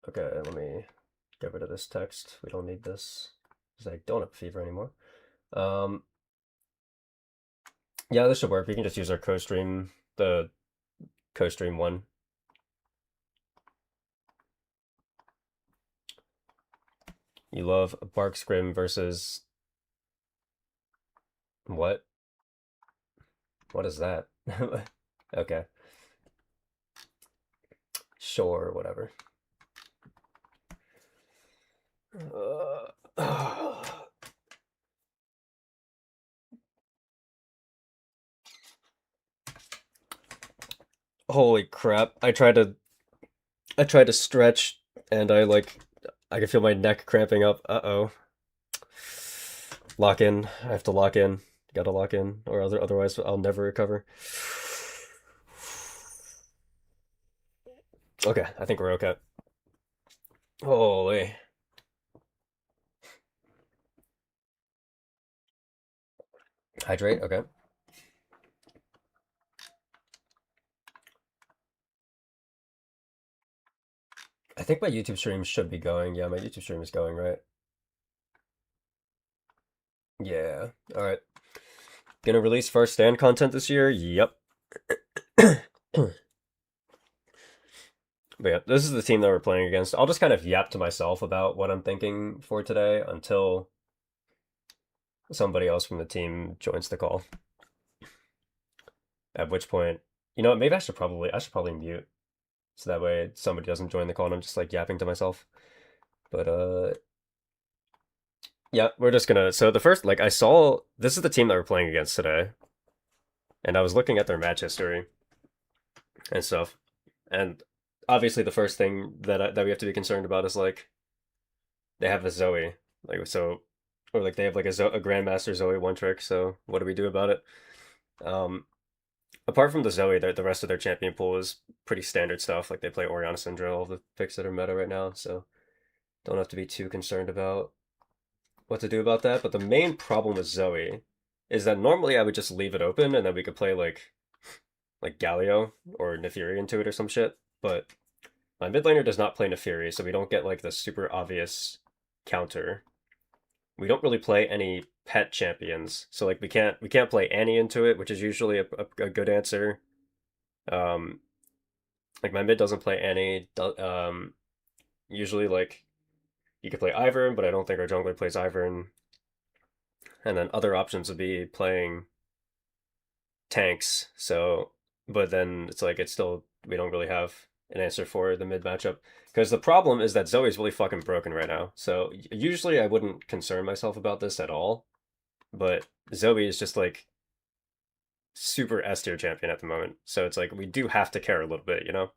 Okay, let me get rid of this text. We don't need this because I don't have fever anymore. Um, yeah, this should work. We can just use our co-stream, the co-stream one. You love Bark Scrim versus what? What is that? Okay, sure, whatever. Holy crap! I tried to stretch, and I can feel my neck cramping up. Uh-oh. Lock in. I have to lock in. Gotta lock in, or otherwise I'll never recover. Okay, I think we're okay. Holy. Hydrate, okay. I think my YouTube stream should be going. Yeah, my YouTube stream is going, right? Yeah. All right. Gonna release first stand content this year? Yep. But yeah, this is the team that we're playing against. I'll just kind of yap to myself about what I'm thinking for today until somebody else from the team joins the call. At which point, you know what, maybe I should probably mute so that way somebody doesn't join the call and I'm just like yapping to myself. But yeah, we're just gonna so the first I saw this is the team that we're playing against today, and I was looking at their match history and stuff. And obviously the first thing that we have to be concerned about is they have a Zoe. Or they have a Grandmaster Zoe one trick, so what do we do about it? Um Apart from the Zoe, the rest of their champion pool is pretty standard stuff. Like they play Oriana Syndra, all the picks that are meta right now, so don't have to be too concerned about what to do about that. But the main problem with Zoe is that normally I would just leave it open and then we could play like Galio or Nefiri into it or some shit. But my mid laner does not play Nefiri, so we don't get like the super obvious counter. We don't really play any pet champions, so we can't play Annie into it, which is usually a good answer. Um, like my mid doesn't play Annie. Usually you could play Ivern, but I don't think our jungler plays Ivern. And then other options would be playing tanks. So, but then it's still we don't really have an answer for the mid matchup because the problem is that Zoe's really fucking broken right now. So usually I wouldn't concern myself about this at all, but Zoe is just like super S tier champion at the moment. So it's like we do have to care a little bit, you know?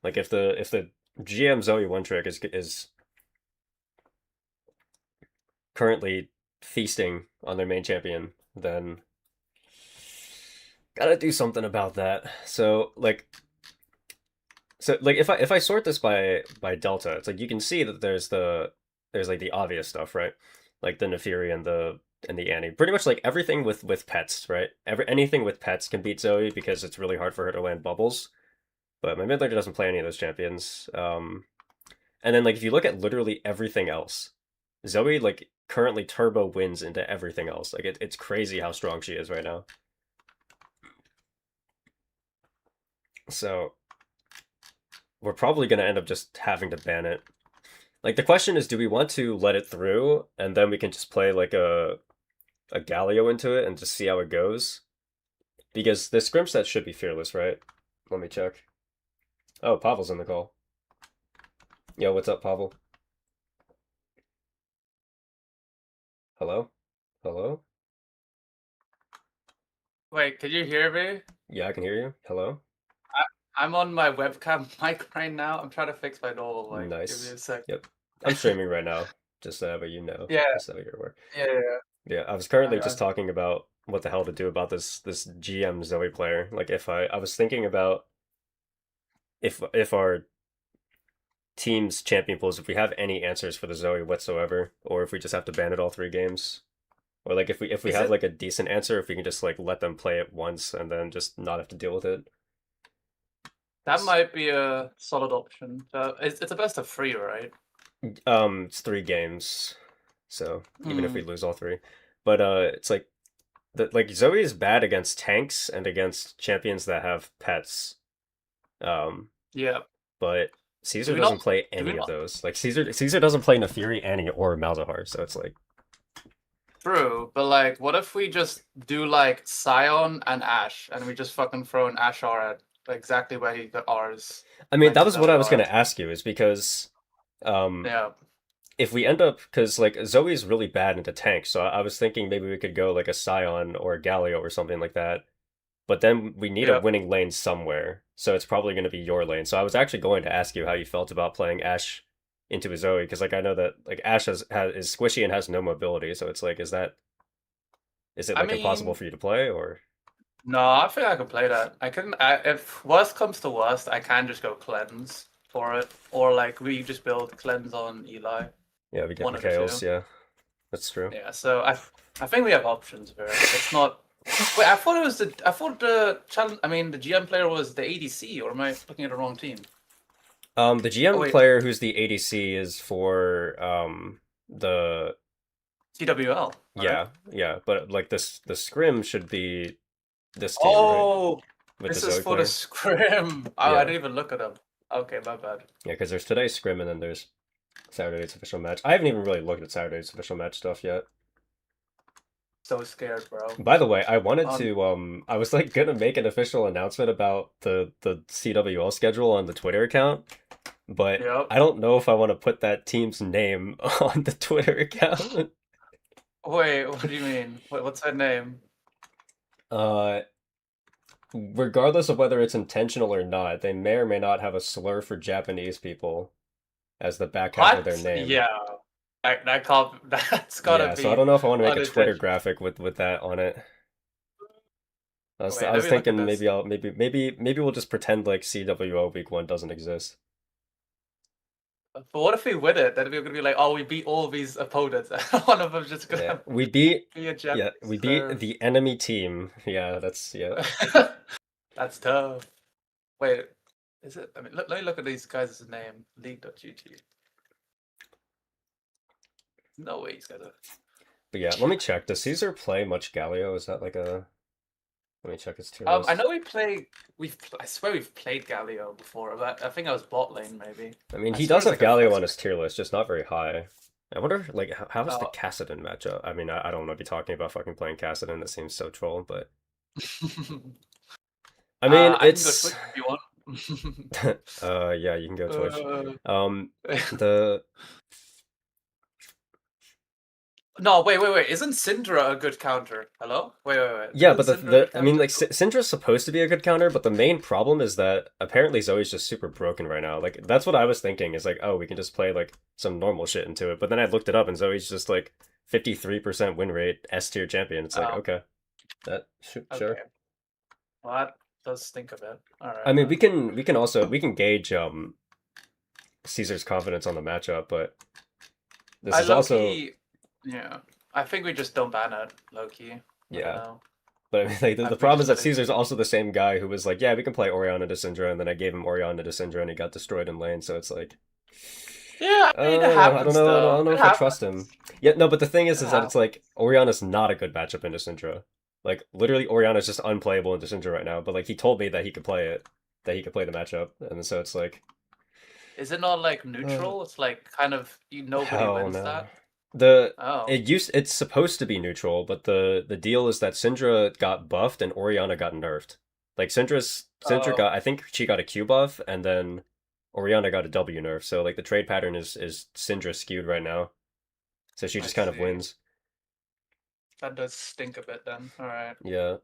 Like if the GM Zoe one trick is currently feasting on their main champion, then gotta do something about that. So if I sort this by delta, it's like you can see that there's like the obvious stuff, right? Like the Nefiri and the Annie. Pretty much like everything with pets, right? Anything with pets can beat Zoe because it's really hard for her to land bubbles. But my mid laner doesn't play any of those champions. And then if you look at literally everything else, Zoe currently turbo wins into everything else. It's crazy how strong she is right now. So we're probably gonna end up just having to ban it. Like the question is, do we want to let it through and then we can just play like a Galio into it and just see how it goes? Because the scrim set should be fearless, right? Let me check. Oh, Pavel's in the call. Yo, what's up, Pavel? Hello? Hello? Wait, can you hear me? Yeah, I can hear you. Hello? I'm on my webcam mic right now. I'm trying to fix my normal mic. Give me Nice. a sec. Yep. I'm streaming right now, just so that you know, Yeah, just so that you're aware. yeah, yeah. Yeah, I was currently I, just I, talking about what the hell to do about this GM Zoe player. Like if I was thinking about if our team's champion pools, if we have any answers for the Zoe whatsoever, or if we just have to ban it all 3 games, or like if we is have it like a decent answer, if we can just like let them play it once and then just not have to deal with it. That might be a solid option. It's a best of three, right? It's 3 games, so even if Hmm. we lose all three, but it's like like Zoe is bad against tanks and against champions that have pets. Um, Yeah. but Do Caesar we doesn't not? play Do we any of not? those. Like Caesar doesn't play Nefiri, Annie, or Malzahar, so it's like True, but like, what if we just do like Scion and Ash, and we just fucking throw an Ash R at exactly where he got R's, I mean like that the was what I Zoe was gonna R. ask you is because um Yeah. if we end up because like Zoe's really bad into tanks, so I was thinking maybe we could go like a Scion or a Galio or something like that. But then we need a Yeah. winning lane somewhere, so it's probably going to be your lane. So I was actually going to ask you how you felt about playing Ashe into a Zoe, because like I know that like Ashe is squishy and has no mobility, so it's like is it I like impossible mean, for you to play or no, I think I can play that. I can. If worst comes to worst, I can just go cleanse for it, or like we just build cleanse on Eli. yeah we get One of the Mikhail's, two. yeah, that's true. Yeah. So I think we have options here. It's not. Wait, I thought it was the. I thought the challenge. I mean, the GM player was the ADC, or am I looking at the wrong team? The Oh GM wait, player who's the ADC is for the TWL, right? yeah, but like this the scrim should be this team, right? Oh, With the this is Zoe for the player. scrim. Oh, I Yeah. didn't even look at them. Okay, my bad. Yeah, because there's today's scrim and then there's Saturday's official match. I haven't even really looked at Saturday's official match stuff yet. So scared, bro. By the way, I wanted Um, to I was like gonna make an official announcement about the CWL schedule on the Twitter account, but yep. I don't know if I want to put that team's name on the Twitter account. Wait, what do you mean? What's that name? Uh Regardless of whether it's intentional or not, they may or may not have a slur for Japanese people as the back half of their What? name. Yeah, that can't. That's gotta Yeah, so I be don't know if I want to make a Twitter unintentional. graphic with that on it. Wait, I let was me look at thinking this. maybe we'll just pretend like CWO week 1 doesn't exist. But what if we win it? Then we're gonna be like, oh, we beat all these opponents. One of them's just Yeah, gonna be a we Japanese beat serve. the enemy team. Yeah, that's yeah. That's tough. Wait, is it? I mean, let me look at these guys' name. League.gg. No way, these guys are. But yeah, let me check. Does Caesar play much Galio? Is that like a let me check his tier I list. know we play. I swear we've played Galio before, but I think I was bot lane maybe. I mean, I he swear does it's have like a Galio first. on his tier list, just not very high. I wonder, like, how is the Oh. Kassadin matchup? I mean, I don't want to be talking about fucking playing Kassadin. That seems so troll, but I mean, I can go it's Twitch if you want. yeah, you can go Twitch. uh, Um, the no, wait. Isn't Syndra a good counter? Hello? Wait. Yeah, Isn't but Syndra a good I mean, counter? like Syndra's supposed to be a good counter, but the main problem is that apparently Zoe's just super broken right now. Like that's what I was thinking is like, oh, we can just play like some normal shit into it. But then I looked it up and Zoe's just like 53% win rate S tier champion. It's like, Oh, okay, sure. okay. Well, that does stink a bit. All I right mean, then. we can also we can gauge Caesar's confidence on the matchup, but this I is low also key, yeah. I think we just don't ban it, low key. I don't yeah. know. But I mean, like, the We problem is just that let it. Caesar's also the same guy who was like, yeah, we can play Orianna to Syndra, and then I gave him Orianna to Syndra, and he got destroyed in lane. So it's like, Yeah, I mean it I don't happens know. I though. don't know It if I trust him. happens. Yeah, no, but the thing It is that it's happens. like Orianna's not a good matchup into Syndra. Like literally, Orianna's just unplayable into Syndra right now. But like he told me that he could play it, that he could play the matchup, and so it's like, Is it not like uh, neutral? It's like kind of nobody hell wins no. that. The Oh. it's supposed to be neutral, but the deal is that Syndra got buffed and Orianna got nerfed. Like Syndra Oh, got I think she got a Q buff and then Orianna got a W nerf. So like the trade pattern is Syndra skewed right now. So she I just kind of see. wins. That does stink a bit then. All right. Yeah.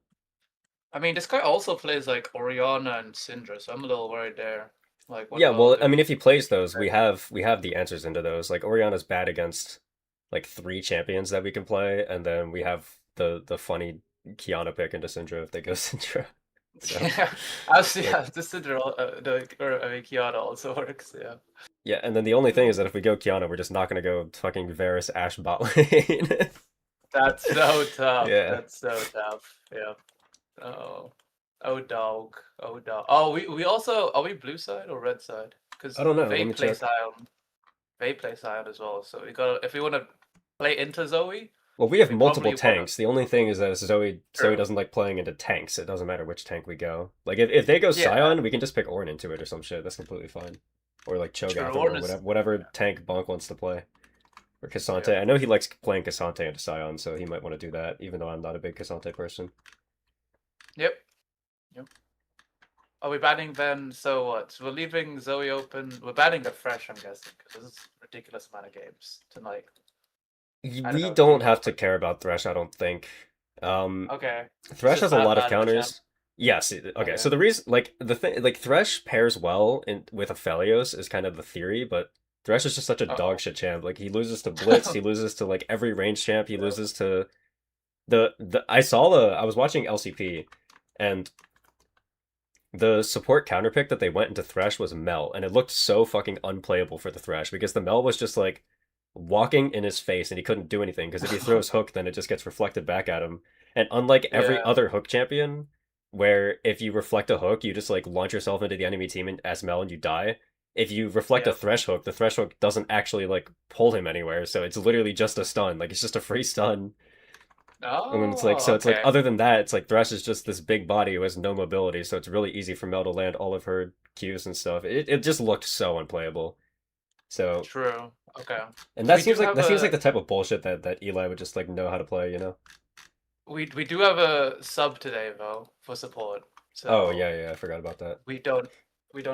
I mean, this guy also plays like Oriana and Syndra, so I'm a little worried there. Like, what Yeah, about well, I if mean if he plays those, like, we have the answers into those. Like Orianna's bad against like 3 champions that we can play, and then we have the funny Kiana pick into Syndra if they go Syndra. So yeah, actually, like yeah, the Syndra, I mean, Kiana also works. Yeah. yeah, and then the only thing is that if we go Kiana, we're just not gonna go fucking Varus Ash bot lane. That's so tough. Yeah. That's so tough. Yeah. Oh. Oh dog. Oh dog. Oh, we also are we blue side or red side? I Because don't know. Let they me play check. Sion. They play Sion as well. So we got if we want to play into Zoe, Well, we have we multiple probably want to. tanks. The only thing is that Zoe True. doesn't like playing into tanks. It doesn't matter which tank we go. Like if they go Yeah. Scion, we can just pick Ornn into it or some shit. That's completely fine. Or like True. Cho'Gath or Ornn is. whatever tank Bonk wants to play. Or Yeah. Cassante. I know he likes playing Cassante into Scion, so he might want to do that, even though I'm not a big Cassante person. Yep. Yep. Are we banning then? So what? So we're leaving Zoe open. We're banning the fresh, I'm guessing, because this is a ridiculous amount of games tonight. I don't We know if you don't know, have to but care about Thresh, I don't think. okay. It's Thresh just has a lot of bad of a champ. counters. Yes, okay. Okay. So the reason, like the thing, like Thresh pairs well with Aphelios is kind of the theory, but Thresh is just such a dog Uh-oh. shit champ. Like he loses to Blitz, he loses to like every range champ, he True. loses to the. I was watching LCP, and the support counter pick that they went into Thresh was Mel, and it looked so fucking unplayable for the Thresh because the Mel was just like walking in his face and he couldn't do anything because if he throws hook, then it just gets reflected back at him. And unlike every Yeah. other hook champion, where if you reflect a hook, you just like launch yourself into the enemy team as Mel and you die. If you reflect a Yep. Thresh hook, the Thresh hook doesn't actually like pull him anywhere, so it's literally just a stun. Like it's just a free stun. And then Oh, it's like okay. other than that, it's like Thresh is just this big body who has no mobility, so it's really easy for Mel to land all of her Qs and stuff. It just looked so unplayable. So True. Okay. and So we do that have seems like a the type of bullshit that Eli would just like know how to play, you know? we do have a sub today though for support. Oh So yeah, I forgot about that. we don't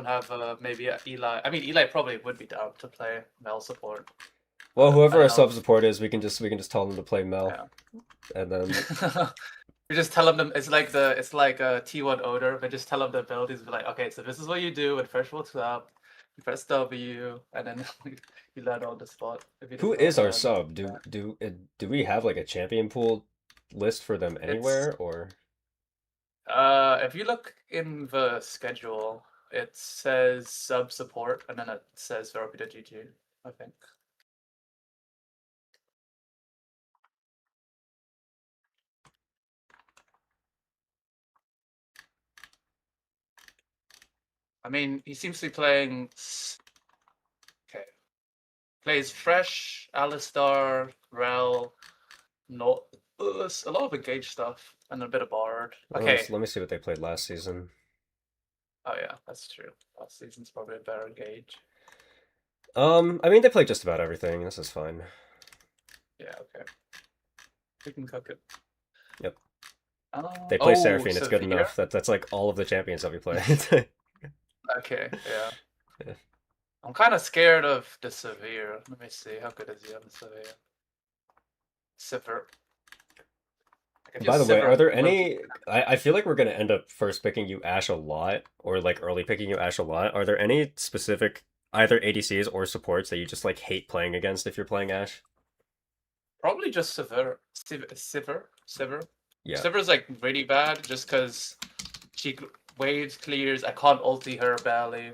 have maybe a Eli. I mean Eli probably would be down to play Mel support, Well, but I whoever don't our know sub if support is, we can just tell them to play Mel, yeah. and then We just tell them it's like a T1 odor. We just tell them the abilities. Be like, okay, so this is what you do when fresh walks up. You press W, and then you learn on the spot if he who doesn't know how is to our learn. sub? Yeah. Do we have like a champion pool list for them It's anywhere or? if you look in the schedule, it says sub support, and then it says GG, I think. I mean, he seems to be playing. Okay, plays Fresh, Alistar, Rel, not a lot of engaged stuff and a bit of Bard. Okay. Let me see what they played last season. Oh yeah, that's true. Last season's probably a better gauge. I mean they played just about everything. This is fine. Yeah, okay. We can cook it. Yep. They play Oh, Seraphine. It's good Severe? enough. That's like all of the champions that we play. Okay, yeah. Yeah. I'm kind of scared of the Severe. Let me see. How good is he on the Severe? Sivir. Like, if you're By the way, are Sivir, there low-key. any? I feel like we're gonna end up first picking you Ash a lot, or like early picking you Ash a lot. Are there any specific either ADCs or supports that you just like hate playing against if you're playing Ash? Probably just Sivir. Sivir? Sivir? Yeah, Sivir's like really bad just because she waves clears. I can't ulti her barely.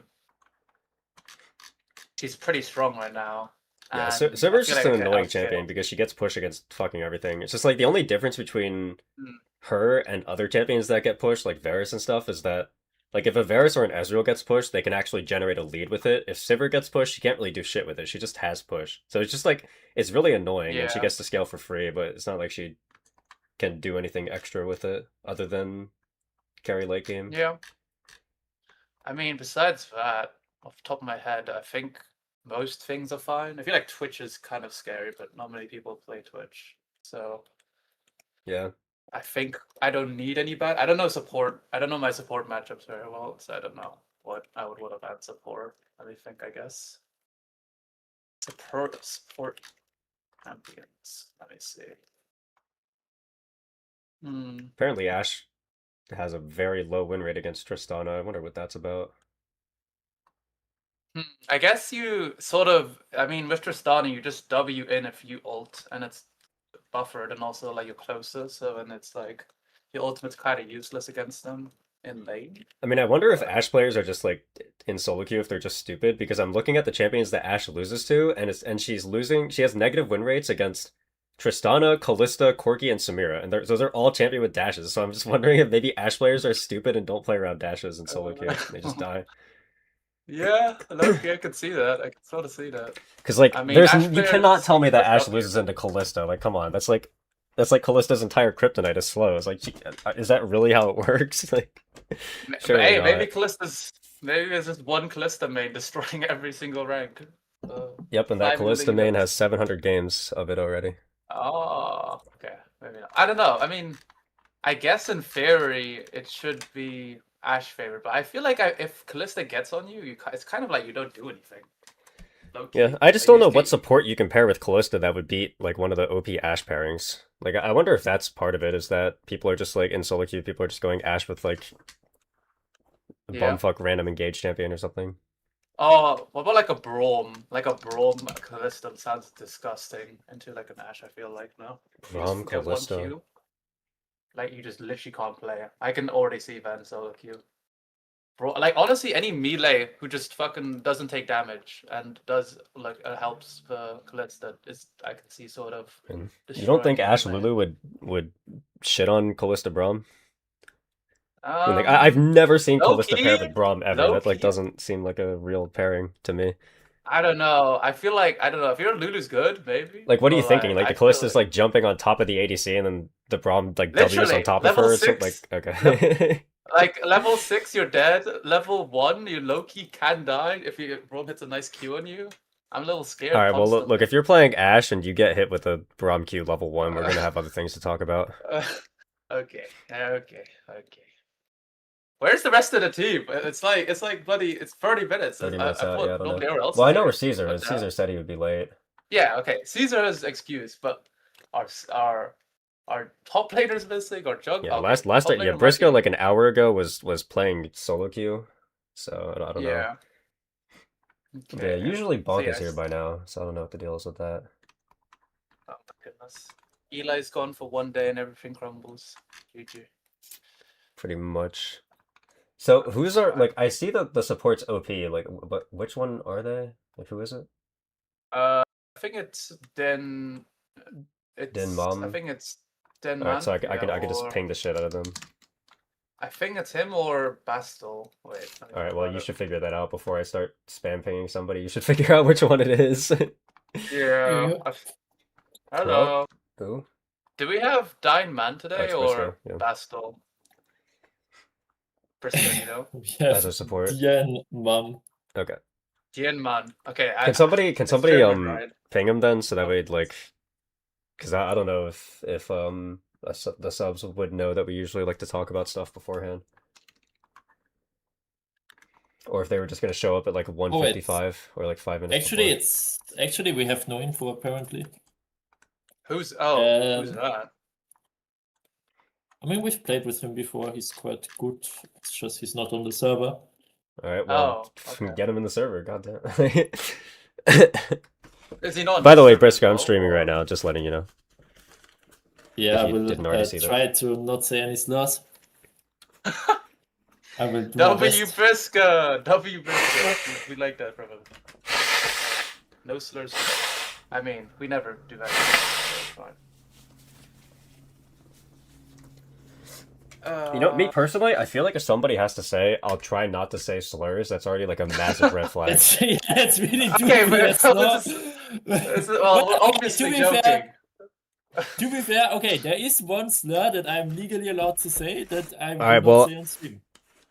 She's pretty strong right now. yeah. And I Silver's feel just like I an get annoying champion outscaled. because she gets pushed against fucking everything. It's just like the only difference between Hmm. her and other champions that get pushed, like Varus and stuff, is that like if a Varus or an Ezreal gets pushed, they can actually generate a lead with it. If Sivir gets pushed, she can't really do shit with it. She just has push. So it's just like it's really annoying and she Yeah, gets to scale for free, but it's not like she can do anything extra with it other than carry late game. yeah. I mean, besides that, off the top of my head, I think most things are fine. I feel like Twitch is kind of scary, but not many people play Twitch. So Yeah. I think I don't need any bad. I don't know support. I don't know my support matchups very well, so I don't know what I would have had support. Let me think, I guess. Support champions. Let me see. Hmm. Apparently Ash has a very low win rate against Tristana. I wonder what that's about. I guess you sort of. I mean, with Tristana, you just W in if you ult, and it's buffered, and also like you're closer, so then it's like your ultimate's kind of useless against them in lane. I mean, I wonder if But Ash players are just like in solo queue if they're just stupid because I'm looking at the champions that Ash loses to and she's losing. She has negative win rates against Tristana, Callista, Corki, and Samira, and those are all champion with dashes. So I'm just wondering if maybe Ashe players are stupid and don't play around dashes in solo queue. They just die. Yeah, okay, I can see that. I can sort of see that. Because like, I mean, there's Ash you cannot players tell me that push Ashe up loses here. into Callista. Like, come on, that's like Callista's entire kryptonite is slow. It's like, is that really how it works? Like, surely Hey, maybe not. maybe there's just one Callista main destroying every single rank. Uh, Yep, and that 5 Callista million main heroes. has 700 games of it already. Oh, okay. Maybe not. I don't know. I mean, I guess in theory it should be Ash favorite, but I feel like if Callista gets on you, it's kind of like you don't do anything. Low Yeah, key. I just Like you don't know just what get. support you can pair with Callista that would beat like one of the OP Ashe pairings. Like, I wonder if that's part of it. Is that people are just like in solo queue, people are just going Ashe with like Yeah. bumfuck random engage champion or something. Oh, what about like a Braum? Like a Braum Callista sounds disgusting into like an Ash, I feel like, no? You Braum just get one Callista. Q. Like you just literally can't play. I can already see Van solo Q. Bro, like honestly, any melee who just fucking doesn't take damage and does like helps the Callista is I can see sort of And you don't destroying think the Ashe main. Lulu would shit on Callista Braum? I mean, like I've Um, never seen low Callista pair key, with Braum ever. low That like key. doesn't seem like a real pairing to me. I don't know. I feel like I don't know if you're Lulu's good, maybe, Like, what are you but thinking? like Like the I feel Callista's like like jumping on top of the ADC and then the Braum like W's on literally top of level her. It's like, 6. okay. Like level 6, you're dead. Level 1, you low key can die if you Braum hits a nice Q on you. I'm a little All scared right, well, look, constantly. if you're playing Ashe and you get hit with a Braum Q level 1, we're gonna have other things to talk about. Uh, okay, okay. Where's the rest of the team? It's like bloody. It's 30 minutes. 30 I minutes out, yeah, I thought don't know. nobody else Well, is I know where here. Caesar What is. the hell? Caesar said he would be late. Yeah, okay. Caesar has excuse, but our our top laner's missing. Our jug. Yeah, Okay, last top yeah, laner might Briscoe be. like an hour ago was playing solo queue, so I don't know. Yeah. But yeah, Okay. usually So Bonk is here yes. by now, so I don't know what the deal is with that. Oh my goodness. Eli's gone for one day and everything crumbles. GG. Pretty much. So who's It's our fine. like? I see that the support's OP. Like, but which one are they? Like, who is it? I think it's Den. Din It's I Mom. think it's All right, so Denman. I Yeah, can just or ping the shit out of them. I think it's him or Bastel. Wait, let me All think right, well, about you it. should figure that out before I start spam pinging somebody. You should figure out which one it is. Yeah. Yeah. Well, Hello. who? Do we have Dying Man Oh, today it's Briscoe. or Yeah, Bastel? Briscoe, you know? We as have a support. Diane Mom. Okay. Dien Man. Okay, Can it's somebody German, right? ping him then so that Oh, way like because I don't know if the subs would know that we usually like to talk about stuff beforehand or if they were just gonna show up at like Oh, it's 1:55 or like 5 minutes actually before. it's actually we have no info apparently. who's Um, that? I mean we've played with him before. He's quite good. It's just he's not on the server. All right, well, Oh, okay. get him in the server. Goddamn. Is he not on By this the way, server as Briscoe, I'm well? streaming right Or now. Just letting you know Yeah, if I you will didn't already see that. try to not say any slurs. I will do my W best. Briscoe, W Briscoe. We like that from him. No slurs. I mean, we never do that. So it's fine. You know, me personally, I feel like if somebody has to say, I'll try not to say slurs. That's already like a massive red flag. It's really Okay, dubious. but No? this is well, But, we're okay, obviously joking. to be fair, okay, there is one slur that I'm legally allowed to say that I will right, not well- say on stream.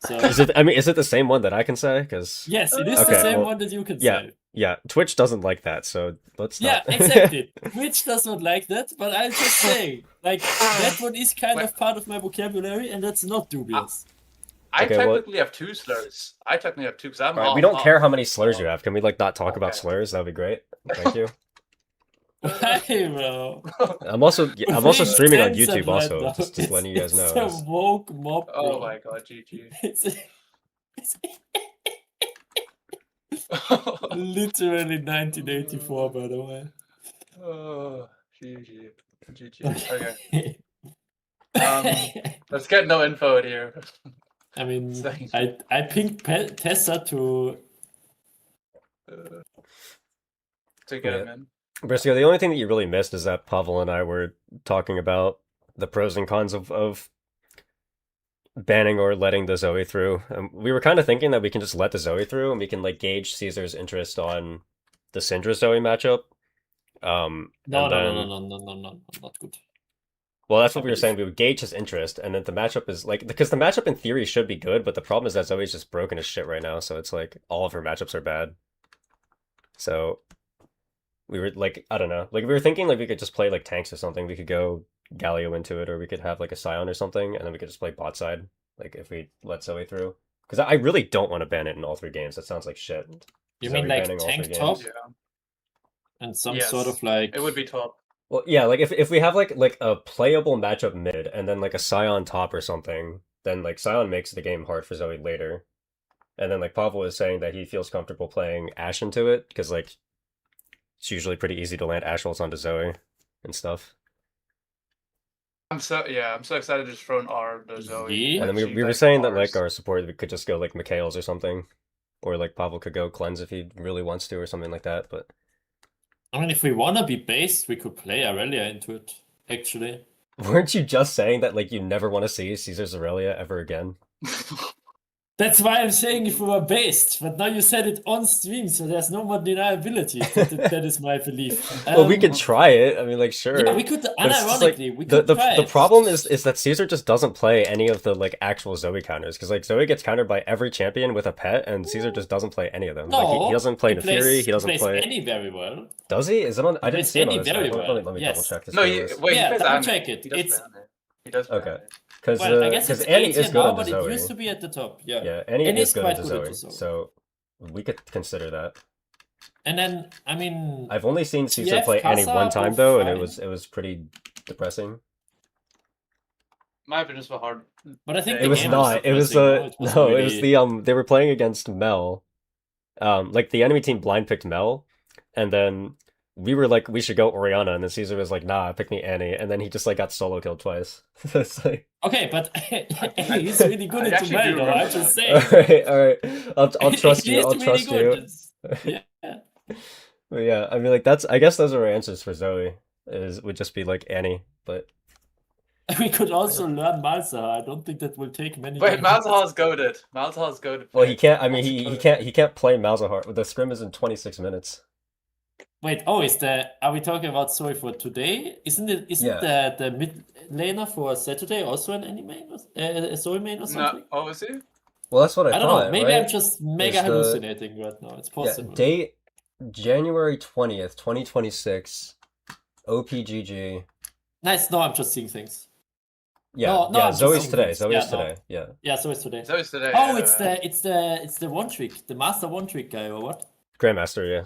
So Is it? I mean, is it the same one that I can say? Because yes, it is the Okay, same well, one that you can yeah. say. yeah, Twitch doesn't like that, so let's Yeah, not. exactly. Twitch does not like that, but I'm just saying, like that one is kind Wait. of part of my vocabulary, and that's not dubious. I Okay, well- technically have 2 slurs. I technically have 2 because I'm All right, half. we don't care half. how many slurs you Oh. have. Can we like not talk about Okay. slurs? That'd be great. Thank you. Hey, bro. I'm also Being streaming on censored YouTube. right Also, now. just letting you guys know. It's a woke mob, bro. Oh my god, GG. It's literally 1984, by the way. Oh, GG. GG. Okay. Okay. Let's get no info in here. I mean, Same. I pinged Tessa to. To get him in. Briscoe, the only thing that you really missed is that Pavel and I were talking about the pros and cons of banning or letting the Zoe through. We were kind of thinking that we can just let the Zoe through and we can like gauge Caesar's interest on the Syndra Zoe matchup. No, and then, no, not good. Well, that's what we were saying. We would gauge his interest, and then the matchup is like because the matchup in theory should be good, but the problem is that Zoe's just broken as shit right now. So it's like all of her matchups are bad. So we were like, I don't know, like we were thinking like we could just play like tanks or something. We could go Galio into it, or we could have like a Scion or something, and then we could just play bot side. Like if we let Zoe through, because I really don't want to ban it in all 3 games. That sounds like shit. You Zoe mean like banning all tank 3 top games. Yeah. and some Yes, sort of like It would be top. Well, yeah, like if we have like a playable matchup mid and then like a Scion top or something, then like Scion makes the game hard for Zoe later. And then like Pavel is saying that he feels comfortable playing Ashe into it because like it's usually pretty easy to land Ashe ults onto Zoe and stuff. I'm so excited to just throw an R to Zoe. Yeah. And then She, we were like, saying that like Rs. our support could just go like Mikhail's or something. Or like Pavel could go cleanse if he really wants to or something like that, but I mean, if we wanna be based, we could play Aurelia into it. Actually, weren't you just saying that like you never want to see Caesar Aurelia ever again? that's why I'm saying if we were based. But now you said it on stream, so there's no more deniability. That is my belief. Well, we could try it. I mean, like, sure. Yeah, we could. But it's just, like, Unironically, we could try the it. problem is that Caesar just doesn't play any of the like actual Zoe counters because like Zoe gets countered by every champion with a pet, and Caesar just doesn't play any of them. No, like, he doesn't play Fury. He doesn't plays play. any very well. Does he? Is it on? I didn't plays see it on any his very side. well. Let me Yes. double check this. No, playlist. wait, Yeah, he plays double Annie. check it. He does It's- play Annie. He does play Okay. Annie. Because Well, I guess it's Annie 80 is good now, into but Zoe. it used to be at the top. Yeah. Yeah, Annie Annie is is good quite into good Zoe, into Zoe. so we could consider that. And then, I mean, I've only seen Caesar TF, play Annie Casa, one time both though, and fine. it was pretty depressing. My opinion is for hard. but I think It the It was game not. It was depressing, no? no. It was the They were playing against Mel. Like the enemy team blind picked Mel, and then we were like, we should go Oriana, and then Caesar was like, nah, pick me Annie, and then he just like got solo killed twice. So it's like, Okay, but he's really good I into actually do Mel, though. remember I'm that. just all saying. right, all right. I'll trust He you. is I'll really trust you. good. Yeah. But yeah, I mean, like that's. I guess those are our answers for Zoe. Would just be like Annie, but We could also learn Malzahar. I don't think that will take many Wait, games. Malzahar's goaded. Malzahar's goaded. well, he can't. I mean, Malzahar's he can't play Malzahar. The scrim is in 26 minutes. Wait, are we talking about Zoe for today? Isn't the mid laner for Saturday also an anime a Zoe main or No, something? oh, is he? Well, that's what I I don't thought. know. Maybe right? I'm just mega Is the- hallucinating right now. It's Yeah, possible. date January 20th, 2026. OPGG. Nice. No, I'm just seeing things. Yeah, No, yeah. I'm just Zoe's saying today. this. Zoe's Yeah, no. today. Yeah. Yeah, Zoe's today. So it's today. Oh, yeah. it's the one trick, the master one trick guy or what? Grandmaster. Yeah.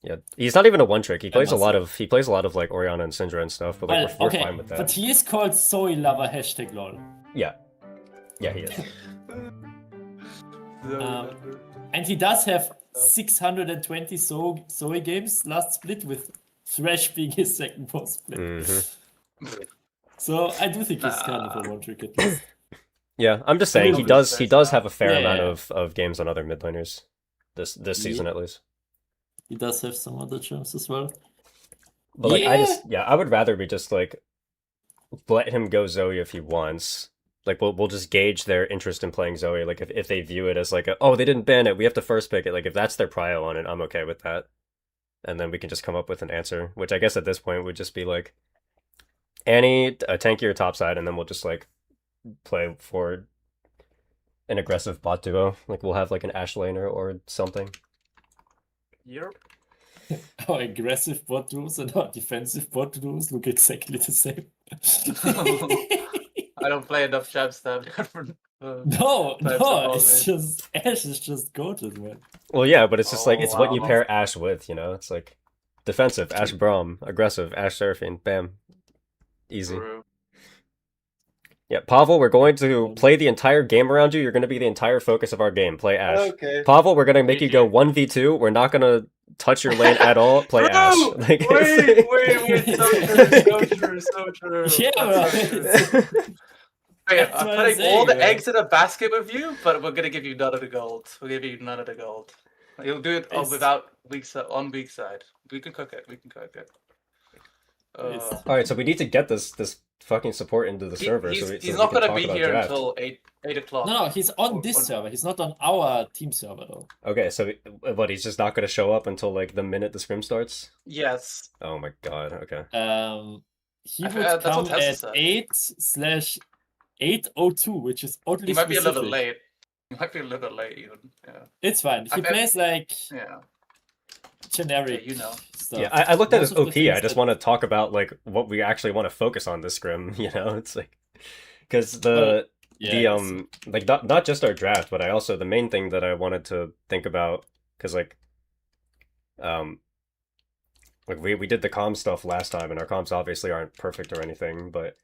Yeah. He's not even a one trick. He plays a Grandmaster. lot of like Oriana and Syndra and stuff. But like Well, we're okay, fine with that. but he is called Zoe lover #lol. Yeah. Yeah, he is. And he does have 620 Zoe games last split with Thresh being his second most split. Mhm. So I do think he's kind of a one trick at least. Yeah, I'm just saying mean, he does have a fair Yeah, amount yeah. of games on other mid laners this season at least. He does have some other gems as well. But like Yeah. I would rather be just like let him go Zoe if he wants. Like we'll just gauge their interest in playing Zoe. Like if they view it as like oh they didn't ban it, we have to first pick it. Like if that's their prio on it, I'm okay with that. And then we can just come up with an answer, which I guess at this point would just be like Annie, a tankier topside, and then we'll just like play for an aggressive bot duo. Like we'll have like an Ashe laner or something. Yep. Our aggressive bot duos and our defensive bot duos look exactly the same. I don't play enough champs to have different. No, Types no, of it's just Ash is just goated, man. Well, yeah, but it's just like it's what you wow. pair Ashe with, you know. It's like defensive Ashe Braum, aggressive Ashe Seraphine, bam, easy. True. Yeah, Pavel, we're going to play the entire game around you. You're going to be the entire focus of our game. Play Ashe. Okay. Pavel, we're going to make you go GG. 1v2. We're not going to touch your lane at all. Play True! Ashe. Like, Wait, so true. Yeah, That's so right. true. Wait, That's I'm what I'm putting all saying, the man. eggs in a basket with you, but we're gonna give you none of the gold. We'll give you none of the gold. He'll do it Based. without on weak side. We can cook it. We can cook it. Based. All right, so we need to get this fucking support into the server so He's we not can gonna talk be about here draft. until 8 o'clock. No, he's on this server. He's not on our team server though. Okay, so what? He's just not going to show up until like the minute the scrim starts. Yes. Oh my god. Okay. He That's would what come Tessa at said. 8/8:02, which is oddly He might be a little bit specific. late. He might be a little bit late even. Yeah. It's fine. He I bet- plays like Yeah. generic you know. stuff. Yeah, I looked at Most his of the OP. I things just that- want to talk about like what we actually want to focus on this scrim. You know, it's like because Yeah, the I guess so. like not just our draft, but I also the main thing that I wanted to think about because like we did the comm stuff last time, and our comms obviously aren't perfect or anything, but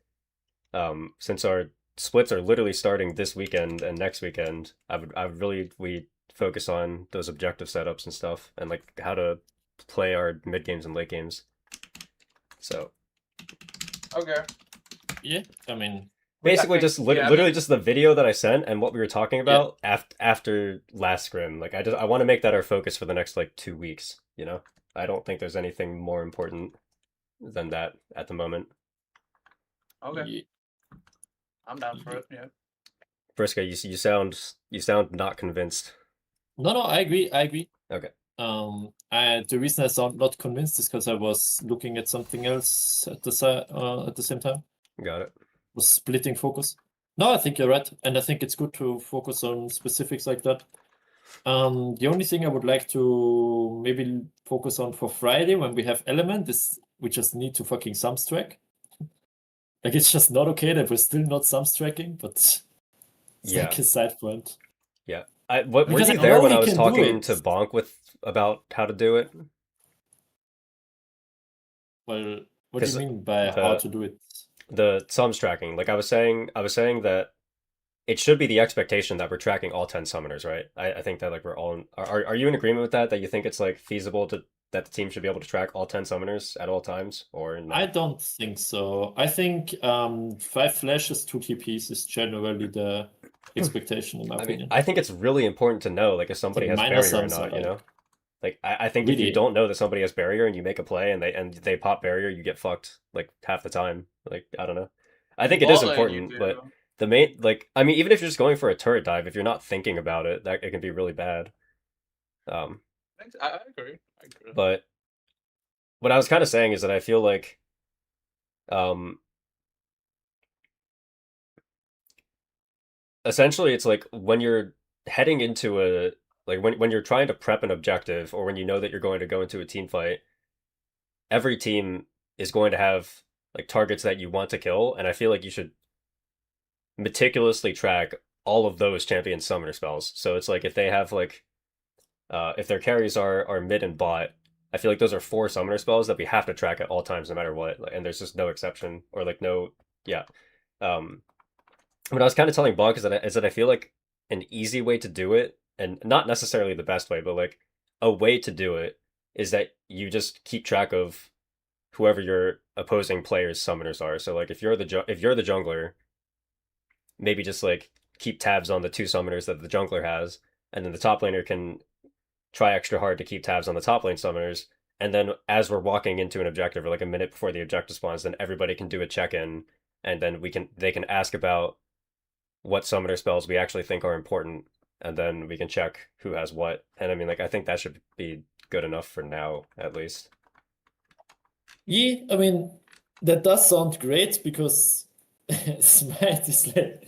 since our splits are literally starting this weekend and next weekend, I would really we focus on those objective setups and stuff, and like how to play our mid games and late games. So Okay. Yeah, I mean, basically, think- just yeah, I literally mean- just the video that I sent and what we were talking about after last scrim. Like I want to make that our focus for the next like 2 weeks. You know, I don't think there's anything more important than that at the moment. Okay. yeah, I'm down for it. Yeah. Briska, you sound not convinced. no, I agree. Okay. The reason I sound not convinced is because I was looking at something else at the same time. Got it. Was splitting focus. No, I think you're right, and I think it's good to focus on specifics like that. The only thing I would like to maybe focus on for Friday when we have element is we just need to fucking sumstrack. Like it's just not okay that we're still not sumstracking, but it's Yeah. like a side point. Yeah. Were Because you I there know when he I was can do talking it. to Bonk about how to do it? Well, what do 'Cause you mean by how to do it? The sums tracking. Like I was saying that it should be the expectation that we're tracking all 10 summoners, right? I think that like we're all are you in agreement with that you think it's like feasible that the team should be able to track all 10 summoners at all times or not? I don't think so. I think 5 flashes, 2 TPs is generally the expectation in my I mean, opinion. I think it's really important to know like if somebody has minor barrier or sums not, are you like- know? Like I think if you Really? don't know that somebody has barrier and you make a play and they pop barrier, you get fucked like half the time. Like I don't know. I think it is Ball lane, you important, but do. the main like I mean even if you're just going for a turret dive, if you're not thinking about it, that it can be really bad. I agree. I agree. But what I was kind of saying is that I feel like essentially it's like when you're heading into a like when you're trying to prep an objective or when you know that you're going to go into a team fight, every team is going to have like targets that you want to kill, and I feel like you should meticulously track all of those champion summoner spells. So it's like if they have like if their carries are mid and bot, I feel like those are 4 summoner spells that we have to track at all times no matter what. And there's just no exception or like no yeah. What I was kind of telling Bonk is that I feel like an easy way to do it, and not necessarily the best way, but like a way to do it is that you just keep track of whoever your opposing players' summoners are. So like if you're the jungler, maybe just like keep tabs on the 2 summoners that the jungler has, and then the top laner can try extra hard to keep tabs on the top lane summoners. And then as we're walking into an objective or like a minute before the objective spawns, then everybody can do a check-in, and then they can ask about what summoner spells we actually think are important, and then we can check who has what. And I mean, like, I think that should be good enough for now, at least. Yeah, I mean, that does sound great because Smite is like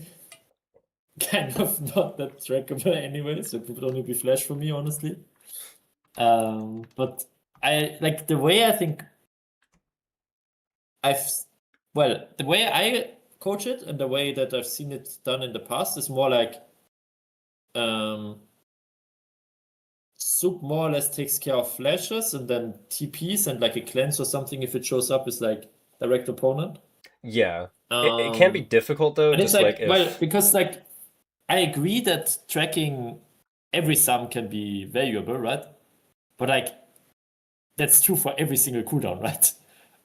kind of not that trackable anyway, so it would only be Flash for me, honestly. But I like the way I think the way I coach it and the way that I've seen it done in the past is more like Soup more or less takes care of flashes and then TPs and like a cleanse or something if it shows up is like direct opponent. Yeah. It can be difficult though, And just it's like like, well, because like I agree that tracking every sum can be valuable, right? But like that's true for every single cooldown, right?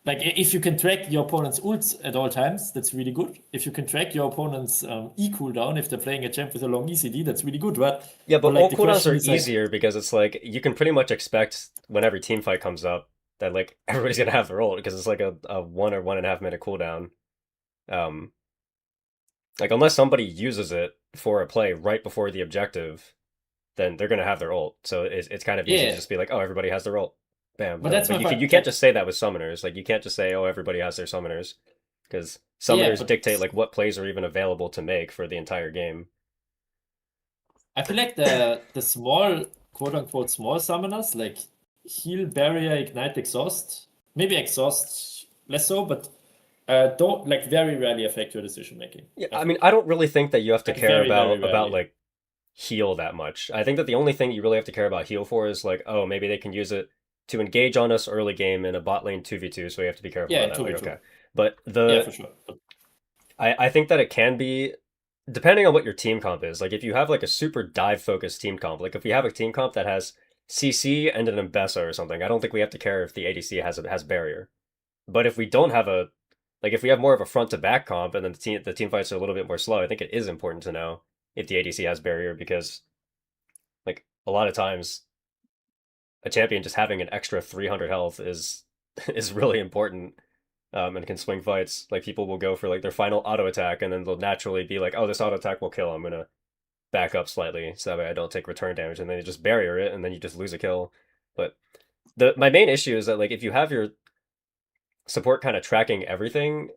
like if you can track your opponent's ults at all times, that's really good. If you can track your opponent's E cooldown, if they're playing a champ with a long ECD, that's really good, right? Yeah, but like ult the cooldowns question are is like, easier because it's like you can pretty much expect when every team fight comes up that like everybody's gonna have their ult because it's like a 1 or 1.5 minute cooldown. Um, like unless somebody uses it for a play right before the objective, then they're gonna have their ult. So it's kind of easy to yeah, just be like, oh, everybody has their ult. Bam, but done. that's But my you can point. you can't just say that with summoners. Like you can't just say, oh, everybody has their summoners, because Yeah, summoners but dictate like what plays are even available to make for the entire game. I feel like the small, quote unquote, small summoners like heal, barrier, ignite, exhaust, maybe exhaust less so, but don't like very rarely affect your decision making. Yeah, I I mean, think I don't really think that you have to like care very, very about rarely. like heal that much. I think that the only thing you really have to care about heal for is like, oh, maybe they can use it to engage on us early game in a bot lane 2v2, so we have to be careful Yeah, about in that. Like, 2v2. okay. But Yeah, for sure. But I think that it can be depending on what your team comp is. Like if you have like a super dive focused team comp, like if we have a team comp that has CC and an Mbessa or something, I don't think we have to care if the ADC has barrier. But if we don't have a like if we have more of a front to back comp and then the team fights are a little bit more slow, I think it is important to know if the ADC has barrier because like a lot of times a champion just having an extra 300 health is is really important and can swing fights. Like people will go for like their final auto attack and then they'll naturally be like, oh, this auto attack will kill. I'm gonna back up slightly so that way I don't take return damage, and then you just barrier it and then you just lose a kill. But the my main issue is that like if you have your support kind of tracking everything,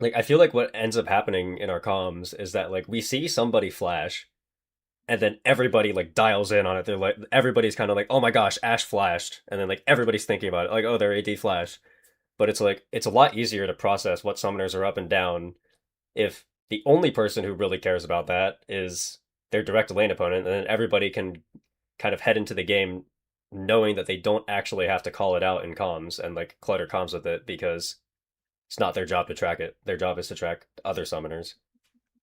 like I feel like what ends up happening in our comms is that like we see somebody flash and then everybody like dials in on it. They're like everybody's kind of like, oh my gosh, Ash flashed, and then like everybody's thinking about it, like oh, their AD flash. But it's like it's a lot easier to process what summoners are up and down if the only person who really cares about that is their direct lane opponent, and then everybody can kind of head into the game knowing that they don't actually have to call it out in comms and like clutter comms with it because it's not their job to track it. Their job is to track other summoners.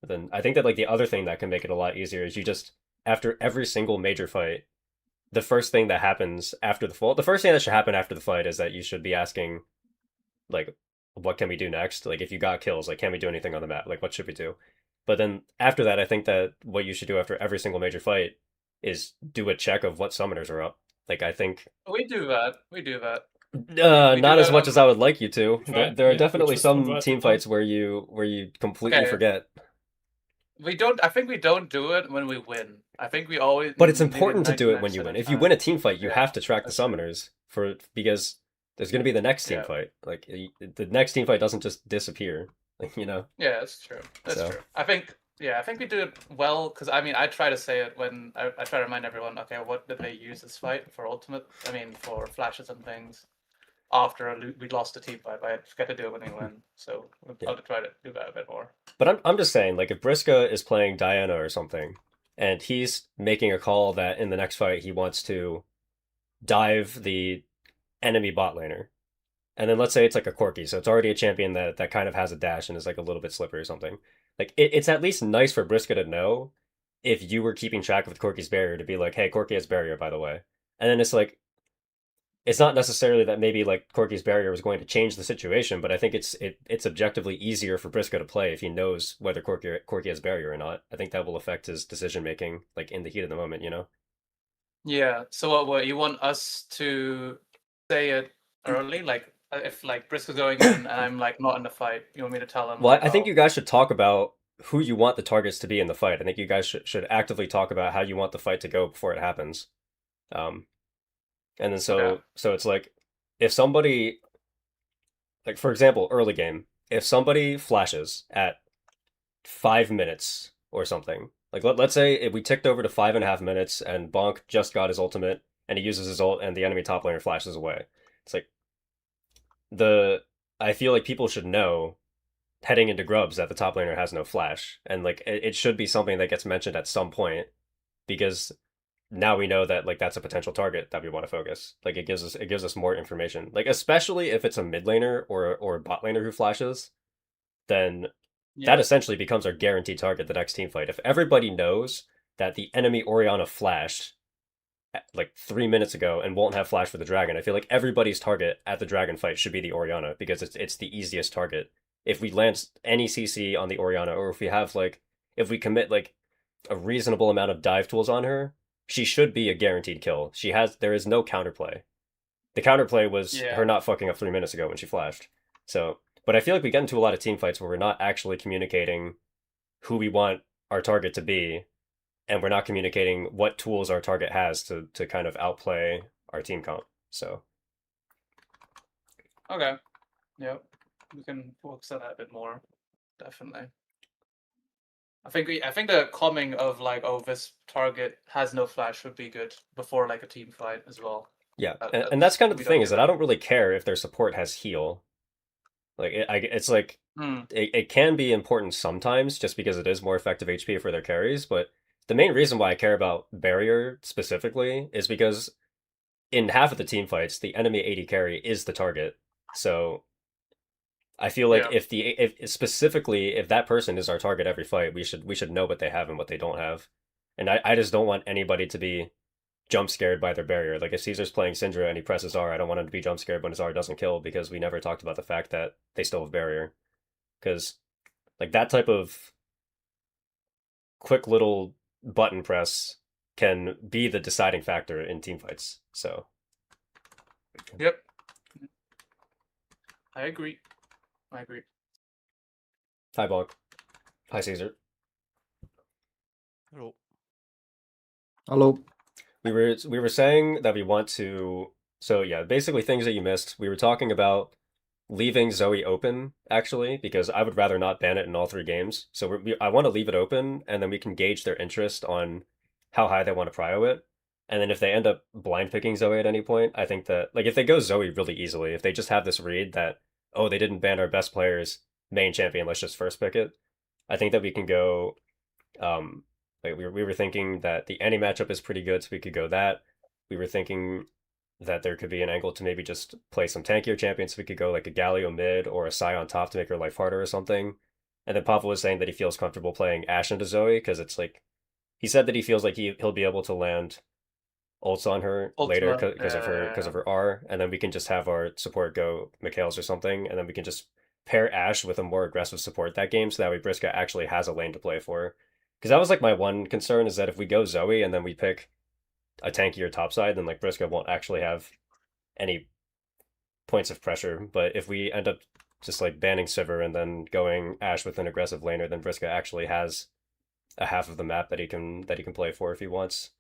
But then I think that like the other thing that can make it a lot easier is you just after every single major fight, the first thing that happens after the first thing that should happen after the fight is that you should be asking like what can we do next? Like if you got kills, like can we do anything on the map? Like what should we do? But then after that, I think that what you should do after every single major fight is do a check of what summoners are up. Like I think We do that. We do that. We do not as that much on. as I would like you to. try, There are yeah, we definitely just don't some try team sometimes. fights where you completely Okay, forget. we don't. I think we don't do it when we win. I think we always, But it's maybe important to do it when 99% you win. of the If you win time. a team fight, you Yeah, have to track the that's true. summoners for because there's going to be the next team Yeah, fight. Like the next team fight doesn't just disappear. Like, you know. yeah, that's true. That's So true. I think. Yeah, I think we do it well because I mean I try to say it when I try to remind everyone. Okay, what did they use this fight for ultimate? I mean for flashes and things. After we lost the team fight, but I forget to do it when we win. So yeah. I'll try to do that a bit more. But I'm just saying, like, if Briska is playing Diana or something, and he's making a call that in the next fight he wants to dive the enemy bot laner, and then let's say it's like a Corki, so it's already a champion that kind of has a dash and is like a little bit slippery or something. Like, it's at least nice for Briska to know if you were keeping track of Corki's barrier to be like, hey, Corki has barrier, by the way. And then it's like, it's not necessarily that maybe like Corky's barrier was going to change the situation, but I think it's objectively easier for Briscoe to play if he knows whether Corky has barrier or not. I think that will affect his decision making, like in the heat of the moment, you know. Yeah. So what you want us to say it early, like if like Briscoe's going in and I'm like not in the fight, you want me to tell him Well, like, I think oh, you guys should talk about who you want the targets to be in the fight. I think you guys should actively talk about how you want the fight to go before it happens. Um, and then okay, so it's like if somebody like for example early game, if somebody flashes at 5 minutes or something. Like let's say if we ticked over to 5.5 minutes and Bonk just got his ultimate and he uses his ult and the enemy top laner flashes away. It's like the I feel like people should know heading into grubs that the top laner has no flash. And like it should be something that gets mentioned at some point because now we know that like that's a potential target that we want to focus. Like it gives us more information. Like especially if it's a mid laner or a bot laner who flashes, then that yeah, essentially becomes our guaranteed target the next team fight. If everybody knows that the enemy Oriana flashed like 3 minutes ago and won't have flash for the dragon. I feel like everybody's target at the dragon fight should be the Orianna because it's the easiest target. If we land any CC on the Orianna, or if we have like if we commit like a reasonable amount of dive tools on her, she should be a guaranteed kill. There is no counterplay. The counterplay was Yeah. her not fucking up 3 minutes ago when she flashed. So, but I feel like we get into a lot of team fights where we're not actually communicating who we want our target to be, and we're not communicating what tools our target has to kind of outplay our team comp. So, Okay. Yep. We can focus on that a bit more. Definitely. I think the calming of like, oh, this target has no flash would be good before like a team fight as well. yeah, and that's kind of the we don't thing get is that that. I don't really care if their support has heal. Like it's like Hmm. it can be important sometimes just because it is more effective HP for their carries, but the main reason why I care about barrier specifically is because in half of the team fights, the enemy AD carry is the target. So I feel like Yeah. if specifically if that person is our target every fight, we should know what they have and what they don't have. And I just don't want anybody to be jump scared by their barrier. Like if Caesar's playing Syndra and he presses R, I don't want him to be jump scared when his R doesn't kill because we never talked about the fact that they still have barrier. Because like that type of quick little button press can be the deciding factor in team fights. So Yep. I agree. hi Bonk. Hi Caesar. Hello. Hello. We were saying that we want to, so yeah, basically things that you missed. We were talking about leaving Zoe open actually because I would rather not ban it in all 3 games. So I want to leave it open and then we can gauge their interest on how high they want to prio it. And then if they end up blind picking Zoe at any point, I think that like if they go Zoe really easily, if they just have this read that oh they didn't ban our best player's main champion, let's just first pick it. I think that we can go um like we were thinking that the any matchup is pretty good, so we could go that. We were thinking that there could be an angle to maybe just play some tankier champions. So we could go like a Galio mid or a Psy on top to make her life harder or something. And then Papa was saying that he feels comfortable playing Ashe into Zoe because it's like he said that he feels like he'll be able to land ults on her later Ultimate, because of her R, and then we can just have our support go Mikhail's or something, and then we can just pair Ashe with a more aggressive support that game, so that way Briska actually has a lane to play for. Because that was like my one concern is that if we go Zoe and then we pick a tankier topside, then like Briska won't actually have any points of pressure. But if we end up just like banning Sivir and then going Ashe with an aggressive laner, then Briska actually has a half of the map that he can play for if he wants.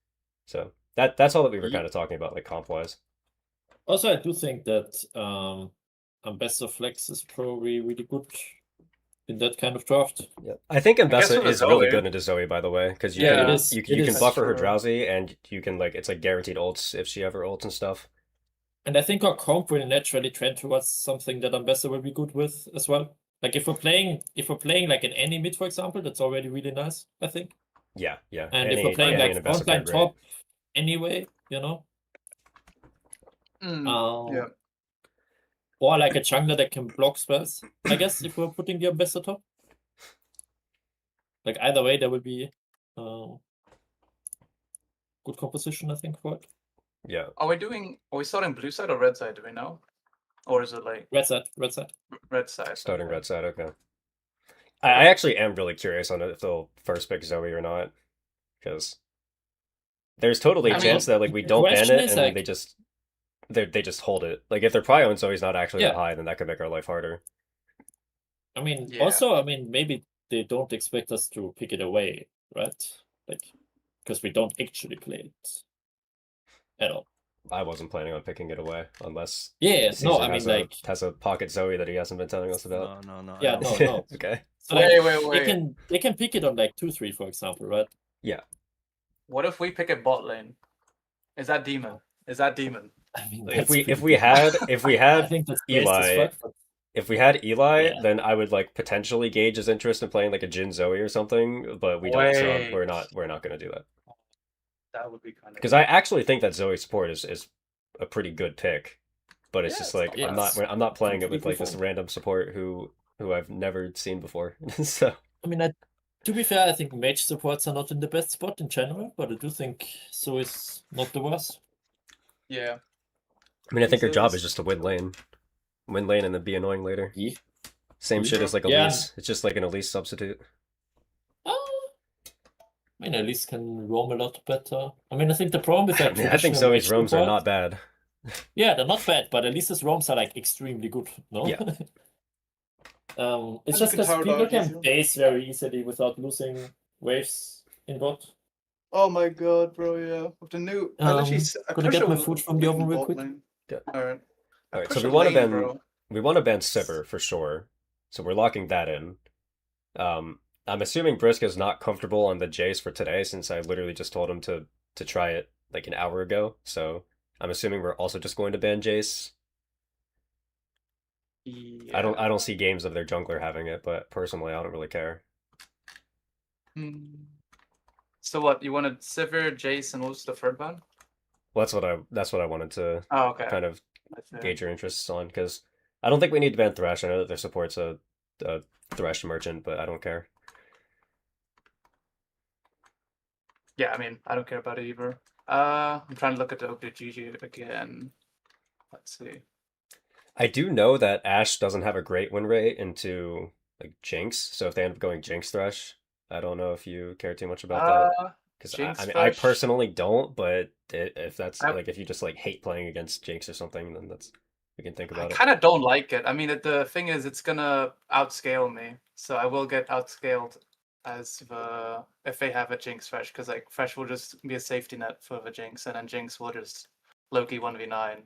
So that's all that we were kind of talking about, like comp wise. Also, I do think that Ambassador Flex is probably really good in that kind of draft. Yeah. I think Ambessa with the is really Zoe- good into Zoe, by the way, because you Yeah, can it is. you, It you can is. buffer her True. drowsy and you can like it's like guaranteed ults if she ever ults and stuff. And I think our comp will naturally trend towards something that Ambassador will be good with as well. Like if we're playing like an any mid, for example, that's already really nice, I think. Yeah. And if we're playing Annie like and Ambessa frontline play top anyway, Yeah. or like a jungler that can block spells, I guess, if we're putting the Ambassador top. Like either way, there will be good composition, I think, for it. Yeah. Are we starting blue side or red side? Do we know? Or is it like Red side. red side? Starting Okay. red side, okay. I actually am really curious on if they'll first pick Zoe or not, because there's totally a I chance mean, that like we the don't ban question it is, and like- they just hold it. Like if their prio and Zoe's not actually that Yeah. high, then that could make our life harder. I mean, Yeah. also, I mean, maybe they don't expect us to pick it away, right? Like, because we don't actually play it at all. I wasn't planning on picking it away unless Yeah, Caesar no, I mean, like, has a pocket Zoe that he hasn't been telling us about. No. Yeah, no. Okay. so, like, Wait. they can pick it on like 2-3, for example, right? Yeah. What if we pick a bot lane? Is that demon? I mean, If that's we pretty had I think that's based as Eli, fuck, but if we had Eli, Yeah. then I would like potentially gauge his interest in playing like a Jin Zoe or something, but we don't, so Wait. we're not gonna do that. That would be kind of. Because I actually think that Zoe support is a pretty good pick, but it's Yeah, just it's like not bad. I'm not playing it with Completely like this fine. random support who I've never seen before. So I mean, To be fair, I think mage supports are not in the best spot in general, but I do think so is not the worst. Yeah. I mean, I think So your job is it's- just to win lane. Win lane and then be annoying later. Yeah. Same Yeah. shit as like Yeah. Elise. It's just like an Elise substitute. I mean, at least can roam a lot better. I mean, I think the problem with I like mean, I think traditional Zoe's mage roams are support- not bad. Yeah, they're not bad, but at least his roams are like extremely good. No. Yeah. It's And you just can because tower people dodge can easier. base very easily without losing waves in bot. Oh my god, bro! Yeah, with the new, I literally I Gonna push get a my food from the lane oven real bot quick. lane. Yeah. All right. I All right, so push we a want to lane, ban bro. Sivir for sure. So we're locking that in. I'm assuming Brisk is not comfortable on the Jace for today since I literally just told him to try it like an hour ago. So I'm assuming we're also just going to ban Jace. Yeah. I don't see games of their jungler having it, but personally I don't really care. So what? You wanted Sivir, Jace, and what was the third ban? Well, that's what I wanted to Oh, okay. kind of That's fair. gauge your interests on because I don't think we need to ban Thresh. I know that their support's a Thresh merchant, but I don't care. Yeah, I mean, I don't care about it either. I'm trying to look at the OPGG again. Let's see. I do know that Ashe doesn't have a great win rate into like Jinx, so if they end up going Jinx Thresh, I don't know if you care too much about that. Because Jinx I mean, I Thresh. personally don't, but if that's I- like if you just like hate playing against Jinx or something, then that's we can think I about it. kind of don't like it. I mean, the thing is, it's gonna outscale me, so I will get outscaled as if they have a Jinx Thresh, because like Thresh will just be a safety net for the Jinx, and then Jinx will just Loki 1v9.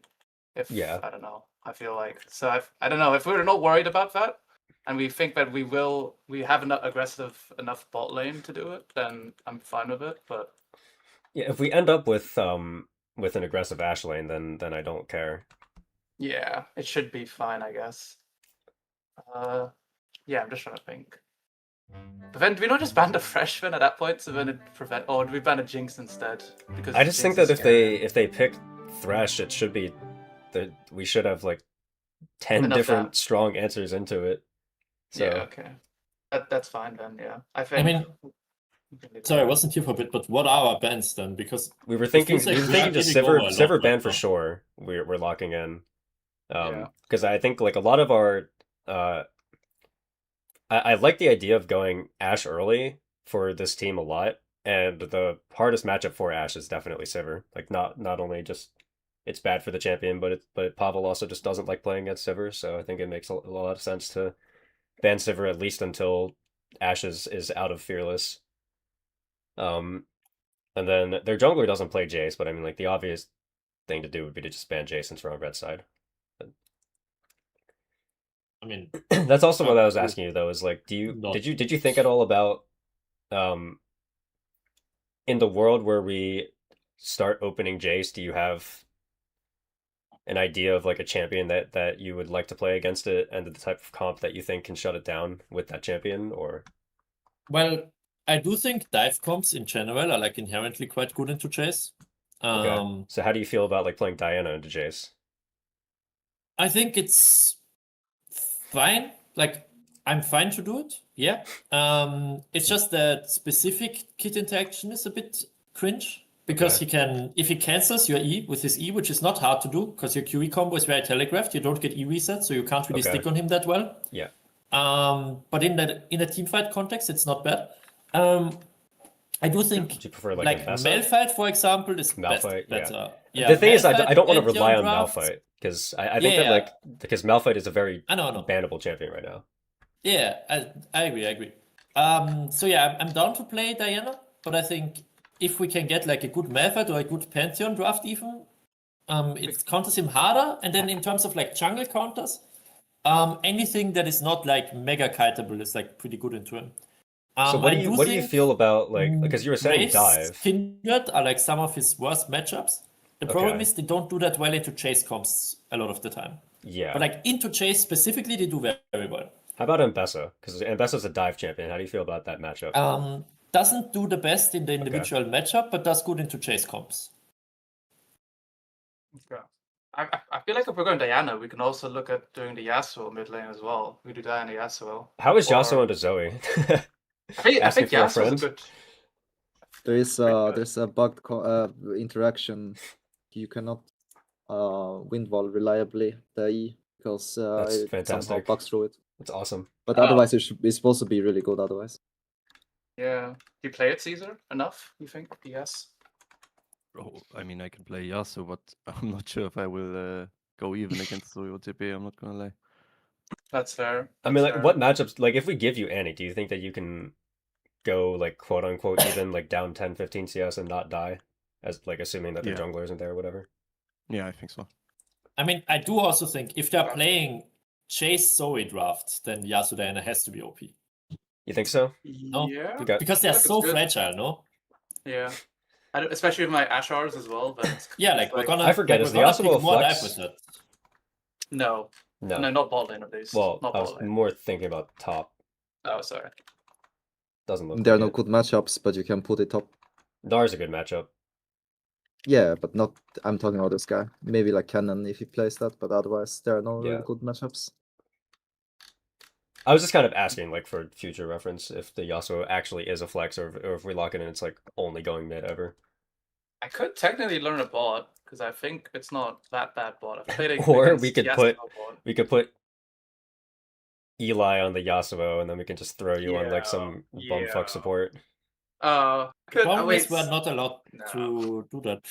If Yeah. I don't know, I feel like so. I don't know if we're not worried about that, and we think that we have enough aggressive enough bot lane to do it, then I'm fine with it. But Yeah, if we end up with an aggressive Ashe lane, then I don't care. yeah, it should be fine, I guess. Yeah, I'm just trying to think. But then, do we not just ban the freshman at that point, so then it prevent? Or do we ban a Jinx instead? Because I just think Jinx that is if they pick Thresh, it should be that we should have like 10 Enough different damage. strong answers into it. So Yeah, okay, that's fine then. Yeah, I I think. mean, we can leave sorry, I that. wasn't here for a bit, but what are our bans then? Because we were thinking feels like we just should really go a Sivir lot ban right for now. sure. We're locking in. Yeah. Because I think like a lot of our I like the idea of going Ashe early for this team a lot, and the hardest matchup for Ashe is definitely Sivir. Like not only just it's bad for the champion, but Pavel also just doesn't like playing against Sivir, so I think it makes a lot of sense to ban Sivir at least until Ashe is out of Fearless. And then their jungler doesn't play Jace, but I mean like the obvious thing to do would be to just ban Jace since we're on red side. I mean, That's also what I was asking you though, is like Not- did you think at all about in the world where we start opening Jace, do you have an idea of like a champion that you would like to play against it and the type of comp that you think can shut it down with that champion? Or well, I do think dive comps in general are like inherently quite good into chase. okay. So how do you feel about like playing Diana into Jace? I think it's fine. Like, I'm fine to do it. Yeah. It's just that specific kit interaction is a bit cringe because Okay. he can, if he cancels your E with his E, which is not hard to do because your QE combo is very telegraphed, you don't get E reset, so you can't really Okay. stick on him that well. Yeah. But in a teamfight context, it's not bad. I do think Do you prefer like like Mbessa? Malphite, for example, is Malphite, yeah. better. The thing is, I Malphite, don't want to Pantheon rely on draft. Malphite because I think that Yeah. like because Malphite is a very I know. bannable champion right now. Yeah, I agree. So yeah, I'm down to play Diana, but I think if we can get like a good Malphite or a good Pantheon draft even, it counters him harder. And then in terms of like jungle counters, anything that is not like mega kiteable is like pretty good into him. So what I do you think feel about like because you were saying Wraith's dive? Kindred are like some of his worst matchups. The problem Okay. is they don't do that well into chase comps a lot of the time. Yeah. But like into chase specifically, they do very, very well. How about Mbessa? Because Mbessa's a dive champion. How do you feel about that matchup? Doesn't do the best in the individual matchup, but does good into chase comps. Okay. I feel like if we're going Diana, we can also look at doing the Yasuo mid lane as well. We do Diana Yasuo. How is Yasuo or- into Zoe? I Asking think for a Yasuo's a friend. good. There's a bugged interaction. You cannot wind wall reliably the E because That's it somehow fantastic. bugs through it. That's awesome. But Oh. otherwise, it's supposed to be really good. Otherwise, Yeah. Do you play it, Caesar? Enough? You think? Yes. Bro, I mean, I can play Yasuo, but I'm not sure if I will go even against Zoe TP. I'm not gonna lie. That's fair. I mean, That's like, fair. what matchups? Like, if we give you Annie, do you think that you can go like quote unquote even like down 10, 15 CS and not die? As like assuming that their Yeah. jungler isn't there or whatever. Yeah, I think so. I mean, I do also think if they're playing Chase Zoe draft, then Yasuo Diana has to be OP. You think so? No, Yeah. You got Because I they're feel like so it's good. fragile, no? Yeah. Especially with my Ashars as well, but Yeah, like we're gonna. I forget, like, is we're the gonna Yasuo pick more flex? dive with that. no, No. not bot lane at least. Well, not I bot was lane. more thinking about top. Oh, sorry. Doesn't look there are like no it. good matchups, but you can put it top. Dar's a good matchup. Yeah, but not. I'm talking about this guy. Maybe like Cannon if he plays that, but otherwise there are no Yeah. really good matchups. I was just kind of asking, like, for future reference, if the Yasuo actually is a flex, or if we lock it in, it's like only going mid ever. I could technically learn a bot because I think it's not that bad bot. I've played it Or against we could Yasuo put- bot. We could put Eli on the Yasuo, and then we can just throw you on like Yeah, some yeah. bumfuck support. The problem is wait. we're not allowed No. to do that.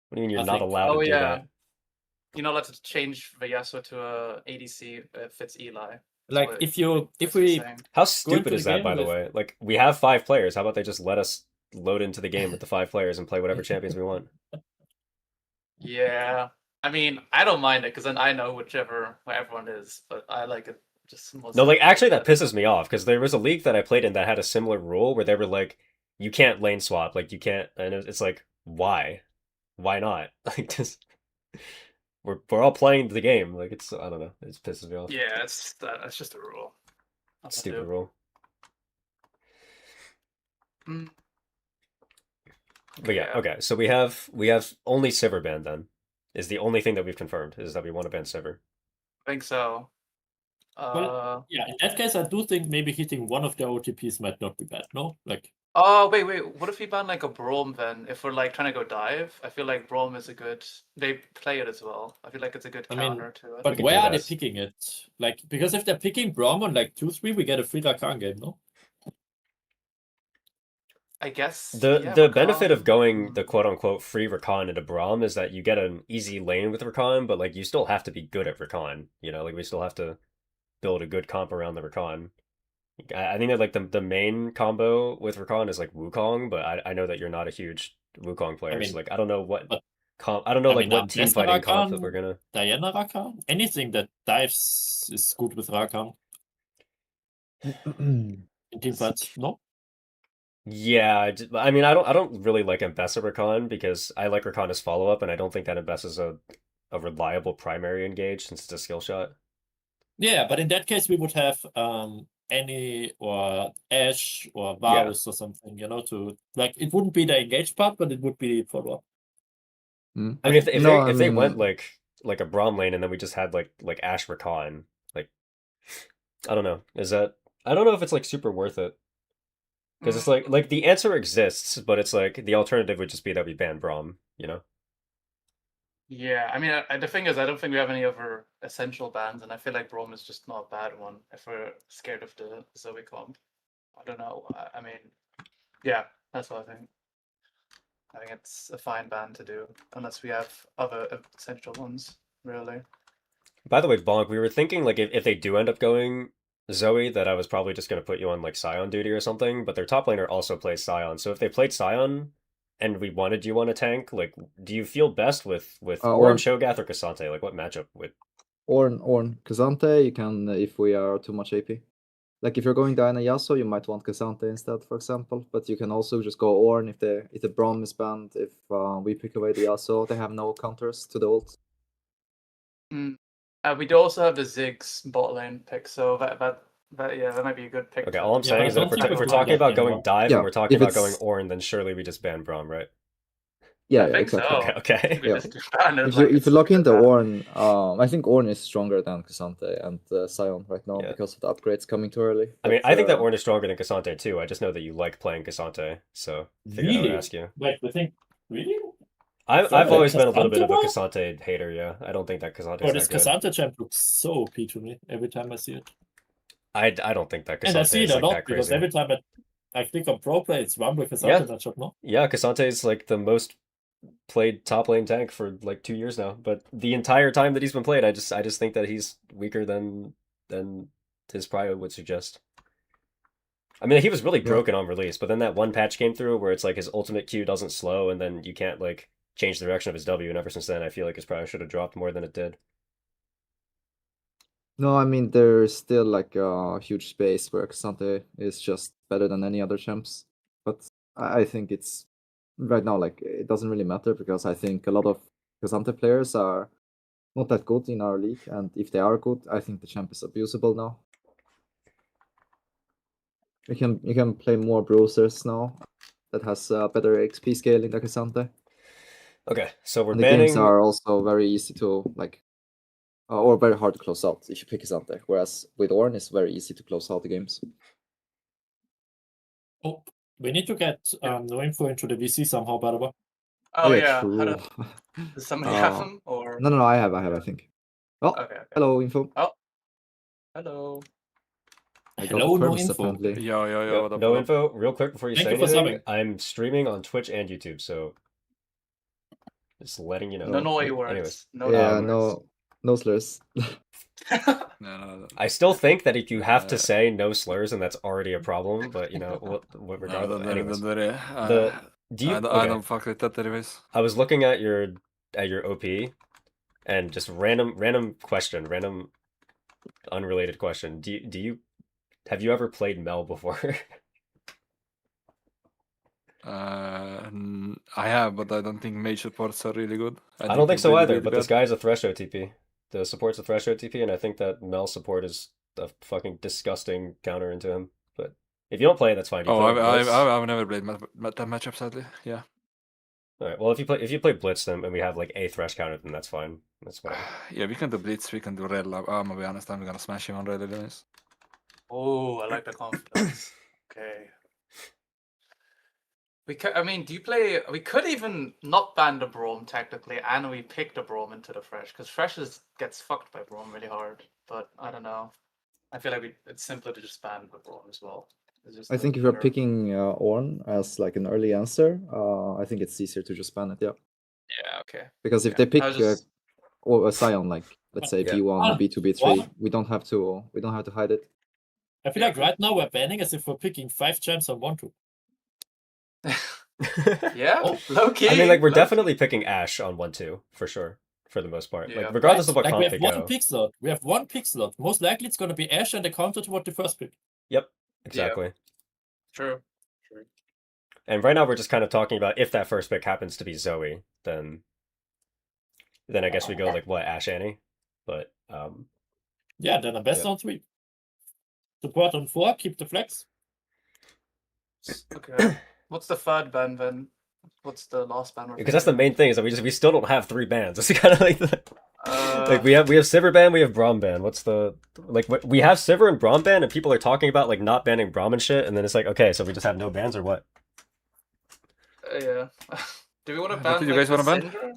What do you mean you're I not think- allowed Oh to do yeah. that? You're not allowed to change the Yasuo to a ADC if it's Eli. That's Like what- if that's what we you're saying. How into stupid the is that, game by the with- way? Like, we have 5 players. How about they just let us load into the game with the 5 players and play whatever champions we want? Yeah. I mean, I don't mind it because then I know where everyone is, but I like it just more. No, like, simple. actually, that pisses me off, because there was a league that I played in that had a similar rule where they were like, you can't lane swap, like, you can't, and it's like, why? Why not? Like, just, we're all playing the game, like, it's, I don't know, it just pisses me off. Yeah, it's just a rule. Nothing to Stupid do. rule. Mm. But yeah, okay, so we have only Sivir banned then, is the only thing that we've confirmed, is that we want to ban Sivir. I think so. Yeah, in that case, I do think maybe hitting one of the OTPs might not be bad. No, like Oh wait. What if we ban like a Braum then? If we're like trying to go dive, I feel like Braum is a good. They play it as well. I feel like it's a good I mean, counter to it. but could where do are they that. picking it? Like because if they're picking Braum on like 2-3, we get a free Rakan game. No. I guess The yeah, benefit of Rakan- going the quote unquote free Rakan into Braum is that you get an easy lane with Rakan, but like you still have to be good at Rakan. You know, like we still have to build a good comp around the Rakan. I think that like the main combo with Rakan is like Wukong, but I know that you're not a huge Wukong player. mean, so like I don't know what but- comp. I don't know I like mean, what team Nesta fighting comp that Rakan- we're gonna. Diana Rakan, anything that dives is good with Rakan in team fights. No. Yeah, I mean I don't really like Mbessa Rakan because I like Rakan as follow up, and I don't think that Mbessa is a reliable primary engage since it's a skill shot. Yeah, but in that case, we would have Annie or Ash or Varus or something. You know, to like it wouldn't be the engaged part, but it would be follow up. I mean, if No, they I went mean- like a Braum lane and then we just had like Ash Rakan, like I don't know, is that I don't know if it's like super worth it because it's like the answer exists, but it's like the alternative would just be that we ban Braum, you know? Yeah, I mean, the thing is, I don't think we have any other essential bans, and I feel like Braum is just not a bad one if we're scared of the Zoe comp. I don't know. I mean, yeah, that's what I think. I think it's a fine ban to do, unless we have other essential ones, really. By the way, Bonk, we were thinking like if they do end up going Zoe, that I was probably just gonna put you on like Scion duty or something, but their top laner also plays Scion. So if they played Scion and we wanted you on a tank, like do you feel best with Ornn, Ornn. Shogath, or Cassante? Like what matchup would Ornn, Cassante, you can if we are too much AP. Like if you're going Diana Yasuo, you might want Cassante instead, for example. But you can also just go Ornn if the Braum is banned. If we pick away the Yasuo, they have no counters to the ult. We do also have the Ziggs bot lane pick, so that might be a good pick. Okay, to- all I'm Yeah, saying but is I that if don't we're think if we're we talking will about get going anyone. dive Yeah, and we're talking if about going it's- Ornn, then surely we just ban Braum, right? Yeah, I think exactly. so. Okay. You could Yeah. just ban it If like you it's look into bad. Ornn, I think Ornn is stronger than Cassante and Sion right now Yeah. because of the upgrades coming too early. I mean, But, I think that Ornn is stronger than Cassante too. I just know that you like playing Cassante, so figured I would Really? ask you. Wait, we think really? I've Further always been a little bit of a Cassante Cassante hater. Yeah, I don't think that Cassante Oh, is this that good. Cassante champ looks so OP to me every time I see it. I don't think that And I Cassante see is it a like lot that because crazy. every time I click on Pro Play, it's Rumble Cassante Yeah. matchup, no? Yeah, Cassante is like the most played top lane tank for like 2 years now. But the entire time that he's been played, I just think that he's weaker than his prio would suggest. I mean, he was really Yeah. broken on release, but then that one patch came through where it's like his ultimate Q doesn't slow, and then you can't like change the direction of his W. And ever since then, I feel like his prio should have dropped more than it did. No, I mean there's still like a huge space where Cassante is just better than any other champs. But I think it's right now like it doesn't really matter because I think a lot of Cassante players are not that good in our league, and if they are good, I think the champ is abusable now. You can play more bruisers now that has better XP scaling than Cassante. Okay, so we're And the games banning. are also very easy to like or very hard to close out if you pick Cassante, whereas with Ornn it's very easy to close out the games. Oh, we need to get no info into the VC somehow, by the way. Oh yeah, yeah. true. Does somebody have them or? No, I have, I think. Oh, Okay. hello, info. Oh, hello. I got Hello, the no perms, info. apparently. Yo, Yep, what up? no what up? info. Real quick before you Thank say you for anything, subbing. I'm streaming on Twitch and YouTube, so just letting you know. No naughty Anyways, words. No Yeah, naughty words. no slurs. No. I still think that if you have to Uh, say no slurs, and that's already a problem. But you know, what No, regardless. don't Anyways, worry. do you? I Okay, don't fuck with that anyways. I was looking at your OP, and just random question, random unrelated question. Do you have you ever played Mel before? I have, but I don't think mage supports are really good. I don't think it's so really, either, really but this bad. guy is a Thresh OTP. The support's a Thresh OTP, and I think that Mel support is a fucking disgusting counter into him. But if you don't play, that's fine. You Oh, play Blitz. I've never played that matchup, sadly. Yeah. All right. Well, if you play Blitz, then and we have like a Thresh counter, then that's fine. That's fine. Yeah, we can do Blitz, we can do Red Lab. I'm gonna be honest, I'm gonna smash him on Red anyways. Oh, I like the confidence. Okay. I mean, do you play? We could even not ban the Braum technically, and we pick the Braum into the Fresh because Fresh gets fucked by Braum really hard. But I don't know. I feel like it's simpler to just ban the Braum as well. I think if you're picking Ornn as like an early answer, I think it's easier to just ban it, yeah. Yeah. Okay. Because if Okay. they pick I was just- or a Sion, like let's say Yeah. B1, B2, B3, What? we don't have to hide it. I feel like right now we're banning as if we're picking 5 champs on 1-2. Yeah. Oh. Low key. I mean, like we're low-key. definitely picking Ash on 1-2 for sure, for the most part. Yeah. Like regardless of what Like comp we they have one go. pick slot. We have one pick slot. Most likely it's gonna be Ash and the counter to what the first pick. Yep. Exactly. True. And right now we're just kind of talking about if that first pick happens to be Zoe, then I guess we go like what, Ash Annie? But Yeah, then a best Yeah. on 3. Support on 4, keep the flex. Okay. What's the third ban then? What's the last ban? because that's the main thing is that we still don't have 3 bans. It's kind of like like Uh, we have Sivir ban, we have Braum ban. What's the like we have Sivir and Braum ban, and people are talking about like not banning Braum and shit, and then it's like okay, so we just have no bans or what? yeah. Do we want to What ban? did you like, guys wanna ban? Syndra?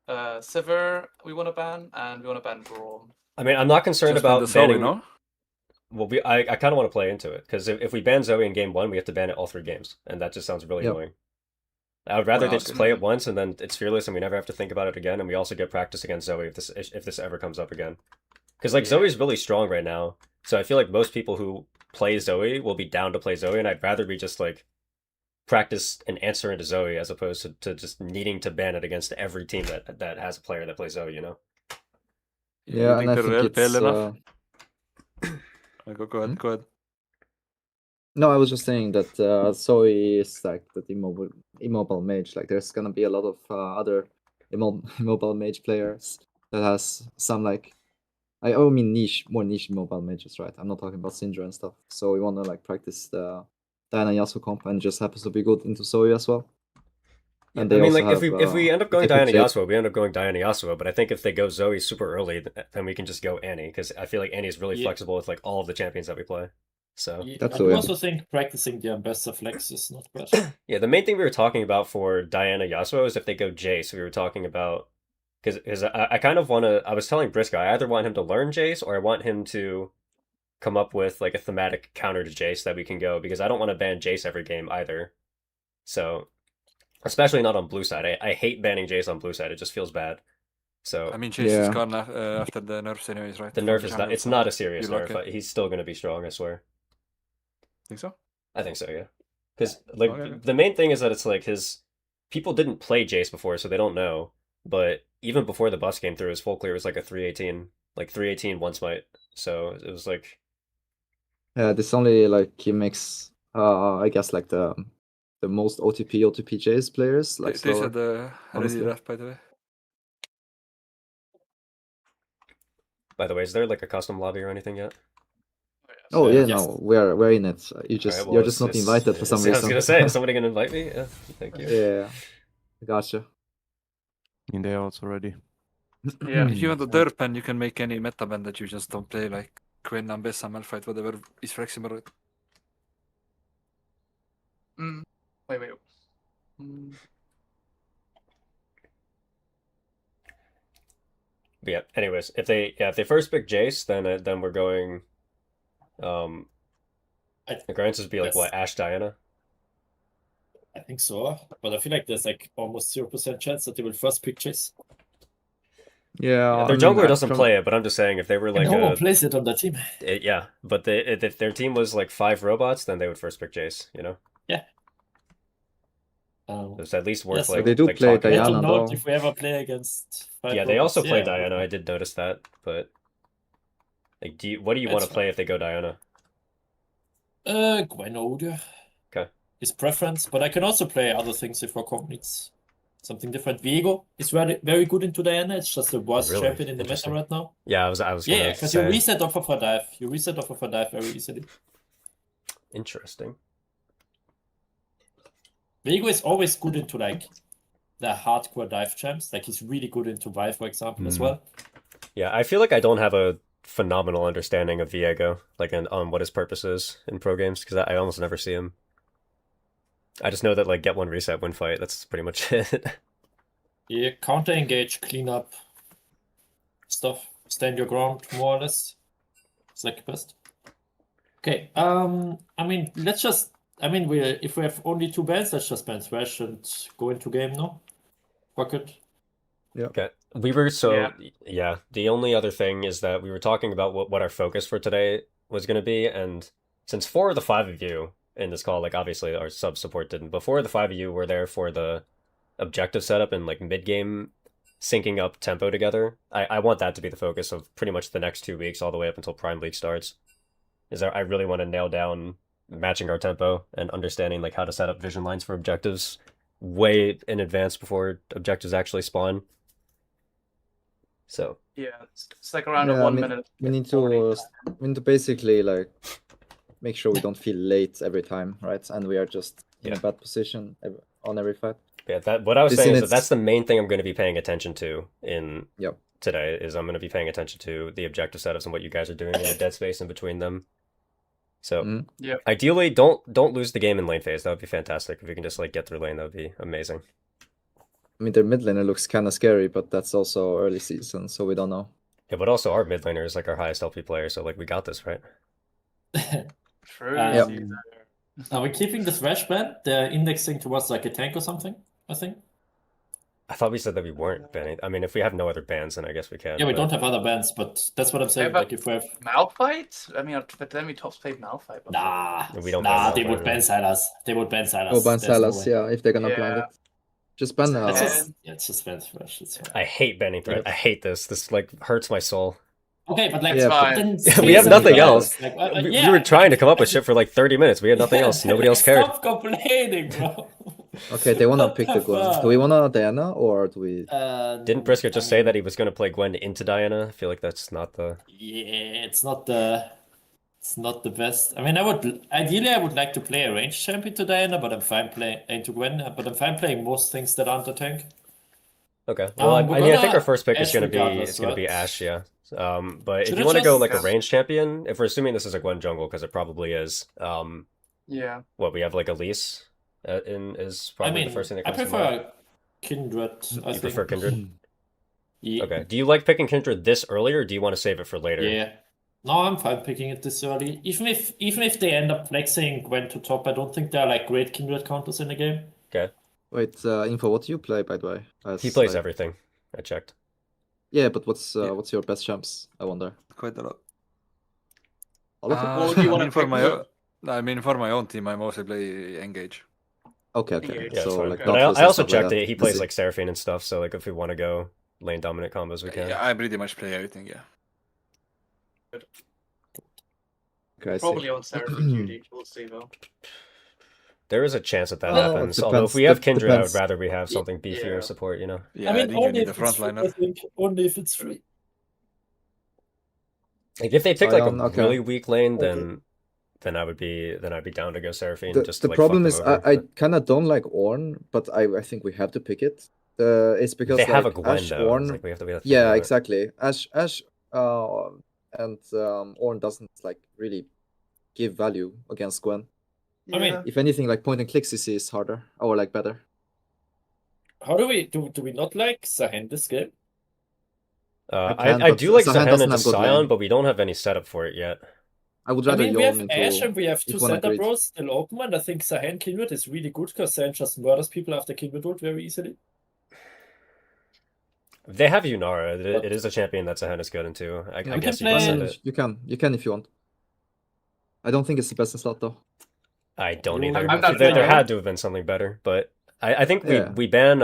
Sivir, we want to ban, and we want to ban Braum. I mean, I'm not concerned Just ban about the Zoe, banning. no? Well, I kind of want to play into it because if we ban Zoe in game 1, we have to ban it all 3 games, and that just sounds really Yep. annoying. I would rather Well, they just okay. play it once and then it's fearless and we never have to think about it again, and we also get practice against Zoe if this ever comes up again. Because like Yeah. Zoe's really strong right now, so I feel like most people who play Zoe will be down to play Zoe, and I'd rather be just like practice and answer into Zoe as opposed to just needing to ban it against every team that has a player that plays Zoe, you know? Yeah, and I they're think pale it's enough? Go Hmm? ahead. No, I was just saying that Zoe is like the immobile mage. Like there's gonna be a lot of other immobile mage players that has some like I mean more niche immobile mages, right? I'm not talking about Syndra and stuff. So we wanna like practice the Diana Yasuo comp and just happens to be good into Zoe as well. And I they mean, also like, have, if we end up going they put Diana Jade- Yasuo, we end up going Diana Yasuo. But I think if they go Zoe super early, then we can just go Annie, because I feel like Annie's really Yeah. flexible with like all of the champions that we play. So Yeah, That's I so do yeah. also think practicing the Ambassador flex is not bad. yeah, the main thing we were talking about for Diana Yasuo is if they go Jace. We were talking about because I kind of want to. I was telling Briscoe I either want him to learn Jace or I want him to come up with like a thematic counter to Jace that we can go, because I don't want to ban Jace every game either. So, especially not on blue side. I hate banning Jace on blue side. It just feels bad. So I mean, Chase is Yeah. gone after the nerfs anyways, right? the From nerf is not. jungle, It's so not a serious you like nerf. it. He's still going to be strong. I swear. Think so? I think so. Yeah. Because like Okay. the main thing is that it's like his people didn't play Jace before, so they don't know. But even before the bus came through, his full clear was like a 318, like 318 one smite. So it was like this only like he makes I guess like the most OTP Jace players like They slower. said ready honestly. left, by the way. By the way, is there like a custom lobby or anything yet? Oh Yeah. yeah, Yes. no, we're in it. You All just right, well, you're just not invited for some I was reason. gonna say, is somebody gonna invite me? Yeah, thank you. Yeah, gotcha. In there also ready. Yeah. If you want a derp pen, you can make any meta band that you just don't play, like Quinn, Ambessa, Malphite, whatever is flexible. Wait. Mm, But yeah. Anyways, if they first pick Jace, then we're going. The grants would be like Yes. what, Ash Diana. I think so, but I feel like there's like almost 0% chance that they will first pick Chase. Yeah, Their I mean, jungler doesn't from- play it, but I'm just saying if they were like No one plays it on the team. yeah, but if their team was like 5 robots, then they would first pick Jace. You know, it's at least worth Yes, like. they do like play talking We have about. to Diana, note though. if we ever play against. Yeah, they also play yeah. Diana. I did notice that, but like, what do you want That's to play if they go Diana? Gwen Oder. Okay. His preference, but I can also play other things if our comp needs something different. Viego is very good into Diana. It's just the worst really? champion in the meta Interesting. right now. Yeah, I was Yeah, gonna because you say reset off of a dive. You reset off of a dive very easily. interesting. Viego is always good into like the hardcore dive champs. Like he's really good into Vi, for example, as well. Yeah, I feel like I don't have a phenomenal understanding of Viego, like on what his purpose is in pro games, because I almost never see him. I just know that like get one reset, win fight. That's pretty much it. Yeah, counter engage, clean up stuff, stand your ground more or less. It's like best. Okay, I mean, let's just. I mean, if we have only 2 bans, let's just ban Thresh and go into game, no? Fuck it. Okay. We were yeah. The only other thing is that we were talking about what our focus for today was going to be, and since 4 of the 5 of you in this call, like obviously our sub support didn't, but 4 of the 5 of you were there for the objective setup and like mid game syncing up tempo together. I want that to be the focus of pretty much the next 2 weeks, all the way up until Prime League starts. Is that I really want to nail down matching our tempo and understanding like how to set up vision lines for objectives way in advance before objectives actually spawn. So yeah, it's like around Yeah, a I 1 mean, minute. we need 40. to basically like make sure we don't feel late every time, right? And we are just in Yeah. a bad position on every fight. yeah, that what I was Listen, saying is that it's- that's the main thing I'm going to be paying attention to in Yep. today. Is I'm going to be paying attention to the objective setups and what you guys are doing in the dead space in between them. So Mhm. Yep. ideally, don't lose the game in lane phase. That would be fantastic. If we can just like get through lane, that would be amazing. I mean, their mid laner looks kind of scary, but that's also early season, so we don't know. Yeah, but also our mid laner is like our highest LP player, so like we got this, right? True. Yep. see there. Are we keeping the Thresh ban? They're indexing towards like a tank or something, I think. I thought we said that we weren't banning. I mean, if we have no other bans, then I guess we can. Yeah, we but- don't have other bans, but that's what I'm saying. but- Like if we have. Malphite? I mean, but then we top played Malphite. before. Nah, We don't nah, ban they Malphite, would right? ban Silas. They would ban Silas. Oh, ban There's no Silas, way. yeah, if they're gonna blind Yeah. it. Just ban It's Yeah. just, it's just ban Thresh. It's fine. I hate banning threat. Yep. I hate this. This like hurts my soul. Okay, but like, Yeah, but- then We have say nothing something else. Like, We were trying to come up with shit for like 30 minutes. We had nothing else. Nobody else cared. Stop complaining, bro. Okay, they wanna What pick the the Gwen. fuck? Do we wanna Diana or do we? Didn't Briscoe just say that he was going to play Gwen into Diana? I feel like that's not the. Yeah, it's not the It's not the best. I mean, ideally I would like to play a ranged champion to Diana, but I'm fine playing into Gwen, but I'm fine playing most things that aren't a tank. Okay. Well, We're I mean, I think gonna our first pick is Ashe gonna be regardless, right? Ashe, yeah. But if Should you it want to go just- like a Yeah. ranged champion, if we're assuming this is a Gwen jungle, because it probably is. Yeah. What we have like Elise is I probably mean, the first thing that I comes to mind. prefer Kindred, I You prefer think. Kindred? Yeah. Okay. Do you like picking Kindred this early, or do you want to save it for later? Yeah. No, I'm fine picking it this early. Even if they end up flexing Gwen to top, I don't think they're like great Kindred counters in the game. Okay. Wait, Info, what do you play, by the way? He plays like- everything. I checked. Yeah, but what's Yeah. what's your best champs? I wonder. Quite a lot. All of them? Well, do you I wanna mean, for pick my the- for my own team, I mostly play Engage. Okay. Yeah, Yeah, so fine. like, okay. But Nautilus I and also stuff like checked that. it. He plays like Seraphine and stuff. So like, if we want to go lane dominant combos, we can. Yeah, I pretty much play everything. Yeah. Okay, I see. Probably on Seraphine duty. We'll see though. There is a chance that Well, happens. Although if we have Kindred, I would depends. rather we have something beefier Yeah. support. You know. Yeah, I mean, think you only need a if it's free, I frontliner. think. Only if it's free. Like if they pick like a Sion, okay. really weak lane, Okay. then I'd be down to go Seraphine. The, just to, the like, problem fuck is them over, I but kind of don't like Ornn, but I think we have to pick it. It's because they have a like Gwen Ashe, though. Ornn, It's like we have to be. yeah, exactly. Ashe, and Ornn doesn't like really give value against Gwen. I mean, Yeah. If anything, like point and click CC is harder or like better. How do we not like Sahen this game? I can, I but do like Sahen Sahen doesn't into have good Sion, lane. but we don't have any setup for it yet. I would I rather mean, we have Yone Ashe into and we have two if one center agreed. bros still open, and I think Sahen Kindred is really good because Sahen just murders people after Kindred ult very easily. They have Yunara. But- It is a champion that Sahen is good into. I Yeah, guess can you can play- send Well, it. you can if you want. I don't think it's the best in slot though. I don't You- either. I'm not There playing. had to have been something better, but I think Yeah. we ban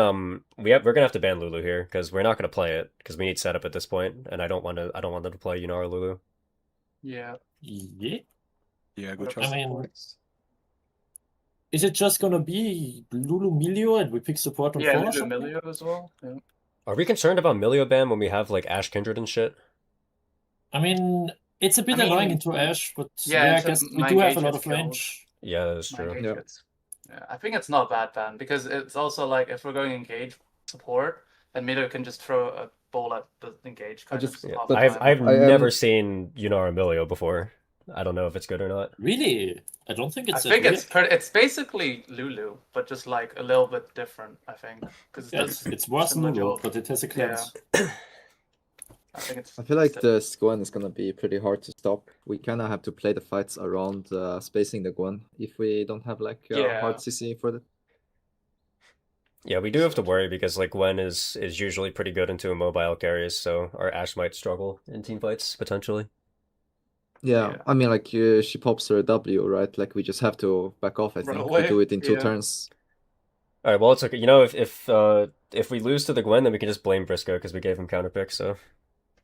we're gonna have to ban Lulu here because we're not gonna play it because we need setup at this point, and I don't want them to play Yunara Lulu. Yeah. Yeah. Yeah, What good about choice. I mean- supports? Is it just gonna be Lulu Milio and we pick support on Yeah, four or Lulu something? Milio as well. Yeah. Are we concerned about Milio ban when we have like Ashe Kindred and shit? I mean, it's a bit I mean, annoying into Ashe, but yeah, yeah, I into guess we my do have a engage lot is of killed. range. Yeah, that's My true. engage Yeah. gets- yeah, I think it's not a bad ban because it's also like if we're going engage support, then Milio can just throw a ball at the engage. Kind just- of Yeah. half but the I've time. I've I am- never seen Yunara Milio before. I don't know if it's good or not. Really? I don't think I it's think that it's basically Lulu, but just like a little bit different. I think because weird. Yeah, it's worse than similar Lulu, job. but it has a Yeah. cleanse. I think it's. I feel like it's the Gwen is gonna be pretty hard to stop. We kind of have to play the fights around spacing the Gwen if we don't have like Yeah. hard CC for it. Yeah, we do have to worry because like Gwen is usually pretty good into immobile carries, so our Ashe might struggle in team fights potentially. Yeah, Yeah. I mean like she pops her W, right? Like we just have to back off. I Run think away, we do it in 2 yeah. turns. All right, well it's okay. You know, if we lose to the Gwen, then we can just blame Briscoe because we gave him counter pick. So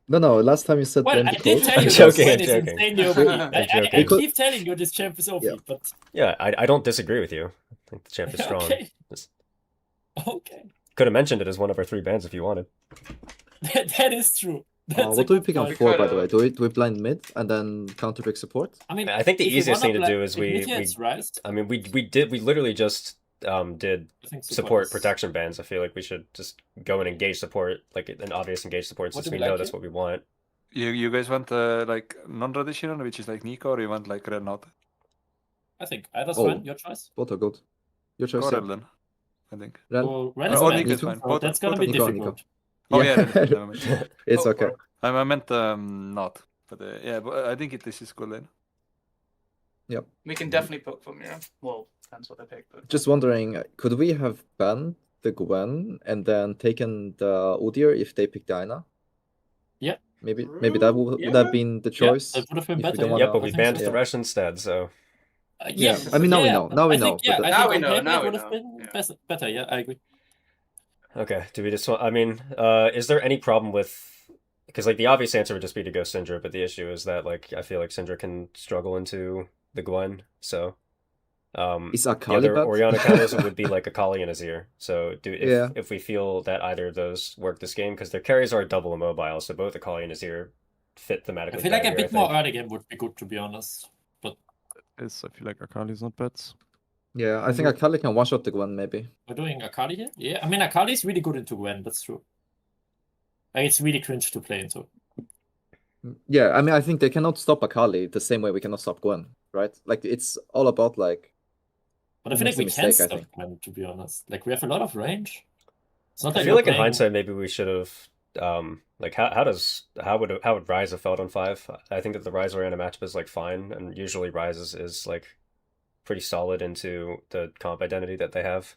No, last time you said Well, blame I the did coach. tell you I'm this joking, Gwen I'm is joking. insanely OP. I joking. keep telling you this champ is OP, Yeah. but yeah, I don't disagree with you. I think the champ is strong. okay. Just Okay. could have mentioned it as one of our 3 bans if you wanted. That is true. That's a What do we good pick on point. 4, by coulda- the way? Do we blind mid and then counter pick support? I mean, I think the if we easiest wanna thing to play- do is if we mid-hits rise, I mean we literally just did I think support is- protection bans. I feel like we should just go and engage support, like an obvious engage support, What since do we we know like that's here? what we want. You guys want like non-traditional, which is like Nico, or you want like Renata? I think either's Oh. fine. Your choice. Both are good. Your choice, Or yeah. Rel then, I think. Rel? Or Ren Or is or fine. Nico is Nico? fine. Oh, Both, that's gonna both be are Nico, fine. Nico. difficult. Oh yeah, Yeah. never mind. It's Oh, okay. or- I meant not, but yeah, but I think this is good then. We can definitely poke from here. Well, depends what they pick. But Just wondering, could we have banned the Gwen and then taken the Udyr if they pick Diana? Yeah. Maybe that would have been the choice. That would have been if we better. don't Yeah, wanna- Yeah, but I we think banned so. the Thresh instead, so Yeah, I mean, now we yeah, know. Now we I know. think, yeah, but I Now think we on know, paper now it we would have know, been yeah. better. Yeah, I agree. okay. Do we just want? I mean, is there any problem with? Because like the obvious answer would just be to go Syndra, but the issue is that like I feel like Syndra can struggle into the Gwen, so Is the Akali other bad? Orianna counters would be like Akali and Azir. So Yeah. if we feel that either of those work this game, because their carries are double immobile, so both Akali and Azir fit thematically. I feel like better a here, bit more early game would be good, to be honest. But I feel like Akali's not bad. Yeah, I think Akali can one-shot the Gwen, maybe. we're doing Akali here? Yeah, I mean, Akali is really good into Gwen, that's true. Like, it's really cringe to play into. Yeah, I mean, I think they cannot stop Akali the same way we cannot stop Gwen, right? Like, it's all about, like... But I who feel like makes we the can mistake, I stop think. Gwen, to be honest. Like, we have a lot of range. It's not I like feel we're like in playing... hindsight, maybe we should have. Like how would Ryze have felt on 5? I think that the Ryze Orianna matchup is like fine, and usually Ryze is like pretty solid into the comp identity that they have.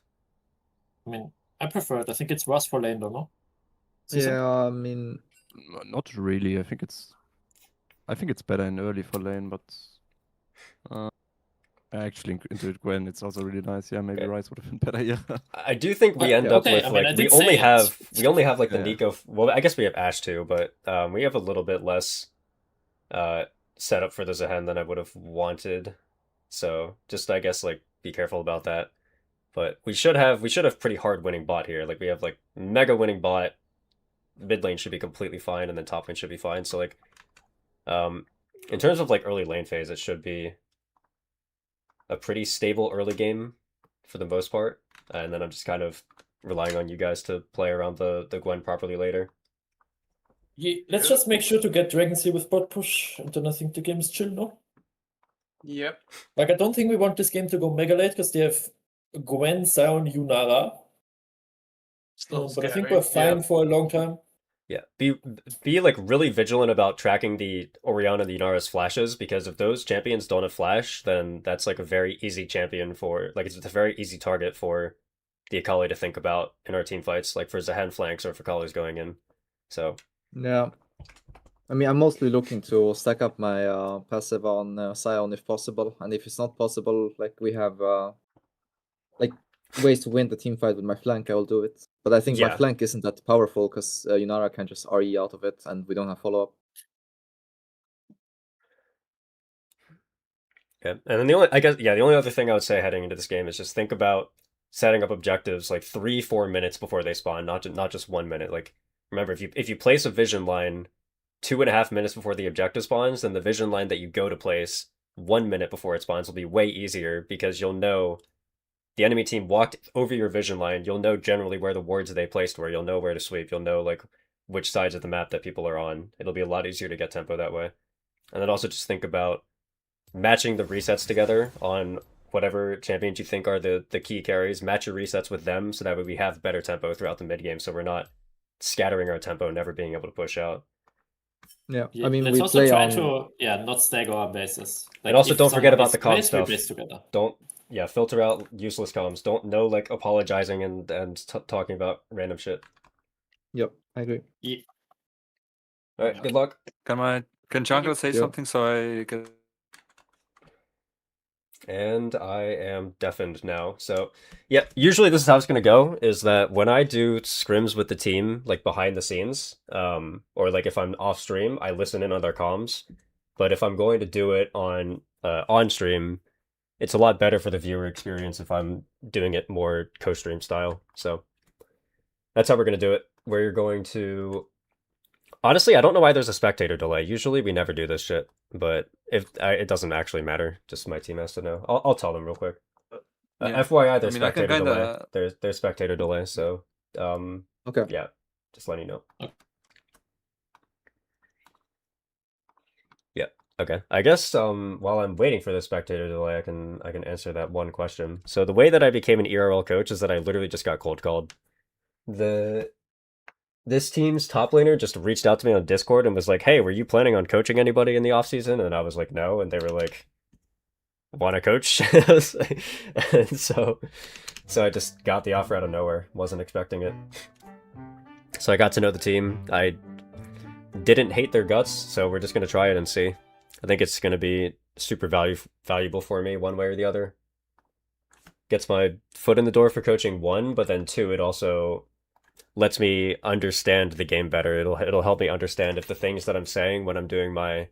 I mean, I prefer it. I think it's worse for lane, though, no? Season? Yeah, I mean... Not really. I think it's better in early for lane, but actually into Gwen, it's also really nice. Yeah, maybe Okay. Ryze would have been better here. I do think we Well, end up okay, with I mean, like I we did only say it. have like the Yeah. Nico. Well, I guess we have Ashe too, but we have a little bit less setup for the Zehen than I would have wanted. So just I guess like be careful about that. But we should have pretty hard winning bot here. Like we have like mega winning bot. Mid lane should be completely fine, and then top lane should be fine. So like, in terms of like early lane phase, it should be a pretty stable early game for the most part. And then I'm just kind of relying on you guys to play around the Gwen properly later. Yeah, let's just make sure to get Dragons here with bot push, and then I think the game is chill, no? Yep. Like, I don't think we want this game to go mega late, because they have Gwen, Sion, Yunara. Still But I think scary. we're fine Yeah. for a long time. Yeah, be like really vigilant about tracking the Orianna and the Inara's flashes, because if those champions don't have flash, then that's like a very easy champion for like it's a very easy target for the Akali to think about in our team fights, like for Zehen flanks or if Akali's going in. So Yeah. I mean, I'm mostly looking to stack up my passive on Sion if possible, and if it's not possible, like we have like ways to win the team fight with my flank, I will do it. But I think my Yeah. flank isn't that powerful because Yunara can just RE out of it, and we don't have follow-up. yeah, and then the only other thing I would say heading into this game is just think about setting up objectives like 3-4 minutes before they spawn, not just 1 minute. Like remember, if you place a vision line 2.5 minutes before the objective spawns, then the vision line that you go to place 1 minute before it spawns will be way easier, because you'll know the enemy team walked over your vision line. You'll know generally where the wards they placed were. You'll know where to sweep. You'll know like which sides of the map that people are on. It'll be a lot easier to get tempo that way. And then also just think about matching the resets together on whatever champions you think are the key carries. Match your resets with them so that way we have better tempo throughout the mid game, so we're not scattering our tempo and never being able to push out. Yeah, Yeah, I mean, let's we also play try on... to not stagger our bases. Like, And also if don't forget someone about is the comm placed, we stuff. base together. Don't filter out useless comms. Don't know like apologizing and talking about random shit. Yep, I agree. Yeah. All right, good luck. Can Jungle say Yeah. something so I get? And I am deafened now. So, yeah, usually this is how it's going to go, is that when I do scrims with the team, like behind the scenes, or like if I'm off stream, I listen in on their comms. But if I'm going to do it on stream, it's a lot better for the viewer experience if I'm doing it more co-stream style. So that's how we're going to do it. Where you're going to... Honestly, I don't know why there's a spectator delay. Usually we never do this shit, but it doesn't actually matter. Just my team has to know. I'll tell them real quick. Yeah. FYI, there's I mean, I can spectator delay. kinda- There's spectator delay. So Okay. yeah, just letting you know. Yeah. Okay. I guess while I'm waiting for the spectator delay, I can answer that one question. So the way that I became an ERL coach is that I literally just got cold called. This team's top laner just reached out to me on Discord and was like, "Hey, were you planning on coaching anybody in the off season?" And I was like, "No." And they were like, "Want to coach?" And so I just got the offer out of nowhere. Wasn't expecting it. So I got to know the team. I didn't hate their guts, so we're just gonna try it and see. I think it's gonna be super valuable for me one way or the other. Gets my foot in the door for coaching, one, but then two, it also lets me understand the game better. It'll help me understand if the things that I'm saying when I'm doing my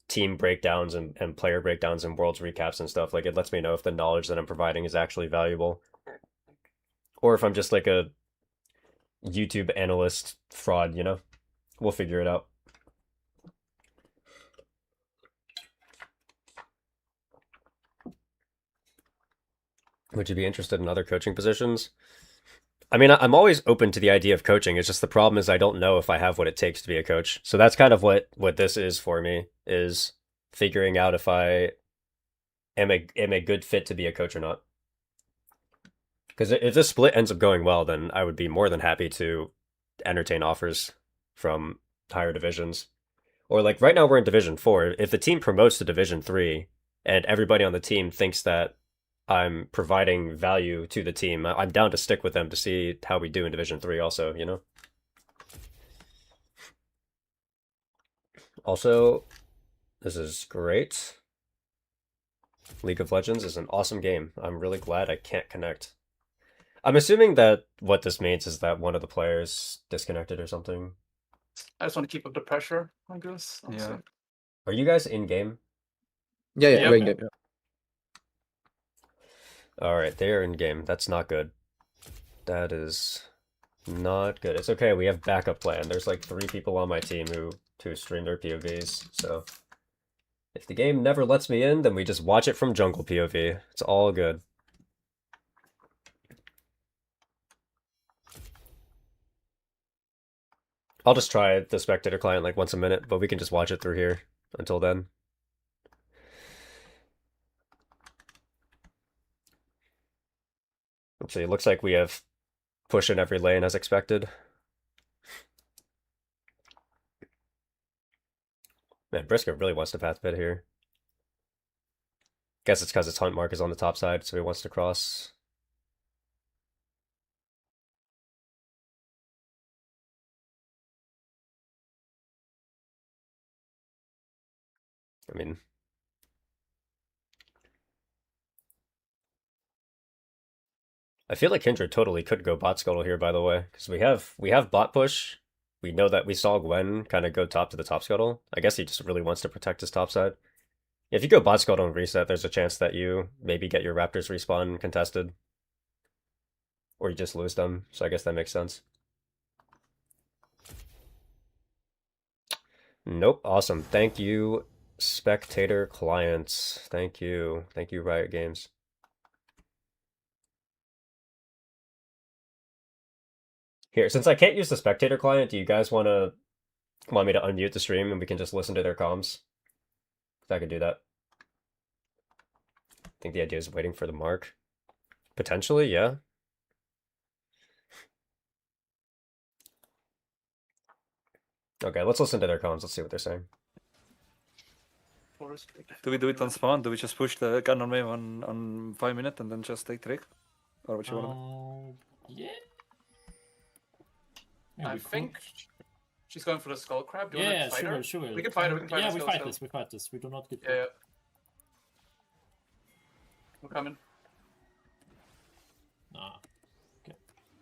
team breakdowns and player breakdowns and worlds recaps and stuff, like it lets me know if the knowledge that I'm providing is actually valuable. Or if I'm just like a YouTube analyst fraud, you know? We'll figure it out. Would you be interested in other coaching positions? I mean, I'm always open to the idea of coaching. It's just the problem is I don't know if I have what it takes to be a coach. So that's kind of what this is for me, is figuring out if I am a good fit to be a coach or not. Because if this split ends up going well, then I would be more than happy to entertain offers from higher divisions. Or like right now we're in Division 4. If the team promotes to Division 3 and everybody on the team thinks that I'm providing value to the team, I'm down to stick with them to see how we do in Division 3 also, you know? Also, this is great. League of Legends is an awesome game. I'm really glad I can't connect. I'm assuming that what this means is that one of the players disconnected or something. I just want to keep up the pressure, I guess. Yeah. honestly. Are you guys in game? Yeah, Yep. we're in game. All right, they are in game. That's not good. That is not good. It's okay. We have backup plan. There's like 3 people on my team who stream their POVs. So if the game never lets me in, then we just watch it from jungle POV. It's all good. I'll just try the spectator client like once a minute, but we can just watch it through here until then. Let's see. It looks like we have push in every lane as expected. Man, Brisker really wants to path pit here. Guess it's because its hunt mark is on the top side, so he wants to cross. I mean, I feel like Kindred totally could go bot scuttle here, by the way, because we have bot push. We know that we saw Gwen kind of go top to the top scuttle. I guess he just really wants to protect his top side. If you go bot scuttle and reset, there's a chance that you maybe get your Raptors respawn contested. Or you just lose them, so I guess that makes sense. Nope, awesome. Thank you, spectator clients. Thank you. Thank you, Riot Games. Here, since I can't use the spectator client, do you guys want me to unmute the stream and we can just listen to their comms? If I could do that. I think the idea is waiting for the mark. Potentially, yeah. Okay, let's listen to their comms. Let's see what they're saying. Forest pick. Do we do it on spawn? Do we just push the cannon wave on 5 minutes and then just take trick? Or what you want? Yeah. I we think could. she's going for the skull crab. Do you want Yeah, to fight she her? will, she will. We can fight her. We can fight Yeah, her. we Still, fight still. this. We fight this. We do not get. Yeah, yeah. We're coming. Nah.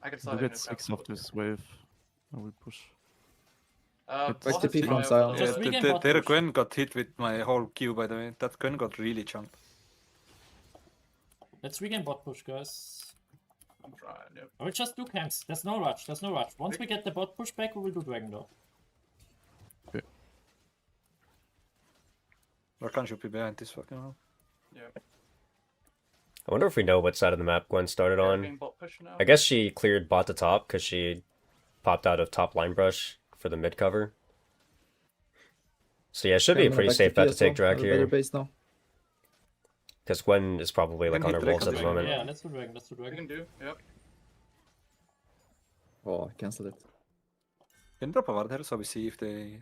I can We'll start. get 6 of this wave. I will push. What Where's has the people Fire on Sion? for Just the- we can The bot their push. Gwen got hit with my whole queue, by the way. That Gwen got really chunked. Let's regain bot push, guys. I'm trying. Yep. I will just do camps. There's no rush. There's no rush. Once we get the bot push back, we will do Dragon Door. Rakan should be behind this fucking hell. Yeah. I wonder if we know what side of the map Gwen started They're on. being bot push now. I guess she cleared bot to top because she popped out of top line brush for the mid cover. So yeah, it should be a pretty safe bet to take drag Better here. base now. Because Gwen is probably like Can on her he wolves at the Dragon? moment. Yeah, let's do Dragon. Let's do We Dragon. can do. Yep. Oh, I cancelled it. Can you drop a ward here so we see if they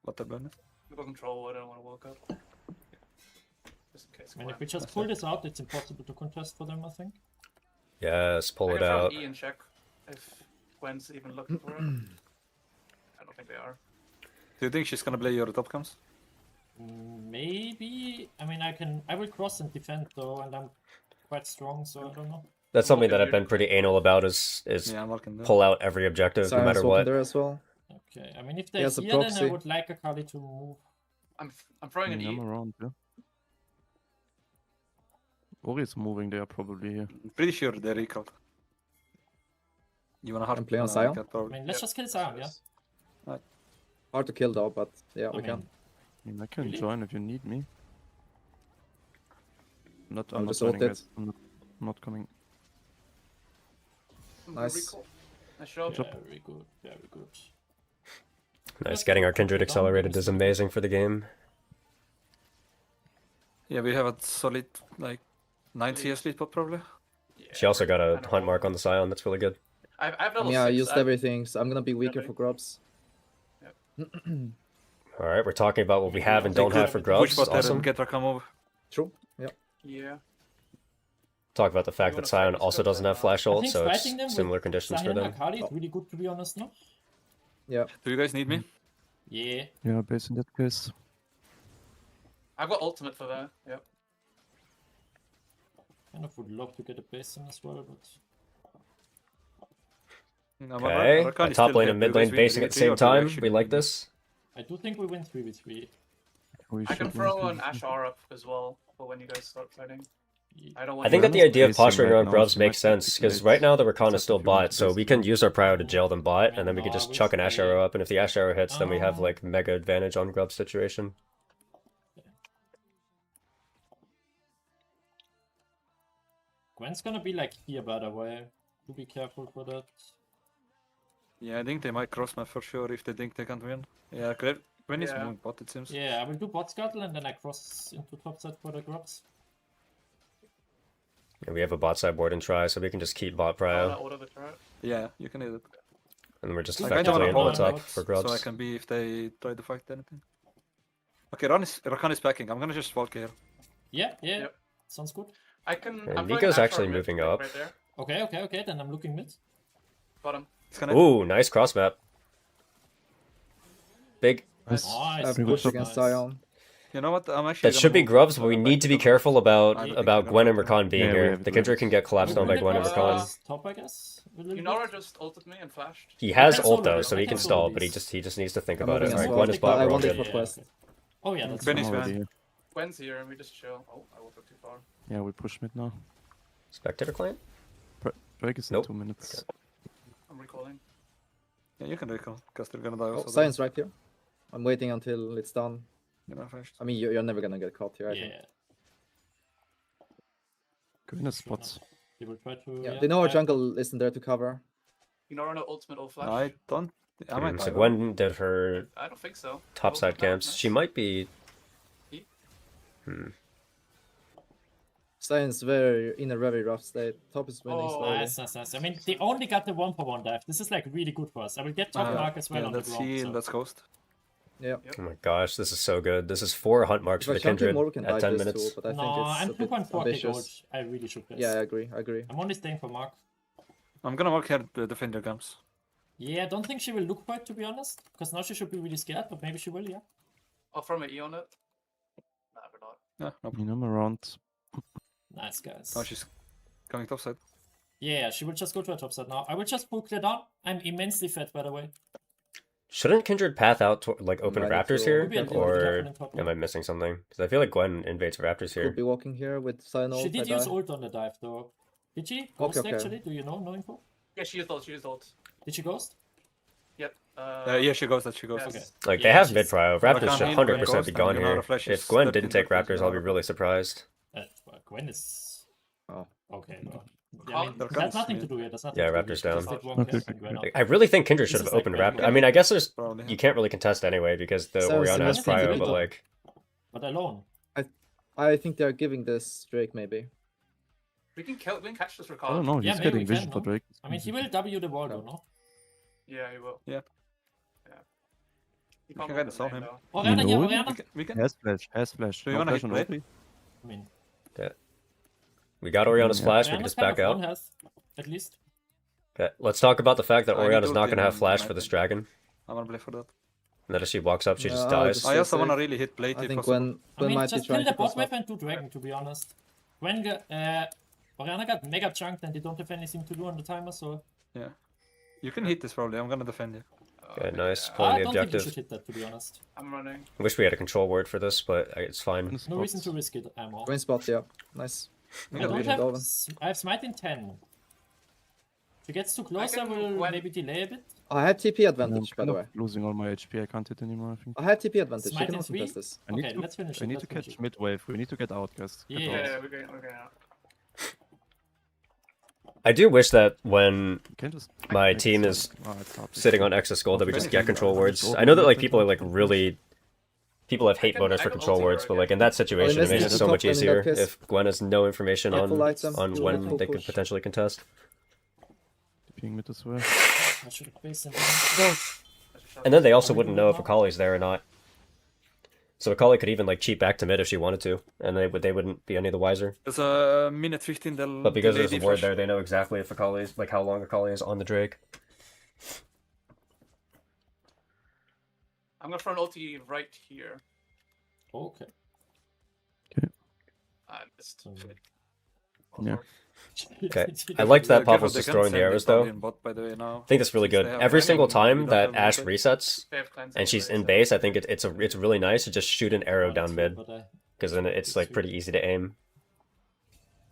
water burn it? We got control. I don't want to walk out. Just in case. I mean, if Gwen. we just pull this out, it's impossible to contest for them, I think. Yes, pull I it can throw out. E and check if Gwen's even looking for it. I don't think they are. Do you think she's gonna play your top cams? Maybe. I mean, I will cross and defend though, and I'm quite strong, so I don't know. That's something that I've been pretty anal about is Yeah, I'm marking that. pull out every objective no Sion's matter open what. there as well. Okay, I mean, if He they're has a here, then I proxy. would like Akali to move. I'm throwing an I'm E. around, yeah. Ori is moving there probably here. I'm pretty sure they're recalled. You wanna hard And play on Sion? cat I probably. mean, let's Yep. just kill Sion, yeah? Hard to kill though, but yeah, I we can. mean, I mean, I can Really? join if you need me. I'm I'll not just joining ult it. guys. I'm not I'm not coming. Nice. Recall. Nice job. Very good, very good. Nice, getting our Kindred accelerated is amazing for the game. Yeah, we have a solid like 9 CS lead pot probably. Yeah, She also we're got a kinda hunt mark rolling. on the Scion, that's really good. I have I level mean, I 6. used everything, so I'm gonna be weaker Ready? for grubs. Alright, we're talking about what we have and They don't could have for push grubs. bot there Awesome. and get her come over. True. Yeah. Yeah. Talk about the fact wanna that fight Scion these also guys doesn't right have now? flash I ult, think so fighting them it's with similar conditions for Sahil them. Akali is really good, to be honest, no? Yeah. Do you guys need me? Yeah. Yeah, based in that case. I've got ultimate for that. Yep. Kind of would love to get a basin as well, but No, Okay, Rakan a is top still lane here. and Do you mid lane guys win basing at the 3v3 same or do you time. actually We like win? this. I do think we win 3v3. We I can should throw win an 3v3. Ash R up as well for when you guys start fighting. I don't want. I think that the honest, idea of basing posturing right around now, grubs she makes might be sense, because late. right now the Rakan is Except still if you want bot, to so base we the can bot. use our prio to jail them bot, and then we can No, just we chuck an Ash stay- arrow up, and if the Ash arrow hits, then we have Oh. like mega advantage on grub situation. Gwen's gonna be like here, by the way. Do be careful for that. Yeah, I think they might cross map for sure if they think they can't win. Yeah, Gwen is Yeah. moving bot it seems. Yeah, I will do bot scuttle and then I cross into top side for the grubs. And we have a bot side board and try, so we can just keep bot I prio, wanna order the turret. Yeah, you can hit it. and we're just I I kinda effectively wanna in hold ult it up out, for So I grubs. can be if they try to fight anything. Okay, Rakan is backing. I'm gonna just walk here. Yeah, yeah. Yep. Sounds good. I can. And I'm throwing Nico's Ash actually R mid, moving like, up. Right there. Okay, then I'm looking mid. Bottom. It's gonna Ooh, nice cross map. Big. Nice. I Nice. push against Sion. You know what? I'm actually That gonna should be move, grubs, but we back need to be the- careful I don't think about they're Gwen and gonna Rakan being Yeah, we here. have The it Kindred ready. can get collapsed on by Will Gwen and the Rakan. grubs top, I guess. A little Inara bit. just ulted me and flashed. He has can ult solo though, this, so I he can can solo stall, but this. he just needs to think I'm about it. moving as Alright, well, Gwen is but bot, I we're all wanted good. for quest. Oh yeah, that's Gwen fine. is I'm already behind. here. Gwen's here and we just chill. Oh, I walked up too far. Yeah, we push mid now. Spectator client? Drake is in Nope. 2 minutes. I'm recalling. Yeah, you can recall because they're gonna die Oh, also. Sion's right here. I'm waiting until it's done. You know, finished. I mean, you're never gonna get caught here, I think. Yeah. Gwen is spots. They will try to. Yeah, they know our jungle isn't there to cover. Inara no ultimate or flash. I don't. I might die. So though. Gwen did her I don't think so. topside Oh, no, camps. nice. She might be. Sion's in a very rough state. Top is winning Oh, slowly. Nice. I mean, they only got the 1-for-1 dive. This is like really good for us. I will get top mark as well Yeah, on the that's ground. heal, So. that's ghost. Yeah. Oh my gosh, this is so good. This is 4 hunt marks If for I the chunk you Kindred more, we can at dive 10 this minutes. too, but I No, think I'm it's a bit 2.4k gold. ambitious. I really should guess. Yeah, I agree. I'm only staying for mark. I'm gonna walk here to defend your camps. Yeah, I don't think she will look for it, to be honest. Because now she should be really scared, but maybe she will, yeah. I'll throw my E on it. Nah, we're not. Yeah, no. I mean, I'm around. Nice, guys. Oh, she's going topside. Yeah, she will just go to her top side now. I will just poke her down. I'm immensely fed, by the way. Shouldn't Kindred path out to like open Might Raptors have here, Maybe I'll do it or in top am lane. I missing something? Because I feel like Gwen invades Raptors Could here. be walking here with Sion ult. She did I use die. ult on the dive, though. Did she? Ghost, Okay. actually? Do you know? No info? Yeah, she used ult. She used ult. Did she ghost? Yep. Yeah, she goes. She goes. yes. Okay. Like Yeah, they have she's- mid prio. I Raptors can't should heal 100% Ghost be and gone you know here. the flash If is Gwen 13 didn't take seconds, Raptors, I'll be you know. really surprised. Gwen is... Oh. Okay, bro. Oh, There's Rakan's nothing to mid. do here. There's nothing Yeah, to do. Raptors We just down. did one Okay. kill and Gwen out. I really think Kindred This should is have like opened very Raptors. good. I mean, I guess there's Probably. you can't really contest anyway because the So Orianna has it's nothing to prio, do, but though. like But alone. I think they're giving this Drake maybe. We can catch this I recall. don't know. Yeah, He's maybe getting we can, vision for no? Drake. I mean, he will W the wall, though, no? Yeah, he will. Yeah. Yeah. He We can't can go kinda for solve the him. lane, though. Orianna here, know it? Orianna. We can. Has flash. Do you No wanna flash hit on blade? ulti. I mean, we got Orianna's Yeah. flash. We can Orianna just kind back of out. one has, at least. Okay, let's talk about the fact that I need Orianna's ult not going to have in flash my for this team. dragon. I wanna play for that. And that if she walks up, she just No, dies. just- I also safe. wanna really hit blade I if think possible. Gwen I mean, might be just kill trying the to cross bot wave up. and do dragon, to be honest. When Orianna got mega chunked and they don't have anything to do on the timer, so... Yeah. You can hit this probably. I'm gonna defend you. Okay, nice. Yeah. Pulling I the don't think you objective. should hit that, to be honest. I'm running. I wish we had a control word for this, but it's fine. No reason to risk it, ammo. Gwen spot, yeah. Nice. I got don't vision, have... Dolphin. I have smite in 10. If he gets too close, I can will Gwen- maybe delay a bit. I have TP I'm advantage, by kind the of way. losing all my HP. I can't hit anymore. I think. I have TP advantage. You Smite can in also 3? test this. I need Okay, to. let's finish it. I need let's to finish catch it. mid wave. We need to get out, guys. Get Yeah. out. Yeah, we're going out. I do wish that when You can just my back team this is one. Oh, it's hard to sitting say. on X's goal that we Okay. just get control words. Just I know that like open people are like everything. really people have hate can- voters I for can control ulti words, her but like again. in that situation, it Miss makes needs it to so top much lane in that easier case. if Gwen has no information Yeah, on full items, on do when full they can push. potentially contest. Being mid as well. I should have placed him. And then they also Are we wouldn't good know if now? Akali's there or not. So Akali could even like cheat back to mid if she wanted to, and they wouldn't be any the wiser. There's a minute 15. But because there's a AD word flash. there, they know exactly if Akali's like how long Akali is on the Drake. I'm gonna throw an ulti right here. Okay. I missed. Yeah. Okay. I liked that Careful, Pavlos they is can throwing the send arrows probably though. in bot, by the way, now. I think that's really Since good. they have Every cleansing, single we time don't that have Ashe ulti. resets They have cleanse and she's anyway, in so- base, I think it's really nice to just shoot an arrow down mid because then it's like pretty easy to aim.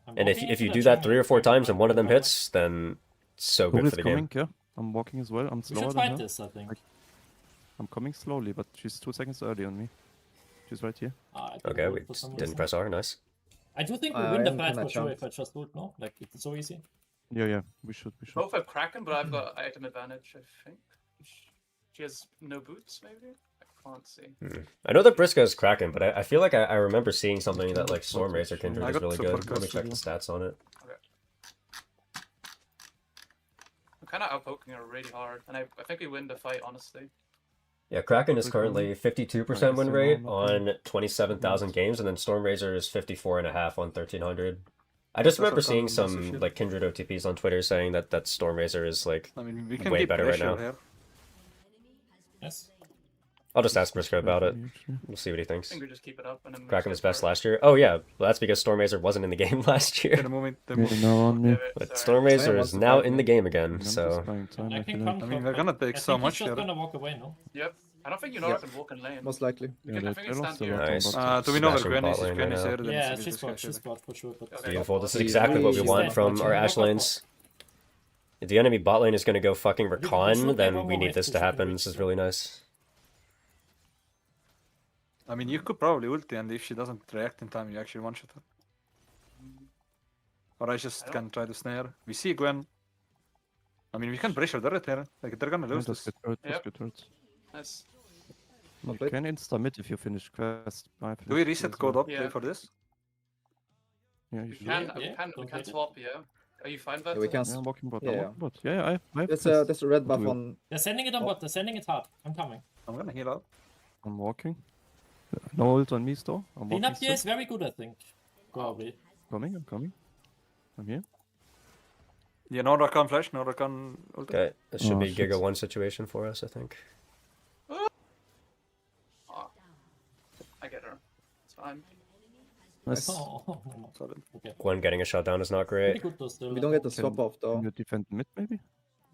And if you do that 3 or 4 times and one of them hits, then it's so Poro good is for the game. coming, yeah. I'm walking as well. I'm We slower should than fight her. this, I think. Like- I'm coming slowly, but she's 2 seconds early on me. She's right here. Ah, I didn't Okay, do we it for some didn't reason. press R. Nice. I do think we I win the am fight kinda for sure chunked. if I just ult, no? Like, it's so easy. Yeah, we should. Both have Kraken, but I've got item advantage, I think. She has no boots, maybe? I can't see. I know that Briska is Kraken, but I feel like I remember seeing something that like Storm Razor Kindred I is got really super good. Let me close check to the stats on it. I'm kind of outpoking her really hard, and I think we win the fight, honestly. Yeah, Kraken is Quick currently moment. 52% win so rate now on 27,000 games, and then Storm Razor is 54.5 on 1,300. I just That's remember what seeing comes some massive like Kindred OTPs on Twitter saying that Storm Razor is like. I mean, we can Way keep better right pressure now. here. Yes. I'll just ask Briska about it. Actually. We'll see what he I thinks. think we just keep it up and then. Kraken was best last year. Oh yeah, well, that's because Storm Razor wasn't in the game last Okay, year. the moment, the Yeah, moment. now on me. But Storm Razor wants is to now fight in me. the game again, I'm so just buying time. I I can feel come like. I mean, from- we're gonna take I so think much he's just here. gonna walk away, no? Yep. I don't think Lunar Yep. can walk in lane. Most likely. We Yeah, can, I think we they can lost stand a lot here. Nice. on bot. Do we know where Smashing Gwen bot is? If lane Gwen right is now. here, then Yeah, it's a she's bit bot, sketchy. she's bot for sure. But Okay. Beautiful. This is He- exactly what we he's want there. from our Watching Ashe the bot lanes. If the enemy bot lane is going to go fucking should recon, have then one we more need wave this to to shoot happen. the This is reach. really nice. I mean, you could probably ulti, and if she doesn't react in time, you actually one-shot her. Or I just I can try to snare. We see Gwen. I mean, we can pressure the here. Like, they're gonna Yeah, lose just this. get hurt. Yep. Just get hurt. Nice. You Lovely. can insta mid if you finish quest. I Do we finished reset as code well. up Yeah. for this? Yeah, you We should. can, Yeah, we yeah, can, we don't can hate it. swap, yeah. Are you fine with that? Yeah, we can. Yeah, I'm walking bot. Yeah, I'm yeah. walking bot. Yeah, I have There's this. there's a red buff Do we- on. They're sending it on bot, they're sending it hard. I'm coming. I'm gonna heal out. I'm walking. No ult on me still. I'm Clean walking up here still. is very good, I think. Probably. I'm coming. I'm here. Yeah, no Rakan flash, no Rakan ulti. Okay, this should Oh, be shit. Giga 1 situation for us, I think. Oh. I get her. It's fine. Nice. Oh, Solid. okay. Gwen getting a shutdown is not Pretty great. good though still. We don't get the Can- swap off though. Can you defend mid maybe?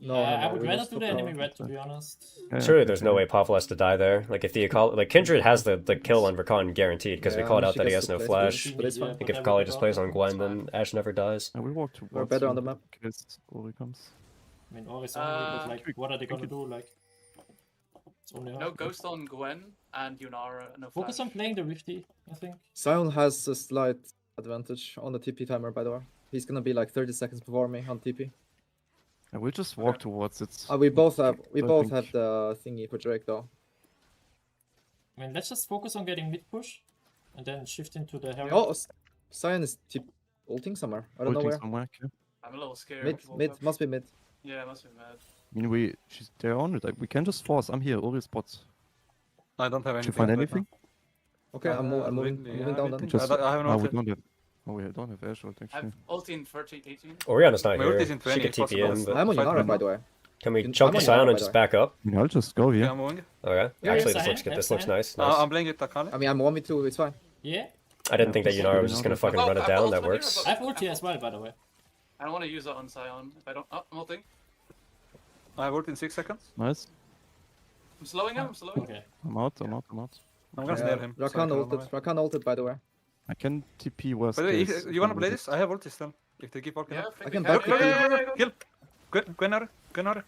No, Yeah, no, I would we rather lost do the the enemy power. red, to be honest. Yeah, Surely okay, there's no okay. way Pavel has to die there. Like if the Akali, like Kindred has the kill on Rakan guaranteed because we Yeah, called I out mean, that she he gets has no to play flash. first, but it's fine. I think if Akali just plays on Gwen, then Ashe never dies. I will walk towards We're better you on the map. in case Ori comes. I mean, always only, but like, Quick, what are they quick gonna do? Like, it's only No hard. ghost on Gwen and Yunara, no Focus flash. on playing the Rifty, I think. Sion has a slight advantage on the TP timer, by the way. He's gonna be like 30 seconds before me on TP. I will just walk towards it. We both have think- the thingy for Drake though. I mean, let's just focus on getting mid push, and then shift into the Herald. Oh, Sion is ulting somewhere. I don't know Ulting where. somewhere, okay. I'm a little scared. Mid, to walk mid, up. must be mid. Yeah, it must be mad. I mean, they're on it. Like, we can just force. I'm here. Ori spot. I don't have Did anything. you find right anything? Okay, I'm moving down then. Just- I have an Oh, we ulti. don't have. Oh, we don't have Ashe ult I actually. have ulti in 30, 18. Oriana's not My here. ult is in 20, She could it's TP in, possible. but I'm on Fight Yunara, right by now. the way. can we I'm chunk on the Yunara, Sion by and the just way. back up? I mean, I'll just go Yeah, here. I'm moving. Okay. Yeah, Actually, Sion, this looks good. yeah, This looks Sion. nice. Nice. I'm playing it Akali. I mean, I'm 1v2, it's fine. Yeah, I didn't think that Yunara was just gonna fucking Oh, run it I've down. got That ulti works. here, I have ulti as well, by the way. I don't want to use that on Sion. If I don't. Oh, I'm ulting. I have ult in 6 seconds. Nice. I'm slowing him. I'm slowing him. Okay. I'm out. I'm out. I'm gonna snare him. so I Rakan can run ulted. away. Rakan ulted, by the way. I can TP worst By the way, case. if you wanna play this? I have ulti still. If they keep walking Yeah, up. think I we can can. back Look, you. Yeah, look, yeah, look, yeah, look, kill. Gwen.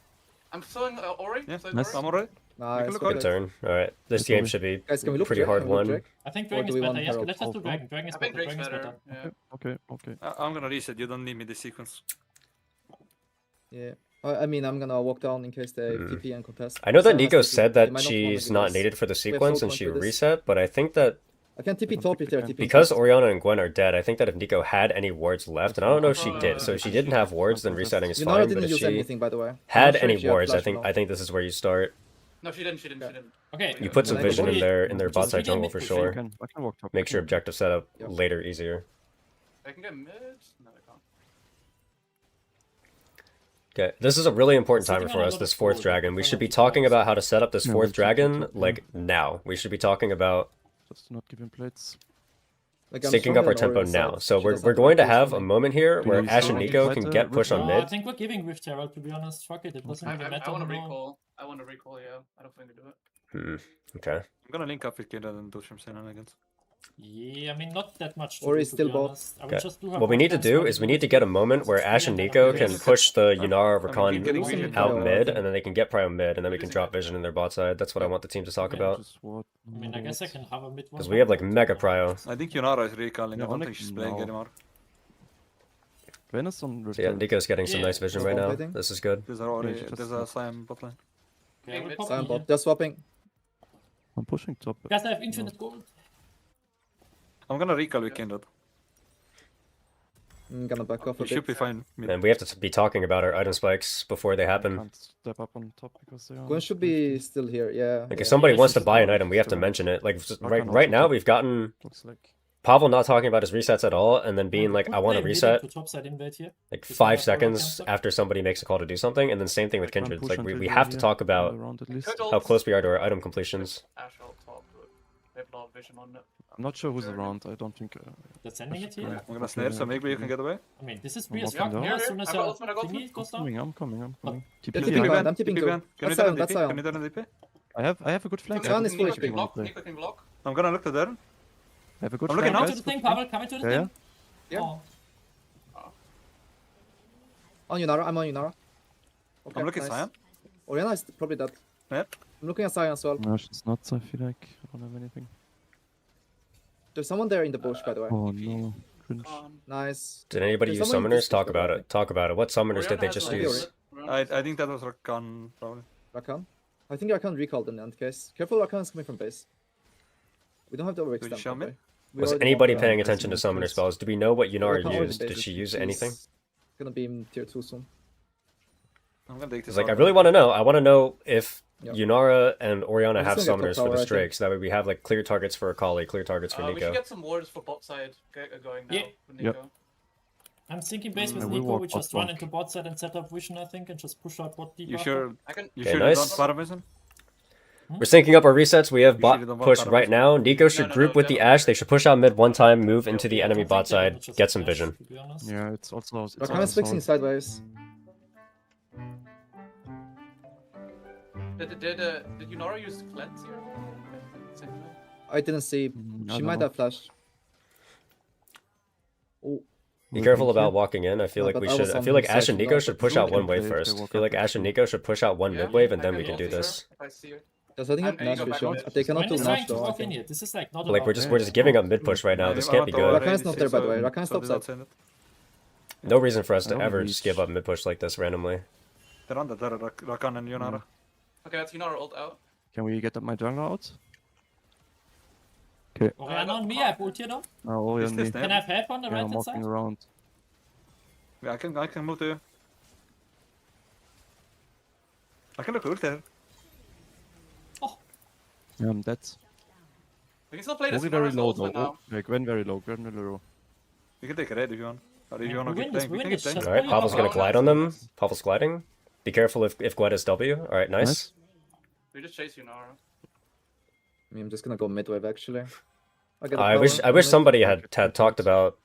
I'm slowing Ori. Yeah, slowing nice. Ori. I'm alright. Nice. look okay. Good turn. All right. This It's game over. should be Guys, can we look pretty Drake? hard Can we look one. Drake? I think Or Dragon do is we better. want Yes, Herald? let's just do Oh, Dragon. Dragon is I think better. Drake's Dragon is better. better. Yeah. Okay. I'm gonna reset. You don't need me this sequence. Yeah. I mean, I'm gonna walk down in case they Hmm. TP and contest. I know that Someone has Nico TP. said They that might not wanna she's give not us- needed for the have sequence full and she point for this. reset, but I think that I can TP don't top think if they're we can. TP. because Orianna and Gwen are dead, I think that if Nico had any wards left, and I don't know if she Bro, did, so if she didn't have wards, then resetting is Yunara fine, but didn't if use she anything, by the way. I'm had not sure any if she had wards, flash or not. I think this is where you start. No, she didn't. She didn't. Yeah. She didn't. Okay. You put some Can I go vision in bot? their Just bot side video jungle mid for push, sure. I can walk top. Makes your objective setup Yep. later easier. I can get mid. No, I can't. Okay, this is a really important Sitting timer on for a us, lot this of fourth gold, dragon. We if I should be want to talking bounce. about how to set up this Yeah, fourth we'll check it dragon, out, yeah. like, now. We should be talking about Just not give him plates. Like, I'm syncing up stronger our than tempo Orion now. side. So She we're doesn't going to push have a something. moment here Do where you Ash still and want to Nico fight can the get push on Rift No, I mid. think we're giving Rift Herald, to be honest. Fuck it, it doesn't really matter I want to now. recall. I want to recall. Yeah, I don't think we do it. Okay. I'm gonna link up with Kindred and do some shenanigans. Yeah, I mean, not that much to Or do, he's to still be bot. honest. I would Okay. just do her What we bot need to lane do side is we if need to get a moment where It's Ash and free and Nico then can I'm push the I'm- Yunara I'm Rakan getting Losing vision. out Prio, I mid, think. and then they can get Prio mid, and then we can Losing drop mid. vision in their bot side. That's what I want the team to talk Okay. about. Just ward. I mean, I guess I can have a mid one. Because we have like mega Prio. I think Yunara is recalling. Yeah, I don't Onyx think she's playing now. anymore. When is on So yeah, Rift? Nico's getting some Yeah. nice vision We're right now. fighting. This is good. There's already Yeah, just there's a Siam bot lane. Okay, I will Mid. pop Silent in here. bot. Just swapping. I'm pushing top. Guys, I have infinite gold. I'm gonna recall with Kindred. I'm gonna back off a We should be bit. fine. Mid. And we have to be talking about our item spikes before they I happen. can't step up on top because they are. Gwen should be still here. Yeah. Like yeah. if somebody Yeah, wants to she's buy an fine. item, we have to Still. mention it. Like just I right can right also now top. we've gotten Looks like. Pavel not talking about his resets at all, and then being like, Could I want to play mid reset into topside invade here. like Just 5 have Poro seconds cancel. after somebody makes a call to do something, and then same thing with I can't Kindred. push Like until we you're have to here, talk on about the round at least. Could how ult close we are to our item completions. Ash ult top, but we have a lot of vision on it. I'm not sure who's around. I don't think. They're sending it here. Yeah. I'm gonna snare, so maybe you can get away. I mean, this is I'm weird. walking Fuck down. me as soon as I got ultimate, I got thingy goes down. I'm coming. Oh. TP Yeah, TP TP behind. behind, I'm TPing too. Can we That's do an Sion, that's DP? Sion. Can you do an DP? I have a good flank. Sion I is fully Nico can HP. block. play. Nico can block. I'm gonna look to there. have a good I'm looking flank, now. Come to guys. the thing, Good flank. Pavel. Come into the Yeah, thing. Yeah. Oh. On Yunara. I'm on Yunara. Okay, I'm looking nice. Siam. Orianna is probably dead. Yep. I'm looking at Sion as well. No, she's not. I feel like I don't have anything. There's someone there in the bush, by the way. Oh no, cringe. Nice. Did anybody There's use someone in summoners? this Talk bush, about by the it. Talk about it. What summoners did they Orianna just has use? ult. I think that was Rakan probably. Rakan. I think Rakan recalled in that case. Careful, Rakan is coming from base. We don't have to overextend. show me? by the way. We Was already anybody walked paying around. attention to There's summoner no spells? Do we know what Yunara Rakan already used? based Did it. she use She's anything? Gonna be in tier 2 soon. I'm gonna take this. It's like I out. really want to know. I want to know if Yep. Yunara and Orianna I'm have just gonna get summoners top for the tower, I think. Strake, so that way we have like clear targets for Akali, clear targets for We should Nico. get some wards for bot side going now. Yeah. With Nico. I'm thinking base with I will Nico. walk We just bot run flank. into bot side and set up vision, I think, and just push out bot deep. You after. sure? I can. You Okay, sure nice. you don't Paravision? We're syncing up our resets. We have You bot should have done push one right now. Nico should no, group no, with the no. Ashe. They should push out mid one time, move into the Yeah, I enemy don't bot think they side, will just get some flash, vision. to be honest. Yeah, it's also. It's Rakan is fixing sideways. Did Yunara use cleanse here? Okay. I didn't see. She might have flashed. Oh, Be careful about walking in. I feel No, like but we I was should. I on feel like his Ash side, and so Nico no, should but push you out can one wave play if they first. I walk feel up like with Ash and you. Nico should push out one Yeah, mid wave, and I then can we can ult do with her this. if I see her. because I think And I you have go Nash back vision. on it. They cannot Gwen do is Nash trying to though. I walk in think. here. This is like not Like about we're just giving up mid push right now. This can't be good. Rakan is not there, by the way. Rakan stops up. No reason for us I to don't ever reach. just give up mid push like this randomly. They're under there, Rakan and Yunara. Okay, that's Yunara ult out. Can we get my jungler out? Orianna on me, I have ult here though. Oh, Is yeah, this me. Can I have help on the Yeah, right I'm hand walking side? around. Yeah, I can move to you. I can look ult there. Yeah, I'm dead. We can still play this. Moving very Yunara's low ult though. for now. Oh, yeah, Gwen very low. Gwen very low. You can take a raid if you want. Or if Yeah, you want we to win keep this, playing. we We win can keep this, playing. just- All right, Oh, Pavel's yeah, gonna oh, glide nice. on them. Pavel's gliding. Be careful if Gwed is W. All right, nice. Nice. We just chase Yunara. I mean, I'm just gonna go mid wave actually. I get a I wish power. wish somebody had talked about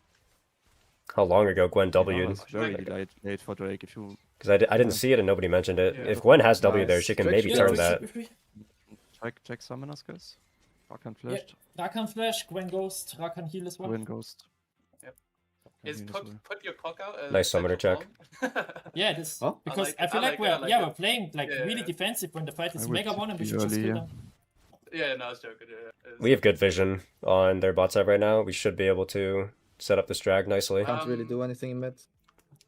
how long ago Gwen Yeah, W'd, it's very late for Drake. If you because I didn't see it and nobody mentioned it. Yeah. If Gwen has W there, Nice. she can Drake maybe should turn be that. check summoners, guys. Rakan flashed. Rakan flash, Gwen ghost, Rakan heal as well. Gwen ghost. Yep. Rakan Is heal as put well. put your cock out. Nice summoner check. Yeah, this Huh? because like I, it, feel I like like it, we're I like yeah it. we're playing like Yeah, really yeah. defensive when the fight is I would mega one and we be should just early, kill yeah. them. Yeah, no, I was joking. Yeah, We have good vision on their bot side right now. We should be able to set up this drag nicely. Can't really do anything in mid.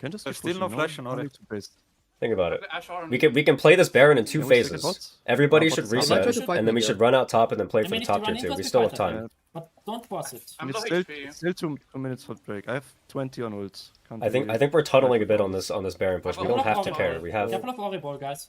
can just There's keep still no pushing, flash on no Ori. need to base. Think about it. Ash Orange. We can play this Baron in 2 Can we take the phases. bots? Everybody Bot should is down. I might try reset, to fight and then we mid should here. run out top and then play I for mean, the if you top run tier into 2. us, We we still fight have them. time. But don't force it. I'm It's low still, HP. it's still 2 minutes for break. I have 20 on ults. Can't I think really we're tunneling a fight bit with on this Baron push. We Couple don't of have to Ori care. ball. We have Couple of Ori ball, guys.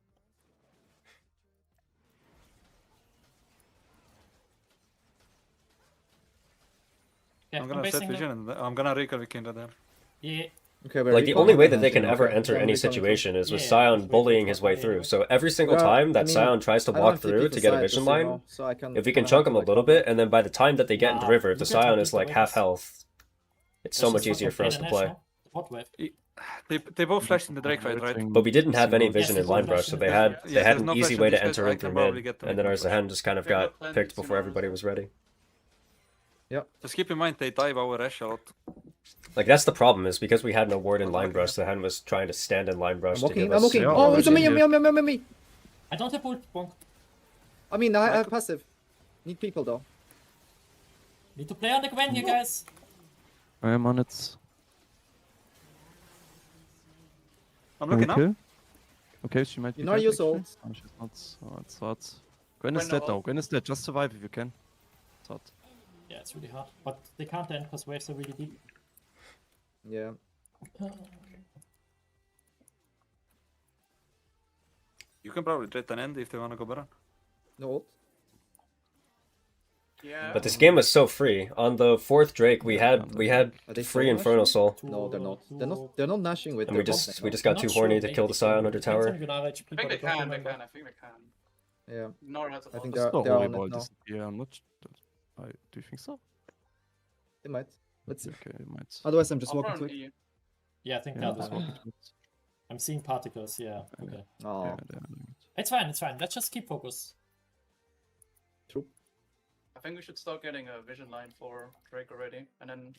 I'm gonna basing set them. vision and I'm gonna recall Weekender there. Yeah, Okay, we're Like the recalling only way and that they then can ever okay, enter where are any we coming from? situation is with Yeah, Sion wait, bullying wait, his way wait, through. wait. So every single Well, time I that mean, Sion tries to I don't walk have through TP to for get a side, vision just so you line, know, so I can if we can kinda chunk have him a to, like, little cover. bit, and then by the time that they get into Nah, river, if the you can Sion complete is the like half waves. health, it's so much easier for us to play. What wave? They both flashed in the Drake fight, right? But we didn't have any Yes, vision they in both line flashed brush, so in the they Drake had fight. they Yes, had there's an no easy flash way on to these guys, enter I in through can probably mid, get the and then our mid push. Zahan just kind of They have got plenty picked to before know. everybody was ready. Just keep in mind they dive our Ash a lot. Like that's the problem, is because we had no ward in line brush, Zahan was trying to stand in line brush I'm to walking, give I'm us. walking. Yeah, Oh, it's a already. me. I don't have ult, bonk. I mean, I have passive. Need people though. Need to play on the Gwen, you guys. I am on it. I'm looking okay. up. Okay, she might be You know, dead, use actually. ult. Oh, she's not. Oh, it's hard. Gwen is Gwen dead no now. ult. Gwen is dead. Just survive if you can. It's hard. Yeah, it's really hard. But they can't end because waves are really deep. Yeah. You can probably trade an end if they wanna go Baron. No ult. Yeah. But this game was so free. On the fourth Drake, we had Are they free still Infernal Nashing? Soul, No, they're not. They're not Nashing with and their we bot just lane, we no? just got too horny to kill the Sion under tower. I think they can. They can. I think they can. Yeah. Nor has a I think bot. they're The holy on it ball now. disappear. I'm not. Do you think so? They might. Let's see. Okay, it might. Otherwise, I'm just I'll walking run to it. EU. Yeah, I think Yeah, that just one. walk into it. I'm seeing particles, yeah. Okay. Oh, Yeah, they are doing it. It's fine, it's fine. Let's just keep focus. true. I think we should start getting a vision line for Drake already, and then.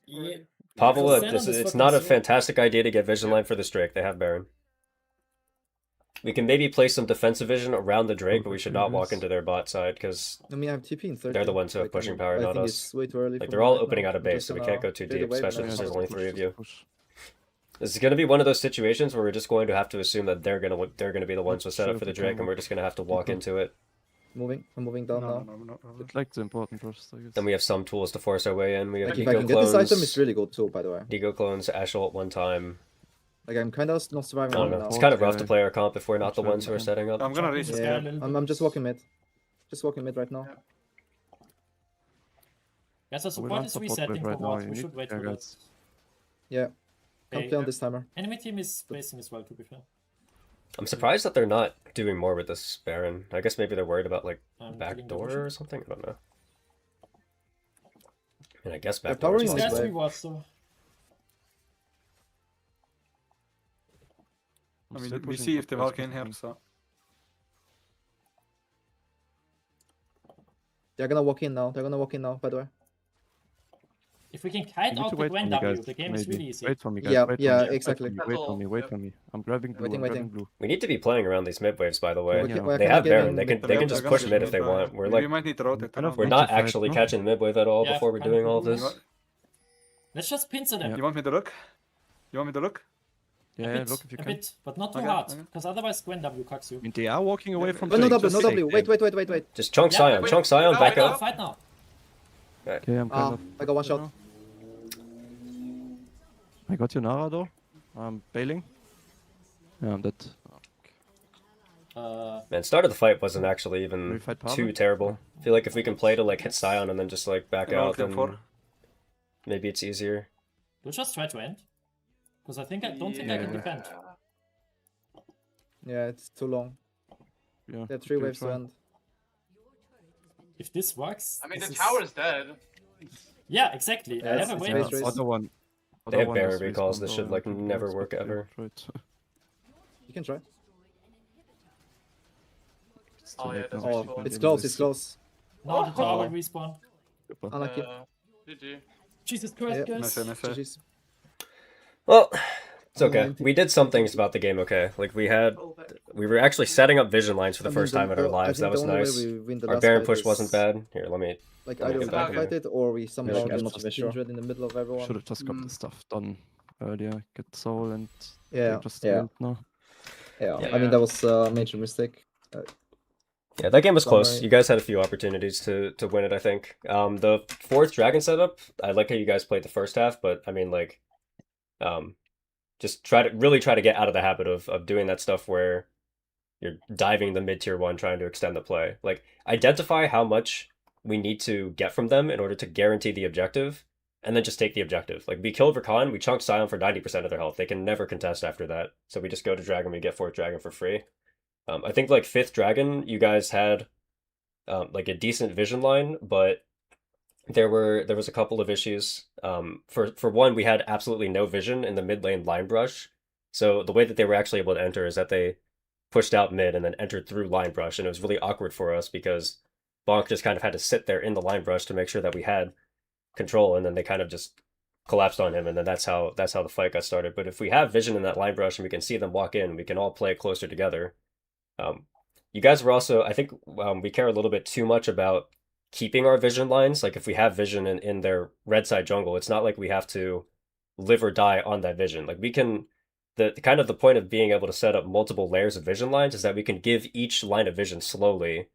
Yeah. Pavla, Zen on it's this not a fucking sword. fantastic idea to get vision line for this Drake. They have Baron. We can maybe play some defensive vision around the Drake, but we should not walk into their bot side because I mean, I have TP in 30. they're the ones who have Like, pushing I power, not think us. it's way too early. Like for they're me all right opening now. out of I'm base, just so we gonna can't go too play the deep, wave especially and if then there's just only push. 3 of you. Push. This is gonna be one of those situations where we're just going to have to assume that they're gonna be the ones who set up for the Drake, and we're just gonna have to walk into it. Moving. I'm moving down now. No. It's like the important first, I guess. Then we have some tools to force our way in. We have Like, if I Ego can get this item, it's clones, really good too, by the way. Ego clones, Ashel at one time. Like, I'm kind of not surviving I don't long know. now. It's kind of rough to play our comp if we're not the Sure, ones who are okay. setting up. I'm gonna Jump reach. into Sky a Yeah, little I'm bit. just walking mid. Just walking mid right now. Yeah. Guys, our We're support not is support resetting wave for right now. what? You We need- should wait yeah, for guys. that. Yeah. Can't Okay. play on this timer. Enemy team is spacing as well, to be fair. I'm surprised that they're not doing more with this Baron. I guess maybe they're worried about like I'm back killing the door vision. or something. I don't know. And I guess They're back door is powering These this guys possible. wave. rewards, so. I'm I still mean, we pushing see for if they first walk in position. here, so. They're gonna walk in now. They're gonna walk in now, by the way. If we can You kite need out to the wait for Gwen me, W, guys. the game is Maybe. really easy. Wait for me, guys. Yeah, wait for yeah, me. exactly. That's Wait all, for me. Wait yeah. for me. I'm grabbing blue. Waiting, I'm grabbing waiting. blue. We need to be playing around these mid waves, by the way. We're Yeah. we're They kinda have Baron. getting They can mid they can wave. just They're push gonna mid get if they mid, want. We're we like might need to rotate. Kind of we're want not to fight, actually no? catching the mid wave at all Yeah, before we're kind of doing all cool. this. Let's just pincer them. Yeah. You want me to look? You want me to look? A Yeah, bit, look if you a can. bit, but not too Okay, hard, okay. because otherwise Gwen W cucks you. I mean, they are walking away from Oh, no Drake, W, just no take W. them. Wait. Just chunk Yeah, Sion, wait, chunk Sion, no, back wait, Fight now, up. fight now. Okay, I'm kind of. I got one shot. I got you, Nara, though. I'm bailing. Yeah, I'm dead. Man, start of the fight wasn't actually We even fight too Pablo? terrible. I feel like if we can play to like hit Sion and then just like back Yeah, out, okay, then four. maybe it's easier. We'll just try to end. Because I don't think I can Yeah. defend. Yeah, it's too long. Yeah. There are 3 okay, waves to try. end. If this works. I mean, this the is- tower is dead. Yeah, exactly. Yeah, I it's- have a it's way base now. race. Other one. They have Other one Baron is recalls. respawned, This should though, like I think never it's work better ever. to try it. You can try. It's too Oh, yeah, late that's now. respawn. Oh, Respawn. it's close. It's close. Now the tower Oh. will respawn. Super. Unlucky. GG. Jesus Christ, Yeah. guys. Nice. GG's. Well, it's okay. 90. We did some things about the game okay. Like we were actually setting up vision lines for the I mean, first time in our I lives. think That was the only way nice. we win the Our last Baron fight push is, wasn't bad. Here, let me. Like, Let me either we get back fight here. it or we somehow should get get just to Kindred in the middle of Should everyone. have just got Mm. the stuff done earlier. Get soul and Yeah, they just yeah. went now. Yeah, Yeah. I mean that was a major mistake. Yeah, that game was close. Summary. You guys had a few opportunities to win it, I think. The fourth dragon setup, I like how you guys played the first half, but I mean like just try to get out of the habit of doing that stuff where you're diving the mid tier one trying to extend the play. Like identify how much we need to get from them in order to guarantee the objective, and then just take the objective. Like, we killed Rakan, we chunked Scion for 90% of their health. They can never contest after that. So we just go to Dragon, we get 4th Dragon for free. I think, like, 5th Dragon, you guys had, like, a decent vision line, but there was a couple of issues. For one, we had absolutely no vision in the mid lane line brush. So the way that they were actually able to enter is that they pushed out mid and then entered through line brush, and it was really awkward for us because Bonk just kind of had to sit there in the line brush to make sure that we had control, and then they kind of just collapsed on him, and then that's how the fight got started. But if we have vision in that line brush and we can see them walk in, we can all play closer together. You guys were also, I think, we care a little bit too much about keeping our vision lines. Like, if we have vision in their red side jungle, it's not like we have to live or die on that vision. Like, we can, the kind of the point of being able to set up multiple layers of vision lines is that we can give each line of vision slowly.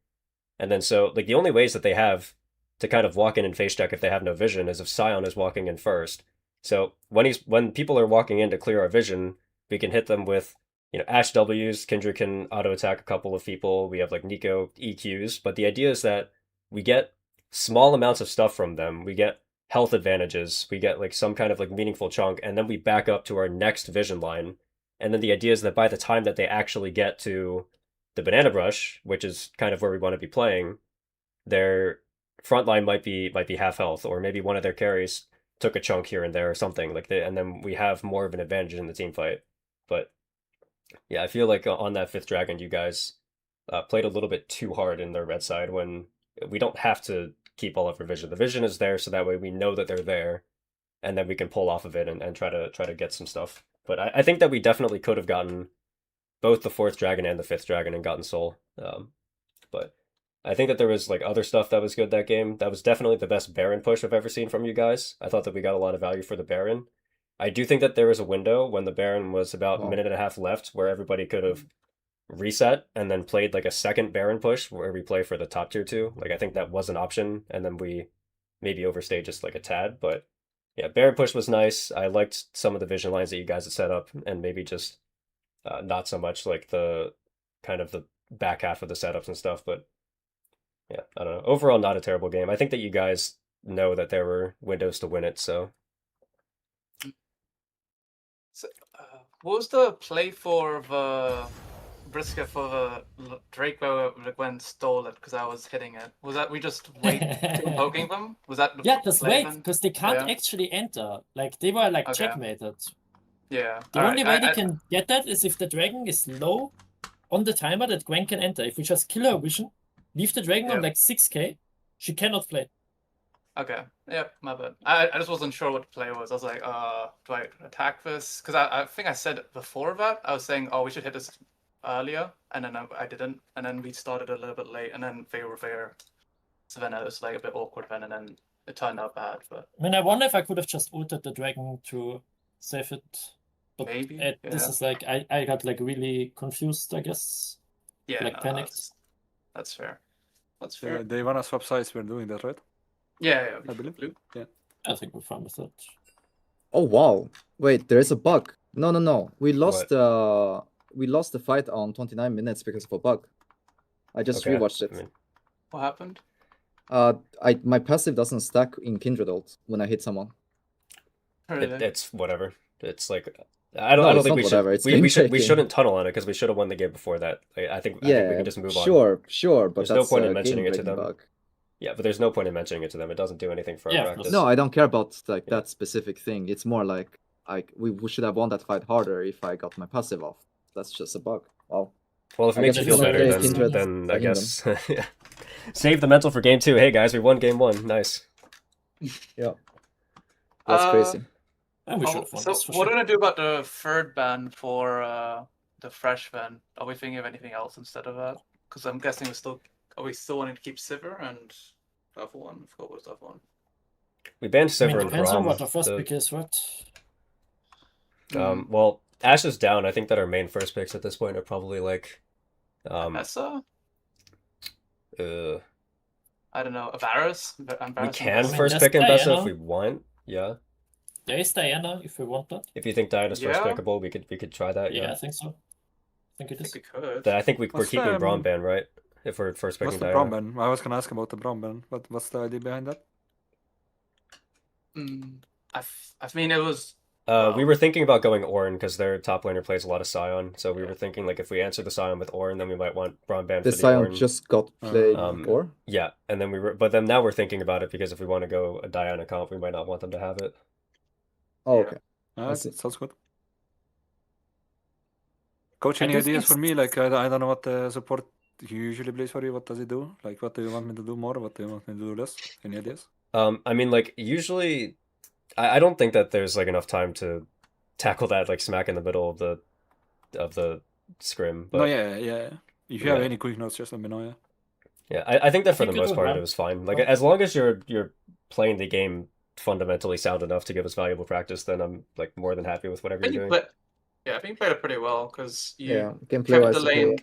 And then so, like, the only ways that they have to kind of walk in and face check if they have no vision is if Scion is walking in first. So when people are walking in to clear our vision, we can hit them with, Ash W's, Kindred can auto attack a couple of people. We have like Nico EQs, but the idea is that we get small amounts of stuff from them. We get health advantages. We get like some kind of like meaningful chunk, and then we back up to our next vision line. And then the idea is that by the time that they actually get to the banana brush, which is kind of where we want to be playing, their front line might be half health, or maybe one of their carries took a chunk here and there or something like that, and then we have more of an advantage in the team fight. But yeah, I feel like on that 5th Dragon, you guys played a little bit too hard in their red side when we don't have to keep all of our vision. The vision is there so that way we know that they're there, and then we can pull off of it and try to get some stuff. But I think that we definitely could have gotten both the 4th Dragon and the 5th Dragon and gotten Soul. But I think that there was like other stuff that was good that game. That was definitely the best Baron push I've ever seen from you guys. I thought that we got a lot of value for the Baron. I do think that there was a window when the Baron was about a minute and a half left where everybody could have reset and then played like a second Baron push where we play for the top tier 2. Like, I think that was an option, and then we maybe overstayed just like a tad. But yeah, Baron push was nice. I liked some of the vision lines that you guys had set up, and maybe just not so much like the kind of the back half of the setups and stuff. But yeah, I don't know. Overall, not a terrible game. I think that you guys know that there were windows to win it, so. So, what was the play for the Brisker for the Drake where Gwen stole it because I was hitting it? Was that we just wait till poking them? Was that the Yeah, just play wait, then? because they can't Yeah. actually enter. Like, they were like Okay. checkmated. Yeah. The only way they can get that is if the dragon is low on the timer that Gwen can enter. If we just kill her vision, leave the dragon on Yep. like 6k, she cannot play. Okay. Yep, my bad. I just wasn't sure what the play was. I was like, do I attack this? Because I think I said before that, I was saying, we should hit this earlier, and then I didn't, and then we started a little bit late, and then they were there. So then it was like a bit awkward then, and then it turned out bad. But I mean, I wonder if I could have just ulted the dragon to save it. But maybe. this is like, I got like really confused, I guess. Yeah, like no, panicked. that's fair. That's fair. They wanna swap sides. We're doing that, right? Yeah, I believe. Blue. Yeah. I think we're fine with that. Oh wow! Wait, there is a bug. No. We lost. We lost the fight on 29 minutes because of a bug. I just Okay. rewatched it. I mean, What happened? My passive doesn't stack in Kindred ult when I hit someone. Really? it's whatever. It's like I No, don't it's think not we whatever, should it's we should game-changing. shouldn't tunnel on it because we should have won the game before that. I think we can just move on. Sure, but There's no that's point in a mentioning it to game-breaking them. bug. Yeah, but there's no point in mentioning it to them. It doesn't do anything for Yeah, our of course. practice. No, I don't care about like Yeah. that specific thing. It's more like we should have won that fight harder if I got my passive off. That's just a bug. Wow. Well, if it I makes guess you feel it's better, not then, Kindred then I fighting guess yeah. Save the mental for game 2. Hey guys, we won game 1. Nice. Yeah. That's crazy. And we should have won So this for what are sure. we gonna do about the third ban for the fresh ban? Are we thinking of anything else instead of that? Because I'm guessing are we still wanting to keep Sivir and the other one? I forgot what was the other one. We banned I mean, Sivir and depends on Braum. what the first pick is, right? Well, Ash is down. I think that our main first picks at this point are probably like Essa? uh I don't know. Varus? we can mean, first that's pick Mbessa if Diana. we want. Yeah. There is Diana if we want that. If you think Diana's first Yeah. pickable, we could try that. Yeah, Yeah. I think so. I think it I is. think we could. Then I think we're What's keeping the, Braum ban, right? if we're first What's picking the Braum Diana. ban? I was gonna ask about the Braum ban. What's the idea behind that? I mean, it was. We Well- were thinking about going Ornn because their top laner plays a lot of Scion, so we were thinking like if we answer the Scion with Ornn, then we might want Braum ban The for the Scion Ornn. just got played, Um, or? Yeah, and then but then now we're thinking about it because if we want to go a Diana comp, we might not want them to have it. Oh, Yeah. okay. That see. sounds good. Coach, I any do ideas think for me? Like, I don't know what the support usually plays for you. What does it do? Like, what do you want me to do more? What do you want me to do less? Any ideas? I mean, like usually, I don't think that there's like enough time to tackle that like smack in the middle of the scrim, but No, yeah. If you have Yeah. any quick notes, just let me know. Yeah. yeah, I think that for the think it most would part run- it was fine. Like as long as you're playing the game fundamentally sound enough to give us valuable practice, then I'm like more than happy with whatever I think you're you doing. I think you played it pretty well because you Yeah, gameplay kept wise, the lane.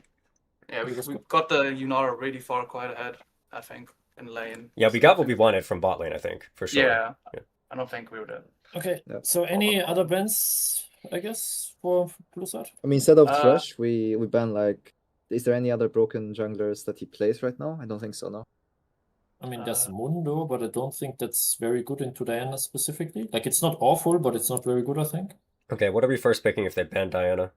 Yeah, It was we good. got the Lunar really far quite ahead. I think in lane. Yeah, we So got I what we think- wanted from bot lane, I think, for sure. Yeah, Yeah. I don't think we would have. Okay, Yeah. so any other bans, I guess, for blue side? I mean, instead of Uh, Thresh, we ban like. Is there any other broken junglers that he plays right now? I don't think so. No. I mean, there's Uh, Mundo, but I don't think that's very good into Diana specifically. Like, it's not awful, but it's not very good, I think. Okay, what are we first picking if they ban Diana?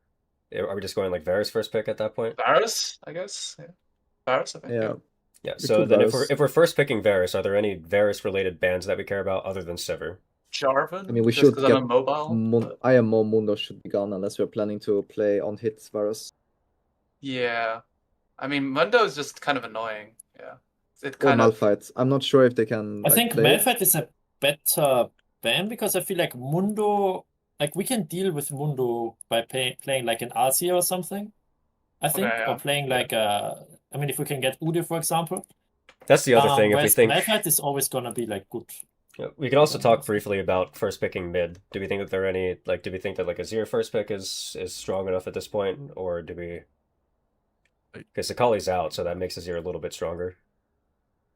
Are we just going like Varus first pick at that point? Varus, I guess. Yeah. Varus, I think. Yeah. Yeah. We So could then Varus. if we're first picking Varus, are there any Varus related bans that we care about other than Sivir? Jarvan. I mean, we just should 'cause get I'm immobile. but- IMO Mundo should be gone unless we're planning to play on hit Varus. Yeah, I mean, Mundo is just kind of annoying. Yeah, it Or kind of. Malphite. I'm not sure if they can I like, think play it. Malphite is a better ban because I feel like Mundo, like, we can deal with Mundo by playing like an RC or something, I think, Okay, or yeah. playing like a. I mean, if we can get Udyr, for example. That's the other thing. If we Whereas think Malphite is always gonna be like good. Yeah, we can also talk briefly about first picking mid. Do we think that there are any like? Do we think that like Azir first pick is strong enough at this point, or do we? Because Akali's out, so that makes Azir a little bit stronger.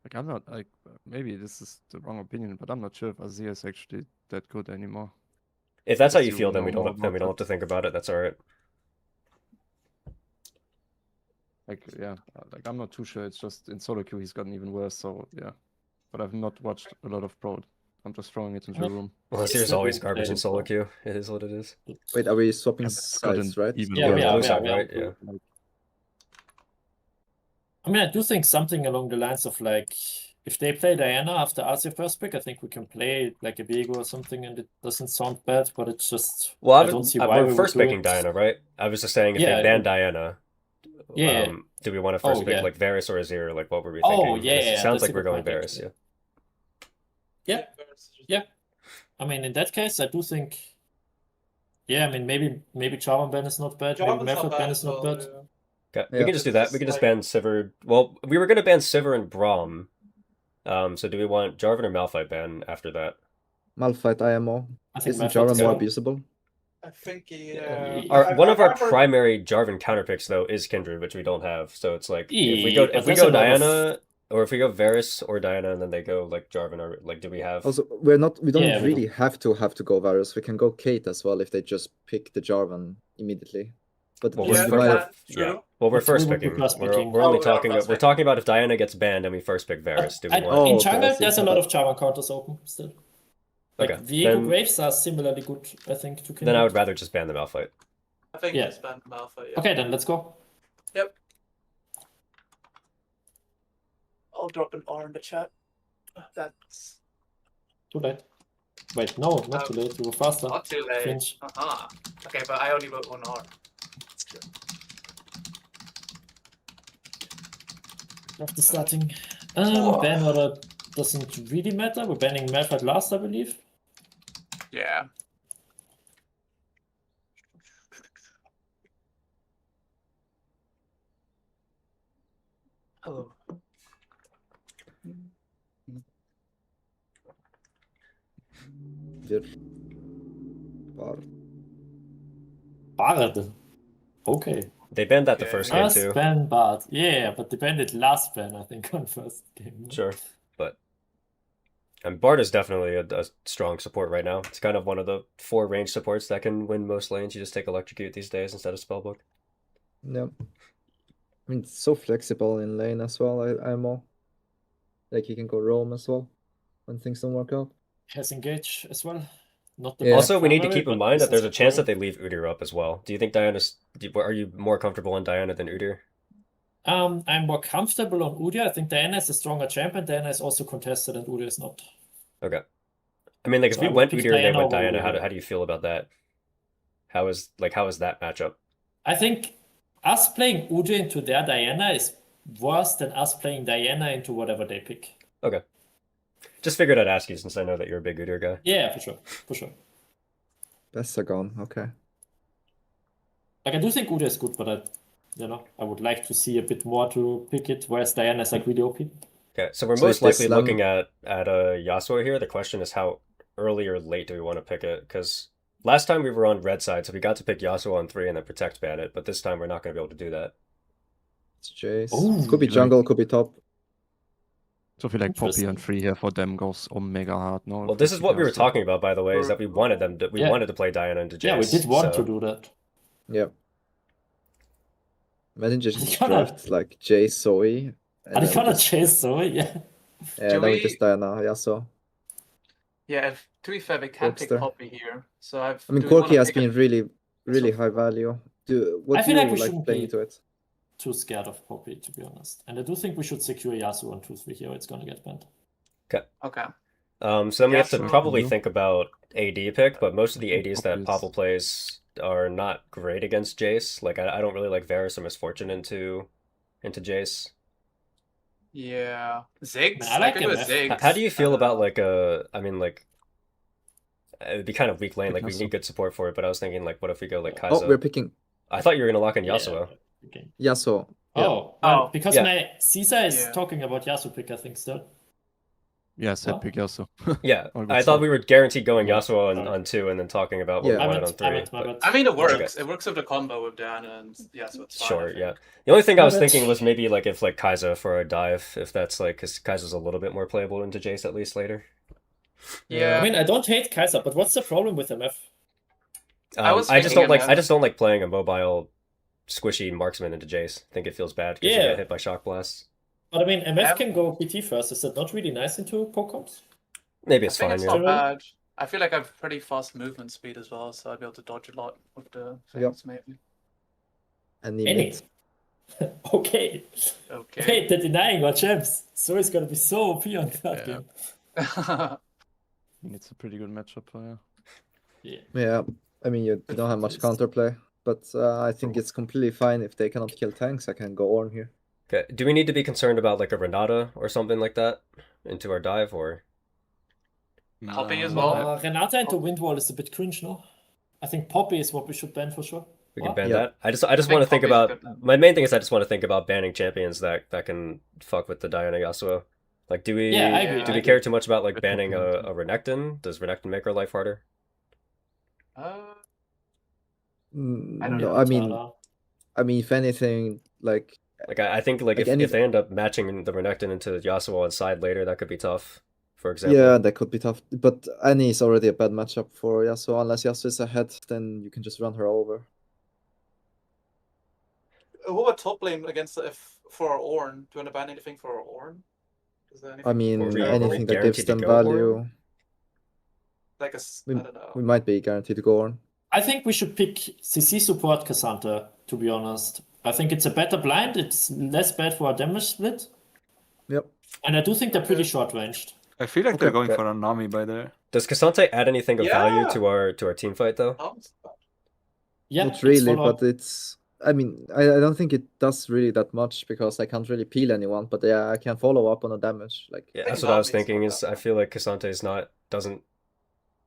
Like, I'm not, like, maybe this is the wrong opinion, but I'm not sure if Azir is actually that good anymore. If that's how you Because feel, you then we know don't more have about to think about it. That's all right. Like, yeah, like, I'm not too sure. It's just in solo queue, he's gotten even worse, so yeah. But I've not watched a lot of Pro. I'm just throwing it into the room. Well, He's Azir's still always being garbage in played, solo so- queue. It is what it is. Wait, are we swapping It's gotten sides, right? even Yeah, Yeah, we the are, blue we side, are. right? Yeah. Like, I mean, I do think something along the lines of like, if they play Diana after RC first pick, I think we can play like a Viego or something, and it doesn't sound bad, but it's just Well, I don't see why we we're would first do picking it. Diana, right? I was just saying if Yeah, they ban Diana, Yeah. do we want to first Oh, pick yeah. like Varus or Azir? Like, what were we Oh, thinking? yeah, It yeah, sounds that's a like we're good going point, Varus. actually. Yeah. Yeah. I mean, in that case, I do think. Yeah, I mean, maybe Jarvan ban is not bad. Maybe Jarvan's not Malphite bad ban as is not well, bad. yeah. Okay, we Yeah. can just do that. We Just can just like- ban Sivir. Well, we were gonna ban Sivir and Braum. So do we want Jarvan or Malphite ban after that? Malphite IMO. I think Isn't Malphite Jarvan is more better. abusable? I think Yeah. One of our primary Jarvan counterpicks though is Kindred, which we don't have. So it's like if we Yeah, go but there's a lot of- Diana or if we go Varus or Diana and then they go like Jarvan or like do we have? Also, we don't Yeah, we really have to go Varus. We can go Kate as well if they just pick the Jarvan immediately. But Well, you Yeah, might but have, true. Well, we're But first we would be picking. first picking. We're only Oh, we are talking. first We're picking. talking about if Diana gets banned and we first pick Varus. Do we want? Oh, in okay, I jungle, see. there's a lot of Jarvan counters open still. Like Okay, Viego then- Graves are similarly good, I think, to Kindred. Then I would rather just ban the Malphite. I think Yeah. it's ban Malphite. Yeah. Okay, then let's go. Yep. I'll drop an R in the chat. That's Too late. Wait, no, not too late. You were faster. not too late. Finch. Okay, but I only vote one R. That's true. After starting. Ban order doesn't really matter. We're banning Malphite last, I believe. Yeah. Oh. Vir. Var. Bard. Okay. They banned that the Yeah. first game First too. ban Bard. Yeah, but they banned it last ban, I think, on first game. Sure, but and Bard is definitely a strong support right now. It's kind of one of the 4 range supports that can win most lanes. You just take Electrocute these days instead of Spellbook. Yeah. I mean, it's so flexible in lane as well, IMO. Like, he can go roam as well when things don't work out. Has engage as well. Not the Yeah. best Also, we need to primary, keep in but mind that decent there's a chance that secondary. they leave Udyr up as well. Do you think are you more comfortable in Diana than Udyr? I'm more comfortable on Udyr. I think Diana is a stronger champion. Diana is also contested, and Udyr is not. Okay. I mean, like, if So we I would went pick Udyr and they Diana went over Diana, Udyr here. how do you feel about that? How is that matchup? I think us playing Udyr into their Diana is worse than us playing Diana into whatever they pick. Okay. Just figured I'd ask you since I know that you're a big Udyr guy. Yeah, for sure. For sure. Best are gone. Okay. Like, I do think Udyr is good, but I would like to see a bit more to pick it, whereas Diana is like really OP. Okay, so we're So most if they likely slam- looking at Yasuo here. The question is how early or late do we want to pick it? Because last time we were on red side, so we got to pick Yasuo on 3 and then protect ban it, but this time we're not going to be able to do that. It's Jace. Ooh, Could be like- jungle, could be top. So I feel like Poppy Interesting. on 3 here for them goes omega hard. No, Well, this is what we were talking about, by the way, is that we wanted Yeah. wanted to play Diana into Jace. Yeah, we did want so- to do that. Yeah. Imagine just They kinda- draft like Jace, Zoe. Are they then gonna just- chase Zoe? Yeah. Yeah, Do then we we- just Diana, Yasuo. Yeah, to be fair, we can pick Corkster. Poppy here. So I I mean, Corki has been really, really So- high value. What I do feel you like we like shouldn't playing be- into it? Too scared of Poppy, to be honest. And I do think we should secure Yasuo on 2-3 here. It's gonna get banned. Okay. So then we have to Yasuo. probably think about AD pick, but most of the I think ADs that Poppy's- Pavel plays are not great against Jace. Like I don't really like Varus or Misfortune into Jace. Yeah. Ziggs? I like could do a MF. Ziggs. How do you feel I about don't know. I mean like it'd be kind of weak lane, like we Yasuo. need good support for it, but I was thinking like what if we go like Oh, Kai'Sa? we're picking I thought you were gonna lock in Yeah, Yasuo. okay. Yasuo. Yeah. Oh, Oh, because yeah. my Caesar is Yeah. talking about Yasuo pick, I think, still. Yeah, I said What? pick Yasuo. Yeah, All good I thought stuff. we were guaranteed going Yeah, Yasuo sorry. on 2 and then talking about what Yeah. we I wanted meant, on I 3. meant, my but- bad. I mean, it works. Okay. It works with the combo with Diana and yeah, so it's fine. I Sure, think. yeah. The only thing I was My bad. thinking was maybe like if like Kai'Sa for our dive, if that's like because Kai'Sa's a little bit more playable into Jace at least later. Yeah. I mean, I don't hate Kaiser, but what's the problem with MF? I was I just thinking don't like MF. I just don't like playing a mobile squishy marksman into Jace. I think it feels bad because you Yeah. get hit by shock blasts. But I mean, MF Um, can go PT first. Is that not really nice into Pokems? Maybe I it's think fine. it's Yeah. not bad. I feel like I have pretty fast movement speed as well, so I'd be able to dodge a lot with the Yep. things, maybe. And Any. Okay. Okay. Wait, they're denying our champs. So it's gonna be so OP on that Yeah. game. I mean, it's a pretty good matchup. Yeah. Yeah, I mean, you don't have much Yes. counterplay, but I think it's completely fine if they cannot kill tanks. I can go Ornn here. Okay. Do we need to be concerned about like a Renata or something like that into our dive or? Poppy as No, well. Renata into Windwall is a bit cringe, no? I think Poppy is what we should ban for sure. We can What? ban Yeah. that. I just think want to think Poppy's about good. my main thing is I just want to think about banning champions that can fuck with the Diana Yasuo. Like, do we Yeah, I agree. do I we agree. care too much about like Good banning a Poppy. Renekton? Does Renekton make our life harder? I don't No, know. I mean, if anything, like Like I think like, Like if they end up matching the Renekton into Yasuo on side later, that could be tough. For example. yeah, that could be tough. But Annie is already a bad matchup for Yasuo. Unless Yasuo is ahead, then you can just run her over. What about top lane against for our Ornn? Do you want to ban anything for our Ornn? Is there anything I mean, Were we anything that gives guaranteed to them go Ornn? value, like a we, I don't know. we might be guaranteed to go on. I think we should pick CC support Cassandra, to be honest. I think it's a better blind, it's less bad for our damage split, Yep. and I do think they're pretty short ranged. I feel like they're Okay. going Okay. for a Nami by there. Does Cassante add anything of value Yeah. to our team fight though? Yeah, Not it's really, follow-up. but it's. I mean, I don't think it does really that much because I can't really peel anyone. But yeah, I can follow up on the damage. Like, Yeah, think that's what I was Nami's thinking. not Is that I bad. feel like Cassante's doesn't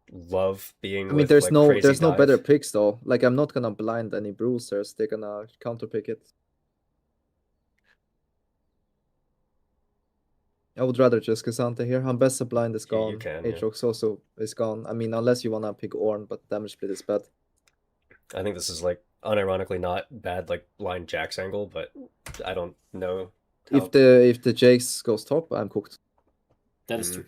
love being. I mean, with, there's like, no crazy there's no dive. better picks though. Like, I'm not gonna blind any bruisers. They're gonna counter pick it. I would rather just Cassante here. Ambessa blind is Yeah, you gone. can, yeah. Aatrox also is gone. I mean, unless you wanna pick Ornn, but damage split is bad. I think this is like unironically not bad like blind Jax angle, but I don't know. how- If the Jace goes top, I'm cooked. That is Mhm. true.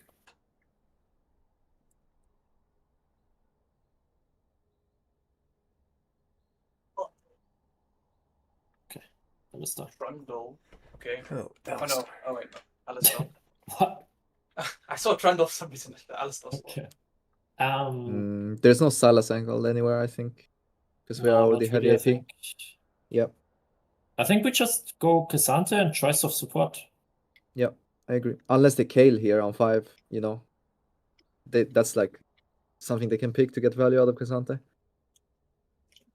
Okay. Alistar. Trundle. Okay. Oh, Oh no. Oh wait, no. Alistar. What? I saw Trundle for some reason. Alistar. Okay. There's no Salas angle anywhere, I think, because we are No, already not heavy really, I AP. think. Yep. I think we just go Cassandra and try soft support. Yep, I agree. Unless they Kale here on 5, you know. That's like something they can pick to get value out of Casante.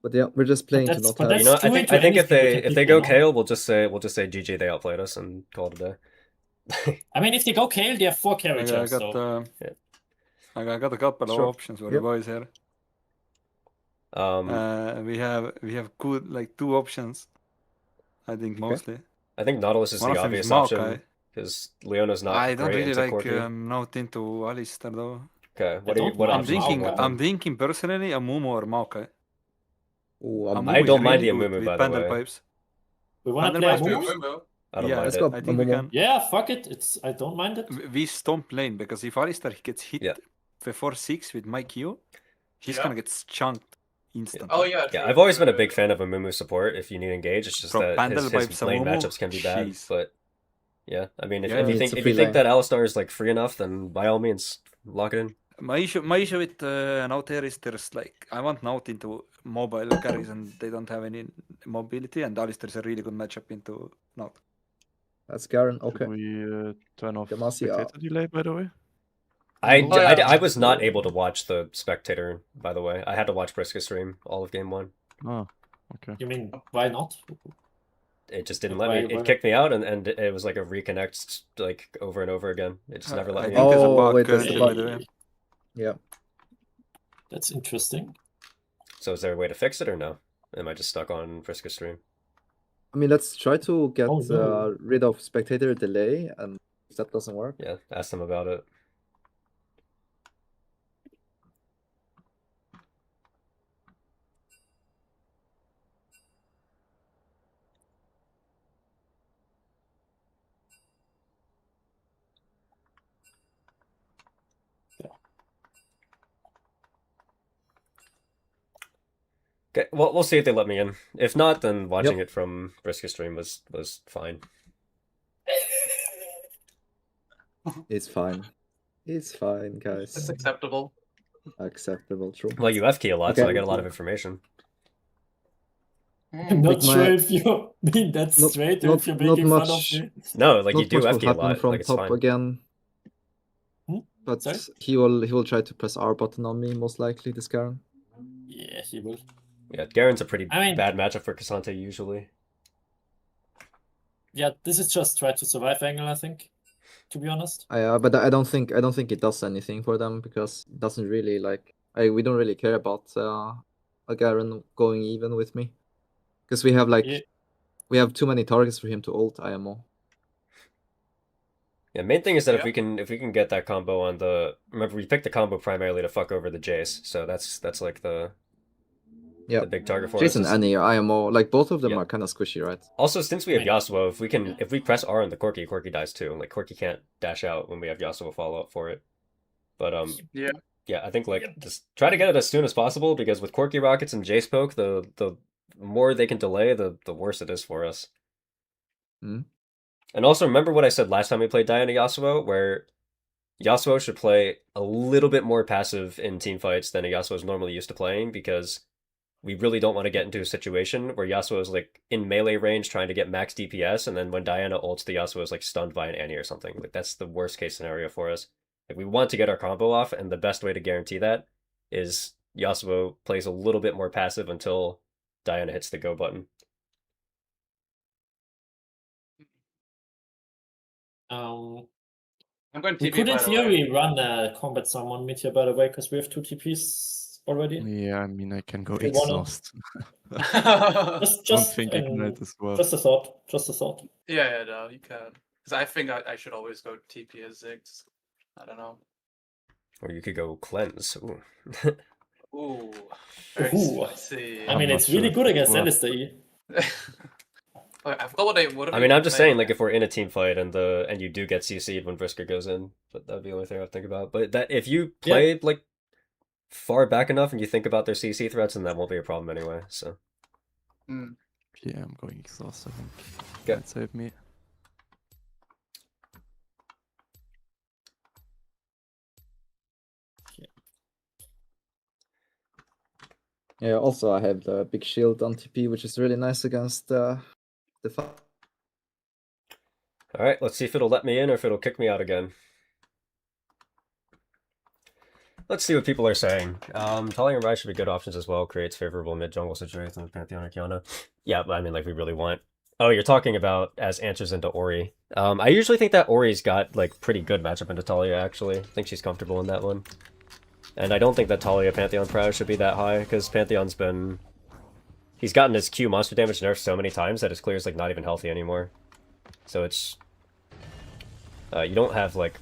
But yeah, we're just playing to that's- not but have. You know, Let's do it I to think if anything we they can if they pick, go you know? Kale, we'll just say GG they outplayed us and call it a day. I mean, if they go Kale, they have 4 carry I champs, got so... Yeah. I got a couple Sure. of options for Yep. the boys here. We have good like 2 options. I think Okay. mostly. I think Nautilus is One the of them is obvious option Maokai. because Leona's not I don't great really into like Corki. Note into Alistar though. Okay, what don't what mind options do you want? Maokai. I'm then? thinking personally a Mumu or Maokai. Ooh, Amumu I is don't mind really the good Amumu, with by the Pandal way. pipes. We want to Pandal play pipes Amumu? with- Remember? I don't yeah, mind Let's it. go I think we Amumu. can. Yeah, fuck it. I don't mind it. We stomp lane because if Alistar gets hit Yeah. before 6 with my Q, he's Yeah. gonna get chunked instantly. Oh yeah. Yeah, true, I've always been a true. big fan of Amumu support if you need engage. It's just Bro, that Pandal his vibes lane Amumu, matchups can be bad. jeez. But yeah, I mean, if Yeah, you it's think a if free you think lane. that Alistar is like free enough, then by all means lock it in. My issue with Naut here is there's like I want Naut into mobile carries and they don't have any mobility, and Alistar is a really good matchup into Naut. That's Garen. Should Okay. we turn off Demacia. spectator delay, by the way? I, Oh, yeah. I was not able to watch the spectator, by the way. I had to watch Briska stream all of game 1. Oh, okay. You mean, why not? It just didn't Like, let me. why- It kicked me out, and it was like a reconnect like over and over again. It just never let I me. think in. there's a Oh, bug wait, there's a currently, bug. by the way. Yeah. That's interesting. So is there a way to fix it or no? Am I just stuck on Briska stream? I mean, let's try to get Oh, no. rid of spectator delay, and if that doesn't work, Yeah, ask them about it. Okay, well, we'll see if they let me in. If not, then watching it from Briska stream was fine. it's fine. It's fine, guys. It's acceptable. Acceptable, true. Well, you F key a lot, so Okay. I get a lot of information. I'm not With sure my- if you mean that Not- straight or not- if you're not making fun of much. me. No, like Not you do much will F key a happen lot. from Like it's top fine. again. Hmm? But Sorry? he will try to press R button on me, most likely, this Garen. Yeah, he will. Yeah, Garen's a pretty I mean- bad matchup for Cassante usually. Yeah, this is just try to survive angle, I think. To be honest. But I don't think it does anything for them, because it doesn't really we don't really care about a Garen going even with me, because we have Yeah. we have too many targets for him to ult IMO. Yeah, main thing is that Yeah. if we can get that combo on the remember we picked the combo primarily to fuck over the Jace, so that's like the big target for us. Jason is- Annie or IMO, like both of them Yeah. are kind of squishy, right? Also, since we have Right. Yasuo, if we press R on the Corki dies too. Like Corki can't dash out when we have Yasuo follow up for it. But Yeah. yeah, I think like just try to get it as soon as possible, because with Corki rockets and Jace poke, the more they can delay, the worse it is for us. Mhm. And also remember what I said last time we played Diana Yasuo, where Yasuo should play a little bit more passive in team fights than a Yasuo is normally used to playing, because we really don't want to get into a situation where Yasuo is like in melee range trying to get max DPS, and then when Diana ults, the Yasuo is like stunned by an Annie or something. Like that's the worst case scenario for us. Like we want to get our combo off, and the best way to guarantee that is Yasuo plays a little bit more passive until Diana hits the go button. I'm going to We TP, could in by the way. theory run a combat summon mid here, by the way, because we have 2 TPs already. Yeah, I mean, I can go You wanna- exhaust. Just Don't think ignite um, as well. just a thought. Just a thought. Yeah, no, you can. Because I think I should always go TP as Ziggs. I don't know. Or you could go cleanse. Ooh. Ooh, very Ooh. spicy. I I'm mean, not it's really sure good if against it Alistair. I forgot what I mean, I'm just saying, like, if we're in a team fight and you do get CC'd when Brisker goes in, but that'd be the only thing I'd think about. But that if you play like far back enough and you think about their CC threats, then that won't be a problem anyway. So Mm. Yeah, I'm going exhaust, I think. Okay. Might save me. Yeah, also I have the big shield on TP, which is really nice against the Alright, let's see if it'll let me in or if it'll kick me out again. Let's see what people are saying. Talia and Rai should be good options as well. Creates favorable mid-jungle situations with Pantheon or Kiana. Yeah, but I mean, like, we really want... Oh, you're talking about as answers into Ori. I usually think that Ori's got, like, pretty good matchup into Talia, actually. I think she's comfortable in that one. And I don't think that Talia Pantheon Prow should be that high, because Pantheon's been... He's gotten his Q monster damage nerfed so many times that his clear is, like, not even healthy anymore. So it's... you don't have, like,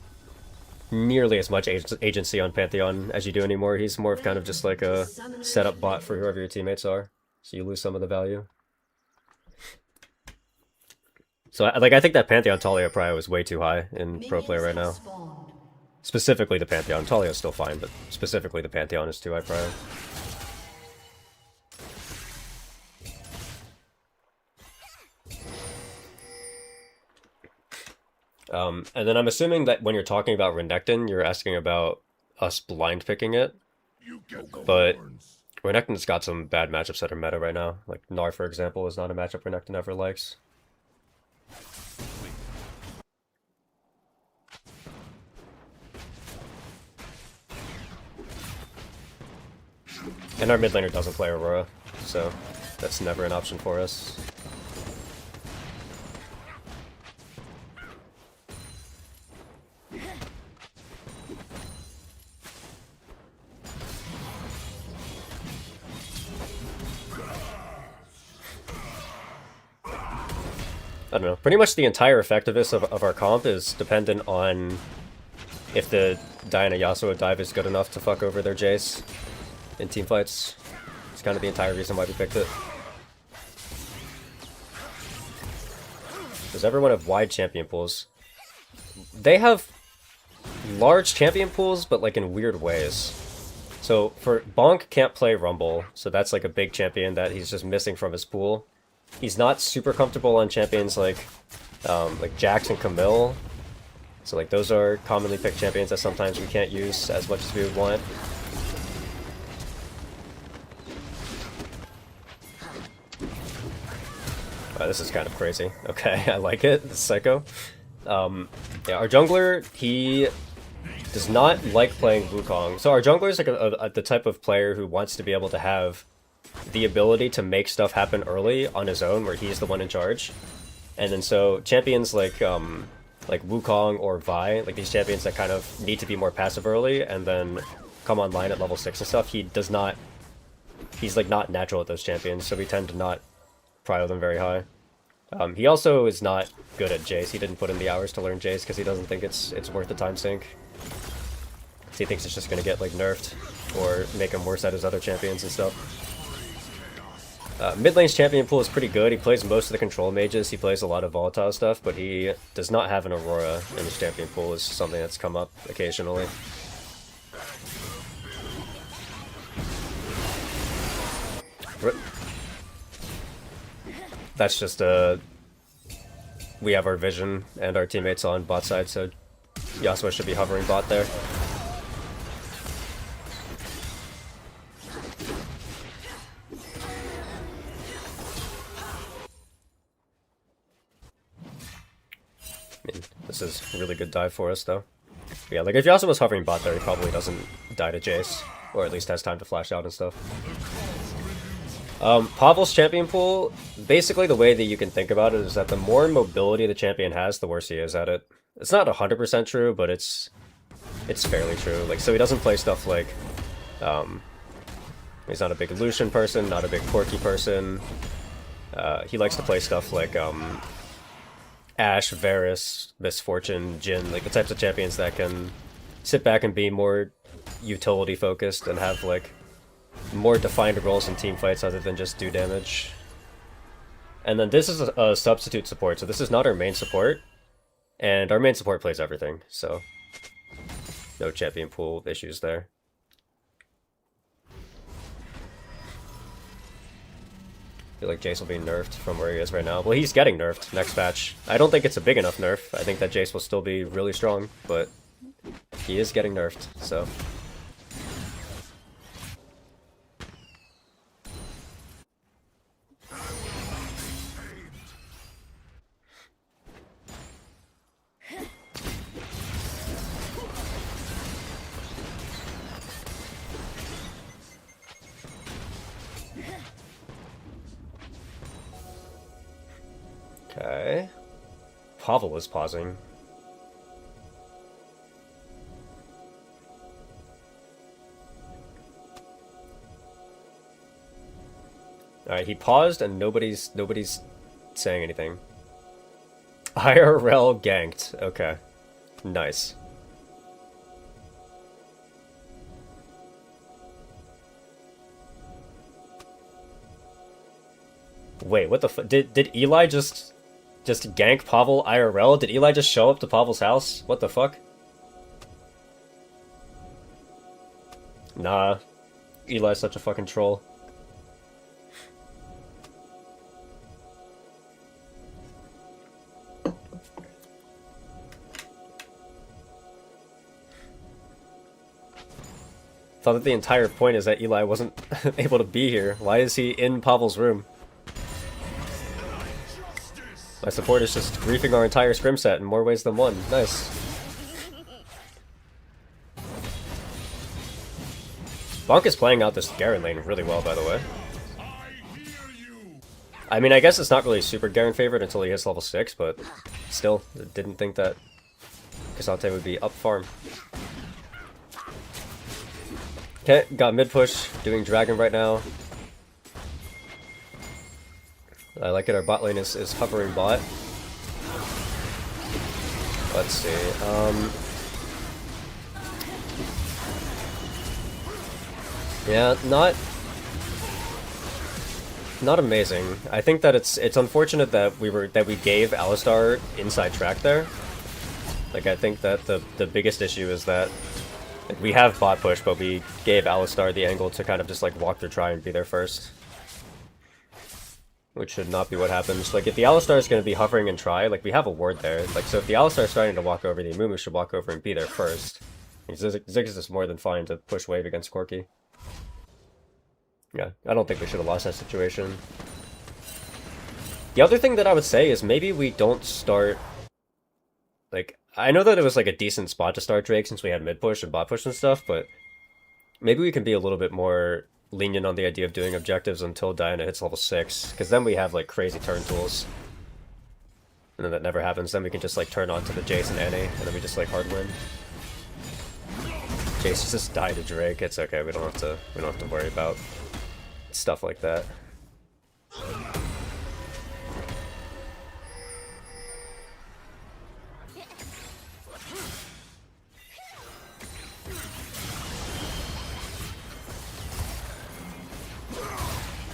nearly as much agency on Pantheon as you do anymore. He's more of kind of just like a setup bot for whoever your teammates are. So you lose some of the value. So I think that Pantheon Talia Prio is way too high in pro player right now. Specifically the Pantheon. Talia is still fine, but specifically the Pantheon is too high prio. And then I'm assuming that when you're talking about Renekton, you're asking about us blind picking it. But Renekton's got some bad matchups that are meta right now. Like Gnar, for example, is not a matchup Renekton ever likes. And our mid laner doesn't play Aurora, so that's never an option for us. I don't know. Pretty much the entire effectiveness of our comp is dependent on if the Diana Yasuo dive is good enough to fuck over their Jace in team fights. It's kind of the entire reason why we picked it. Does everyone have wide champion pools? They have large champion pools, but like in weird ways. So for Bonk can't play Rumble, so that's like a big champion that he's just missing from his pool. He's not super comfortable on champions like Jax and Camille. So like those are commonly picked champions that sometimes we can't use as much as we would want. Wow, this is kind of crazy. Okay, I like it. This is Psycho. Yeah, our jungler, he does not like playing Wukong. So our jungler is like the type of player who wants to be able to have the ability to make stuff happen early on his own, where he's the one in charge. And then so champions like Wukong or Vi, like these champions that kind of need to be more passive early and then come online at level 6 and stuff, he's like not natural at those champions, so we tend to not prio them very high. He also is not good at Jace. He didn't put in the hours to learn Jace because he doesn't think it's worth the time sink. He thinks it's just gonna get like nerfed or make him worse at his other champions and stuff. Mid lane's champion pool is pretty good. He plays most of the control mages. He plays a lot of volatile stuff, but he does not have an Aurora in his champion pool. Is something that's come up occasionally. That's just we have our vision and our teammates on bot side, so Yasuo should be hovering bot there. I mean, this is a really good dive for us, though. Yeah, like, if Yasuo was hovering bot there, he probably doesn't die to Jace. Or at least has time to flash out and stuff. Pavel's champion pool, basically the way that you can think about it is that the more mobility the champion has, the worse he is at it. It's not 100% true, but it's fairly true. Like, so he doesn't play stuff like, he's not a big Lucian person, not a big Corki person. He likes to play stuff like, Ashe, Varus, Misfortune, Jhin, like the types of champions that can sit back and be more utility focused and have like more defined roles in team fights other than just do damage. And then this is a substitute support, so this is not our main support, and our main support plays everything, so no champion pool issues there. I feel like Jace will be nerfed from where he is right now. Well, he's getting nerfed next patch. I don't think it's a big enough nerf. I think that Jace will still be really strong, but he is getting nerfed, so. Okay. Pavel is pausing. Alright, he paused and nobody's saying anything. IRL ganked. Okay. Nice. Wait, what the fuck? Did Eli just gank Pavel IRL? Did Eli just show up to Pavel's house? What the fuck? Nah. Eli's such a fucking troll. Thought that the entire point is that Eli wasn't able to be here. Why is he in Pavel's room? My support is just griefing our entire scrim set in more ways than one. Nice. Bonk is playing out this Garen lane really well, by the way. I mean, I guess it's not really super Garen favored until he hits level 6, but still, didn't think that Cassante would be up farm. Okay, got mid push, doing dragon right now. I like it, our bot lane is hovering bot. Let's see, yeah, not amazing. I think that it's unfortunate that we gave Alistar inside track there. Like, I think that the biggest issue is that like, we have bot push, but we gave Alistar the angle to kind of just like walk through try and be there first. Which should not be what happens. Like, if the Alistar is going to be hovering and try, like, we have a ward there. Like, so if the Alistar is starting to walk over, the Amumu should walk over and be there first. Ziggs is more than fine to push wave against Corki. Yeah, I don't think we should have lost that situation. The other thing that I would say is maybe we don't start... Like, I know that it was, like, a decent spot to start Drake since we had mid push and bot push and stuff, but maybe we can be a little bit more lenient on the idea of doing objectives until Diana hits level 6, because then we have like crazy turn tools. And then that never happens, then we can just like turn on to the Jace and Annie, and then we just like hard win. Jace just died to Drake, it's okay, we don't have to worry about stuff like that.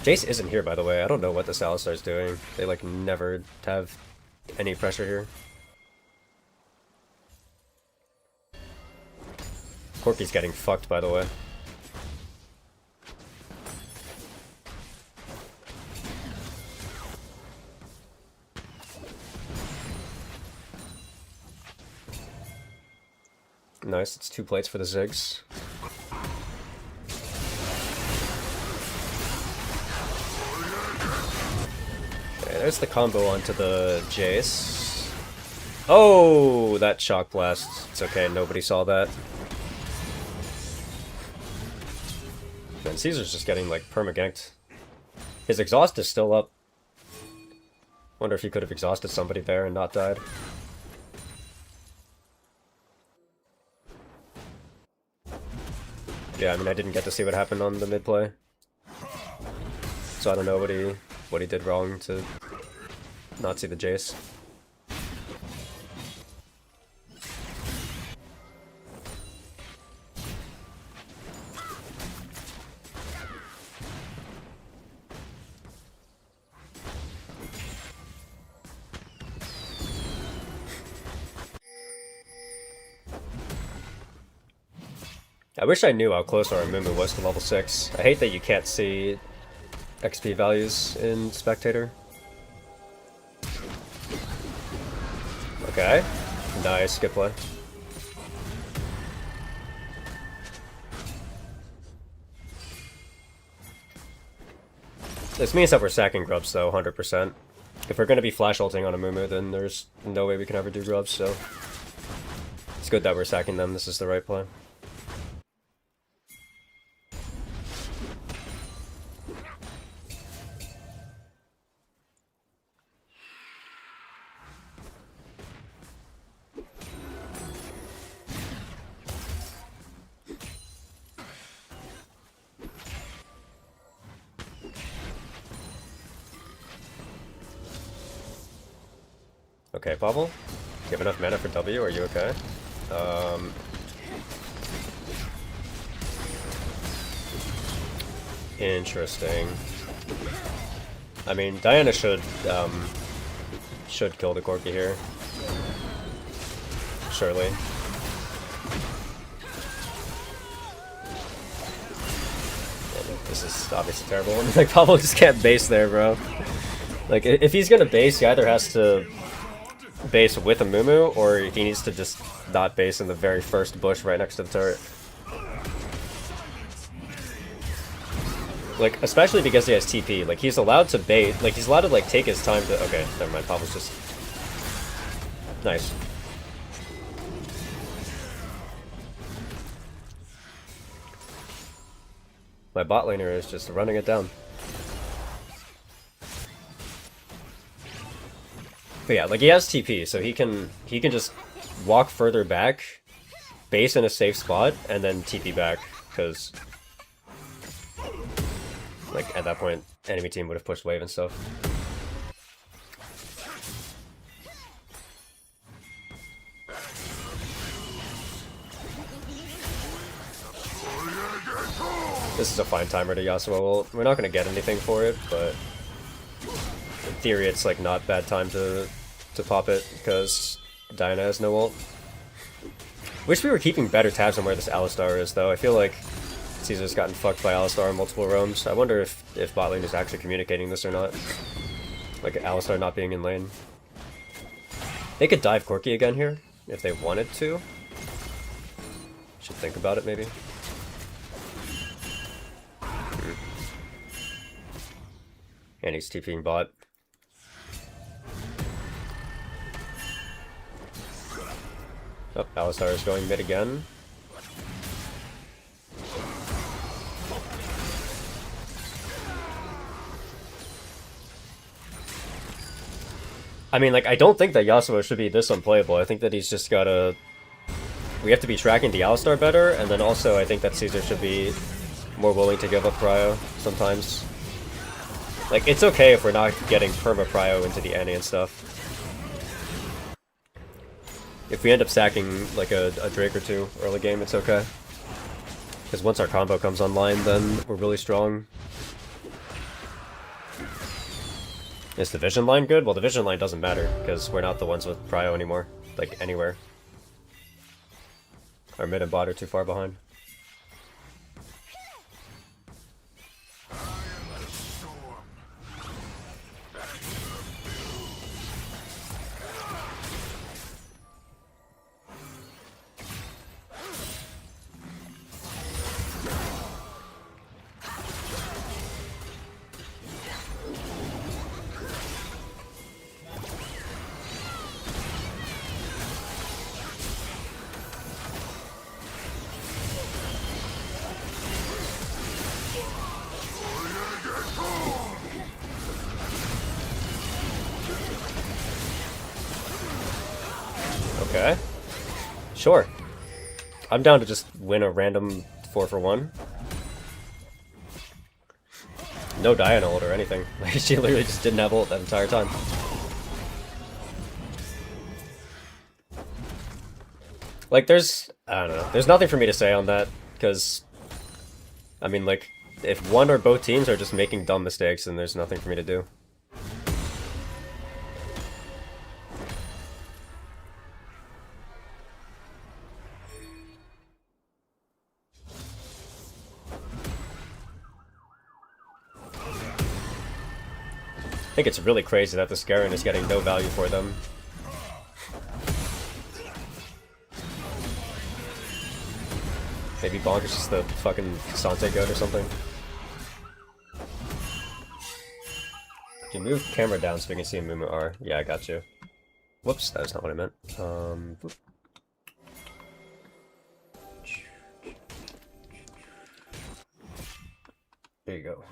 Jace isn't here, by the way. I don't know what this Alistar's doing. They, like, never have any pressure here. Corki's getting fucked, by the way. Nice, it's 2 plates for the Ziggs. There's the combo onto the Jace. Oh, that shock blast. It's okay, nobody saw that. Man, Caesar's just getting, like, perma-ganked. His exhaust is still up. Wonder if he could have exhausted somebody there and not died. Yeah, I mean, I didn't get to see what happened on the mid-play. So I don't know what he did wrong to not see the Jace. I wish I knew how close our Amumu was to level 6. I hate that you can't see XP values in Spectator. Okay. Nice, good play. This means that we're sacking grubs though, 100%. If we're gonna be flash ulting on a Mumu, then there's no way we can ever do grubs, so it's good that we're sacking them. This is the right play. Okay, Pavel? Do you have enough mana for W? Are you okay? Interesting. I mean, Diana should kill the Corki here. Surely. And this is obviously terrible. Like, Pavel just can't base there, bro. Like, if he's gonna base, he either has to base with a Mumu, or he needs to just not base in the very first bush right next to the turret. Like, especially because he has TP. Like, he's allowed to bait. Like, he's allowed to, like, take his time to... Okay, never mind. Pavel's just... Nice. My bot laner is just running it down. But yeah, like, he has TP, so he can just walk further back, base in a safe spot, and then TP back, because, like, at that point, enemy team would have pushed wave and stuff. This is a fine timer to Yasuo. Well, we're not going to get anything for it, but in theory it's like not bad time to pop it because Diana has no ult. Wish we were keeping better tabs on where this Alistar is though. I feel like Caesar's gotten fucked by Alistar in multiple roams. I wonder if bot lane is actually communicating this or not. Like Alistar not being in lane. They could dive Corki again here if they wanted to. Should think about it maybe. And he's TPing bot. Oh, Alistar is going mid again. I mean, like, I don't think that Yasuo should be this unplayable. I think that he's just gotta... We have to be tracking the Alistar better, and then also I think that Caesar should be more willing to give up Prio sometimes. Like, it's okay if we're not getting perma Prio into the Annie and stuff. If we end up sacking, like, a Drake or two early game, it's okay. Because once our combo comes online, then we're really strong. Is the vision line good? Well, the vision line doesn't matter, because we're not the ones with Prio anymore. Like, anywhere. Our mid and bot are too far behind. Okay. Sure. I'm down to just win a random 4-for-1. No Diana ult or anything. Like, she literally just didn't have ult that entire time. Like, there's... I don't know. There's nothing for me to say on that, because... I mean, like, if one or both teams are just making dumb mistakes, then there's nothing for me to do. I think it's really crazy that this Garen is getting no value for them. Maybe Bonk is just the fucking Sante goat or something. Can you move camera down so we can see a movement R? Yeah, I got you. Whoops, that's not what I meant. Whoop. There you go.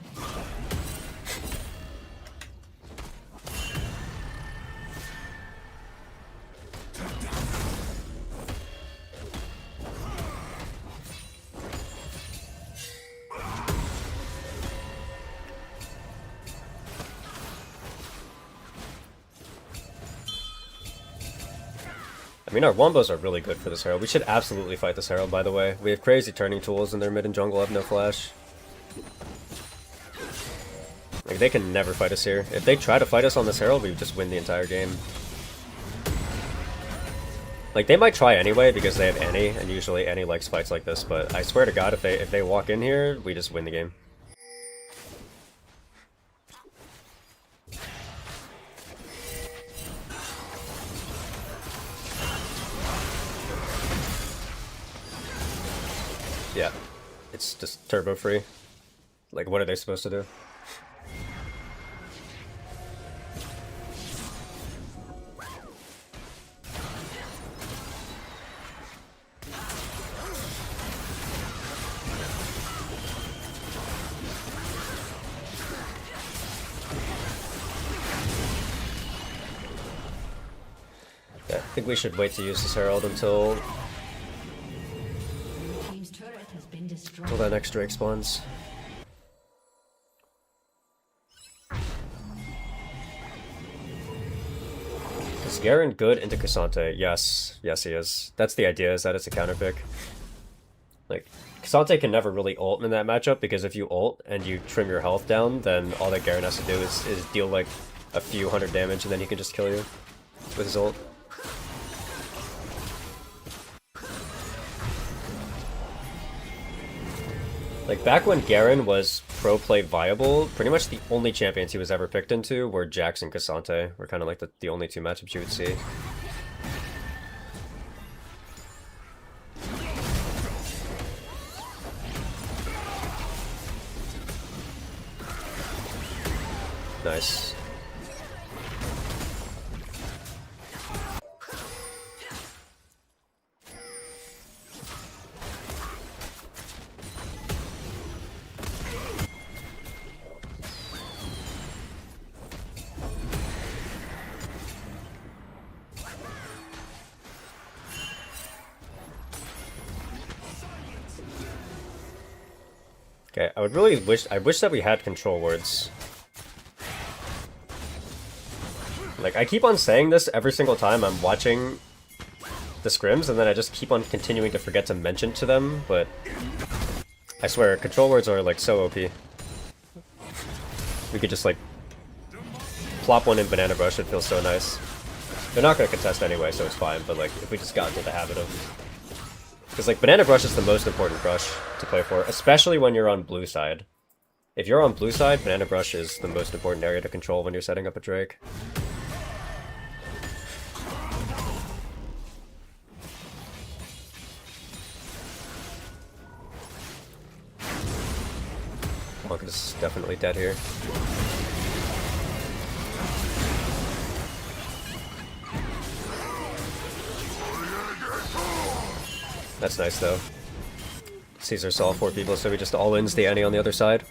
I mean, our wombos are really good for this Herald. We should absolutely fight this Herald, by the way. We have crazy turning tools and their mid and jungle have no flash. Like, they can never fight us here. If they try to fight us on this Herald, we just win the entire game. Like, they might try anyway because they have Annie, and usually Annie likes fights like this, but I swear to God, if they walk in here, we just win the game. Yeah, it's just turbo free. Like, what are they supposed to do? Yeah, I think we should wait to use this Herald until that next Drake spawns. Is Garen good into Cassante? Yes. Yes, he is. That's the idea, is that it's a counter pick. Like, Cassante can never really ult in that matchup, because if you ult and you trim your health down, then all that Garen has to do is deal like a few hundred damage, and then he can just kill you with his ult. Like, back when Garen was pro play viable, pretty much the only champions he was ever picked into were Jax and Cassante. Were kind of like the only two matchups you would see. Nice. Okay, I wish that we had control words. Like, I keep on saying this every single time I'm watching the scrims, and then I just keep on continuing to forget to mention to them, but I swear, control words are, like, so OP. We could just, like, plop one in Banana Brush, it feels so nice. They're not gonna contest anyway, so it's fine, but, like, if we just got into the habit of... Because, like, Banana Brush is the most important brush to play for, especially when you're on blue side. If you're on blue side, Banana Brush is the most important area to control when you're setting up a Drake. Monk is definitely dead here. That's nice, though. Caesar saw 4 people, so he just all-ins the Annie on the other side.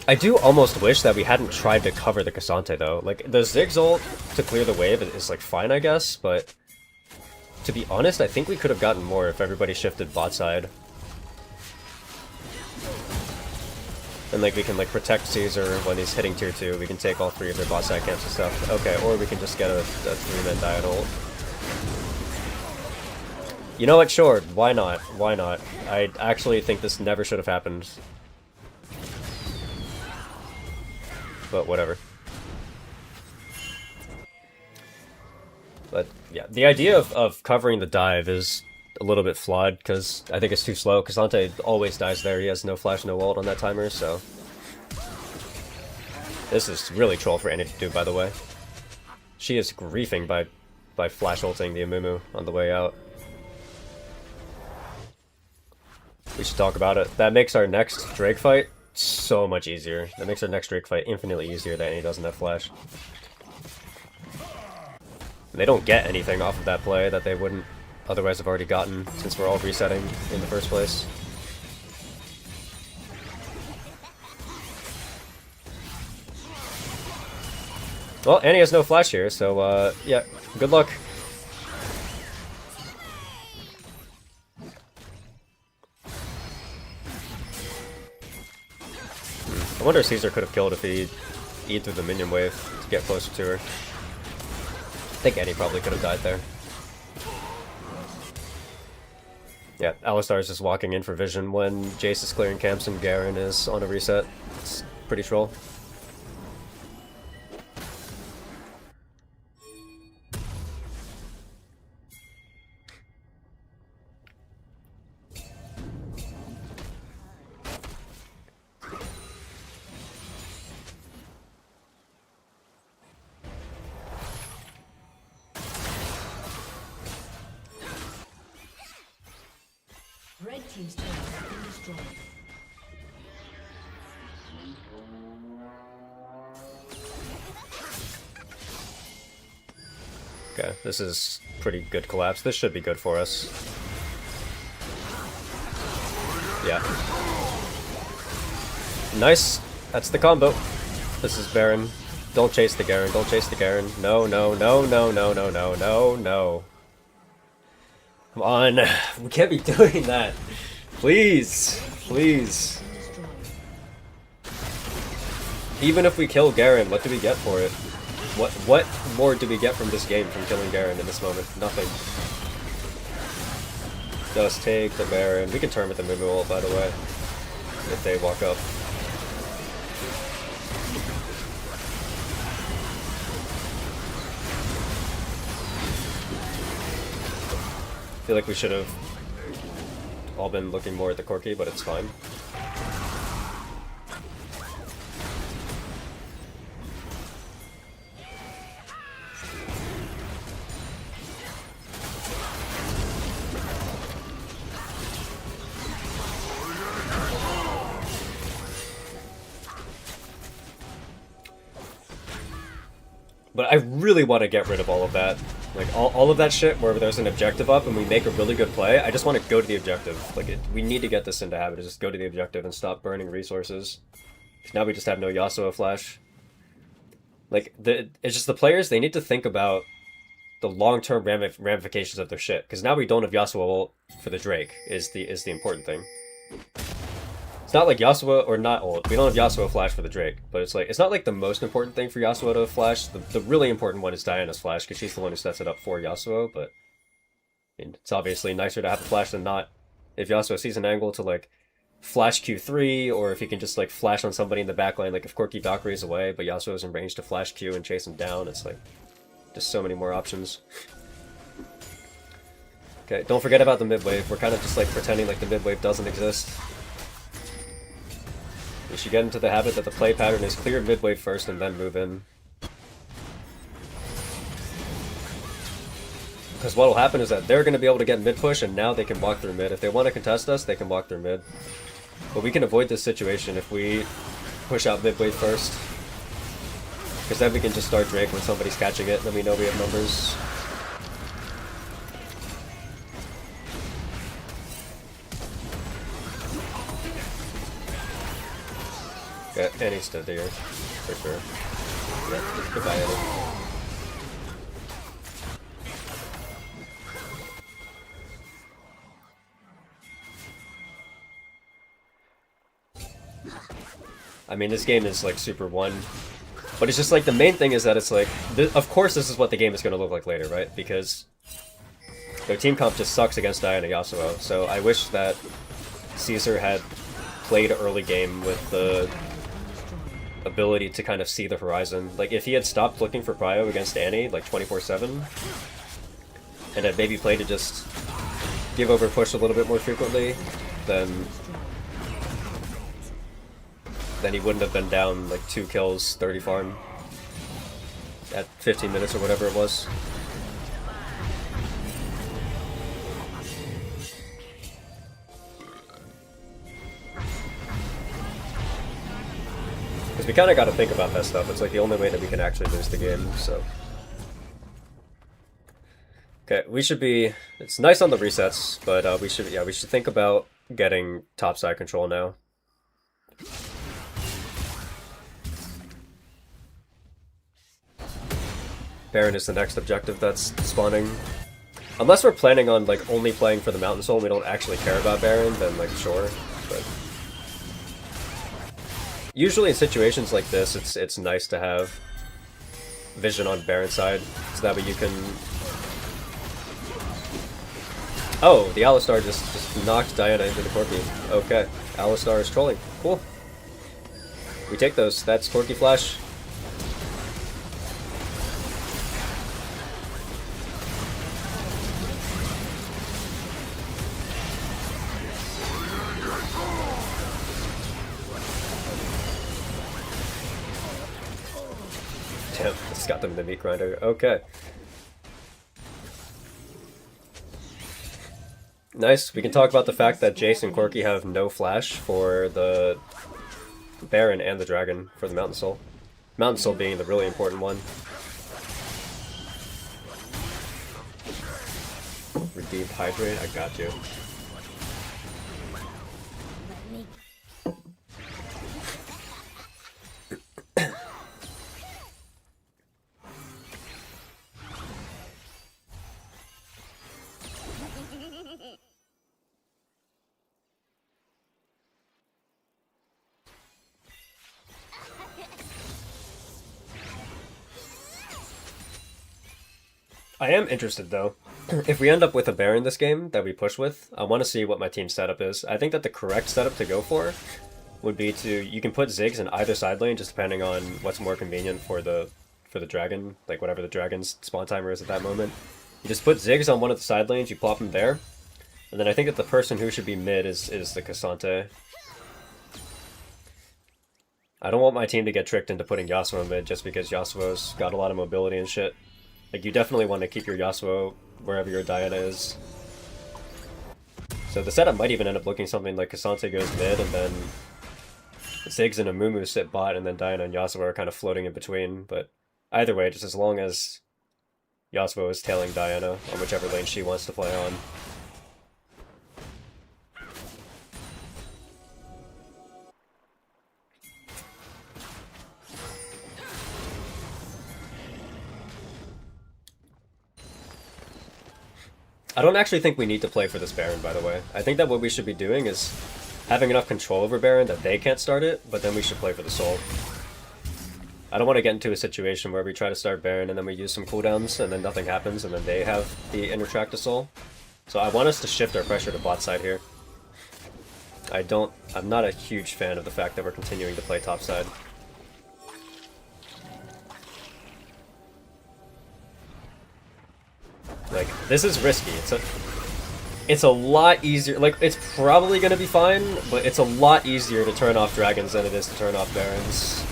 I do almost wish that we hadn't tried to cover the Cassante, though. Like, the Ziggs ult to clear the wave is, like, fine, I guess, but... To be honest, I think we could have gotten more if everybody shifted bot side. And, like, we can, like, protect Caesar when he's hitting tier 2. We can take all 3 of their bot side camps and stuff. Okay, or we can just get a 3-man diet ult. You know what? Sure. Why not? Why not? I actually think this never should have happened. But whatever. But yeah, the idea of covering the dive is a little bit flawed, because I think it's too slow. Cassante always dies there. He has no flash, no ult on that timer, so... This is really troll for Annie to do, by the way. She is griefing by flash ulting the Amumu on the way out. We should talk about it. That makes our next Drake fight so much easier. That makes our next Drake fight infinitely easier that Annie doesn't have flash. And they don't get anything off of that play that they wouldn't otherwise have already gotten since we're all resetting in the first place. Well, Annie has no flash here, so yeah, good luck. I wonder if Caesar could have killed if he E'd through the minion wave to get closer to her. I think Annie probably could have died there. Yeah, Alistar is just walking in for vision when Jace is clearing camps and Garen is on a reset. It's pretty troll. Red team's turret has been destroyed. Okay, this is pretty good collapse. This should be good for us. Yeah. Nice. That's the combo. This is Baron. Don't chase the Garen. Don't chase the Garen. No, no, no, no, no, no, no, no, no. Come on. We can't be doing that. Please. Please. Even if we kill Garen, what do we get for it? What more do we get from this game from killing Garen in this moment? Nothing. Just take the Baron. We can turn with the Mumu ult, by the way, if they walk up. I feel like we should have all been looking more at the Corki, but it's fine. But I really want to get rid of all of that. Like, all of that shit where there's an objective up and we make a really good play, I just want to go to the objective. Like, we need to get this into habit, just go to the objective and stop burning resources. Now we just have no Yasuo flash. Like, it's just the players, they need to think about the long-term ramifications of their shit. Because now we don't have Yasuo ult for the Drake, is the important thing. It's not like Yasuo, or not ult, we don't have Yasuo flash for the Drake, but it's like, it's not like the most important thing for Yasuo to flash. The really important one is Diana's flash, because she's the one who sets it up for Yasuo, but I mean, it's obviously nicer to have a flash than not. If Yasuo sees an angle to like flash Q3, or if he can just like flash on somebody in the backline, like if Corki Valkyrie's away, but Yasuo is in range to flash Q and chase him down, it's like, just so many more options. Okay, don't forget about the mid wave. We're kind of just like pretending like the mid wave doesn't exist. We should get into the habit that the play pattern is clear mid wave first and then move in. Because what will happen is that they're going to be able to get mid push and now they can walk through mid. If they want to contest us, they can walk through mid. But we can avoid this situation if we push out mid wave first. Because then we can just start Drake when somebody's catching it, then we know we have numbers. Yeah, Annie's still there, for sure. Yeah, goodbye, Annie. I mean, this game is like super one, but it's just like the main thing is that it's like, of course this is what the game is going to look like later, right? Because their team comp just sucks against Diana Yasuo, so I wish that Caesar had played early game with the ability to kind of see the horizon. Like, if he had stopped looking for prio against Annie, like 24/7, and had maybe played to just give over push a little bit more frequently, then then he wouldn't have been down like 2 kills, 30 farm at 15 minutes or whatever it was. Because we kind of got to think about that stuff. It's like the only way that we can actually lose the game, so. Okay, we should be... It's nice on the resets, but we should think about getting topside control now. Baron is the next objective that's spawning. Unless we're planning on like only playing for the Mountain Soul and we don't actually care about Baron, then like sure, but... Usually in situations like this, it's nice to have vision on Baron side, so that way you can... Oh, the Alistar just knocked Diana into the Corki. Okay, Alistar is trolling. Cool. We take those. That's Corki Flash. Damn, just got them in the meat grinder. Okay. Nice. We can talk about the fact that Jace and Corki have no flash for the Baron and the Dragon for the Mountain Soul. Mountain Soul being the really important one. Redeemed Hydrate, I got you. I am interested though. If we end up with a Baron this game that we push with, I want to see what my team's setup is. I think that the correct setup to go for would be to, you can put Ziggs in either side lane just depending on what's more convenient for the dragon, like whatever the dragon's spawn timer is at that moment. You just put Ziggs on one of the side lanes, you plop him there, and then I think that the person who should be mid is the Cassante. I don't want my team to get tricked into putting Yasuo mid just because Yasuo's got a lot of mobility and shit. Like, you definitely want to keep your Yasuo wherever your Diana is. So the setup might even end up looking something like Cassante goes mid, and then Ziggs and Amumu sit bot, and then Diana and Yasuo are kind of floating in between. But either way, just as long as Yasuo is tailing Diana on whichever lane she wants to play on. I don't actually think we need to play for this Baron, by the way. I think that what we should be doing is having enough control over Baron that they can't start it, but then we should play for the Soul. I don't want to get into a situation where we try to start Baron and then we use some cooldowns and then nothing happens and then they have the inner track to Soul. So I want us to shift our pressure to bot side here. I'm not a huge fan of the fact that we're continuing to play top side. Like, this is risky. It's a lot easier. Like, it's probably gonna be fine, but it's a lot easier to turn off dragons than it is to turn off barons.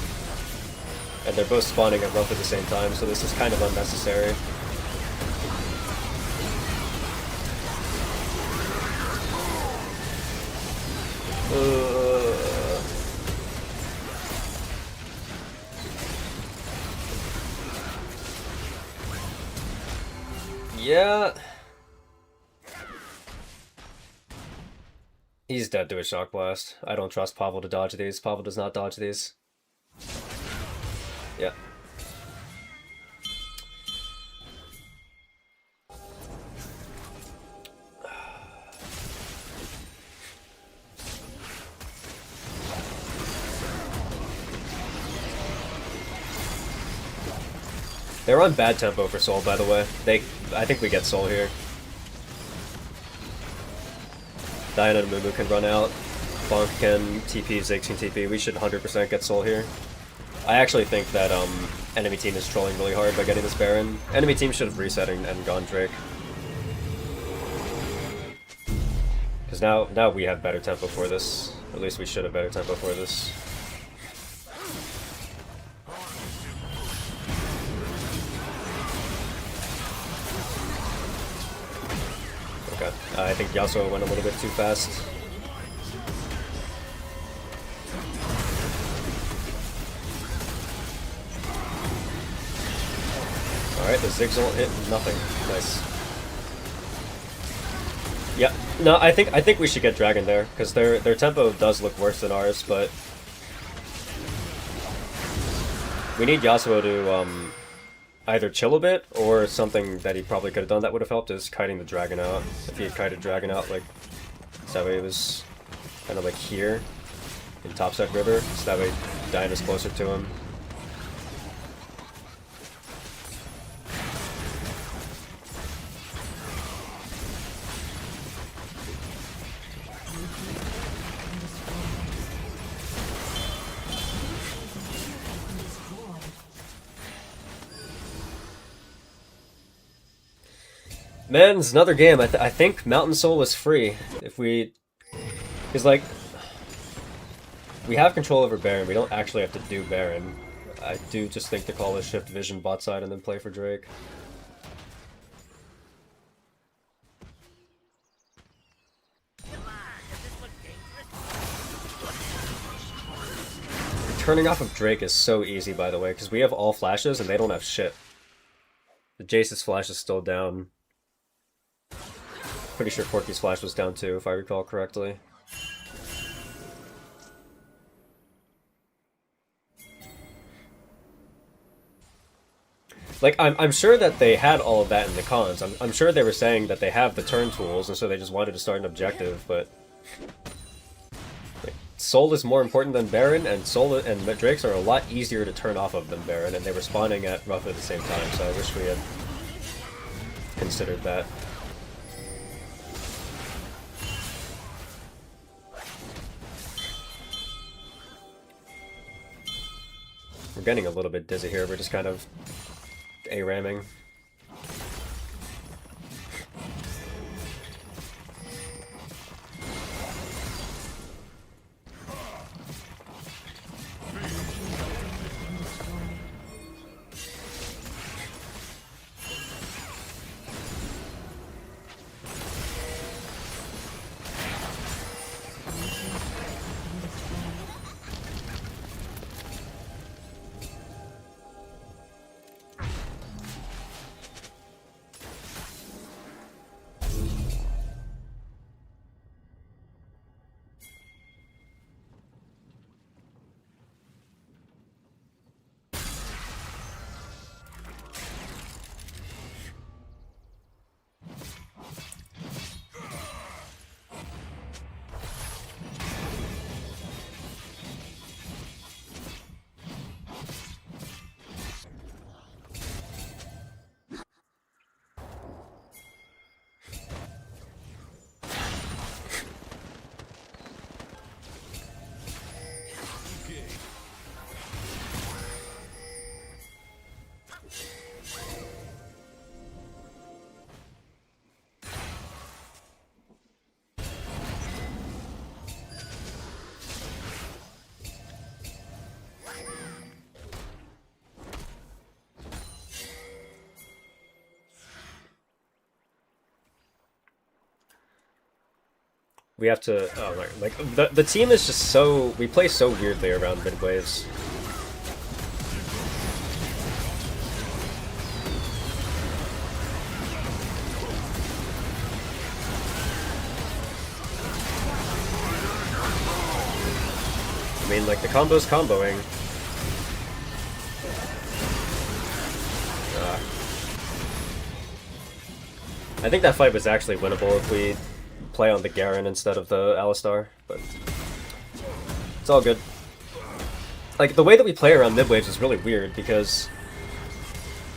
And they're both spawning at roughly the same time, so this is kind of unnecessary. Yeah. He's dead to a shock blast. I don't trust Pavel to dodge these. Pavel does not dodge these. Yeah. They're on bad tempo for Soul, by the way. I think we get Soul here. Diana and Mumu can run out. Bonk can TP, Ziggs can TP. We should 100% get Soul here. I actually think that enemy team is trolling really hard by getting this Baron. Enemy team should have reset and gone Drake. Because now we have better tempo for this. At least we should have better tempo for this. Okay. I think Yasuo went a little bit too fast. Alright, the Zigzal hit nothing. Nice. Yeah, no, I think we should get Dragon there, because their tempo does look worse than ours, but we need Yasuo to either chill a bit, or something that he probably could have done that would have helped is kiting the Dragon out. If he had kited Dragon out, like, so that way it was kind of like here, in Topset River, so that way Diana's closer to him. Man, it's another game. I think Mountain Soul is free. If we... Because, like... We have control over Baron. We don't actually have to do Baron. I do just think the call is shift vision bot side and then play for Drake. Turning off of Drake is so easy, by the way, because we have all flashes and they don't have shit. The Jace's flash is still down. Pretty sure Corky's flash was down too, if I recall correctly. Like, I'm sure that they had all of that in the cons. I'm sure they were saying that they have the turn tools, and so they just wanted to start an objective, but... Like, Soul is more important than Baron, and Soul and Drakes are a lot easier to turn off of than Baron, and they were spawning at roughly the same time, so I wish we had considered that. We're getting a little bit dizzy here, we're just kind of A-ramming. We have to, oh, like the team is just so, we play so weirdly around mid waves. I mean, like, the combo's comboing. I think that fight was actually winnable if we play on the Garen instead of the Alistar, but it's all good. Like, the way that we play around mid waves is really weird because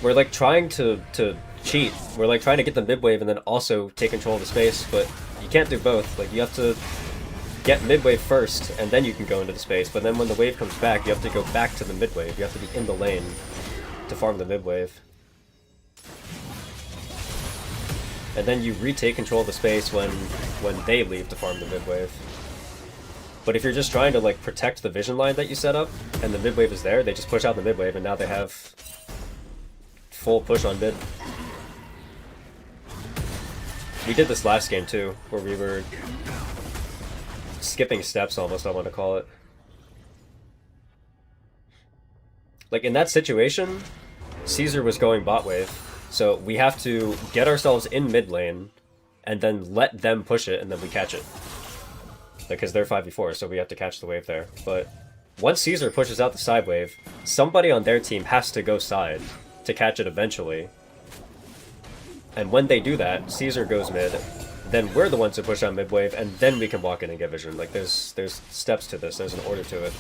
we're like trying to cheat. We're like trying to get the mid wave and then also take control of the space, but you can't do both. Like, you have to get mid wave first and then you can go into the space, but then when the wave comes back, you have to go back to the mid wave. You have to be in the lane to farm the mid wave. And then you retake control of the space when they leave to farm the mid wave. But if you're just trying to like protect the vision line that you set up, and the mid wave is there, they just push out the mid wave, and now they have full push on mid. We did this last game too, where we were skipping steps almost, I want to call it. Like, in that situation, Caesar was going bot wave, so we have to get ourselves in mid lane, and then let them push it, and then we catch it. Because they're 5v4, so we have to catch the wave there. But once Caesar pushes out the side wave, somebody on their team has to go side to catch it eventually. And when they do that, Caesar goes mid, then we're the ones who push out mid wave, and then we can walk in and get vision. Like, there's steps to this, there's an order to it.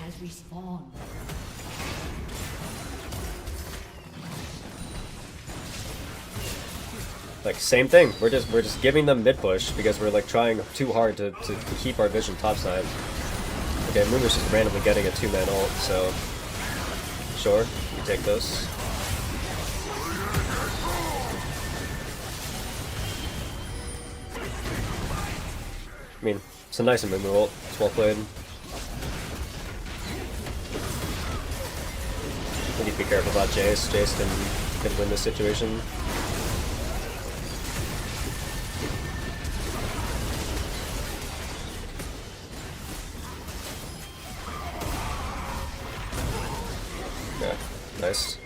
Has respawned. Like, same thing. We're just giving them mid push because we're like trying too hard to keep our vision topside. Okay, Lunar's just randomly getting a 2-man ult, so sure, we take this. I mean, it's a nice Mumu ult. It's well played. We need to be careful about Jace. Jace can win this situation. Nice.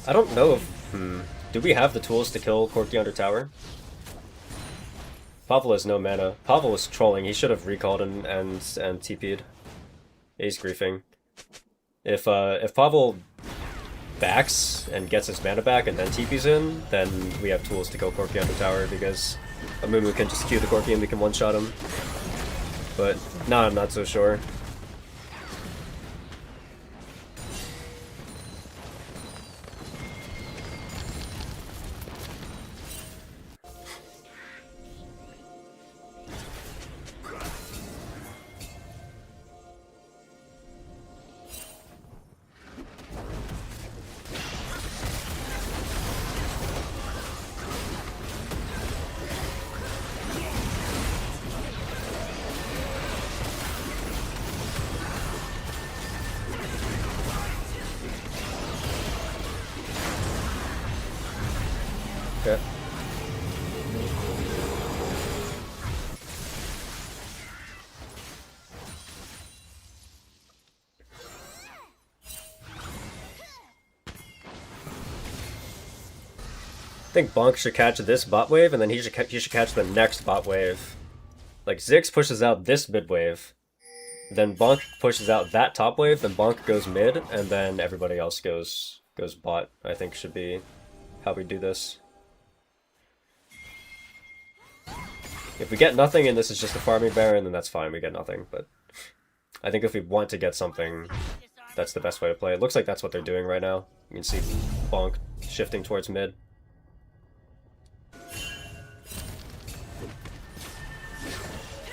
I don't know if... do we have the tools to kill Corki under tower? Pavel has no mana. Pavel was trolling. He should have recalled and TP'd. He's griefing. If Pavel backs and gets his mana back and then TP's in, then we have tools to kill Corki under tower because Amumu can just Q the Corki and we can one-shot him. But, nah, I'm not so sure. Okay. I think Bonk should catch this bot wave, and then he should catch the next bot wave. Like, Ziggs pushes out this mid wave, then Bonk pushes out that top wave, then Bonk goes mid, and then everybody else goes bot, I think should be how we do this. If we get nothing and this is just a farming baron, then that's fine, we get nothing, but I think if we want to get something, that's the best way to play. It looks like that's what they're doing right now. You can see Bonk shifting towards mid.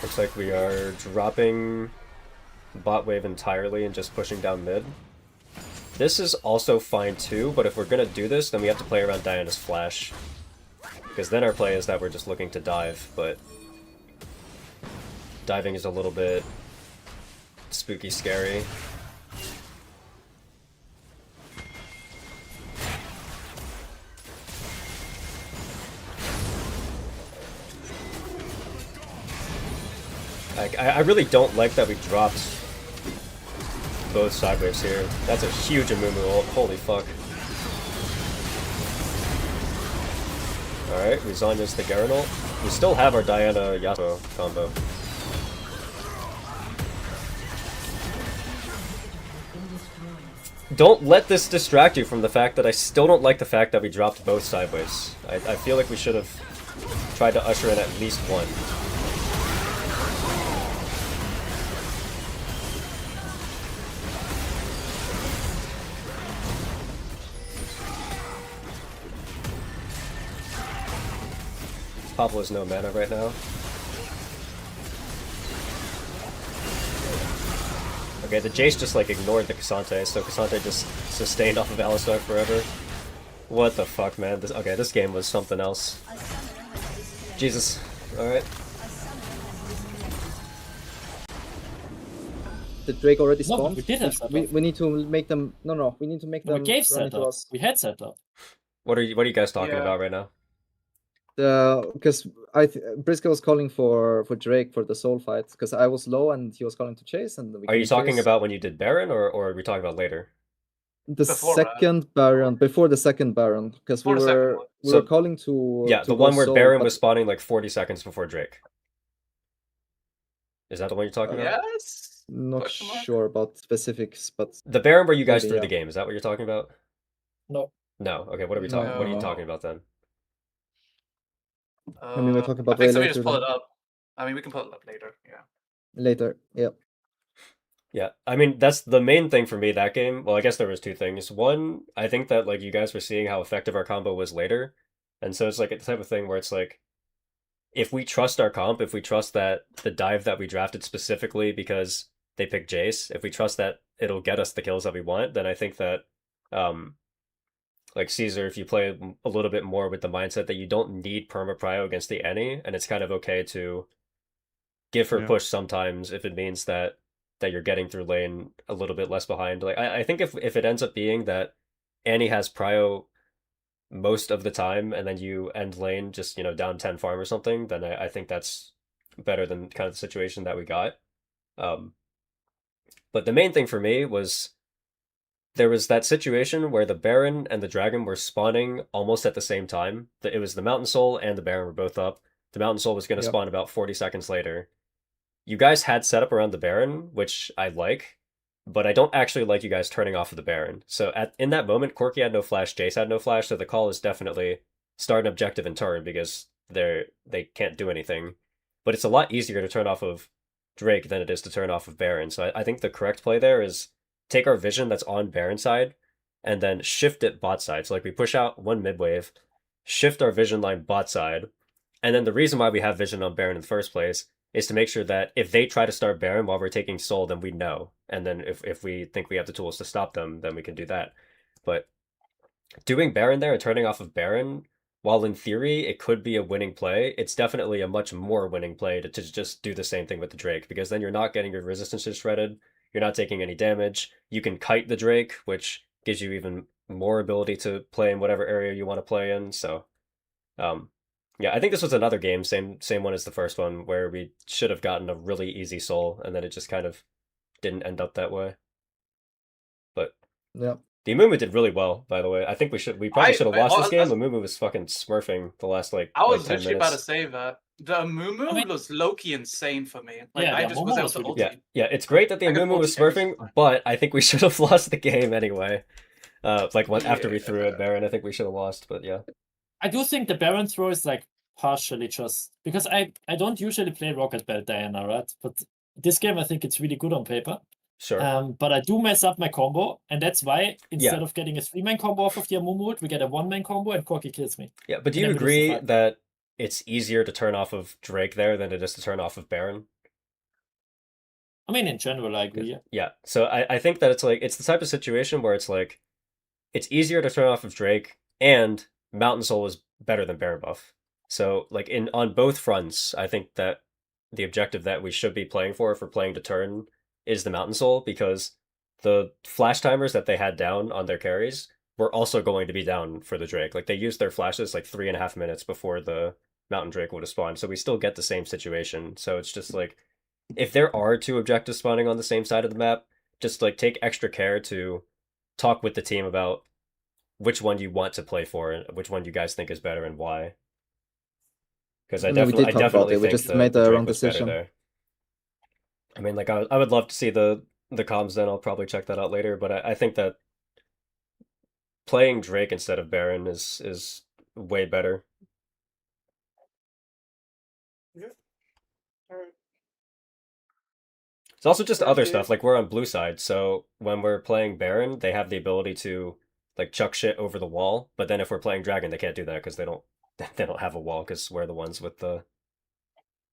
Looks like we are dropping bot wave entirely and just pushing down mid. This is also fine too, but if we're gonna do this, then we have to play around Diana's flash. Because then our play is that we're just looking to dive, but diving is a little bit spooky scary. I really don't like that we dropped both side waves here. That's a huge Amumu ult. Holy fuck. Alright, we Zonya's the Garen ult. We still have our Diana Yasuo combo. Don't let this distract you from the fact that I still don't like the fact that we dropped both sideways. I feel like we should have tried to usher in at least one. Pablo has no mana right now. Okay, the Jace just like ignored the Cassante, so Cassante just sustained off of Alistar forever. What the fuck, man? This game was something else. Jesus. Alright. Did Drake already No, spawn? we did have setup. We need to make them. No, we need to make No, them we gave run into setup. us. We had setup. What are you guys talking Yeah. about right now? Because Briscoe was calling for Drake for the soul fight because I was low and he was calling to chase and we Are you couldn't talking chase. about when you did Baron, or are we talking about later? The Before that. second Baron, before the second Baron, because Before the second one. we So- were calling to Yeah, to the go one where soul, Baron but was spawning like 40 seconds before Drake. Is that the one you're talking about? Yes. not Question mark? sure about specifics, but The Baron where you guys Maybe, threw yeah. the game, is that what you're talking about? No. No. Okay, what are we talking? What are you No. talking about then? I mean, we're talking about I think way somebody later just pull then. it up. I mean, we can pull it up later. Yeah. Later. Yeah. Yeah, I mean that's the main thing for me that game. Well, I guess there was two things. One, I think that like you guys were seeing how effective our combo was later, and so it's like the type of thing where it's like, if we trust our comp, if we trust that the dive that we drafted specifically because they picked Jace, if we trust that it'll get us the kills that we want, then I think that, like Caesar, if you play a little bit more with the mindset that you don't need perma prio against the Annie, and it's kind of okay to give her Yeah. push sometimes if it means that you're getting through lane a little bit less behind. Like I think if it ends up being that Annie has prio most of the time and then you end lane just, down 10 farm or something, then I think that's better than kind of the situation that we got. But the main thing for me was there was that situation where the Baron and the Dragon were spawning almost at the same time. It was the Mountain Soul and the Baron were both up. The Mountain Soul was going to Yep. spawn about 40 seconds later. You guys had set up around the Baron, which I like, but I don't actually like you guys turning off of the Baron. So in that moment, Corki had no flash, Jace had no flash, so the call is definitely start an objective and turn because they can't do anything. But it's a lot easier to turn off of Drake than it is to turn off of Baron. So I think the correct play there is take our vision that's on Baron side and then shift it bot side. So like we push out one mid wave, shift our vision line bot side, and then the reason why we have vision on Baron in the first place is to make sure that if they try to start Baron while we're taking Soul, then we know. And then if we think we have the tools to stop them, then we can do that. But doing Baron there and turning off of Baron, while in theory it could be a winning play, it's definitely a much more winning play to just do the same thing with the Drake, because then you're not getting your resistances shredded, you're not taking any damage, you can kite the Drake, which gives you even more ability to play in whatever area you want to play in, so... yeah, I think this was another game, same one as the first one, where we should have gotten a really easy soul, and then it just kind of didn't end up that way. But Yeah. the Amumu did really well, by the way. I think we probably should have lost this game. that's- Amumu was fucking smurfing the last I like was 10 literally about to minutes. say that. The Amumu I mean- was low-key insane for me. Like, Yeah, I the just Amumu was able was to really ulti. Yeah, it's great that the I got Amumu was multi-damage. smurfing, but I think we should have lost the game anyway. After we threw Yeah. it, Baron, I think we should have lost, but yeah. I do think the Baron throw is like partially just because I don't usually play Rocket Belt Diana, right? But this game I think it's really good on paper. Sure. But I do mess up my combo, and that's why instead of getting a 3-man combo off of the Amumu, we get a 1-man combo and Corki kills me. Yeah, but do and you then we lose the agree fight. that it's easier to turn off of Drake there than it is to turn off of Baron? I mean, in general, I agree. Yeah. Yeah, so I think that it's the type of situation where it's like, it's easier to turn off of Drake, and Mountain Soul is better than Baron buff. So, like, on both fronts, I think that the objective that we should be playing for, if we're playing to turn, is the Mountain Soul, because the flash timers that they had down on their carries were also going to be down for the Drake. Like, they used their flashes like 3.5 minutes before the Mountain Drake would have spawned, so we still get the same situation. So it's just like, if there are two objectives spawning on the same side of the map, just like take extra care to talk with the team about which one you want to play for and which one you guys think is better and why. Because I No, we did talk about definitely it. We think just the made the Drake wrong was better decision. there. I mean, like I would love to see the comms. Then I'll probably check that out later. But I think that playing Drake instead of Baron is way better. It's also just other stuff. Like we're on blue side, so when we're playing Baron, they have the ability to like chuck shit over the wall. But then if we're playing Dragon, they can't do that because they don't have a wall because we're the ones with the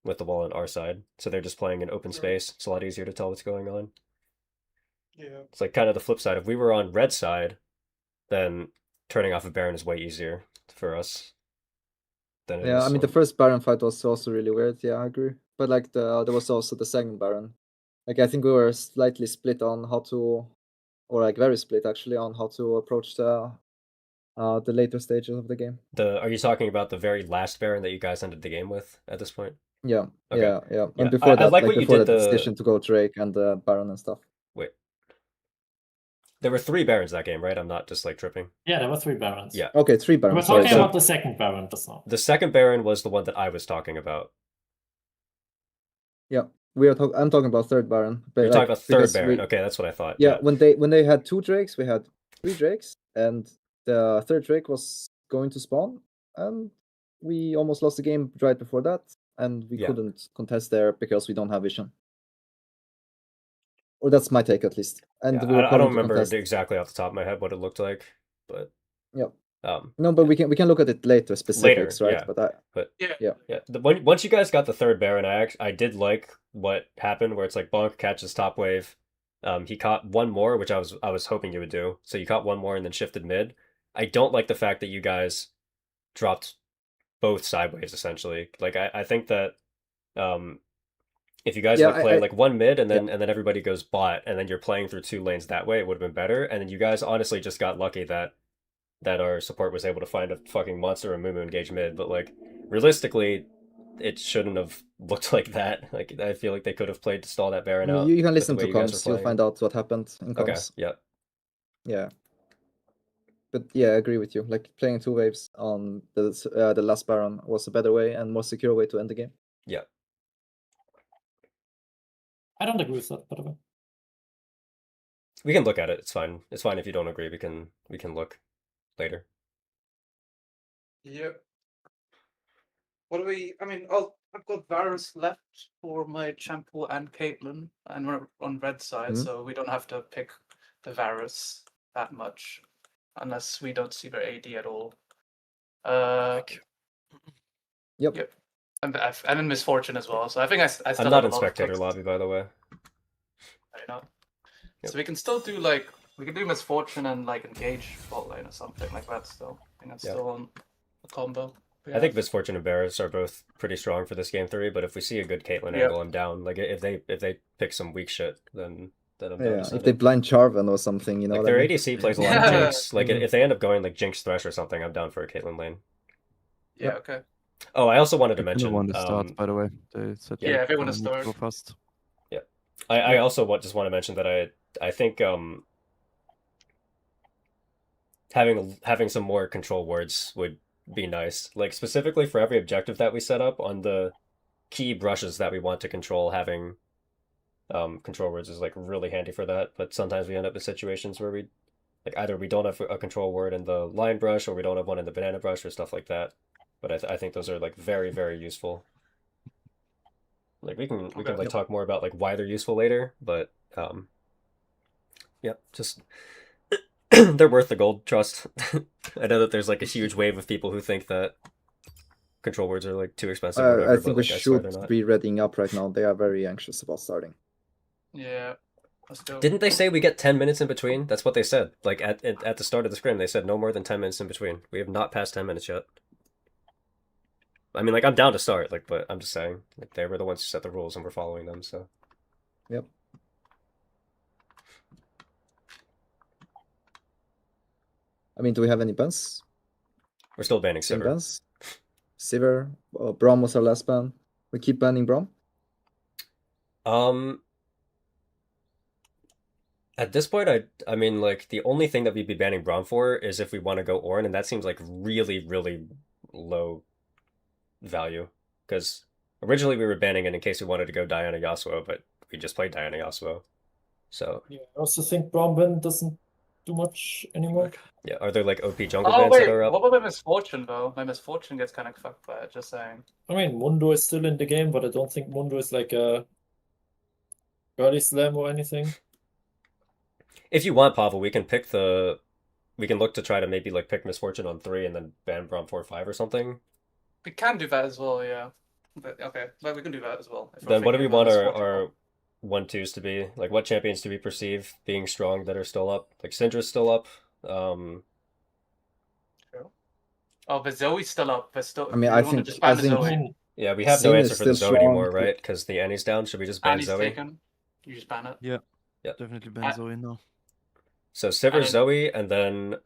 wall on our side. So they're just playing in open space. It's a lot easier to tell what's going on. Yeah. It's like kind of the flip side. If we were on red side, then turning off a Baron is way easier for us than it Yeah, is I mean the on- first Baron fight was also really weird. Yeah, I agree. But like there was also the second Baron. Like I think we were slightly split on how to, or like very split actually, on how to approach the later stages of the game. Are you talking about the very last Baron that you guys ended the game with at this point? Yeah, Okay. yeah. Yeah, And before I that, like like what you before did the the- decision to go Drake and the Baron and stuff. Wait. There were 3 Barons that game, right? I'm not just like tripping. Yeah, there were 3 Barons. Yeah. Okay, 3 We were Barons. talking Sorry, about the second Baron just now. The second Baron was the one that I was talking about. Yeah, I'm talking about third Baron. But You're like, talking about third because Baron. Okay, that's what I thought. Yeah, when they had 2 Drakes, we had 3 Drakes, and the third Drake was going to spawn, and we almost lost the game right before that, and we Yeah. couldn't contest there because we don't have vision. Or that's my take at least. And Yeah, we were I coming don't to remember contest. exactly off the top of my head what it looked like, but Yep. um, No, but we can look at it later, specifics, right? yeah. But yeah. Once you guys got the third Baron, I did like what happened where it's like Bonk catches top wave. He caught one more, which I was hoping you would do. So you caught one more and then shifted mid. I don't like the fact that you guys dropped both sideways essentially. Like I think that if you guys Yeah, like play I- like one mid and then everybody goes bot and then you're playing through 2 lanes that way, it would have been better. And then you guys honestly just got lucky that our support was able to find a fucking monster and Mumu engage mid. But like realistically, it shouldn't have looked like that. Like I feel like they could have played to stall that Baron out. you can with listen the to way you guys comms, were you'll playing find it. out what happened in Okay, comms. yeah. Yeah. But yeah, I agree with you. Like playing 2 waves on the last Baron was a better way and more secure way to end the game. Yeah. I don't agree with that, by the way. We can look at it. It's fine. It's fine if you don't agree. We can look later. Yep. What do we? I mean, I've got Varus left for my Champo and Caitlyn, and we're on red side, Mhm. so we don't have to pick the Varus that much, unless we don't see their AD at all. Yep. I'm in Misfortune as well, so I think I still I'm have not a in lot of spectator picks. lobby, by the way. You know? Yep. So we can still do we can do Misfortune and like engage bot lane or something like that. Still, I think that's Yeah. still on a combo. I think Misfortune and Barris are both pretty strong for this game 3, but if we see a good Caitlyn Yeah. angle, I'm down. Like if they pick some weak shit, then I'm down Yeah, to if send they it. blind Charvan or something, you know Like what their I mean? ADC plays a lot of Yeah. Jinx. Like if they end up going like Jinx Thresh or something, I'm down for a Caitlyn lane. Yeah. Yep. Okay. Oh, I also wanted to People mention want to start, by the way. They said Yeah, they everyone to need to start. go fast. I also just want to mention that I think having some more control words would be nice. Like specifically for every objective that we set up on the key brushes that we want to control, having control words is like really handy for that. But sometimes we end up in situations where we like either we don't have a control word in the line brush or we don't have one in the banana brush or stuff like that. But I think those are like very, very useful. Like we can Okay. like talk more about like why they're useful later, but just they're worth the gold, trust. I know that there's like a huge wave of people who think that control words are like too expensive or whatever, I think but we like, I swear they're should not. be readying up right now. They are very anxious about starting. Yeah. Let's go. Didn't they say we get 10 minutes in between? That's what they said. Like at the start of the scrim, they said no more than 10 minutes in between. We have not passed 10 minutes yet. I mean, like I'm down to start, like, but I'm just saying, like they were the ones who set the rules and we're following them, so. Yep. I mean, do we have any bans? We're still banning Same Sivir. bans? Sivir, Braum was our last ban. We keep banning Braum. At this point, I mean, like the only thing that we'd be banning Braum for is if we want to go Ornn, and that seems like really, really low value. Because originally we were banning it in case we wanted to go Diana Yasuo, but we just played Diana Yasuo. So Yeah, I also think Bromben doesn't do much anymore. yeah, are there like OP jungle Oh bans wait, that are up? what about my Misfortune though? My Misfortune gets kind of fucked by it. Just saying. I mean, Mundo is still in the game, but I don't think Mundo is like a early slam or anything. If you want, Pavel, we can look to try to maybe like pick Misfortune on 3 and then ban Braum 4-5 or something. We can do that as well, yeah. But okay, well, we can do that as well. if we're Then what do we thinking about want Misfortune. our 1-2s to be? Like what champions do we perceive being strong that are still up? Like Syndra's still up. Oh, but Zoe's still up. But still, I mean, you I want to think- just I ban think- I Zoe. mean, Yeah, we have no Sin answer is for the still Zoe anymore, strong. right? Because the Annie's down. Should we just ban And he's Zoe? taken. You just ban it. Yeah. Yep. Definitely ban Zoe now. So Sivir, And then- Zoe, and then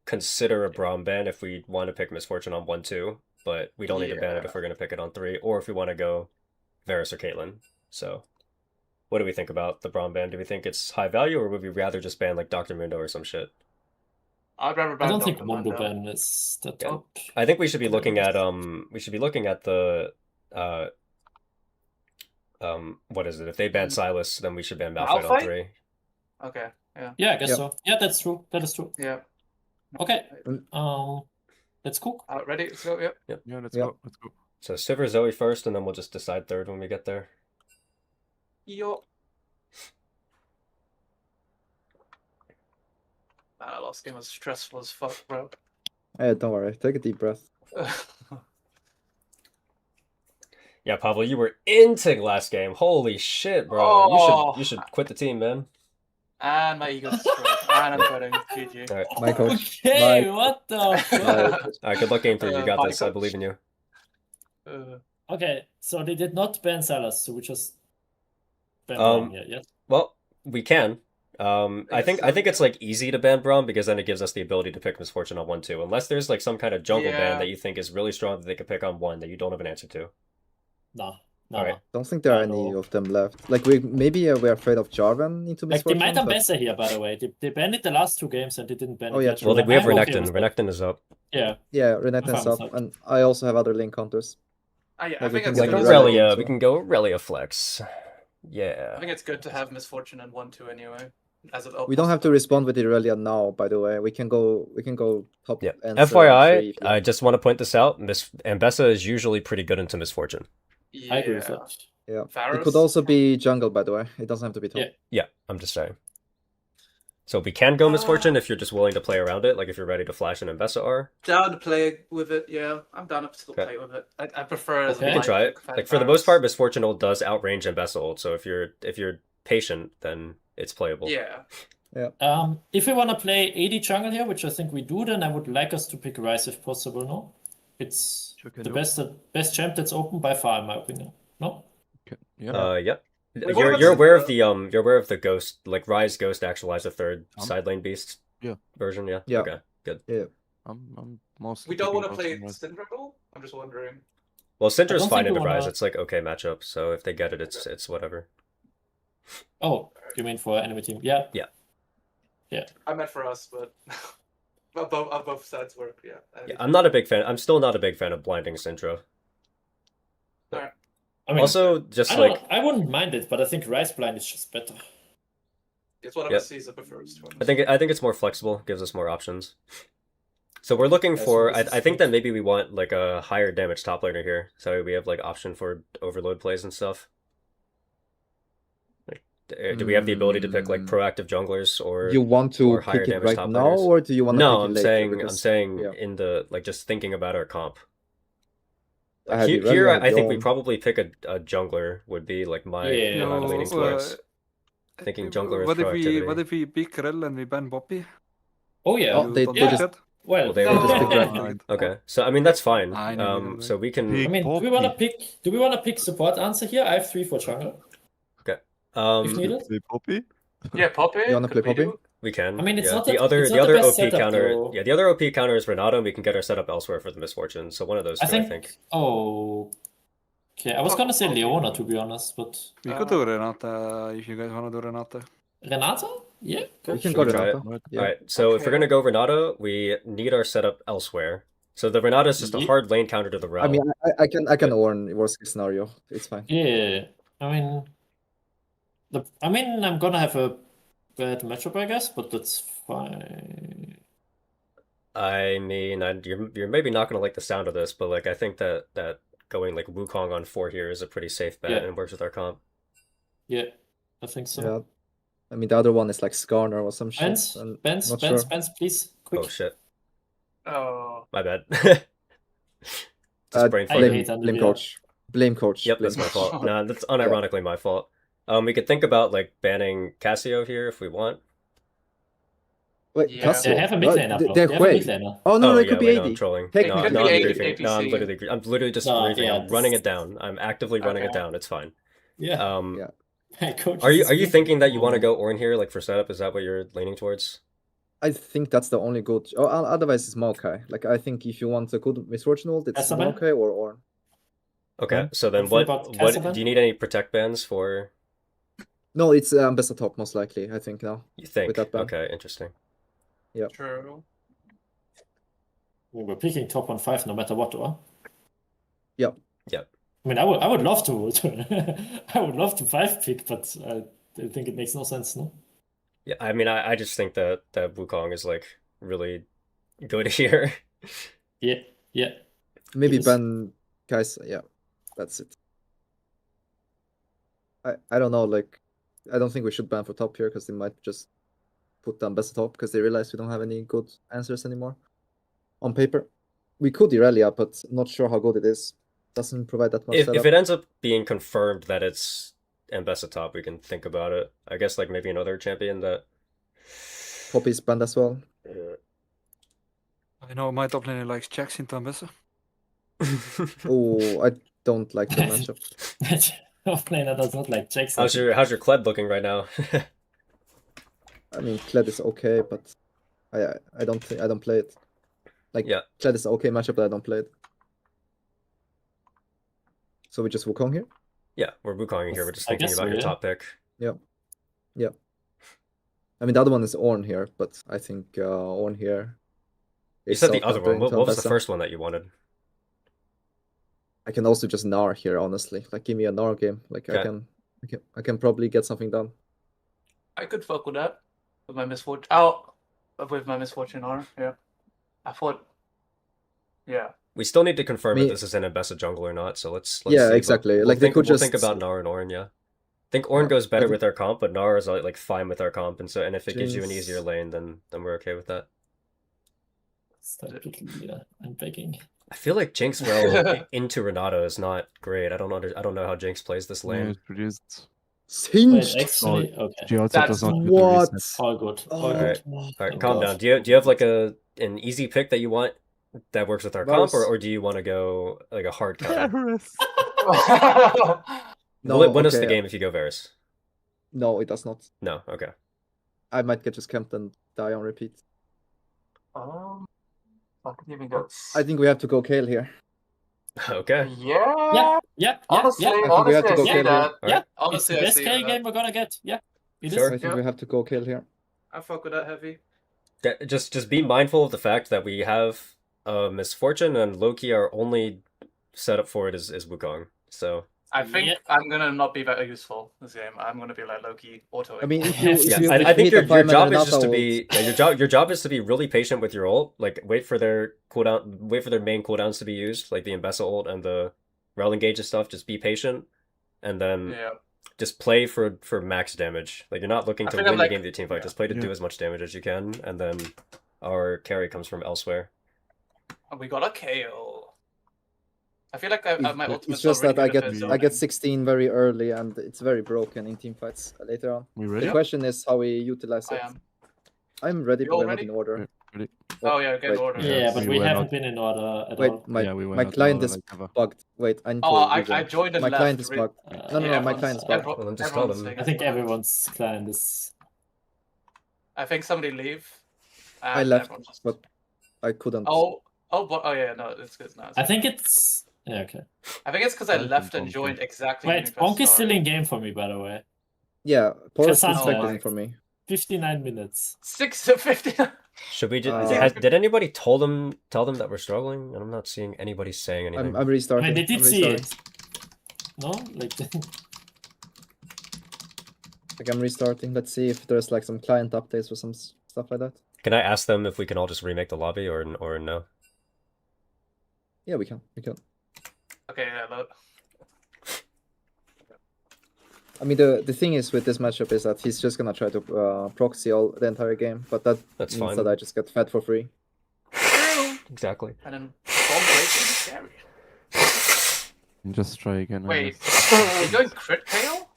consider a Braum ban if we want to pick Misfortune on 1-2, but we don't need to ban it if Yeah. we're going to pick it on 3, or if we want to go Varus or Caitlyn. So, what do we think about the Braum ban? Do we think it's high value, or would we rather just ban like Dr. Mundo or some shit? I'd rather I ban don't think Dr. Mundo Mundo. ban is that Yeah. good. I think we should be To be looking at honest. the what is it? If they ban Silas, then we should ban Malphite on Malphite? 3. Okay. Yeah. Yeah, I guess Yep. so. Yeah, that's true. That is true. Yeah. Okay. Mm. Let's cook. Ready? Let's go. Yep. Yeah, let's Yeah. go. Let's go. So Sivir, Zoe first, and then we'll just decide third when we get there. Yo. Man, that last game was stressful as fuck, bro. Hey, don't worry. Take a deep breath. Yeah, Pablo, you were in Tig last game. Holy shit, bro. Oh. You should quit the team, man. And my ego's destroyed. And I'm quitting. GG. All right. My coach. Okay, My- what the My fuck? coach. All right, good luck game 3. You got My this. I coach. believe in you. Okay, so they did not ban Salas, so we just ban Um, Braum, yeah. Well, we can. I think it's like easy to ban Braum because then it gives us the ability to pick Misfortune on 1-2. Unless there's like some kind of jungle Yeah. ban that you think is really strong that they could pick on 1 that you don't have an answer to. No, Alright. Don't think there are I any know. of them left. Like we're afraid of Jarvan into Like they Misfortune. might have but- Bessa here, by the way. They banned it the last 2 games and they didn't ban Oh, it yeah, yet. true. Well, So we have I'm okay Renekton. with that. Renekton is up. Yeah, Yeah, I'm Renekton's fine up, with that. and I also have other link counters. Yeah, I Like, we think can it's Like get good. a to- Aurelia. Aurelia, we can go Aurelia flex. Yeah. I think it's good to have Misfortune and 1-2 anyway. As of We don't have to respond with Irelia now, by the way. We can go top Yeah. answer on FYI, 3 if you I want. just want to point this out. Ambessa is usually pretty good into Misfortune. Yeah. I agree with that. Yeah. It Varus? could also be jungle, by the way. It doesn't have to be top. Yeah. Yeah, I'm just saying. So we can go Misfortune if you're just willing to play around it, like if you're ready to flash an Ambessa R. Down to play with it, yeah. I'm down to still Okay. play with it. I prefer as Okay. a You can light try it. fan Like for the most Varus. part, Misfortune ult does outrange Ambessa ult, so if you're patient, then it's playable. Yeah. If we want to play AD jungle here, which I think we do, then I would like us to pick Ryze if possible, no? It's Sure can the do. best champ that's open by far, in my opinion. No? Okay. Yeah. Yep. Wait, what You're about you're aware of Syndra? you're aware of the ghost, like Rise Ghost actualize third Um, side lane beast yeah. version, yeah? Yeah. Okay, good. Yeah. I'm mostly. We don't picking want to play Ghost and Rise. Syndra at all? I'm just wondering. Well, I Syndra's don't fine think we into Rise. wanna- It's like okay matchup, so if they get it, it's whatever. Oh, you mean for enemy team? Yeah. I meant for us, but both sides work, yeah. Yeah, I'm not a big fan. I'm still not a big fan of blinding Syndra. I mean, Also, just I like I wouldn't mind it, but I think Ryze blind is just better. It's one of Yeah. us Caesar prefers. to be I think it's more flexible, gives us more options. So we're looking Yeah, so for. this is I think good. that maybe we want like a higher damage top laner here, so we have like option for overload plays and stuff. Like, do we have the ability to pick like proactive junglers or? You want to or higher pick it damage right top now, laners. or do you want to No, pick it I'm later? saying Because, yeah. in the like just thinking about our comp. I had Here, Irelia, here I had I think we Yone. probably pick a jungler would be like my Yeah. what I'm leaning towards. uh, Thinking jungler with what proactivity. if we pick Rel and we ban Poppy? Oh yeah. Oh, they don't they like just that? Well, Well, they were just picked No. Ren. Okay, so I mean that's fine. I know, we don't So we can. I mean, do we want to pick support answer here? I have 3 for jungle if needed. Play Poppy. Yeah, Poppy. You wanna could play we Poppy? do? We can. I mean, it's yeah. not the the- other it's the not the other best OP setup, counter. though. Yeah, the other OP counter is Renato, and we can get our setup elsewhere for the Misfortune. So one of those two, I think. Oh. Okay, I was gonna say Leona to be honest, but We could do Renata if you guys want to do Renata. Renata? Yeah. We can Should go we try Renata. Right. Yeah. All right. So if we're Okay. gonna go Renato, we need our setup elsewhere. So the Renato is just a Ye- hard lane counter to the Rel. I mean, I can Ornn worst case scenario. It's fine. Yeah. I mean, I'm gonna have a bad matchup, I guess, but that's fine. I mean, you're maybe not gonna like the sound of this, but like I think that going like Wukong on 4 here is a pretty safe bet Yeah. and works with our comp. Yeah, I think so. Yeah. I mean, the other one is like Skarner or some shit. Benz, and Benz, not Benz, sure. Benz, please, quick. Oh shit, Oh. my bad. Uh, Just brain I fart. blame, hate blame Andrea. coach. Blame coach. Yep, blame that's my coach. fault. Nah, that's unironically my fault. We could think about like banning Cassio here if we want. Wait, Yeah. Castle. They have a mid laner, bro. They're They have a mid Hui. laner. Oh no, Oh no, it yeah, could be wait, no, AD. I'm trolling. It No, could no, be I'm AD, griefing. No, I'm APC. literally just No, griefing. yeah, I'm running it this- down. I'm actively running it Okay. down. It's fine. Yeah. Um, Yeah. My coach are you is thinking that you want to griefing. go Ornn here, like for setup? Is that what you're leaning towards? I think that's the only good. Oh, otherwise it's Maokai. Like I think if you want a good misfortune ult, it's Casaban? Maokai or Ornn. Okay, Huh? so then What do you think about what Casaban? do you need any protect bans for? No, it's best of top most likely. I think now. You think? With that ban. Okay, interesting. True. We were picking top 1-5 no matter what, or? Yep. Yep. I mean, I would love to. I would love to 5 pick, but I think it makes no sense, no? Yeah, I mean, I just think that Wukong is like really good here. Yeah, yeah. Maybe Yes. ban guys. Yeah, that's it. I don't know. Like, I don't think we should ban for top here because they might just put down best of top because they realize we don't have any good answers anymore. On paper, we could Irelia, but not sure how good it is. Doesn't provide that much If setup. it ends up being confirmed that it's best of top, we can think about it. I guess like maybe another champion that. Poppy's banned as well. I know my top laner likes Jax into Ambessa. Oh, I don't like the matchup. Offlaner does not like checks. how's your Kled looking right now? I mean, Kled is okay, but I don't think I don't play it. Like, Yeah. Kled is okay matchup, but I don't play it. So we just Wukong here. Yeah, we're Wukonging here. We're just I thinking guess about so, your yeah. top pick. I mean, the other one is Ornn here, but I think Ornn here. You is said the other one. self-countering What to was the Ambessa. first one that you wanted? I can also just Gnar here, honestly. Like, give me a Gnar game. Like, Okay. I can probably get something done. I could fuck with that. With my misfortune. Oh, with my misfortune R. Yeah. I thought. Yeah. We still need to confirm if Me- this is an Ambessa jungle or not. So let's Yeah, see, but exactly. We'll Like, they think, could we'll think just- about Gnar and Ornn. Yeah, I think Ornn Yeah, goes I better think- with our comp, but Gnar is like fine with our comp, and if it gives you an Jinx. easier lane, then we're okay with that. Stop it, yeah, I'm begging. I feel like Jinx Rel into Renata is not great. I don't know how Jinx plays this Yeah, lane. it's reduced. Wait, Singed! actually, okay. She also That's does not get the What? reset. All good. All Oh, good. All right, Thank calm God. down. Do you have like an easy pick that you want that works with our comp, Varus. or do you want to go like a hard counter? Paris. No, Will it win us the okay. game if you go Varus? No, it does not. No. Okay. I might get just camped and die on repeat. I can even go. I think we have to go Kale here. Okay. Yeah. Yep. Honestly, think we have honestly, to I go see Kale that. All right. Yeah. It's Honestly, the I best see K that. game we're gonna get. Yeah. It Sure. is. I think Yeah. we have to go Kale here. I fuck with that heavy. Just be mindful of the fact that we have Misfortune and Loki. Our only setup for it is Wukong. So I think Yeah. I'm gonna not be very useful this game. I'm gonna be like Loki auto. I mean, if Yeah, you, yeah, if you, I if you think hit a your 5-man job is Renata just to ult- be your job is to be really patient with your ult. Like wait for their cooldown, wait for their main cooldowns to be used, like the Ambessa ult and the Rel engage and stuff. Just be patient, and then Yeah. just play for max damage. Like you're not looking I to think win I'm the like- game with your team fight. yeah. Just play to Yeah. do as much damage as you can, and then our carry comes from elsewhere. And we got a KO. I feel like my ultimate. It's just that I get 16 very early and it's very broken in team fights later on. We The ready? question is how we utilize I it. am. I'm ready, You but all we're not ready? in order. Yeah, ready? Oh yeah, get Wait. order. Yeah, but We we were haven't not- been in order at Wait, all. Yeah, we were my not client order is like ever. bugged. Wait, I need to Oh, I rejoin. joined and My left. client is bugged. No, Yeah, no, my everyone's- client is bugged. Well, then just tell everyone's them. thing I think is bugged. everyone's client is. I think somebody leave. I and left, everyone just- but I couldn't. Oh, yeah, no, it's good now. I think it's. Yeah, okay. I think it's because I I left think and Bonk, joined yeah. exactly. when Wait, you pressed Onk is start. still in game for me, by the way. Yeah, Poro's Cassandra. distracting for me. 59 minutes. 6 to 50. Should we just? Uh, Did anybody tell them that we're struggling? I'm not seeing anybody saying anything. I'm I restarting. mean, they did I'm see restarting. it. No? Like. Like, I'm restarting. Let's see if there's like some client updates or some stuff like that. Can I ask them if we can all just remake the lobby or no? Yeah, we can. We can. Okay, yeah, look. I mean, the thing is with this matchup is that he's just gonna try to proxy all the entire game, but that That's means fine. that I just get fed for free. Exactly. And then bomb breaking scary. Just try again. I Wait, guess. are you going crit KO?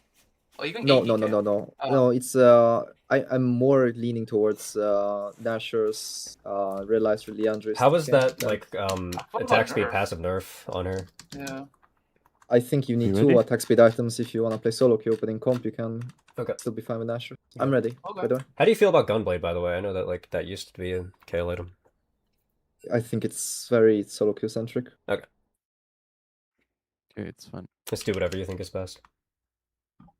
Oh, you can No, AD no, no, no, kill. no. Oh. No, it's I'm more leaning towards Nashor's Realize Leandris. How was that than- like thought attack about speed nerf. passive nerf on her? Yeah. I think you need You 2 ready? attack speed items if you want to play solo queue, but in comp you can Okay. still be fine with Nashor. I'm Okay. ready, by Okay. the way. How do you feel about Gunblade, by the way? I know that like that used to be a KO item. I think it's very solo queue centric. Okay, it's fine. Just do whatever you think is best.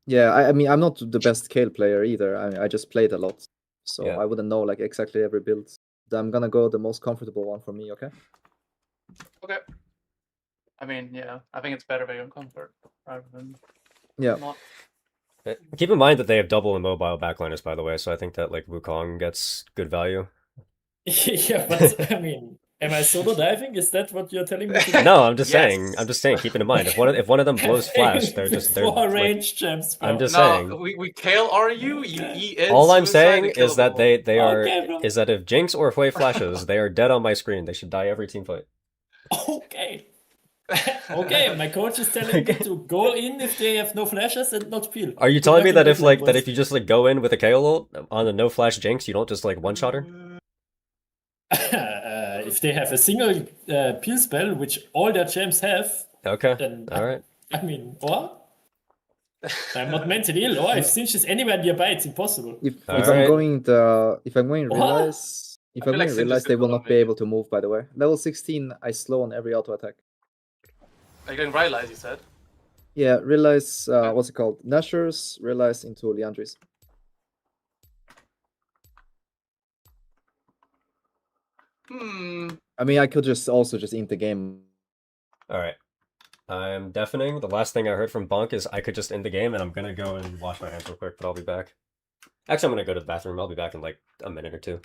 Yeah, I mean, I'm not the best Kale player either. I just played a lot, so Yeah. I wouldn't know like exactly every build. I'm gonna go the most comfortable one for me, okay? Okay. I mean, yeah, I think it's better based on comfort rather than Yeah. not. Keep in mind that they have double immobile backliners, by the way, so I think that like Wukong gets good value. Yeah, but I mean, am I solo diving? Is that what you're telling me? To do? No, I'm just Yes. saying. I'm just saying. Keep it in mind. If one of them blows flash, they're Before like, range champs, bro. I'm just No, saying. we kill RU, you eat in All I'm suicide saying and kill is that them they are Okay, bro. is that if Jinx or Hui flashes, they are dead on my screen. They should die every team fight. Okay. all. Okay, my coach is telling me to go in if they have no flashes and not peel. Are you Good telling me luck in that if mid lane, like that boys. if you just like go in with a KO ult on a no flash Jinx, you don't just like one shot her? If they have a single peel spell, which all their champs have, Okay. then All right. I mean, or I'm not mentally ill, or if Sinch is anywhere nearby, it's impossible. If Alright. I'm going What? realize, if I feel I'm like going Singe is realize, they good will on not be mid. able to move. By the way, level 16, I slow on every auto attack. Are you going Rylai's, you said? Yeah, realize what's it called? Nashor's realize into Leandris. I mean, I could just also just int the game. All right. I'm deafening. The last thing I heard from Bonk is I could just end the game, and I'm gonna go and wash my hands real quick, but I'll be back. Actually, I'm gonna go to the bathroom. I'll be back in like a minute or two.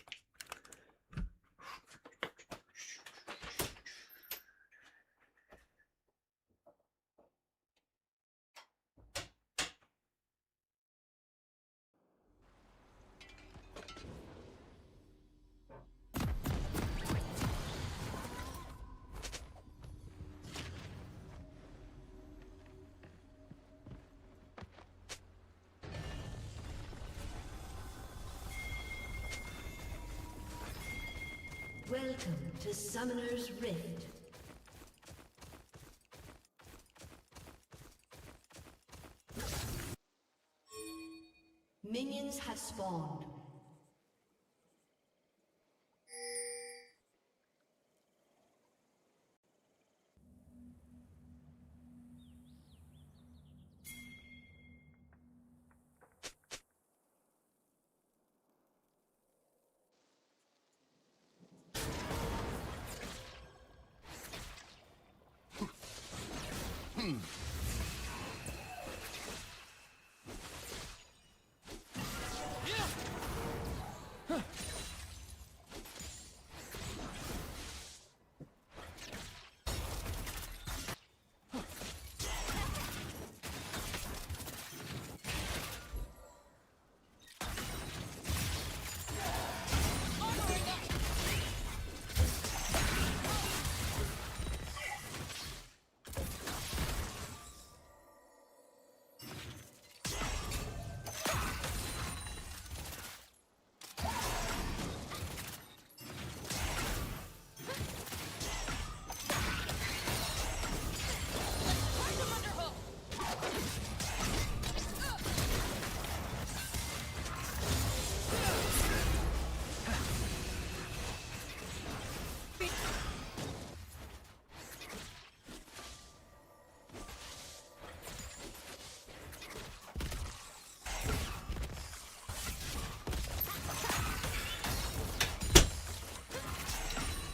Welcome to Summoner's Rift. Minions have spawned.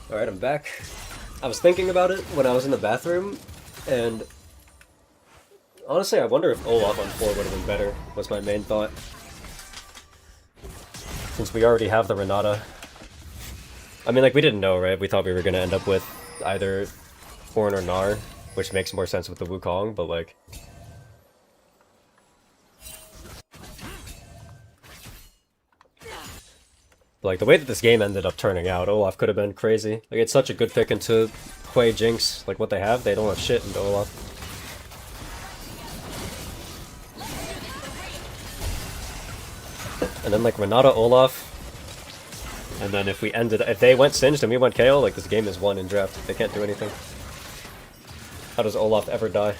All right, I'm back. I was thinking about it when I was in the bathroom, and honestly, I wonder if Olaf on 4 would have been better, was my main thought. Since we already have the Renata. I mean, like, we didn't know, right? We thought we were going to end up with either Horn or Gnar, which makes more sense with the Wukong, but, like... Like, the way that this game ended up turning out, Olaf could have been crazy. Like, it's such a good pick into Hui Jinx. Like, what they have, they don't have shit into Olaf. and then like Renata Olaf, and then if they went Singed and we went KO, like this game is won in draft. They can't do anything. How does Olaf ever die?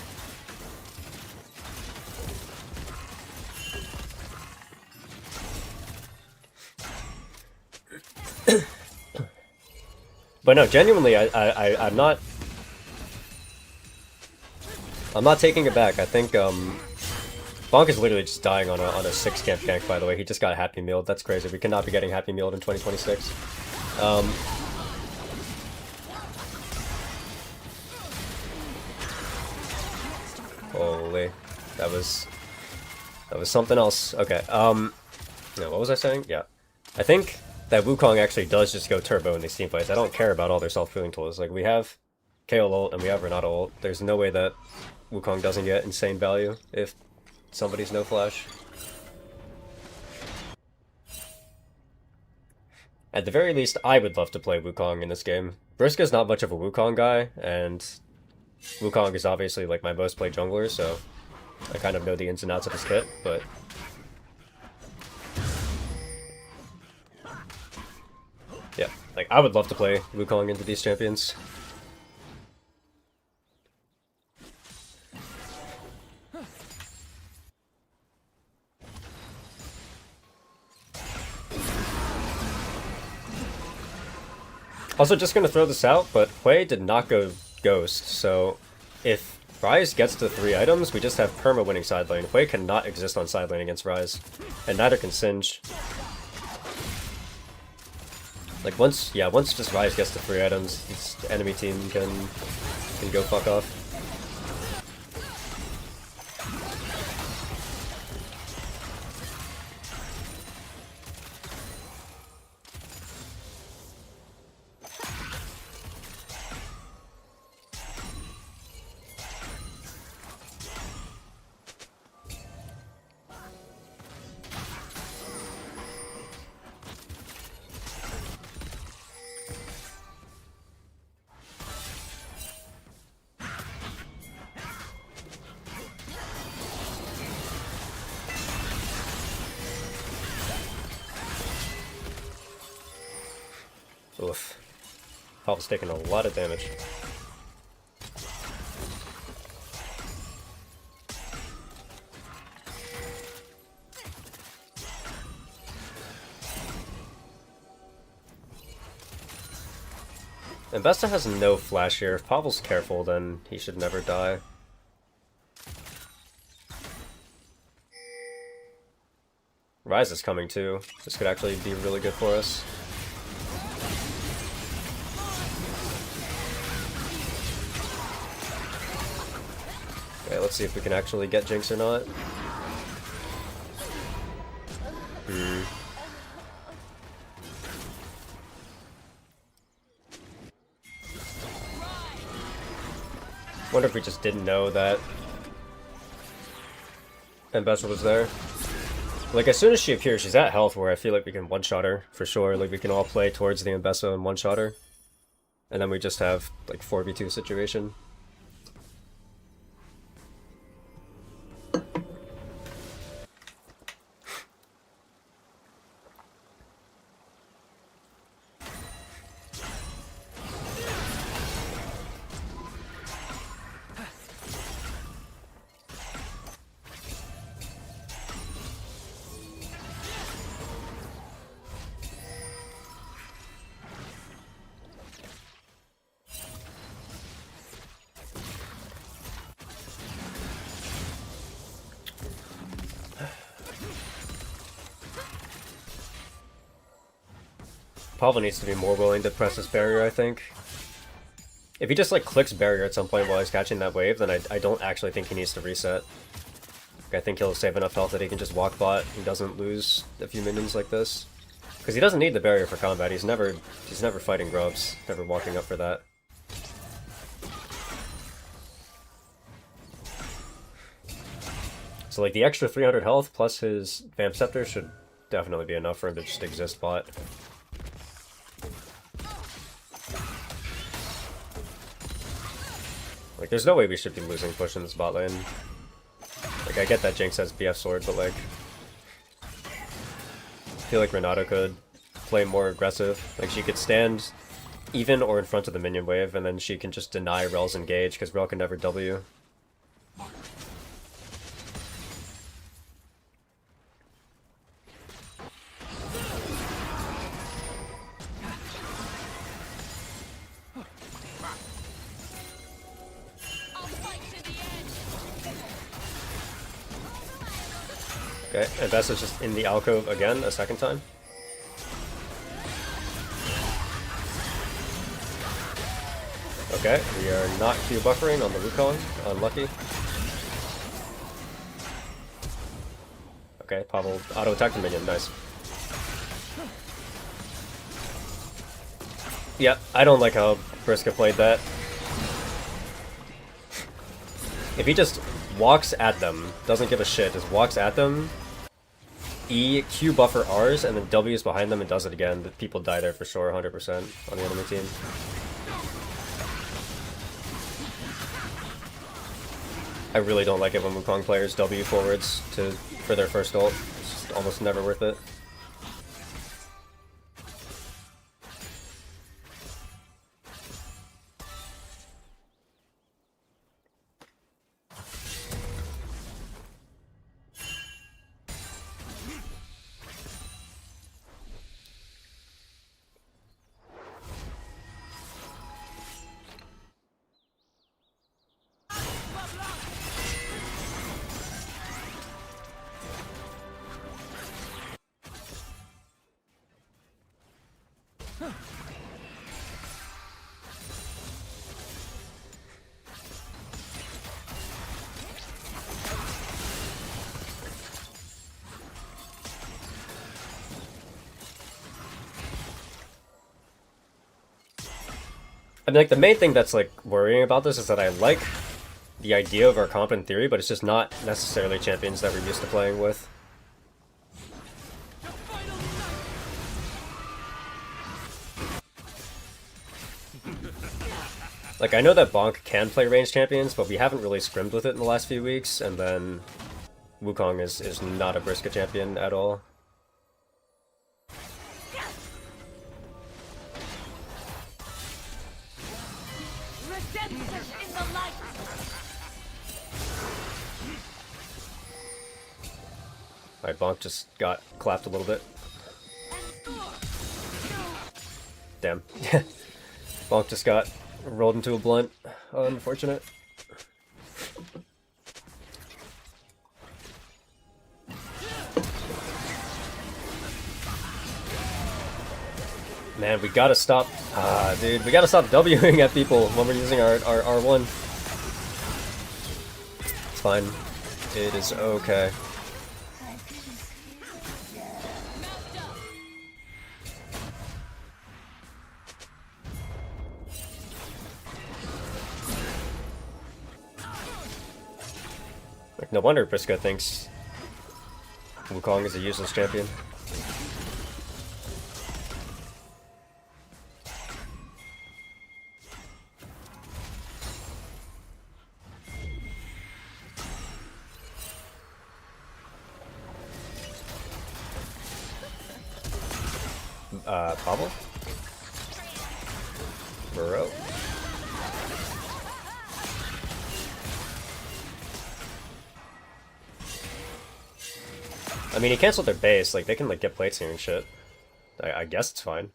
But no, genuinely, I'm not taking it back. I think Bonk is literally just dying on a 6 camp gank. By the way, he just got Happy Mealed. That's crazy. We cannot be getting Happy Mealed in 2026. Holy, that was something else. Okay. No, what was I saying? Yeah, I think that Wukong actually does just go turbo in these team fights. I don't care about all their self-healing tools. Like, we have KO ult and we have Renata ult. There's no way that Wukong doesn't get insane value if somebody's no flash. At the very least, I would love to play Wukong in this game. Briska's not much of a Wukong guy, and Wukong is obviously like my most played jungler, so I kind of know the ins and outs of his kit, but yeah, like I would love to play Wukong into these champions. Also, just gonna throw this out, but Hui did not go Ghost, so if Ryze gets to 3 items, we just have perma winning side lane. Hui cannot exist on side lane against Ryze, and neither can Singe. Like once just Ryze gets to 3 items, this enemy team can go fuck off. Oof. Paul's taking a lot of damage. And Vesta has no flash here. If Pavel's careful, then he should never die. Ryze is coming too. This could actually be really good for us. Okay, let's see if we can actually get Jinx or not. Wonder if we just didn't know that Ambassador was there. Like, as soon as she appears, she's at health where I feel like we can one-shot her, for sure. Like, we can all play towards the Ambassador and one-shot her. And then we just have, like, 4v2 situation. Pavel needs to be more willing to press this barrier, I think. If he just like clicks barrier at some point while he's catching that wave, then I don't actually think he needs to reset. I think he'll save enough health that he can just walk bot. He doesn't lose a few minions like this. Because he doesn't need the barrier for combat. He's never fighting grubs, never walking up for that. So like the extra 300 health plus his Vamp Scepter should definitely be enough for him to just exist bot. Like, there's no way we should be losing push in this bot lane. Like, I get that Jinx has BF sword, but like... feel like Renato could play more aggressive. Like she could stand even or in front of the minion wave, and then she can just deny Rel's engage because Rel can never W. Okay, and Vess is just in the alcove again a second time. Okay, we are not Q buffering on the Wukong. Unlucky. Okay, Pavel auto-attacked the minion. Nice. Yeah, I don't like how Briska played that. If he just walks at them, doesn't give a shit, just walks at them, E, Q buffer Rs, and then W's behind them and does it again, the people die there for sure, 100% on the enemy team. I really don't like it when Wukong players W forwards for their first ult. It's just almost never worth it. I mean, like, the main thing that's, like, worrying about this is that I like the idea of our comp in theory, but it's just not necessarily champions that we're used to playing with. Like, I know that Bonk can play ranged champions, but we haven't really scrimmed with it in the last few weeks, and then Wukong is not a Briska champion at all. Alright, Bonk just got clapped a little bit. Damn. Bonk just got rolled into a blunt. Unfortunate. Man, we gotta stop. Dude, we gotta stop Wing at people when we're using our R1. It's fine. It is okay. Like, no wonder Briska thinks Wukong is a useless champion. Pavel? Poro? I mean, he canceled their base, like, they can, like, get plates here and shit. I guess it's fine.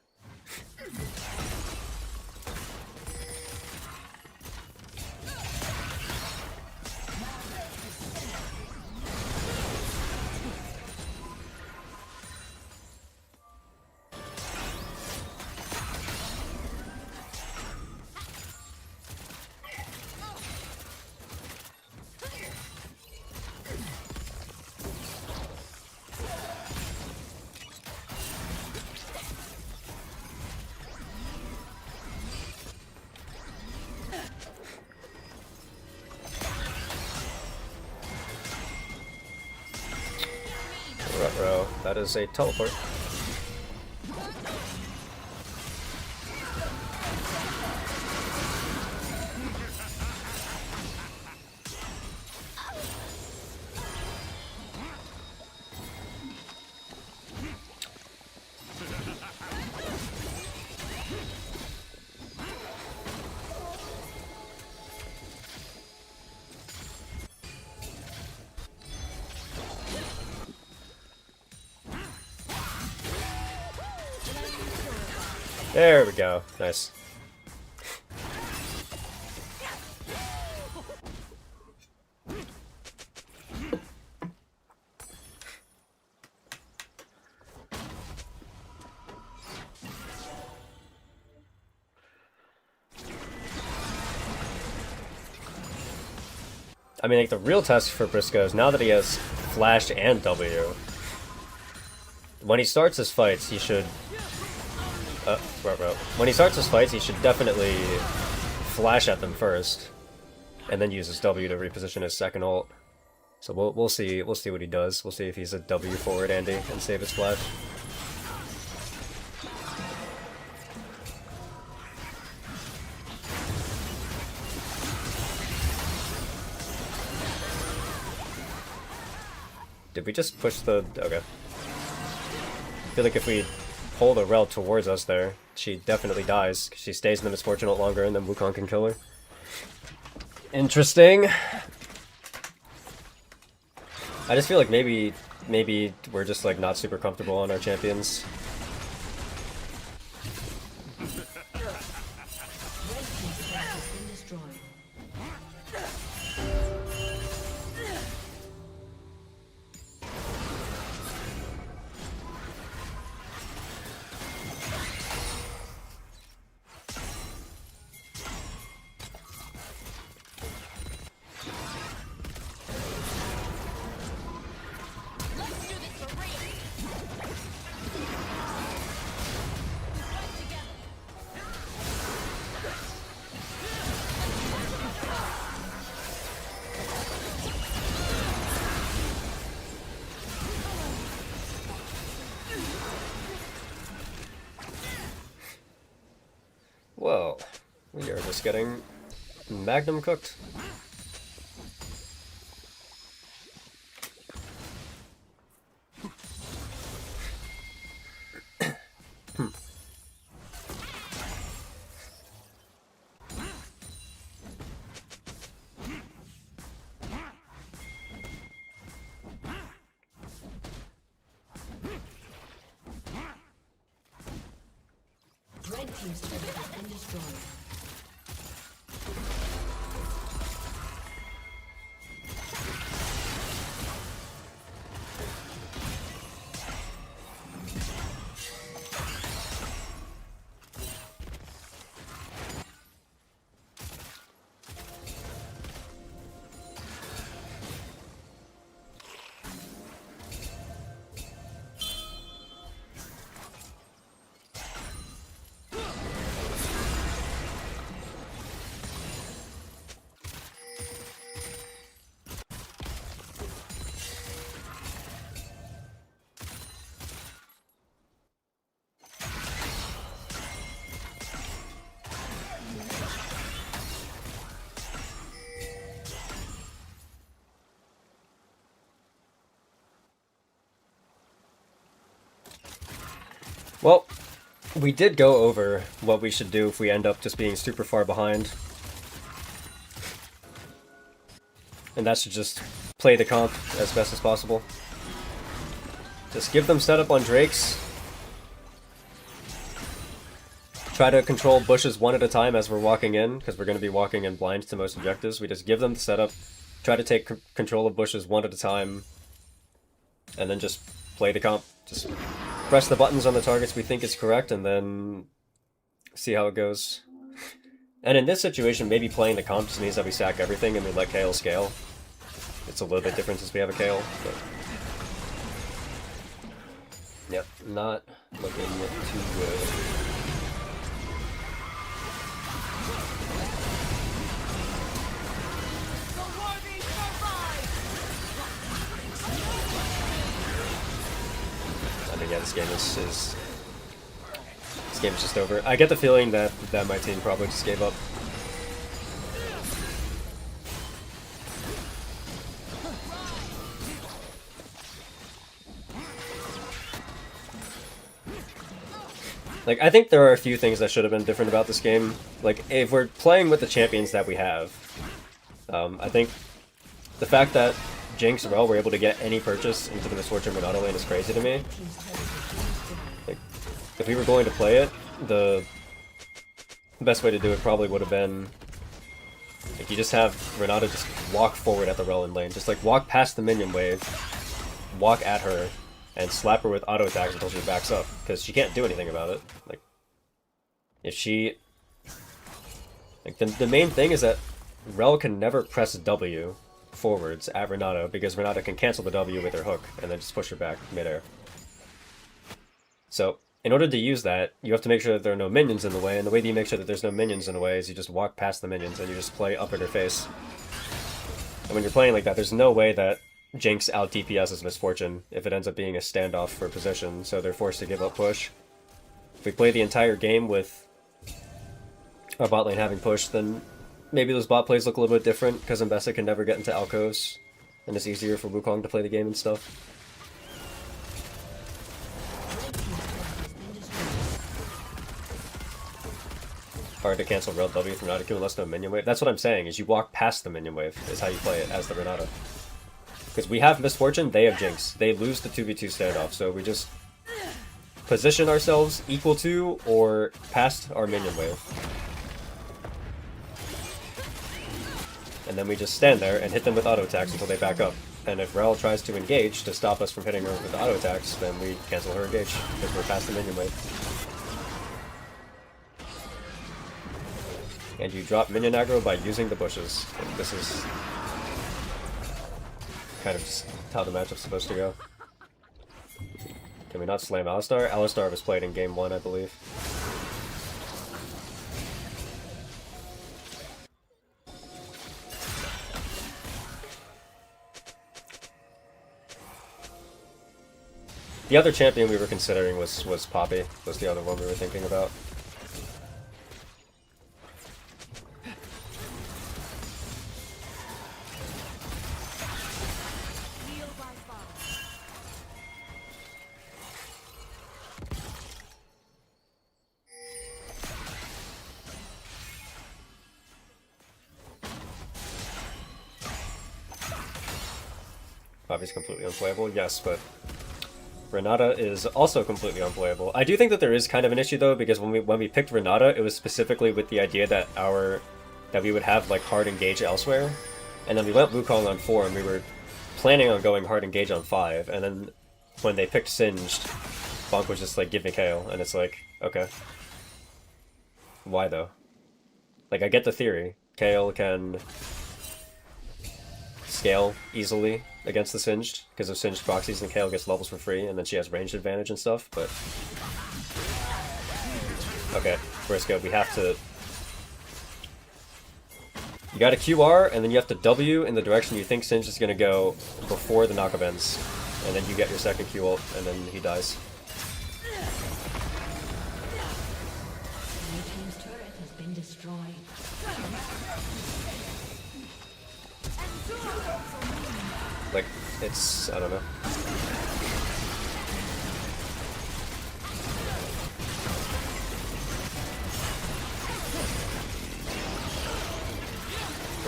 Ruh-roh, that is a teleport. There we go. Nice. I mean, like, the real test for Briscoe is now that he has Flash and W. When he starts his fights, he should... When he starts his fights, he should definitely flash at them first, and then use his W to reposition his second ult. So we'll see what he does. We'll see if he's a W forward Andy and save his flash. Did we just push the... okay. I feel like if we pull the Rel towards us there, she definitely dies, because she stays in the Misfortunate longer, and then Wukong can kill her. Interesting. I just feel like maybe we're just like not super comfortable on our champions. Well, we are just getting Magnum cooked. Red team's turret has been destroyed. Well, we did go over what we should do if we end up just being super far behind. And that should just play the comp as best as possible. Just give them setup on Drakes. Try to control bushes one at a time as we're walking in, because we're going to be walking in blind to most objectives. We just give them the setup, try to take control of bushes one at a time, and then just play the comp. Just press the buttons on the targets we think is correct, and then see how it goes. And in this situation, maybe playing the comp just means that we sack everything and we let Kayle scale. It's a little bit different since we have a Kayle, but... yep, not looking too good. Yeah, this game is just over. I get the feeling that my team probably just gave up. Like, I think there are a few things that should have been different about this game. Like, if we're playing with the champions that we have, I think the fact that Jinx and Rel were able to get any purchase into the Misfortune Renata lane is crazy to me. Like, if we were going to play it, the best way to do it probably would have been like you just have Renata just walk forward at the Relin lane. Just like walk past the minion wave, walk at her, and slap her with auto attacks until she backs up. Because she can't do anything about it. Like if she like the main thing is that Rel can never press W forwards at Renata because Renata can cancel the W with her hook and then just push her back midair. So in order to use that, you have to make sure that there are no minions in the way, and the way that you make sure that there's no minions in the way is you just walk past the minions and you just play up at her face. And when you're playing like that, there's no way that Jinx out DPS's Misfortune if it ends up being a standoff for position, so they're forced to give up push. If we play the entire game with our bot lane having push, then maybe those bot plays look a little bit different, because Mbessa can never get into alcoves, and it's easier for Wukong to play the game and stuff. Hard to cancel Rel W from Renata Q unless no minion wave. That's what I'm saying, is you walk past the minion wave, is how you play it as the Renata. Because we have Misfortune, they have Jinx. They lose the 2v2 standoff, so we just position ourselves equal to or past our minion wave. And then we just stand there and hit them with auto attacks until they back up. And if Rel tries to engage to stop us from hitting her with auto attacks, then we cancel her engage, because we're past the minion wave. And you drop minion aggro by using the bushes. And this is kind of just how the matchup's supposed to go. Can we not slam Alistar? Alistar was played in game 1, I believe. The other champion we were considering was Poppy, was the other one we were thinking about. Poppy's completely unplayable, yes, but Renata is also completely unplayable. I do think that there is kind of an issue though, because when we picked Renata, it was specifically with the idea that we would have like hard engage elsewhere, and then we went Wukong on 4, and we were planning on going hard engage on 5, and then when they picked Singed, Bonk was just like, give me Kayle, and it's like, okay. Why though? Like, I get the theory. Kayle can scale easily against the Singed, because of Singed proxies, and Kayle gets levels for free, and then she has ranged advantage and stuff, but... Okay, Briscoe, we have to... You gotta QR, and then you have to W in the direction you think Singed is gonna go before the knockup ends, and then you get your second Q ult, and then he dies. Your team's turret has been destroyed. Like, it's... I don't know.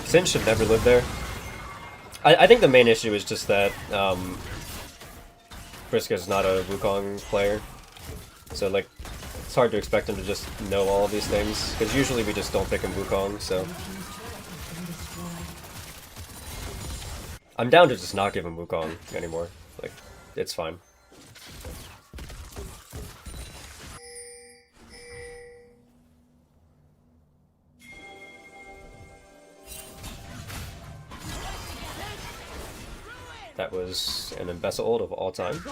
Sin should never live there. I think the main issue is just that Briscoe's not a Wukong player. So, like, it's hard to expect him to just know all of these things, because usually we just don't pick him Wukong, so... I'm down to just not give him Wukong anymore. Like, it's fine. That was an Mbessa ult of all time.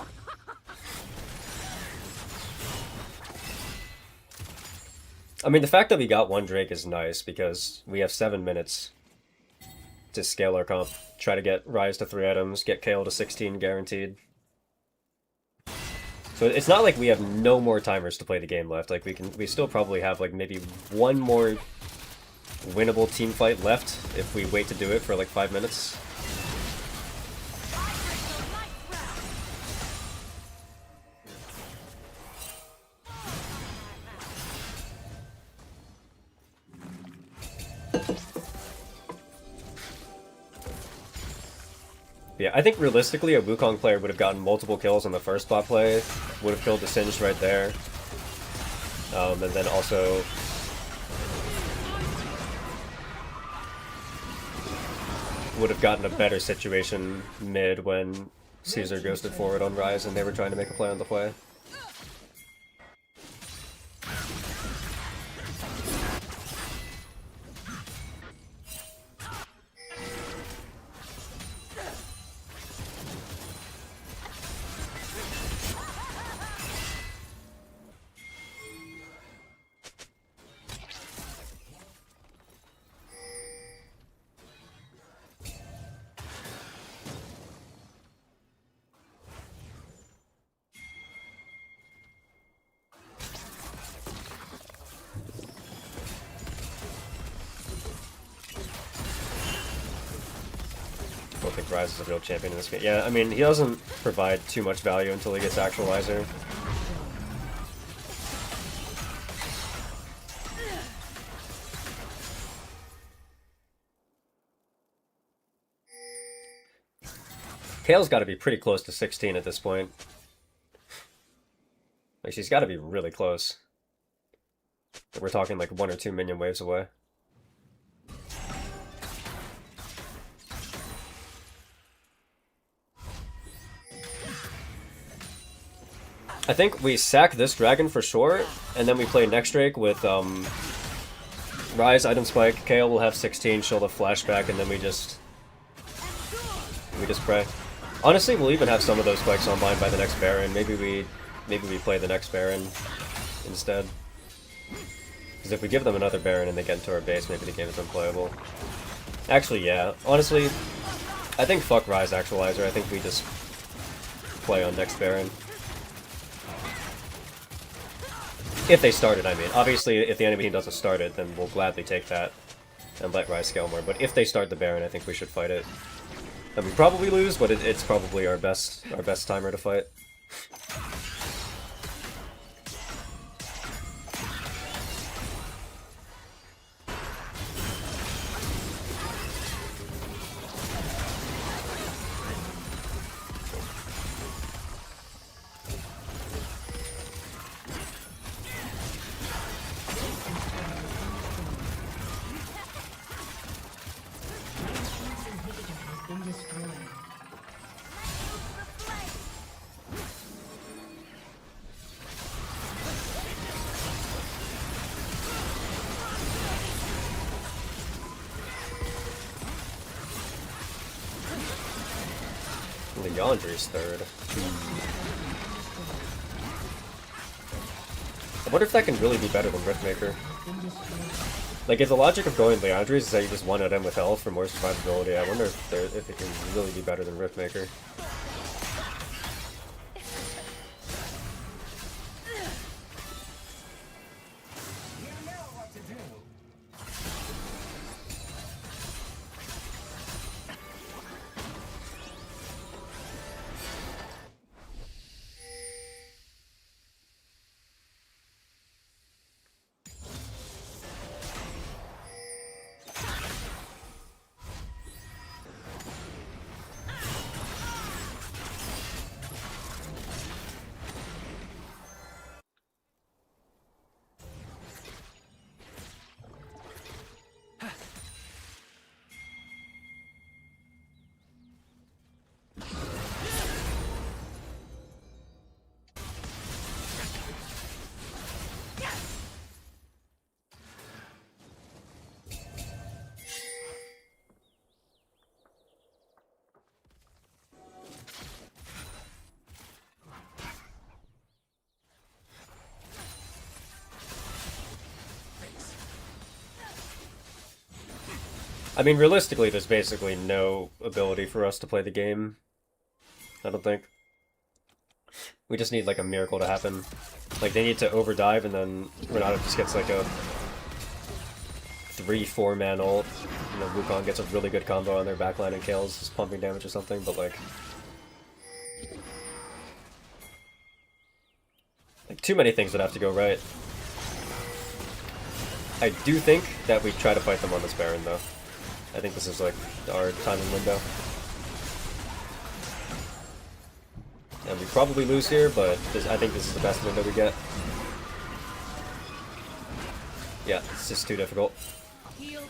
I mean, the fact that we got one Drake is nice, because we have 7 minutes to scale our comp. Try to get Ryze to 3 items, get Kayle to 16 guaranteed. So it's not like we have no more timers to play the game left. Like, we still probably have like maybe one more winnable team fight left if we wait to do it for like 5 minutes. Yeah, I think realistically a Wukong player would have gotten multiple kills on the first bot play, would have killed the Singed right there. And then also would have gotten a better situation mid when Caesar ghosted forward on Ryze and they were trying to make a play on the play. I don't think Ryze is a real champion in this game. Yeah, I mean, he doesn't provide too much value until he gets Actualizer. Kale's got to be pretty close to 16 at this point. Like, she's got to be really close. We're talking like 1 or 2 minion waves away. I think we sack this dragon for sure, and then we play next Drake with Ryze, Item Spike, Kale will have 16, she'll have flashback, and then we just pray. Honestly, we'll even have some of those spikes online by the next Baron. Maybe we play the next Baron instead. Because if we give them another Baron and they get into our base, maybe the game is unplayable. Actually, yeah. Honestly, I think fuck Ryze Actualizer. I think we just play on next Baron. If they start it, I mean. Obviously, if the enemy team doesn't start it, then we'll gladly take that and let Ryze scale more. But if they start the Baron, I think we should fight it. And we probably lose, but it's probably our best timer to fight. Leandre's third. I wonder if that can really be better than Riftmaker. Like, if the logic of going Leandre's is that you just one at him with health for more survivability, I wonder if it can really be better than Riftmaker. I mean, realistically, there's basically no ability for us to play the game. I don't think. We just need, like, a miracle to happen. Like, they need to overdive, and then Renato just gets, like, a 3-4 man ult. And then Wukong gets a really good combo on their backline and kills his pumping damage or something, but, like... too many things would have to go right. I do think that we try to fight them on this Baron, though. I think this is, like, our timing window. And we probably lose here, but I think this is the best window we get. Yeah, it's just too difficult. Heal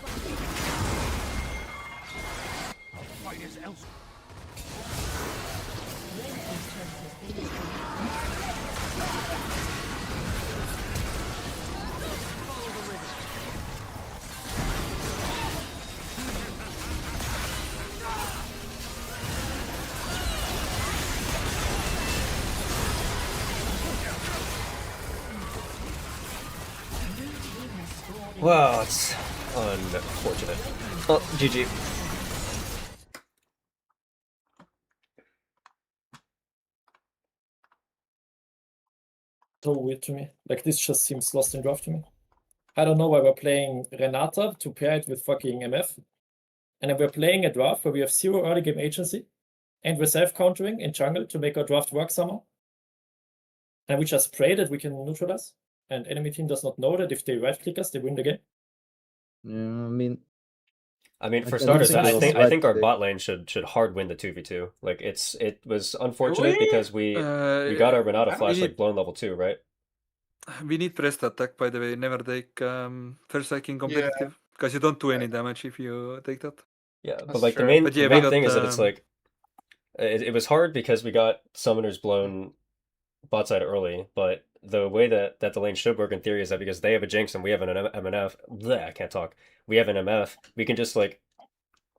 Wow, it's unfortunate. Oh, GG. So weird to me. Like, this just seems lost in draft to me. I don't know why we're playing Renata to pair it with fucking MF. And then we're playing a draft where we have 0 early game agency. And we're self-countering in jungle to make our draft work somehow. And we just pray that we can neutralize. And enemy team does not know that if they right-click us, they win the game. Yeah, I mean, For I don't starters, think it I was think I right think our click. bot lane should hard win the 2v2. Like it was unfortunate we? because we got our Renata flash we like need- blown level 2, right? We need pressed attack, by the way. Never take first strike in competitive. Because you don't do any damage if you take that. Yeah, but That's like true. the main But yeah, the we main got, thing is that it's like it was hard because we got summoners blown bot side early, but the way that the lane should work in theory is that because they have a Jinx and we have an MNF, bleh, I can't talk. We have an MF, we can just like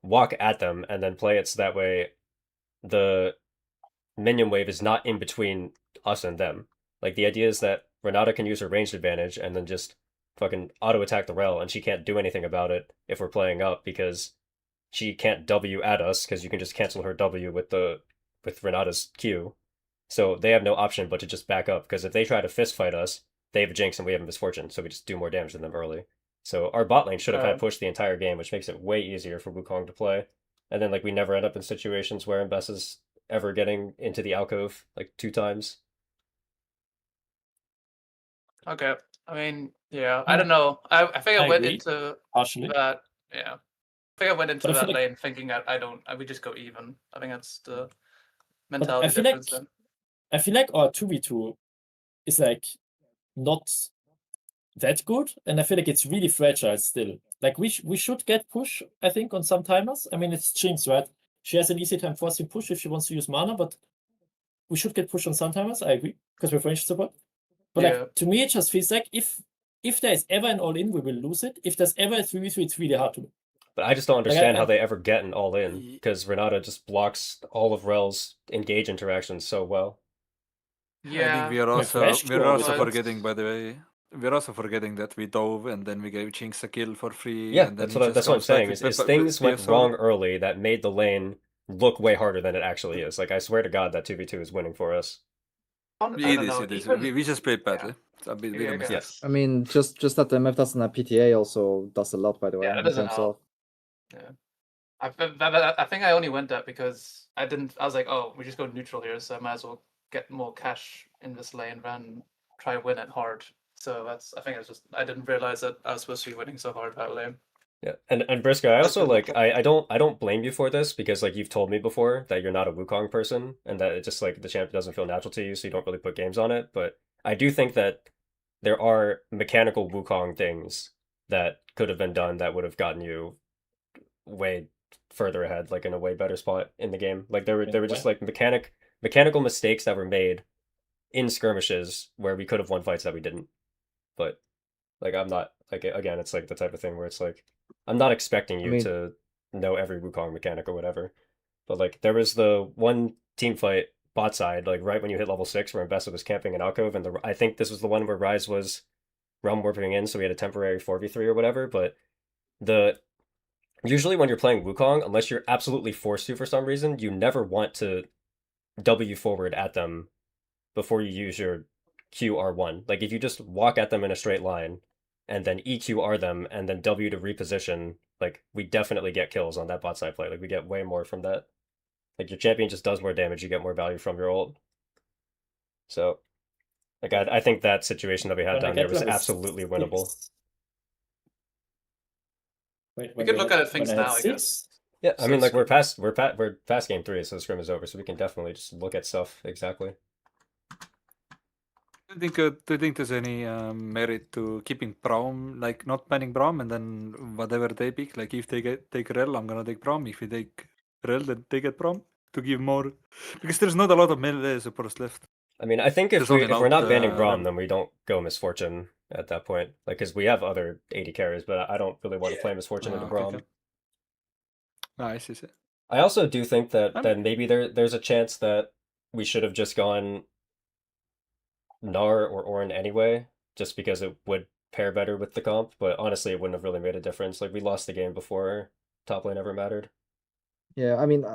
walk at them and then play it so that way the minion wave is not in between us and them. Like the idea is that Renata can use her ranged advantage and then just fucking auto attack the rel, and she can't do anything about it if we're playing up because she can't W at us because you can just cancel her W with Renata's Q. So they have no option but to just back up because if they try to fist fight us, they have a Jinx and we have a Misfortune, so we just do more damage than them early. So our bot lane should have had push the entire game, which makes it way easier for Wukong to play. And then like we never end up in situations where Mbess is ever getting into the alcove like 2 times. Okay. I mean, yeah, I don't know. I think I I went agree. into Partially. that. Yeah, I think I went into But I that feel like- lane thinking we just go even. I think that's the But mentality I feel difference. like Then. I feel like our 2v2 is like not that good, and I feel like it's really fragile still. Like we should get push, I think, on some timers. I mean, it's Jinx, right? She has an easy time forcing push if she wants to use mana, but we should get push on some timers. I agree because we're range support. But Yeah. like to me, it just feels like if there is ever an all-in, we will lose it. If there's ever a 3v3, it's really hard to win. But I just don't understand I- how they ever get an all in because Renata just blocks all of Rel's engage interactions so well. I Yeah. think we are My also flash we're core also was- forgetting, by the way. We're also forgetting that we dove and then we gave Jinx a kill for free. Yeah, and then that's he what just that's what I'm comes back saying. with Is things went PSO. wrong early that made the lane look way harder than it actually is. Like I swear to God, that 2v2 is winning for us. I It don't is, know. it is. Even, We just played badly. It's a bit yeah, of I a mistake. guess. I mean, just that the MF doesn't have PTA also does a lot, by the way, Yeah, that in doesn't terms help. of. I think I only went that because I was like, oh, we just go neutral here, so I might as well get more cash in this lane than try win it hard. So I didn't realize that I was supposed to be winning so hard that lane. Yeah, and Briscoe, I also like I don't blame you for this because like you've told me before that you're not a Wukong person and that it just like the champ doesn't feel natural to you, so you don't really put games on it. But I do think that there are mechanical Wukong things that could have been done that would have gotten you way further ahead, like in a way better spot in the game. Like there were just like mechanical mistakes that were made in skirmishes where we could have won fights that we didn't. But like I'm not like again, it's like the type of thing where it's like I'm not expecting you to know every Wukong mechanic or whatever. But like there was the one team fight bot side, like right when you hit level 6 where Mbessa was camping in alcove, and I think this was the one where Ryze was realm warping in, so we had a temporary 4v3 or whatever, but usually when you're playing Wukong, unless you're absolutely forced to for some reason, you never want to W forward at them before you use your QR1. Like if you just walk at them in a straight line and then EQR them and then W to reposition, like we definitely get kills on that bot side play. Like we get way more from that. Like your champion just does more damage, you get more value from your ult. So like I think that situation that we had When I down there get was level absolutely winnable. 6 Wait, We could look at things when I had now, I 6, guess. Yeah, I So mean like it's- we're past game 3, so the scrim is over, so we can definitely just look at stuff exactly. Do you think there's any merit to keeping Braum, like not banning Braum, and then whatever they pick, like if they take Rel, I'm gonna take Braum. If you take Rel, then they get Braum to give more, because there's not a lot of melee supports left. I mean, I think if There's only we're not banning Naut, Braum, Rel. then we don't go Misfortune at that point. Like, because we have other 80 carries, but I don't really want to play Misfortune into Okay, Braum. okay. I see. I also do think that I that maybe there's a chance that we should have just gone Gnar or Ornn anyway, just because it would pair better with the comp. But honestly, it wouldn't have really made a difference. Like, we lost the game before top lane ever mattered. Yeah, I mean,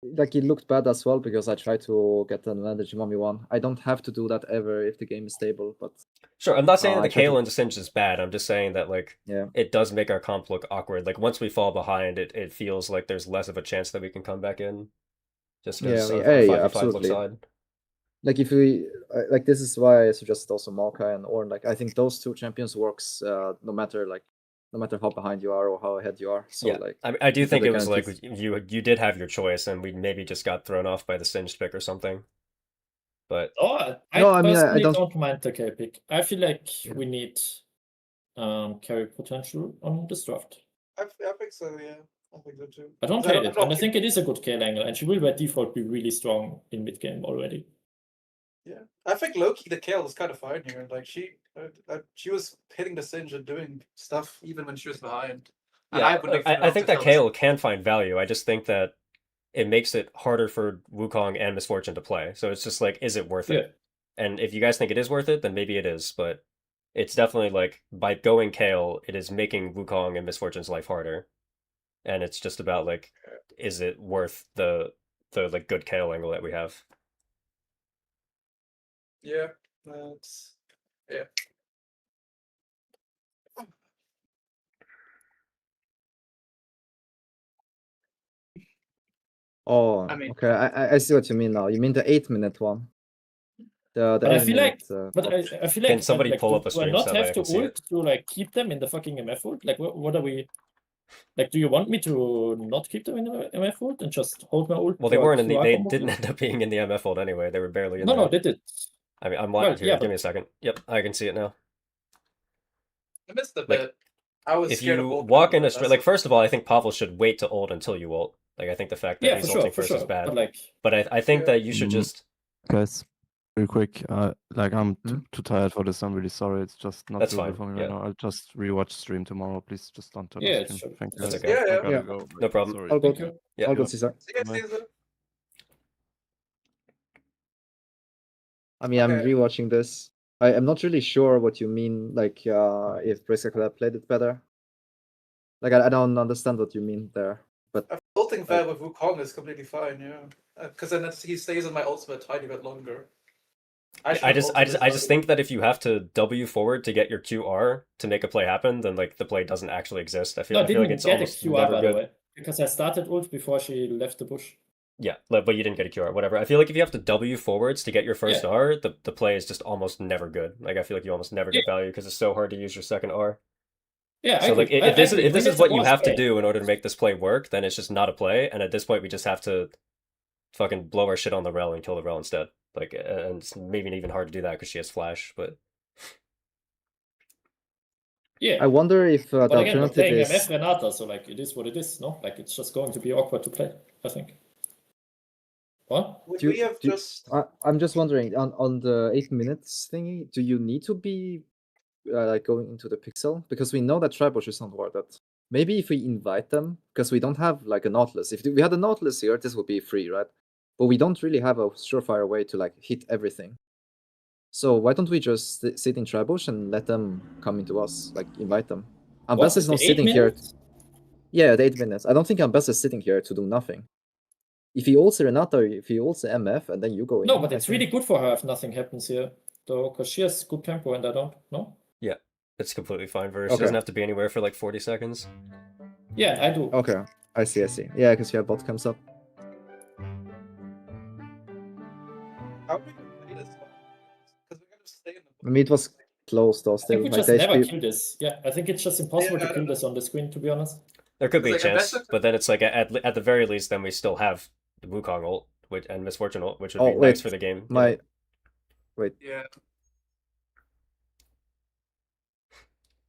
like it looked bad as well because I tried to get an advantage in 1v1. I don't have to do that ever if the game is stable, but Sure, I'm not saying that I the tried to- Kayle and the Singe is bad. I'm just saying that like yeah. it does make our comp look awkward. Like once we fall behind, it feels like there's less of a chance that we can come back in. Just because Yeah, our yeah, 5v5 looks absolutely. odd. Like if we like this is why I suggest also Maokai and Ornn. Like I think those two champions works no matter how behind you are or how ahead you are. So Yeah, like I do think the it was like guarantees. you did have your choice, and we maybe just got thrown off by the Singed pick or something. But Oh, I No, I mean, I personally don't- don't mind the carry pick. I feel like Yeah. we need carry potential on this draft. I think so, yeah. I think so too. I don't So hate it, not and I think it is a good Kayle angle, and she will by default be really strong in mid game already. Yeah, I think Loki the Kayle was kind of fine here. Like she was hitting the Singe and doing stuff even when she was behind. And yeah, wouldn't like, have I think that opted out. Kayle can find value. I just think that it makes it harder for Wukong and Misfortune to play. So it's just like, is it worth it? And if you guys think it is worth it, then maybe it is. But it's definitely like by going Kayle, it is making Wukong and Misfortune's life harder. And it's just about like, is it worth the like good Kayle angle that we have? Yeah, that's yeah. Oh, I mean- okay. I see what you mean now. You mean the 8-minute one? The But I feel like, 8-minute. but I feel like, Can somebody like, pull up a do I stream not so that I have to can see it? ult to like keep them in the fucking MF ult? Like, what are we? Like, do you want me to not keep them in the MF ult and just hold my ult? Well, they for weren't in the. QR They combo didn't play? end up being in the MF fold anyway. They were barely in No, there. no, they did. I mean, I'm Well, watching. yeah, Give me a second. Yep, I can see it now. I missed the Like, bit. I was If scared you of ult walk combo, in a that's straight, like it. first of all, I think Pavel should wait to ult until you ult. Like I think the fact that Yeah, he's for sure, ulting first is bad. But like, But I think Yeah. that you should just. Guys, real quick, like I'm Hmm? too tired for this. I'm really sorry. It's just not That's doable fine, for me yeah. right now. I'll just rewatch stream tomorrow. Please just don't turn Yeah, off it's stream. sure. Thank you. That's guys. okay. Yeah, yeah. I gotta Yeah. go. No problem. Sorry. All thank good. you. Yeah. All Yeah. good, Caesar. See you Bye. guys, Caesar. I mean, I'm Okay. rewatching this. I'm not really sure what you mean. Like, if Briska could have played it better. Like, I don't understand what you mean there. But Ulting there with Wukong is completely fine, yeah. Because then he stays on my ultimate a tiny bit longer. I just think that if you have to W forward to get your QR to make a play happen, then like the play doesn't actually exist. I feel No, I like didn't it's get a almost QR never by good. the way, because I started ult before she left the bush. Yeah, but you didn't get a QR, whatever. I feel like if you have to W forwards to get your first Yeah. R, the play is just almost never good. Like I feel like you almost never get value because it's so hard to use your second R. Yeah, So like if this When is it's what a you boss have to play. do in order to make this play work, then it's just not a play. And at this point, we just have to fucking blow our shit on the rel and kill the rel instead. Like, and it's maybe even hard to do that because she has flash. But Yeah, I wonder if the but again, we're alternative playing is. MF Renata, so like it is what it is, no? Like it's just going to be awkward to play, I think. What? Would Do you- we have do you- just I'm just wondering on the 8 minutes thingy. Do you need to be like going into the pixel because we know that Tribush is not worth it? Maybe if we invite them, because we don't have like a Nautilus. If we had a Nautilus here, this would be free, right? But we don't really have a surefire way to like hit everything. So why don't we just sit in Tribush and let them come into us, like invite them? Ambess is The not 8 sitting here. minutes? Yeah, the 8 minutes. I don't think Ambess is sitting here to do nothing. If he ults Renata, if he ults MF, and then you go in. No, but I it's think- really good for her if nothing happens here, though, because she has good tempo and I don't. No? yeah, it's completely fine for her. She Okay. doesn't have to be anywhere for like 40 seconds. Yeah, I do. Okay, I see. Yeah, because your bot comes up. how are we gonna play this one? Because we're gonna stay in the I mean, it was close though. I Still, think we like just the never HP. kill this. Yeah, I think it's just impossible to kill this on the screen, to be honest. There could be a It's like, chance, unless- but then it's like at the very least, then we still have the Wukong ult and Misfortune ult, which would Oh, be wait, nice for the game. you know? My wait. Yeah.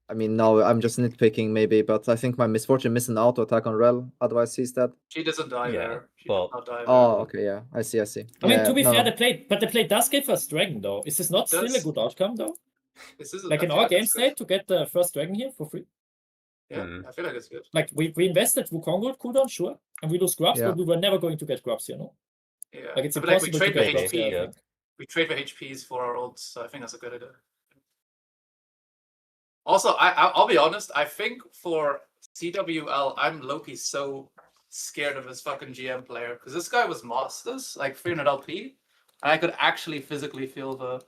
I mean, no, I'm just nitpicking maybe, but I think my Misfortune missed an auto attack on Rel. Otherwise, he's dead. She doesn't die Yeah, there. She well- does not die there. Oh, okay, yeah. I see. I mean, Yeah, to be no, fair, no. the play does give us dragon though. Is this not still a does. good outcome though? This is Like I in feel our like game it's good. state to get the first dragon here for free. Yeah, Mhm. I feel like it's good. Like we invested Wukong cooldown, sure, and we lose grubs, Yeah. but we were never going to get grubs, you know. Yeah, Like it's I feel like we impossible to trade get for grubs HP. here, I yeah. think. We trade for HPs for our ults, so I think that's a good idea. Also, I'll be honest. I think for CWL, I'm Loki so scared of this fucking GM player because this guy was Masters, like 300 LP, and I could actually physically feel the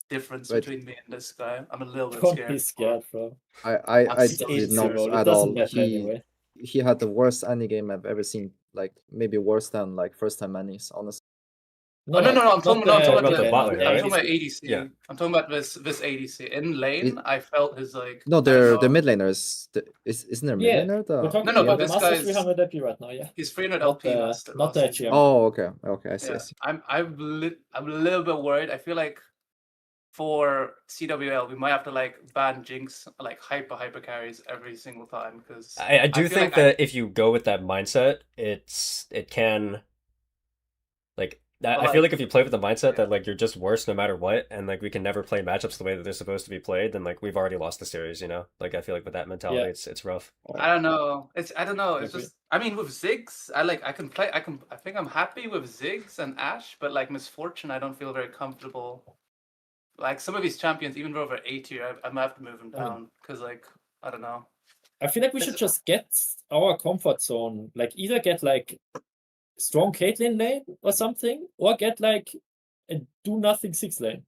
difference Right. between me and this guy. I'm a little bit Don't scared. be scared, bro. I It's did easy not roll. It at doesn't all. matter anyway. He had the worst any game I've ever seen. Like maybe worse than like first time manis, honestly. No, I'm talking about the bot lane, I'm right? talking about ADC. Yeah. I'm talking about this ADC in lane. I felt his like. No, I their don't know. mid laner isn't there mid Yeah, laner? We're talking No, but about this Master guy's- 300 AP right now, yeah. He's 300 Not LP the master. not the HM. Oh, okay, I see. Yeah, I'm a little bit worried. I feel like for CWL we might have to like ban Jinx like hyper carries every single time because I do feel think like that if you go with that mindset, it can like But, I feel like- like if you play with the mindset yeah. that like you're just worse no matter what, and like we can never play matchups the way that they're supposed to be played, then like we've already lost the series, you know? Like I feel like with that mentality, Yeah. it's rough. I don't know. I don't know. It's Agree. just I mean with Ziggs, I think I'm happy with Ziggs and Ashe, but like Misfortune, I don't feel very comfortable. Like some of these champions, even though they're A tier, I might have to move them down because like I don't know. I feel like we This should is- just get our comfort zone. Like either get like strong Caitlyn lane or something, or get like a do nothing 6 lane.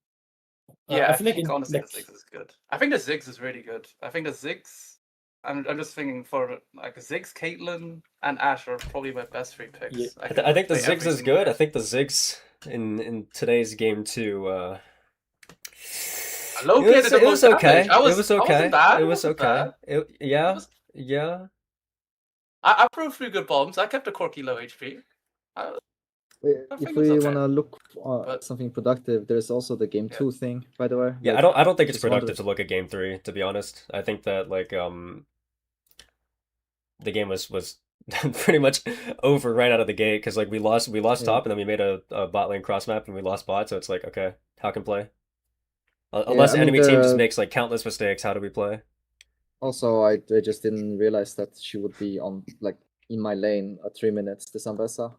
Yeah, I feel like honestly like, the Ziggs is good. I think the Ziggs is really good. I think the Ziggs. I'm just thinking for like Ziggs, Caitlyn, and Ashe are probably my best 3 picks. Yeah. I think the play every Ziggs is single good. day. I think the Ziggs in today's game too. Low-key, It I did the was most okay. damage. I It was okay. wasn't bad. It was wasn't okay. bad. Yeah, was- yeah. I proved 3 good bombs. I kept a Corky low HP. I If think we it's okay. wanna look But- something productive, there's also the game Yeah. 2 thing, by the way. Yeah, Like, I don't think it's just wonder- productive to look at game 3, to be honest. I think that like the game was pretty much over right out of the gate because like we lost Yeah. top and then we made a bot lane cross map and we lost bot, so it's like okay, how can play? Yeah, Unless I mean, enemy team just the- makes like countless mistakes, how do we play? Also, I just didn't realize that she would be on like in my lane at 3 minutes. The Zambesa,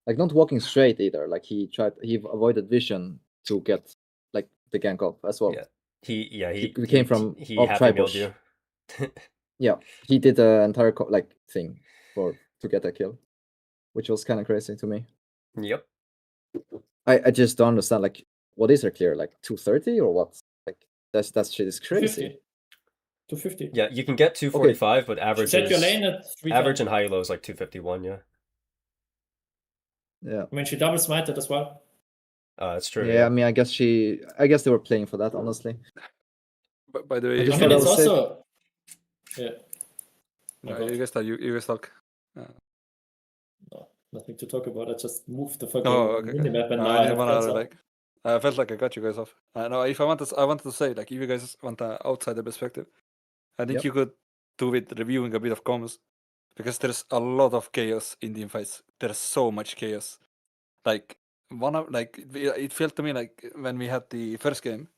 like not walking straight either. Like he avoided vision to get like the gank up as well. Yeah. He we came from he off happy tri-bush. mealed you. Yeah, he did the entire like thing to get a kill, which was kind of crazy to me. Yep. I just don't understand. Like, what is her clear? Like 230 or what? Like that shit is crazy. 250. Yeah, you can get 245, but average Set your is lane at 3 average times. and high low is like 251. Yeah, Yeah. I mean, she double smited as well. it's true. Yeah, I mean, I guess they were playing for that, honestly. But by the I way, just I thought mean, that it's was safe. also. Yeah. no, God. you guys talk. You guys talk. No, nothing to talk about. I just moved the fucking Oh, okay. minimap and No, now I I didn't have wanna, cancer. like. I felt like I got you guys off. No, if I wanted to say like, if you guys want an outsider perspective, I think Yep. you could do with reviewing a bit of comms, because there's a lot of chaos in the infights. There's so much chaos. Like it felt to me like when we had the first game,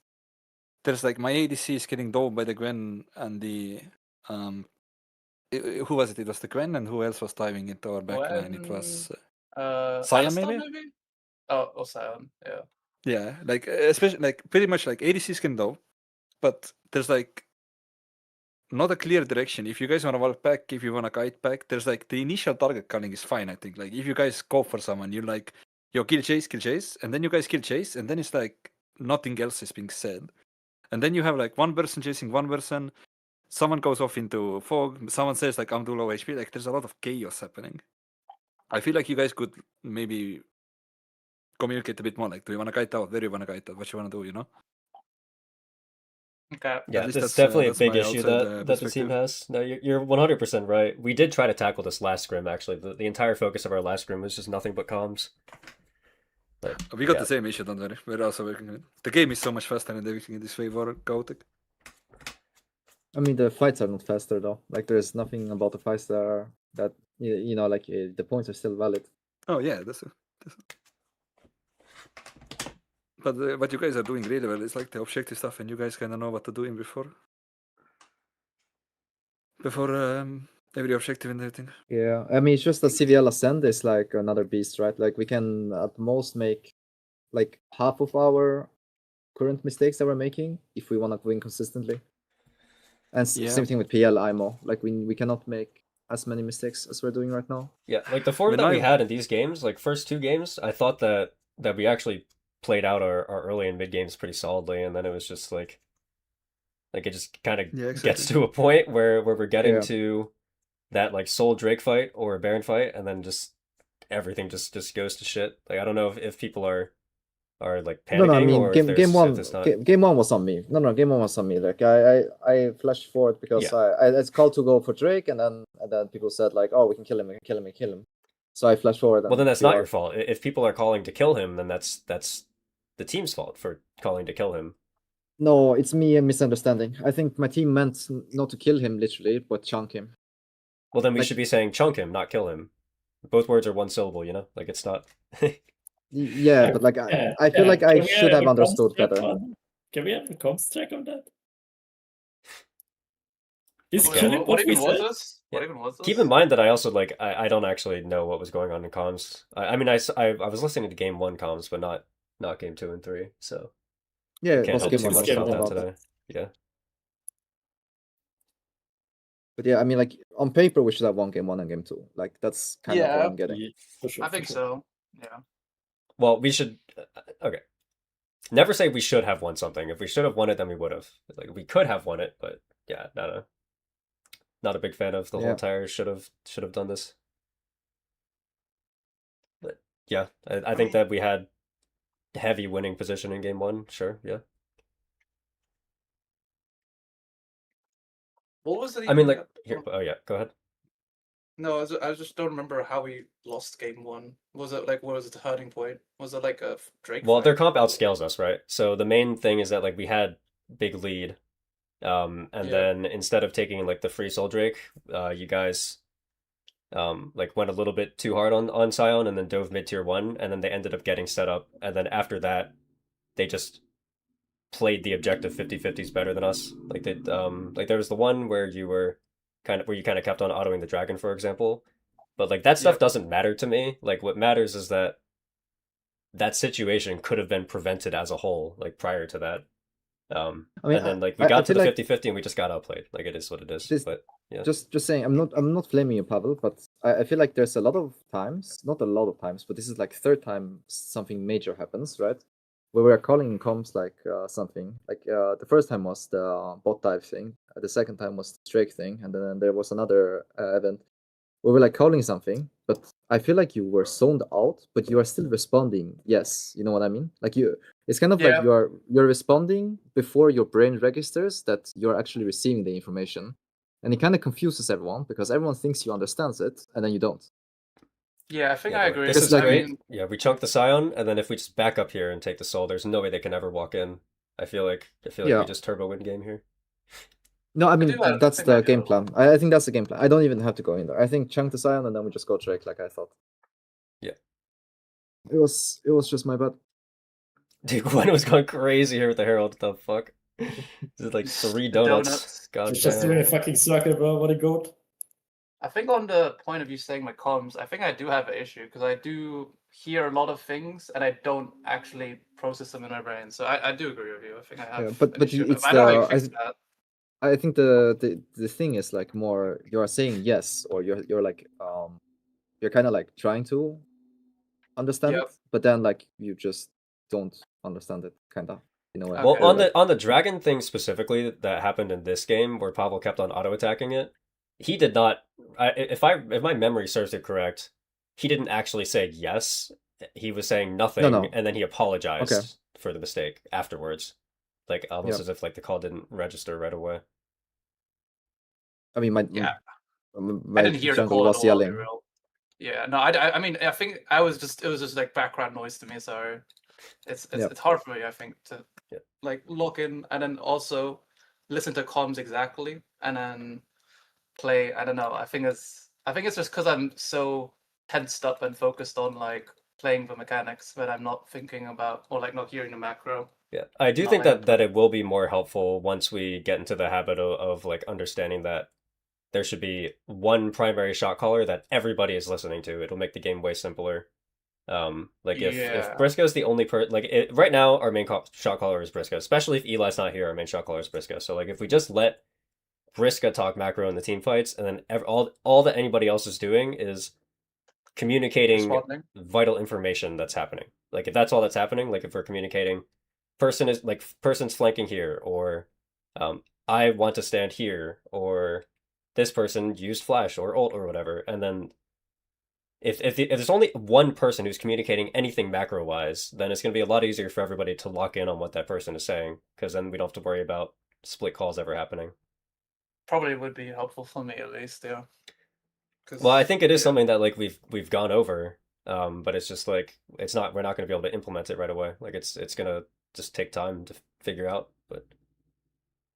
there's like my ADC is getting domed by the Gwen and the who was it? It was the Gwen, and who else was diving into our backline? It was Sion, Alistar, maybe? Oh, Sion. Yeah. yeah, like especially like pretty much like ADCs can dove, but there's like not a clear direction. If you guys want to walk back, if you want to guide back, there's like the initial target calling is fine. I think like if you guys go for someone, you're like, yo, kill chase, and then you guys kill chase, and then it's like nothing else is being said, and then you have like one person chasing one person. Someone goes off into fog. Someone says like I'm too low HP. Like there's a lot of chaos happening. I feel like you guys could maybe communicate a bit more. Like, do you want to guide out? Where do you want to guide out? What you want to do? You know? Okay. Yeah, least that's that's, definitely a that's big my issue outside, that the team perspective. has. No, you're 100% right. We did try to tackle this last scrim, actually. The entire focus of our last scrim was just nothing but comms. But We got yeah. the same issue, don't worry. We're also working on it. The game is so much faster and everything in this way more chaotic. I mean, the fights are not faster though. Like, there's nothing about the fights that you know, like the points are still valid. Oh yeah, but what you guys are doing really well is like the objective stuff, and you guys kind of know what to do in before every objective and everything. Yeah, I mean, it's just that CVL Ascend is like another beast, right? Like, we can at most make like half of our current mistakes that we're making if we want to win consistently. And Yeah. same thing with PL IMO. Like, we cannot make as many mistakes as we're doing right now. Yeah, like the form When that we I- had in these games, like first two games, I thought that we actually played out our early and mid games pretty solidly, and then it was just like it just kind of Yeah, gets exactly. to a point where we're getting Yeah. to that like Soul Drake fight or a Baron fight, and then just everything just goes to shit. Like I don't know if people are like panicking No, I mean, or if there's game one, if it's not. game one was on me. No, game one was on me. Like, I flashed forward because Yeah. I it's called to go for Drake, and then people said like, oh, we can kill him, kill him. So I flashed forward. Well, then that's you not are- your fault. If people are calling to kill him, then that's the team's fault for calling to kill him. No, it's me a misunderstanding. I think my team meant not to kill him literally, but chunk him. Well, then we Like- should be saying chunk him, not kill him. Both words are one syllable, you know? Like it's not. Yeah, but like I feel like I Can we should have a comms understood check better. on- Can we have a comms check on that? Is Wait, killing what what we even was said? this? What even was this? Keep in mind that I also like I don't actually know what was going on in comms. I mean I was listening to game 1 comms, but not game 2 and 3. So Yeah, it can't was help game too one. much game about one. that about today. Yeah. But yeah, I mean, like on paper we should have won game one and game two. Like that's kind of what Yeah. I'm getting. Yeah, for sure, I for think sure. so. Yeah. Well, we should. Okay. Never say we should have won something. If we should have won it, then we would have. Like we could have won it, but yeah, not a big fan of the whole Yeah. entire should have done this. But yeah, I think that we had heavy winning position in game 1. Sure, yeah. What was it? I mean, even like here. Oh yeah, go ahead. No, I just don't remember how we lost game one. Was it like, what was the turning point? Was it like a Drake? Well, their fight? comp outscales us, right? So the main thing is that like we had big lead, and Yeah. then instead of taking like the free Soul Drake, you guys like went a little bit too hard on Sion and then dove mid tier 1, and then they ended up getting set up, and then after that they just played the objective 50-50s better than us. Like they like there was the one where you kind of kept on autoing the dragon, for example. But like that stuff Yep. doesn't matter to me. Like what matters is that situation could have been prevented as a whole, like prior to that. I mean, and then like we I got to feel the like 50-50 and we just got outplayed. Like it is what it is. This- But yeah. just saying, I'm not flaming you, Pavel, but I feel like there's a lot of times, not a lot of times, but this is like third time something major happens, right? Where we're calling in comms like something. Like the first time was the bot dive thing, the second time was the Drake thing, and then there was another event where we're like calling something, but I feel like you were zoned out, but you are still responding. Yes, you know what I mean? Like it's kind of Yeah. like you're responding before your brain registers that you're actually receiving the information, and it kind of confuses everyone because everyone thinks you understands it, and then you don't. Yeah, I think Yeah, I but agree. This It's is like- great. Yeah, we chunked the Scion, and then if we just back up here and take the soul, there's no way they can ever walk in. I feel like Yeah. we just turbo win game here. No, I mean do that- I that's think the I do. game plan. I think that's the game plan. I don't even have to go in there. I think chunk the Scion and then we just go Drake like I thought. Yeah. It was just my bad. Dude, Gwen was going crazy here with the Herald. What the fuck? This is like 3 donuts. God Just doing damn. a fucking circle, bro. What a goat. I think on the point of you saying my comms, I think I do have an issue because I do hear a lot of things and I don't actually process them in my brain. So I do agree with you. I think I have. Yeah, but- an but issue. it's I know how you the- fix that. I think the thing is like more you are saying yes or you're like you're kind of like trying to understand Yep. it, but then like you just don't understand it, kind of. You know what I Well, Okay. mean? on the dragon thing specifically that happened in this game where Pavel kept on auto attacking it, he did not. If my memory serves it correct, he didn't actually say yes. He was saying nothing, No. and then he apologized Okay. for the mistake afterwards, like almost Yep. as if like the call didn't register right away. I mean, my Yeah. my I didn't hear the jungle call at was all. I'll be yelling. real. Yeah, no, I mean, I think it was just like background noise to me. So it's Yep. it's hard for me, I think, to Yep. like look in, and then also listen to comms exactly and then play. I don't know. I think it's just because I'm so tensed up and focused on like playing the mechanics that I'm not thinking about or like not hearing the macro. Yeah, I do Not think like that it will be more helpful once we get into the habit of like understanding that there should be one primary shot caller that everybody is listening to. It'll make the game way simpler. Like if Yeah. Briscoe's the only right now our main shot caller is Briscoe, especially if Eli's not here, our main shot caller is Briscoe. So like if we just let Briscoe talk macro in the team fights, and then all that anybody else is doing is communicating Responding. vital information that's happening. Like if that's all that's happening, like if we're communicating person's flanking here, or I want to stand here, or this person used flash or ult or whatever, and then if there's only one person who's communicating anything macro wise, then it's going to be a lot easier for everybody to lock in on what that person is saying, because then we don't have to worry about split calls ever happening. Probably would be helpful for me at least, yeah. Well, I think it is yeah. something that like we've gone over, but it's just like we're not going to be able to implement it right away. Like it's gonna just take time to figure out. But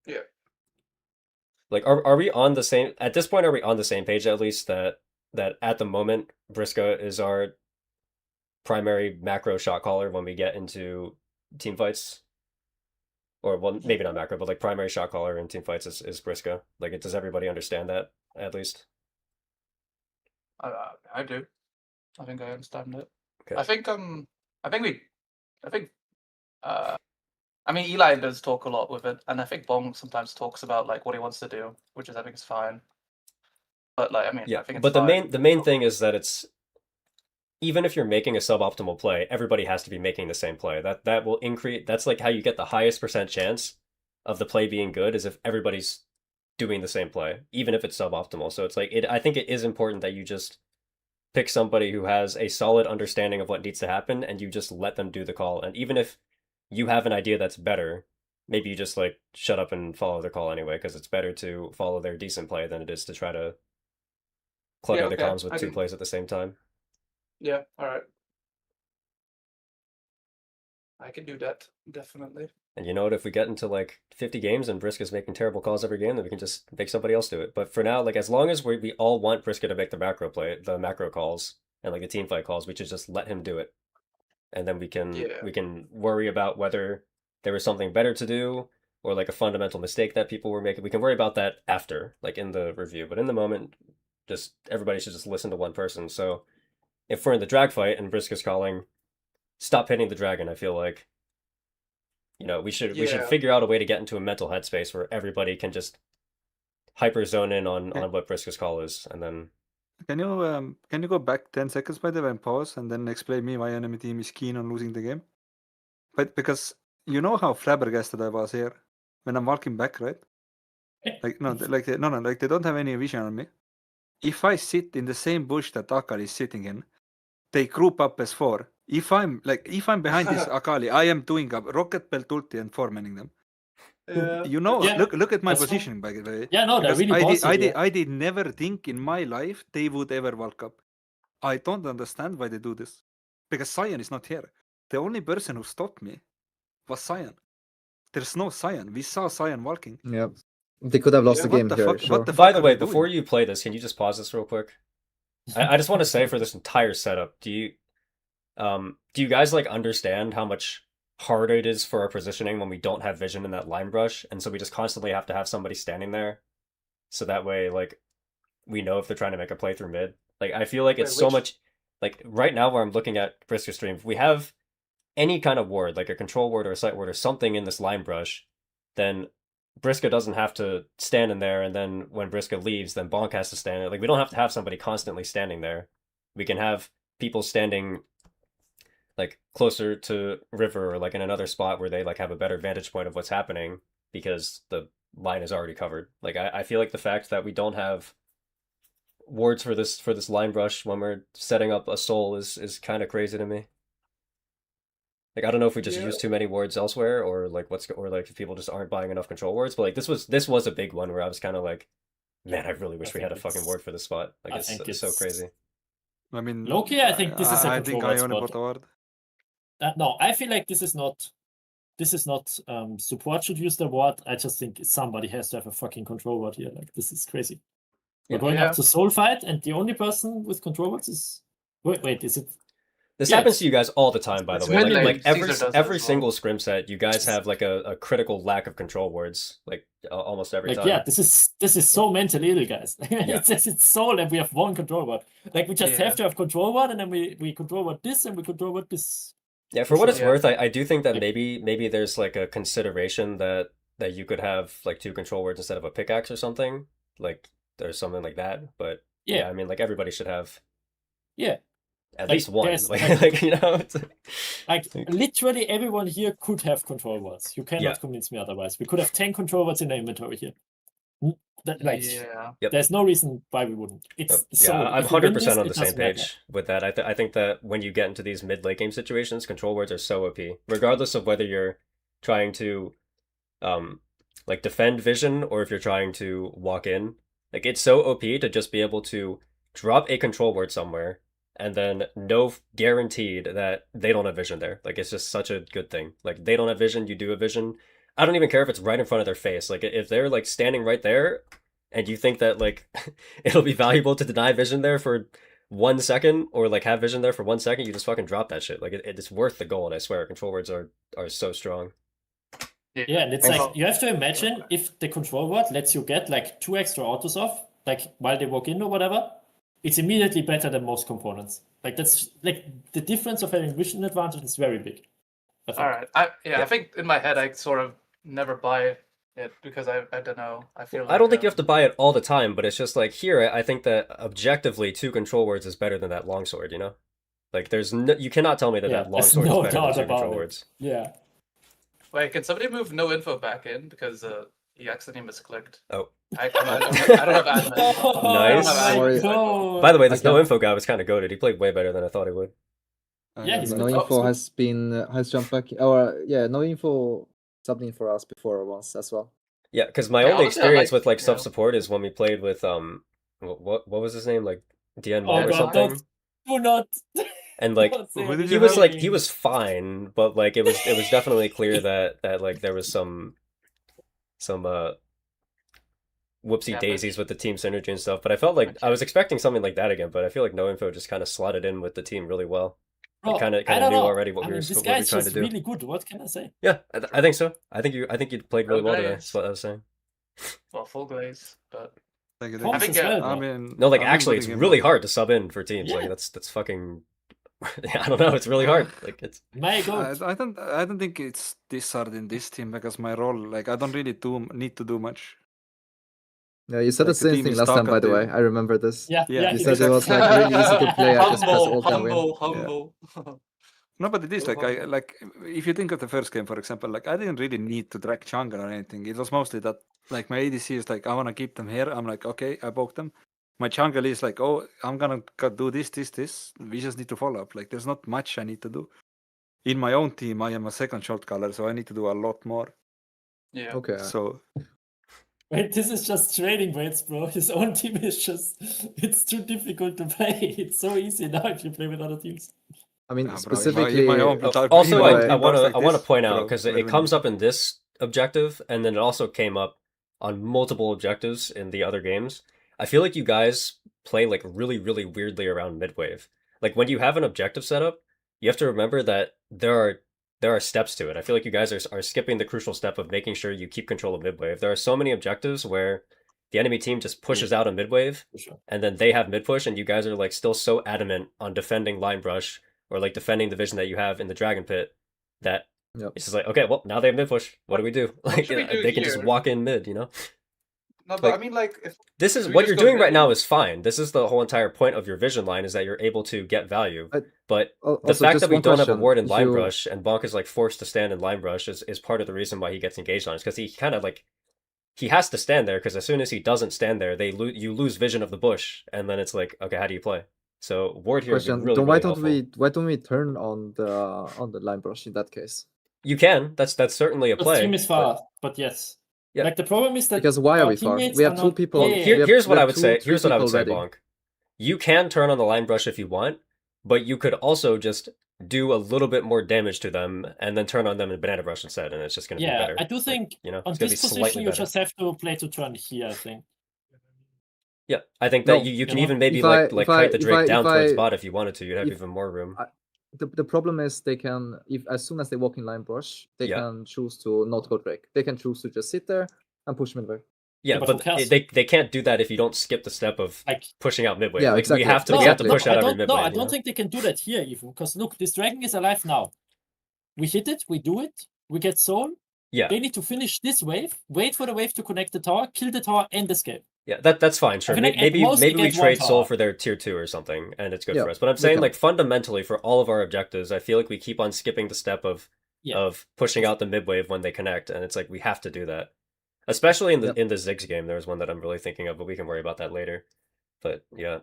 Yeah. like, are we on the same at this point? Are we on the same page at least that at the moment Briscoe is our primary macro shot caller when we get into team fights? Or well, maybe not macro, but like primary shot caller in team fights is Briscoe. Like, does everybody understand that at least? I do. I think I understand it. Okay. I think I mean Eli does talk a lot with it, and I think Bong sometimes talks about like what he wants to do, which I think is fine. But like I mean Yeah, I think it's but fine. the main thing is that it's even if you're making a suboptimal play, everybody has to be making the same play. That will increase. That's like how you get the highest percent chance of the play being good is if everybody's doing the same play, even if it's suboptimal. So it's like I think it is important that you just pick somebody who has a solid understanding of what needs to happen and you just let them do the call. And even if you have an idea that's better, maybe you just like shut up and follow their call anyway, because it's better to follow their decent play than it is to try to clutter the okay. comms with two plays at the same time. Yeah, all right. I can do that, definitely. And you know what? If we get into like 50 games and Briscoe's making terrible calls every game, then we can just make somebody else do it. But for now, like as long as we all want Briscoe to make the macro calls and like the team fight calls, we should just let him do it. And then we can worry about whether there was something better to do or like a fundamental mistake that people were making. We can worry about that after, like in the review. But in the moment, just everybody should just listen to one person. So if we're in the drag fight and Briscoe's calling, stop hitting the dragon, I feel like we should figure out a way to get into a mental headspace where everybody can just hyper zone in on what Briscoe's call is, and then Can you go back 10 seconds by the way and pause and then explain me why enemy team is keen on losing the game? But because you know how flabbergasted I was here when I'm walking back, right? Like like they don't have any vision on me. If I sit in the same bush that Akali is sitting in, they group up as 4. If I'm behind this Akali, I am doing a rocket belt ulti and 4-manning them. You know, Yeah, look at my that's fine. positioning by the way. Yeah, no, they're Because really bossy. I did never think in my life they would ever walk up. I don't understand why they do this. Because Cyan is not here. The only person who stopped me was Cyan. There's no Cyan. We saw Cyan walking. Yep. They could have lost the What game the here, fuck? sure. What the By fuck the are way, they before doing? you play this, can you just pause this real quick? I just want to say for this entire setup, do you guys like understand how much harder it is for our positioning when we don't have vision in that line brush, and so we just constantly have to have somebody standing there, so that way like we know if they're trying to make a play through mid. Like I feel like it's so much like right now where I'm looking at Briscoe stream, if we have any kind of ward, like a control ward or a sight ward or something in this line brush, then Briscoe doesn't have to stand in there, and then when Briscoe leaves, then Bonk has to stand there. Like we don't have to have somebody constantly standing there. We can have people standing like closer to river or like in another spot where they like have a better vantage point of what's happening because the line is already covered. Like I feel like the fact that we don't have wards for this line brush when we're setting up a soul is kind of crazy to me. Like I don't know if we just use too many wards elsewhere or like if people just aren't buying enough control wards, but like this was a big one where I was kind of like, man, I really wish we had a fucking ward for this spot. Like it's so crazy. I mean, Loki, I think this is a I control think ward I only spot. bought a ward. No, I feel like this is not this is not support should use the ward. I just think somebody has to have a fucking control ward here. Like this is crazy. We're going Yeah. up to soul fight, and the only person with control wards is wait, is it? This Yeah, happens it's- to you guys all the time, by the it's way. Like, mid-lane. like every Caesar does it every as well. single scrim set, you guys have like a critical lack of control words, like almost every Like time. yeah, this is so mentally ill, guys. It's soul, and we have one control ward. Like we just Yeah. have to have control ward, and then we control ward this, and we control ward this. Yeah, for what it's Yeah. worth, I do think that Like- maybe there's like a consideration that you could have like 2 control words instead of a pickaxe or something. Like there's something like that. But yeah, Yeah. I mean like everybody should have Yeah, at Like, least one. there's, Like, like- like you know, it's like literally everyone here could have control wards. You cannot Yeah. convince me otherwise. We could have 10 control wards in the inventory here. Like Yeah. there's no reason why we wouldn't. It's yeah, so I'm if we win 100% this, on it the same doesn't matter. page with that. I think that when you get into these mid late game situations, control words are so OP, regardless of whether you're trying to like defend vision or if you're trying to walk in. Like it's so OP to just be able to drop a control word somewhere and then know guaranteed that they don't have vision there. Like it's just such a good thing. Like they don't have vision, you do have vision. I don't even care if it's right in front of their face. Like if they're like standing right there and you think that like it'll be valuable to deny vision there for 1 second or like have vision there for 1 second, you just fucking drop that shit. Like it's worth the goal, and I swear control words are so strong. Yeah, and it's like you have to imagine if the control ward lets you get like 2 extra autos off, like while they walk in or whatever, it's immediately better than most components. Like that's like the difference of having vision advantage is very big. I think. All right. I think in my head I sort of never buy it because I don't know. I feel. I don't think you have to buy it all the time, but it's just like here, I think that objectively 2 control words is better than that longsword, you know? Like there's no, you cannot tell me that Yeah, that there's longsword no is better doubt than 2 about control it. words. Yeah. Wait, can somebody move no info back in because he accidentally misclicked? Oh. I don't have admin. Nice. Sorry. God. By the way, this I no can't- info guy was kind of goated. He played way better than I thought he would. Yeah, he's No good. info Oh, has jumped back, or yeah, no info subbed in for us before once as well. Yeah, because my Yeah, only honestly, I experience like- with like yeah. sub support is when we played with what was his name, like Dien Oh Mall or god, something, do not. and like don't say Who did anything he you was have? like he was fine, but like it was definitely clear that like there was some whoopsie Yeah, but- daisies with the team synergy and stuff. But I felt like I was expecting something like that again, but I feel like no info just kind of slotted in with the team really well. Bro, Kind I of don't knew know. already what I we were mean, this what we were guy's trying to just do. really good. What can I say? Yeah, I think so. I think you played really well today. Glaze. That's what I was saying. Well, full glaze, but Like, Forms think, as yeah, well, I bro. mean, No, like I'm actually, it's putting him really on- hard to sub in for teams. Like Yeah. that's fucking. I don't know. It's really hard. Like it's. My god. I don't think it's this hard in this team because my role, like, I don't really need to do much. Yeah, you said Like, the the same team thing is last time, by the way. talkative. I remember this. Yeah, Yeah, yeah. You he said it was exactly- like really easy to play. I just press ult and win. humble. No, but it is like Uh-huh. like if you think of the first game, for example, like I didn't really need to drag jungle or anything. It was mostly that like my ADC is like I want to keep them here. I'm like okay, I poke them. My jungle is like oh I'm gonna do this. We just need to follow up. Like there's not much I need to do. In my own team, I am a second short caller, so I need to do a lot more. Yeah. Okay. So Wait, this is just trading weights, bro. His own team is just. It's too difficult to play. It's so easy now if you play with other teams. I mean, bro, in specifically, my own Oh, in also, my I- own I team, want to like I want to this, point out bro, because what do it you comes mean? up in this objective, and then it also came up on multiple objectives in the other games. I feel like you guys play like really weirdly around midwave. Like when you have an objective set up, you have to remember that there are steps to it. I feel like you guys are skipping the crucial step of making sure you keep control of midwave. There are so many objectives where the enemy team just pushes out a midwave, For sure. and then they have mid push, and you guys are like still so adamant on defending line brush or like defending the vision that you have in the dragon pit that Yep. it's just like okay, well now they have mid push. What do we do? Like should we do they can just here? walk in mid, you know. No, but Like- I mean, like, if This is Should we what just you're go doing mid? right now is fine. This is the whole entire point of your vision line is that you're able to get value. But the also, fact just that we one don't have a question. ward in If line you- brush and Bonk is like forced to stand in line brush is part of the reason why he gets engaged on it. Because he kind of like he has to stand there because as soon as he doesn't stand there, you lose vision of the bush, and then it's like okay, how do you play? So ward here would be question. really, Then why really don't helpful. why don't we turn on the line brush in that case? You can. That's certainly a The play. team is but- far, but yes. Yeah. Like the problem is that Because why are our we far? teammates We have are two not- people. Yeah, we yeah, have- Here's we what I have would two- say. three Here's what I would people say, ready. Bonk. You can turn on the line brush if you want, but you could also just do a little bit more damage to them and then turn on them in Banana Rush instead, and it's just going to be Yeah, better. I do think You know, on it's going to be this position slightly you better. just have to play to turn here, I think. Yeah, I think that No, you can you know, even maybe if I- like if I- kite the if Drake I- down if towards I- bot if you wanted to. You'd have if- even more room. The problem is they can, if as soon as they walk in line brush, they Yeah. can choose to not go Drake. They can choose to just sit there and push midway. Yeah, but who but cares? they can't do that if you don't skip the step of Like, pushing out midway. Yeah, Like exactly. we have to no, we have to exactly. push out I every don't, midway. no, I you don't know? think they can do that here even, because look, this dragon is alive now. We hit it, we do it, we get soul. Yeah, They need to finish this wave, wait for the wave to connect the tower, kill the tower, and escape. yeah, that's fine. Sure, think at maybe most they maybe we get one trade soul tower. for their tier 2 or something, and it's good Yeah, for us. But I'm they saying can. like fundamentally for all of our objectives, I feel like we keep on skipping the step of Yeah. pushing out the mid wave when they connect, and it's like we have to do that. Especially in the Yep. in the Ziggs game, there was one that I'm really thinking of, but we can worry about that later. But yeah,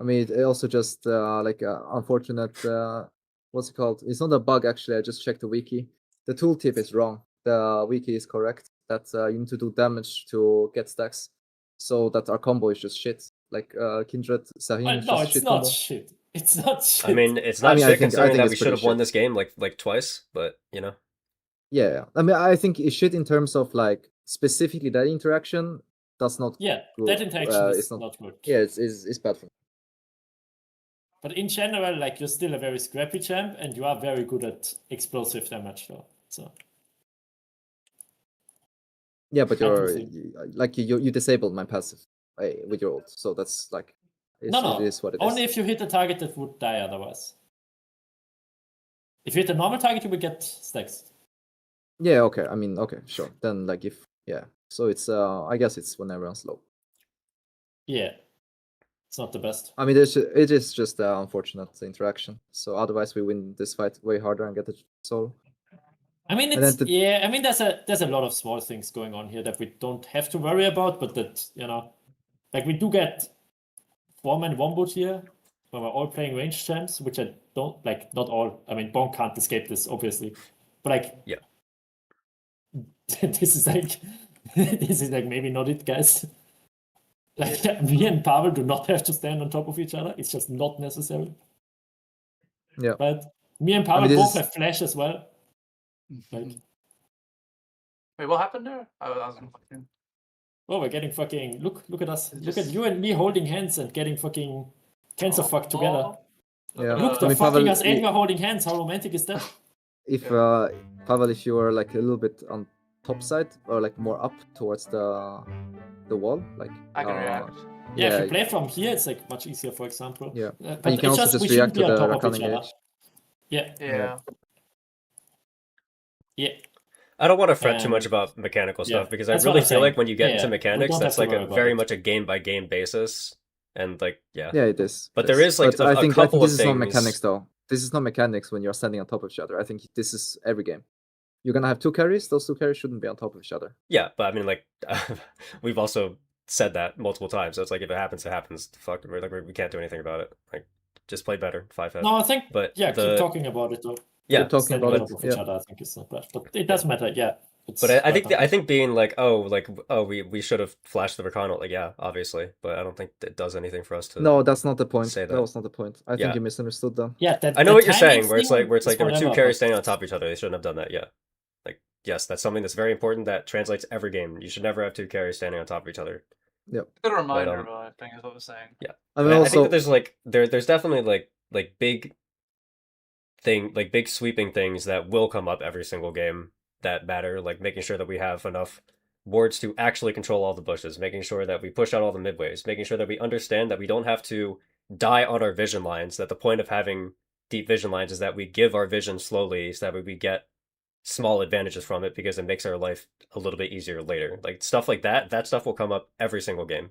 I mean, it also just like unfortunate. What's it called? It's not a bug actually. I just checked the wiki. The tooltip is wrong. The wiki is correct. That you need to do damage to get stacks, so that our combo is just shit. Like Kindred Sahin Well, is no, just it's shit not combo. shit. It's not shit. I mean it's I not mean, I shit think considering that it's we should pretty have won shit. this game like twice, but you know. Yeah, I mean, I think it's shit in terms of like specifically that interaction. That's not. Yeah, good. that interaction is It's not good. Yeah, it's bad for me. But in general, like, you're still a very scrappy champ, and you are very good at explosive damage, though. So Yeah, but I do you're think- like you disabled my passive with your ult, so that's like it no, is what it is. only if you hit a target that would die otherwise. If you hit a normal target, you will get stacks. Yeah, okay. I mean, okay, sure. Then like if so it's I guess it's when everyone's low. Yeah, it's not the best. I mean, it is just unfortunate interaction. So otherwise we win this fight way harder and get the soul. I mean, And it's then yeah. I mean, there's a lot of small things going on here that we don't have to worry about, but that, you know, like, we do get 4-man Womboot here, where we're all playing range champs, which I don't like. Not all. I mean, Bonk can't escape this, obviously, but like, Yeah. this is like this is like maybe not it, guys. Like, me and Pavel do not have to stand on top of each other. It's just not necessary. Yeah. But me and Pavel mean, this both is- have flash as well. Like, Wait, what happened there? I wasn't fucking. oh, we're getting fucking look at us. It's Look at just- you and me holding hands and getting fucking cancer fucked together. Oh. Yeah. Look, I they're mean, fucking Pavel, us and we're holding hands. How romantic is that? if Pavel, if you were like a little bit on top side or like more up towards the wall, like I can react. Yeah, if you play from here, it's like much easier, for example. Yeah. But And you can it's also just we shouldn't react to be on the top of Rakan each other. engage. Yeah, Yeah. yeah. I don't want to fret too And- much about mechanical yeah, stuff because I that's what really I'm feel like saying. when you get Yeah, into we mechanics, don't that's have to like worry about very it. much a game by game basis, and like yeah, Yeah, it is. But it there is, like, But a I think couple of this is not things- mechanics though. This is not mechanics when you're standing on top of each other. I think this is every game. You're gonna have two carries. Those two carries shouldn't be on top of each other. yeah. But I mean, like we've also said that multiple times. So it's like if it happens, it happens. Fuck, we can't do anything about it. Like just play better, 5-head. No, I think But yeah, the- keep talking about it though. Yeah, Keep talking Standing about on it. top of each Yeah. other, I think it's not bad, but it doesn't matter. Yeah, it's but I think better. I think being like we should have flashed the Rakan, like yeah, obviously, but I don't think it does anything for us to. No, that's not the point. say That that. was not the point. I Yeah. think you misunderstood them. yeah, that, I know the what you're timing saying, where it's thing like there were two whatever, carries but- standing on top of each other. They shouldn't have done that. Yeah, like yes, that's something that's very important that translates every game. You should never have two carries standing on top of each other. Good reminder, on. but I think is what I was saying. I mean, I think also that there's like there's definitely like big big sweeping things that will come up every single game that matter, like making sure that we have enough wards to actually control all the bushes, making sure that we push out all the midways, making sure that we understand that we don't have to die on our vision lines, that the point of having deep vision lines is that we give our vision slowly so that we get small advantages from it because it makes our life a little bit easier later. Like stuff like that stuff will come up every single game.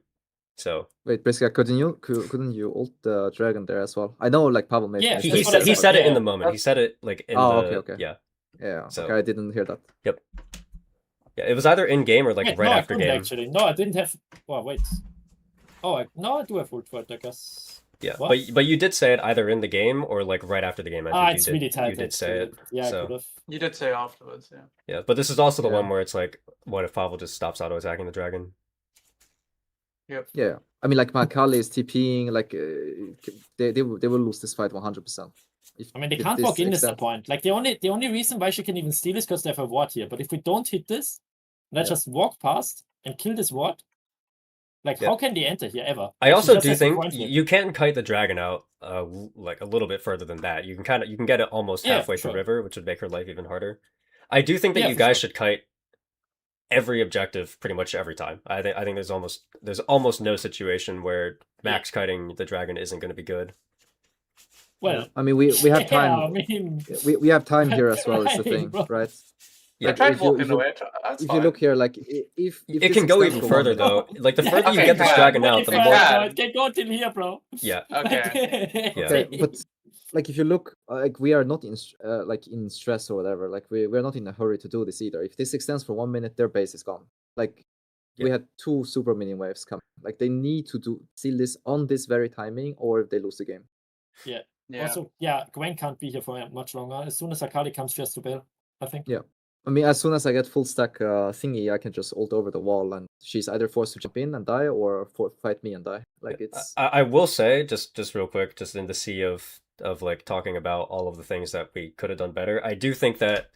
So wait, Briska, couldn't you ult the dragon there as well? I know, like Pavel made. Yeah, a he That's mistake what I said he there, said it in yeah. the moment. He said it like in Oh, the okay. yeah. but- Yeah. So- Okay, I didn't hear that. Yeah, it was either in game or like Wait, right no, after I couldn't game. actually. No, I didn't have. Oh wait. Oh no, I do have ult for it, I guess. Yeah, What? but you did say it either in the game or like right after the game. I think It's you did, really tight. You did say it. Yeah, so- I could have. You did say afterwards, yeah. Yeah, but this is also the Yeah. one where it's like, what if Pavel just stops auto attacking the dragon? Yeah. I mean, like Makali is TPing, like they will lose this fight 100%. I mean, they can't walk in is the point. Like the only reason why she can even steal is because they have a ward here. But if we don't hit this, let's just walk past and kill this ward. Like, how can they enter here ever? I Like, she also just do has to think point flip. you can kite the dragon out like a little bit further than that. You can get it almost Yeah, halfway through sure. river, which would make her life even harder. I do think that Yeah, you for guys sure. should kite every objective pretty much every time. I think there's almost no situation where max kiting the dragon isn't going to be good. Well, I mean, we have time. yeah, I mean, we have time here as well. Is the trying, thing, bro. right? I Like, tried if you- walking if you- away. That's If fine. you look here, like if It this can go extends even for 1 further minute- though. Like the further you Okay, get this fine. dragon out, If the I more. Yeah. it can go till here, bro. Yeah. Okay. Yeah. Okay, but like if you look, like we are not in like in stress or whatever. Like we're not in a hurry to do this either. If this extends for 1 minute, their base is gone. Like we had 2 super minion waves coming. Like they need to seal this on this very timing, or they lose the game. Yeah. Yeah. Also, yeah, Gwen can't be here for much longer. As soon as Akali comes, she has to bail, I think. Yeah. I mean, as soon as I get full stack thingy, I can just ult over the wall, and she's either forced to jump in and die, or fight me and die. Like it's. I will say just real quick, just in the sea of like talking about all of the things that we could have done better. I do think that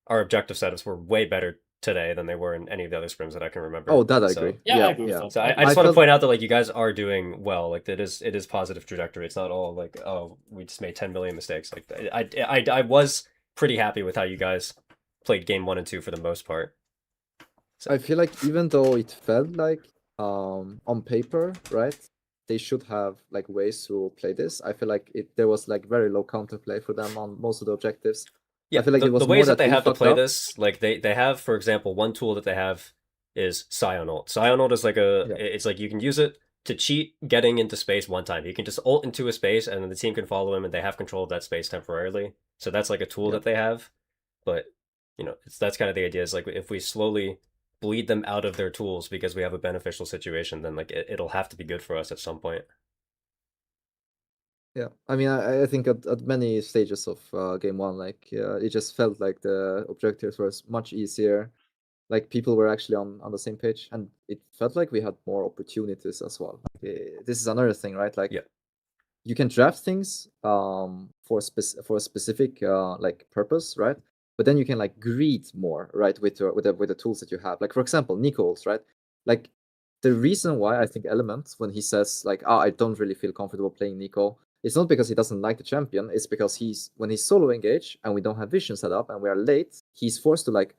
our objective setups were way better today than they were in any of the other scrims that I can remember. Oh, that I So- agree. Yeah, I agree with that. So I I just want to felt- point out that like you guys are doing well. Like it is positive trajectory. It's not all like, oh, we just made 10 million mistakes. Like I was pretty happy with how you guys played game 1 and 2 for the most part. I feel like even though it felt like on paper, right, they should have like ways to play this. I feel like there was like very low counterplay for them on most of the objectives. Yeah, feel like the, it was the ways more that they that we have to fucked play up. this, like they have, for example, one tool that they have is Scion ult. Scion ult is like it's like you can use it to cheat getting into space one time. You can just ult into a space and then the team can follow him and they have control of that space temporarily. So that's like a tool that they have. But, you know, that's kind of the idea is like if we slowly bleed them out of their tools because we have a beneficial situation, then like it'll have to be good for us at some point. Yeah, I mean, I think at many stages of game 1, like it just felt like the objectives were much easier. Like people were actually on the same page, and it felt like we had more opportunities as well. Like, this is another thing, right? Like, you can draft things for a specific like purpose, right? But then you can like greed more, right, with the tools that you have. Like for example, Nico's, right? Like the reason why I think Element, when he says like, I don't really feel comfortable playing Nico, it's not because he doesn't like the champion. It's because when he's solo engaged and we don't have vision set up and we are late, he's forced to like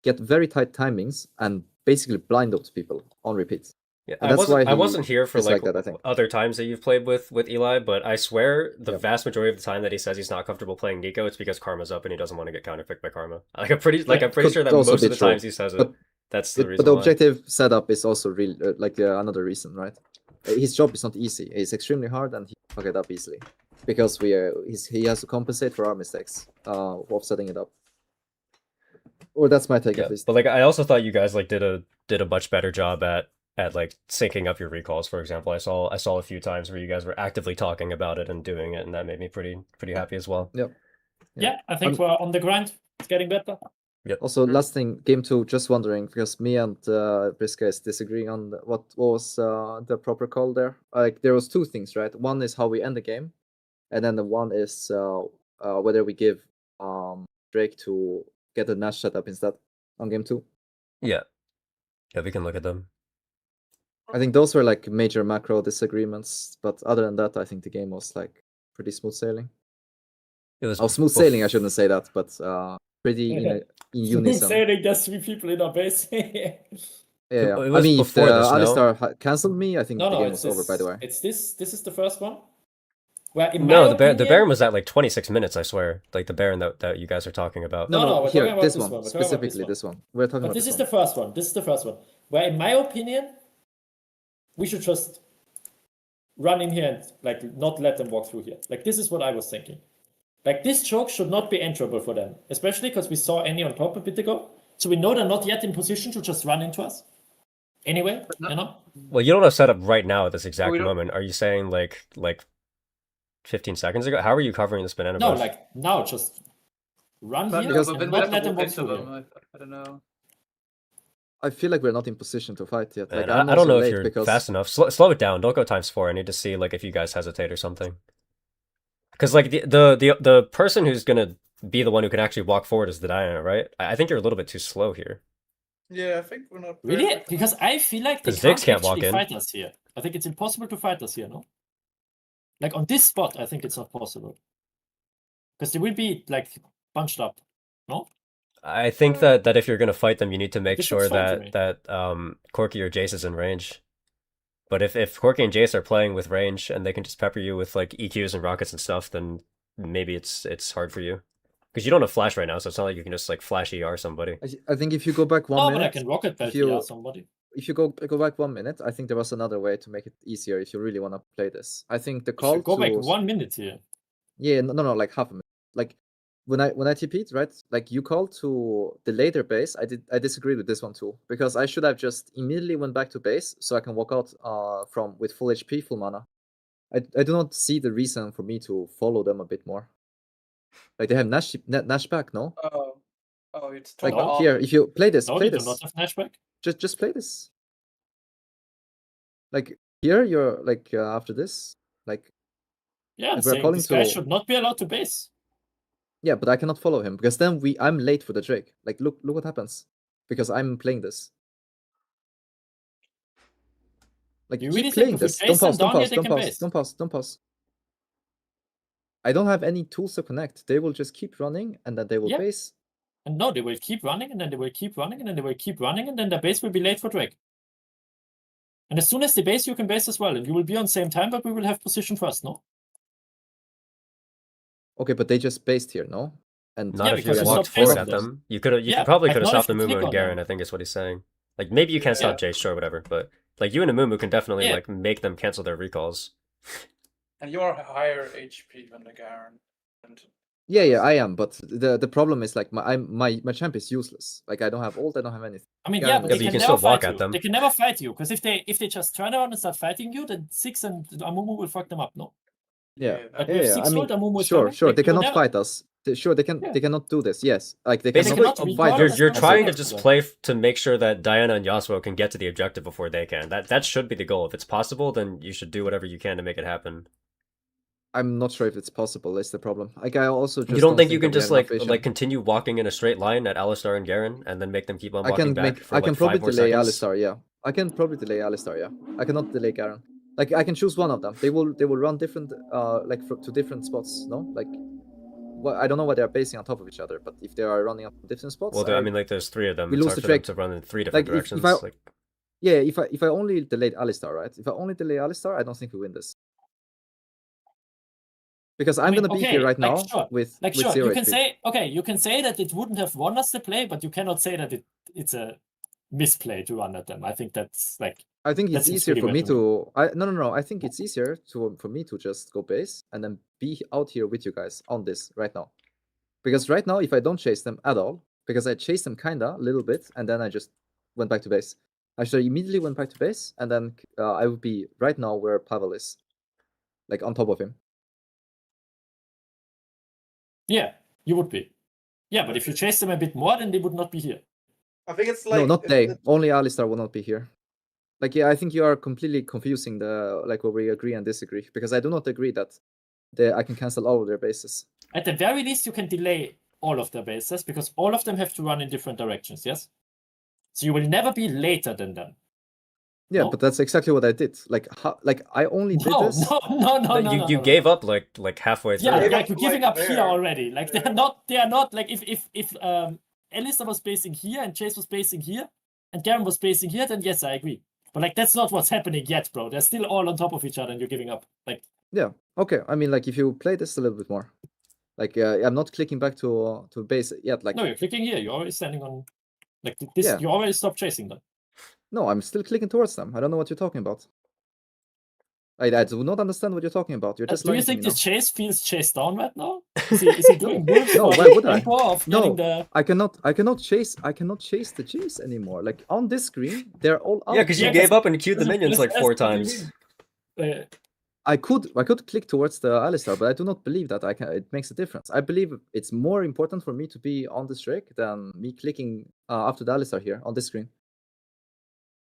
get very tight timings and basically blind those people on repeat. Yeah, And that's why I wasn't here for is like that, I think. other times that you've played with Eli, but I swear the vast majority of the time that he says he's not comfortable playing Nico, it's because Karma's up and he doesn't want to get counterpicked by Karma. Like I'm pretty sure that also most be of the true. times he says it. That's the reason. But the why. objective setup is also really like another reason, right? His job is not easy. It's extremely hard, and he fuck it up easily because he has to compensate for our mistakes of setting it up. Or that's my take at least. But like I also thought you guys like did a much better job at like syncing up your recalls, for example. I saw a few times where you guys were actively talking about it and doing it, and that made me pretty happy as well. Yep. Yeah, I think we're on the grind. It's getting better. Yep. Also, last thing, game 2, just wondering, because me and Briska is disagreeing on what was the proper call there. Like, there was 2 things, right? One is how we end the game, and then the one is whether we give Drake to get a Nash setup instead on game 2. Yeah, we can look at them. I think those were like major macro disagreements, but other than that, I think the game was like pretty smooth sailing. It was smooth sailing, I shouldn't say that, but pretty in unison. Sailing, there's 3 people in our base. Yeah. It I was mean, if before this, no? Alistar cancelled me, I think the game was it's over, by the way. It's this is the first one. Where in No, my the opinion, Baron was at like 26 minutes, I swear. Like the Baron that you guys are talking about. No, we're here, talking about this this one, one. We're talking about specifically this one. We're talking But about this is one. the first one. This is the first one. Where in my opinion, we should just run in here and like not let them walk through here. Like this is what I was thinking. Like this choke should not be enterable for them, especially because we saw Annie on top a bit ago. So we know they're not yet in position to just run into us. Anyway, you know? Well, you don't have set up right now at this exact We don't- moment. Are you saying like 15 seconds ago? How are you covering this banana No, bush? like now just run But here because and we not have to let them walk walk into through them. here. I don't know. I feel like we're not in position to fight yet. Like, Man, I'm I don't also know if late you're because fast enough. Slow it down. Don't go ×4. I need to see like if you guys hesitate or something. Because like the person who's gonna be the one who can actually walk forward is the Diana, right? I think you're a little bit too slow here. Yeah, I think we're not Really? very Because fast. I feel like they 'Cause Ziggs can't can't walk actually in. fight us here. I think it's impossible to fight us here, no? Like on this spot, I think it's not possible. Because they will be like bunched up, no? I think that if you're gonna fight them, you need to make This sure looks fine to me. that Corki or Jace is in range. But if Corki and Jace are playing with range and they can just pepper you with like EQs and rockets and stuff, then maybe it's hard for you. Because you don't have flash right now, so it's not like you can just like flash ER somebody. I think if you go back 1 No, minute, but I can rocket belt you- here somebody. if you go back 1 minute, I think there was another way to make it easier if you really want to play this. I think the If call you go to back 1 minute here. yeah, no, like half a minute. Like when I TP'd, right? Like you called to the later base. I disagreed with this one too because I should have just immediately went back to base so I can walk out from with full HP, full mana. I do not see the reason for me to follow them a bit more. Like they have Nash back, no? Oh, it's Like No. here, if you play this, No, play they do this. not have Nashback. Just play this. Like here, you're like after this, like Yeah, I'm Like, we're saying calling this guy to- should not be allowed to base. yeah, but I cannot follow him because then I'm late for the Drake. Like look what happens because I'm playing this. Like You keep really think playing if we this. chase Don't them pause. Don't down here, pause. they Don't can pause. base? Don't pause. Don't pause. I don't have any tools to connect. They will just keep running and then they will Yeah. base. And no, they will keep running, and then they will keep running, and then they will keep running, and then the base will be late for Drake. And as soon as they base, you can base as well, and you will be on same time, but we will have position first, no? Okay, but they just based here, no? And Not Yeah, if you because you walked stopped forward facing at them. them. You could Yeah, probably but could have not if stopped the you click Mumu and on Garen, them. I think is what he's saying. Like maybe you can't stop Jace, sure, whatever, but like you and a Mumu can definitely Yeah. like make them cancel their recalls. And you are higher HP than the Garen. And yeah, I am, but the problem is like my champ is useless. Like I don't have ult, I don't have anything. I mean, Yeah, yeah, but but Yeah, they but you can can never still walk fight at you. them. They can never fight you, because if they just turn around and start fighting you, then Six and Amumu will fuck them up, no? Yeah. Like Yeah, with yeah. 6 I mean, volt, Amumu is sure, coming. sure. Like, They you will cannot never- fight us. Sure, they Yeah. cannot do this. Yes, like they Basically, cannot cannot fight recall us. us. you're That's trying to what just I'm play to make sure that Diana and Yasuo can get to the objective before they can. That should be the goal. If it's possible, then you should do whatever you can to make it happen. I'm not sure if it's possible. Is the problem? Like I also just You don't think you that can we just have enough vision. like continue walking in a straight line at Alistar and Garen and then make them keep on I walking can back make. for I like can 5 probably more delay seconds? Alistar. Yeah, I can probably delay Alistar. Yeah, I cannot delay Garen. Like I can choose one of them. They will run different to different spots. No, like well, I don't know what they're basing on top of each other, but if they are running up different spots, Well, I mean, like there's 3 of them. we It's lose hard the for them Drake. to run in 3 different Like, if directions. I- Like yeah, if I only delayed Alistar, right? If I only delay Alistar, I don't think we win this. Because I'm mean, gonna be okay, here right like, now sure, with Like, with sure, 0 you can HP. say, okay, you can say that it wouldn't have won us the play, but you cannot say that it's a misplay to run at them. I think that's like, I think That it's seems easier really for me weird to to. No. I think it's easier for me to just go base and then be out here with you guys on this right now. Because right now, if I don't chase them at all, because I chased them kinda a little bit and then I just went back to base. I should immediately went back to base and then I would be right now where Pavel is, like on top of him. yeah, you would be. Yeah, but if you chase them a bit more, then they would not be here. I think it's like No, not they. Only Alistar will not be here. Like yeah, I think you are completely confusing the like where we agree and disagree because I do not agree that I can cancel all of their bases. At the very least, you can delay all of their bases because all of them have to run in different directions, yes? So you will never be later than them. Yeah, No? but that's exactly what I did. Like I only did No, this. no, you gave up like halfway through. Yeah, Gave like up you're giving like up here there. already. Like Yeah. they are not like if Alistair was spacing here and Chase was spacing here and Garen was spacing here, then yes, I agree. But like that's not what's happening yet, bro. They're still all on top of each other and you're giving up. Like Yeah. Okay. I mean, like if you play this a little bit more, like I'm not clicking back to base yet. Like no, you're clicking here. You're already standing on like this. Yeah. You already stopped chasing them. no, I'm still clicking towards them. I don't know what you're talking about. I do not understand what you're talking about. You're just Do you lying to think me now. this chase feels chased down right now? Is he doing wolves No, for why would I? tempo of No. getting the I cannot chase the chase anymore. Like on this screen, they're all out. Yeah, because you Yeah, gave that's- up and queued the that's- minions like that's 4 what you times. mean. I could click towards the Alistar, but I do not believe that it makes a difference. I believe it's more important for me to be on this Drake than me clicking after the Alistar here on this screen.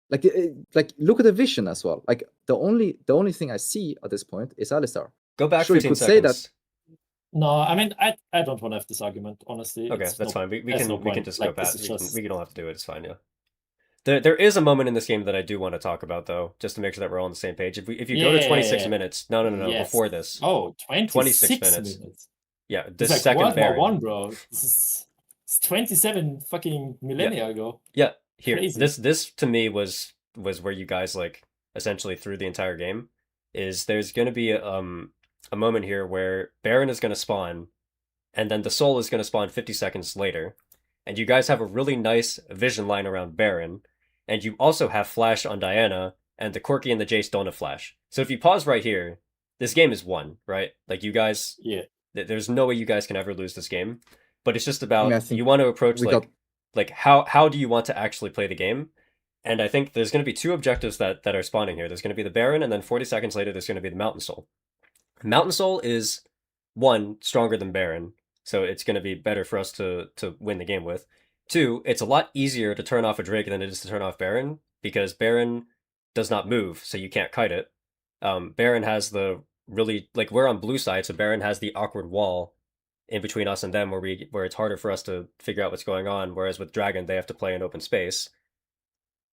Like look at the vision as well. Like the only thing I see at this point is Alistar. Go back Sure, you 15 could say that- seconds. No, I mean, I don't want to have this argument, honestly. Okay, It's that's no- fine. We there's can no we can point. just Like, go back. this is We can all have to do it. It's fine. Yeah. There is a moment in this game that I do want to talk about though, just to make sure that we're all on the same page. If you go to 26 Yeah. minutes, no, Yes. before this, Oh, 26 minutes. minutes. yeah, It's this like second World War Baron. One, bro. It's 27 fucking millennia ago. Yeah, here, Crazy. this to me was where you guys like essentially through the entire game. Is there's gonna be a moment here where Baron is gonna spawn, and then the Soul is gonna spawn 50 seconds later, and you guys have a really nice vision line around Baron, and you also have Flash on Diana, and the Corki and the Jace don't have Flash. So if you pause right here, this game is won, right? Like you guys, Yeah. there's no way you guys can ever lose this game. But it's just about I think you want to approach we like how do you want to actually play the game? And I think there's going to be two objectives that are spawning here. There's going to be the Baron, and then 40 seconds later, there's going to be the Mountain Soul. Mountain Soul is one, stronger than Baron, so it's going to be better for us to win the game with. Two, it's a lot easier to turn off a Drake than it is to turn off Baron, because Baron does not move, so you can't kite it. Baron has the really, like, we're on blue side, so Baron has the awkward wall in between us and them where it's harder for us to figure out what's going on, whereas with Dragon, they have to play in open space.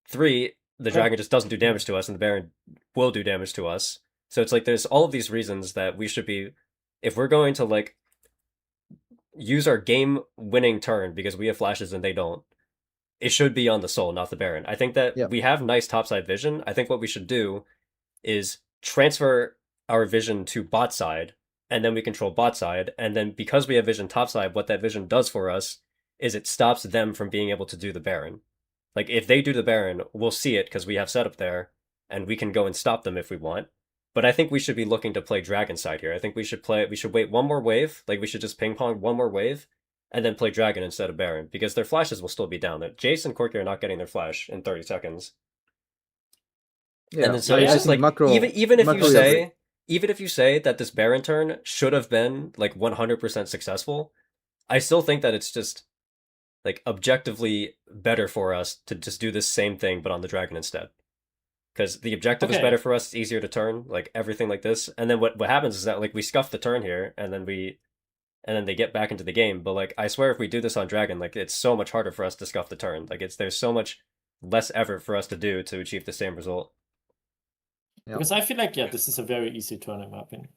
Three, the Dragon just doesn't do damage to us, and the Baron will do damage to us. So it's like there's all of these reasons that we should be, if we're going to like use our game-winning turn because we have flashes and they don't, it should be on the Soul, not the Baron. I think that Yeah. we have nice topside vision. I think what we should do is transfer our vision to bot side, and then we control bot side, and then because we have vision topside, what that vision does for us is it stops them from being able to do the Baron. Like, if they do the Baron, we'll see it because we have setup there, and we can go and stop them if we want. But I think we should be looking to play Dragon side here. I think we should wait one more wave, like we should just ping pong one more wave, and then play Dragon instead of Baron, because their flashes will still be down. Jace and Corki are not getting their flash in 30 seconds. Yeah, And then so I it's just think like macro, even if macro you is- say even if you say that this Baron turn should have been like 100% successful, I still think that it's just like objectively better for us to just do this same thing but on the Dragon instead. Because the objective is Okay. better for us, it's easier to turn, like everything like this. And then what happens is that like we scuff the turn here, and then they get back into the game. But like I swear if we do this on Dragon, like it's so much harder for us to scuff the turn. Like there's so much less effort for us to do to achieve the same result. Yeah. Because I feel like, this is a very easy turn in my opinion.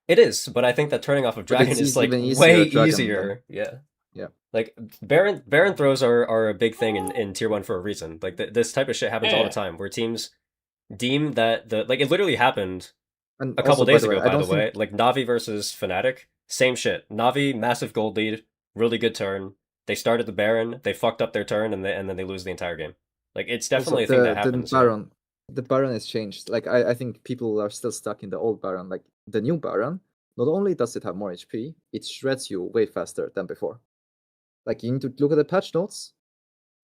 It is, but I think that turning off of But Dragon it's is like even easier way at Dragon easier. Yeah. Yeah. Like Baron throws are a big thing in tier 1 for a reason. Like this type of shit happens all the Yeah. time where teams deem that it literally happened And a couple also, days by the ago, way, I by the don't think- way. Like Navi versus Fnatic, same shit. Navi, massive gold lead, really good turn. They started the Baron, they fucked up their turn, and then they lose the entire game. Like it's definitely also, a thing that happens. The Baron has changed. Like I think people are still stuck in the old Baron. Like the new Baron, not only does it have more HP, it shreds you way faster than before. Like you need to look at the patch notes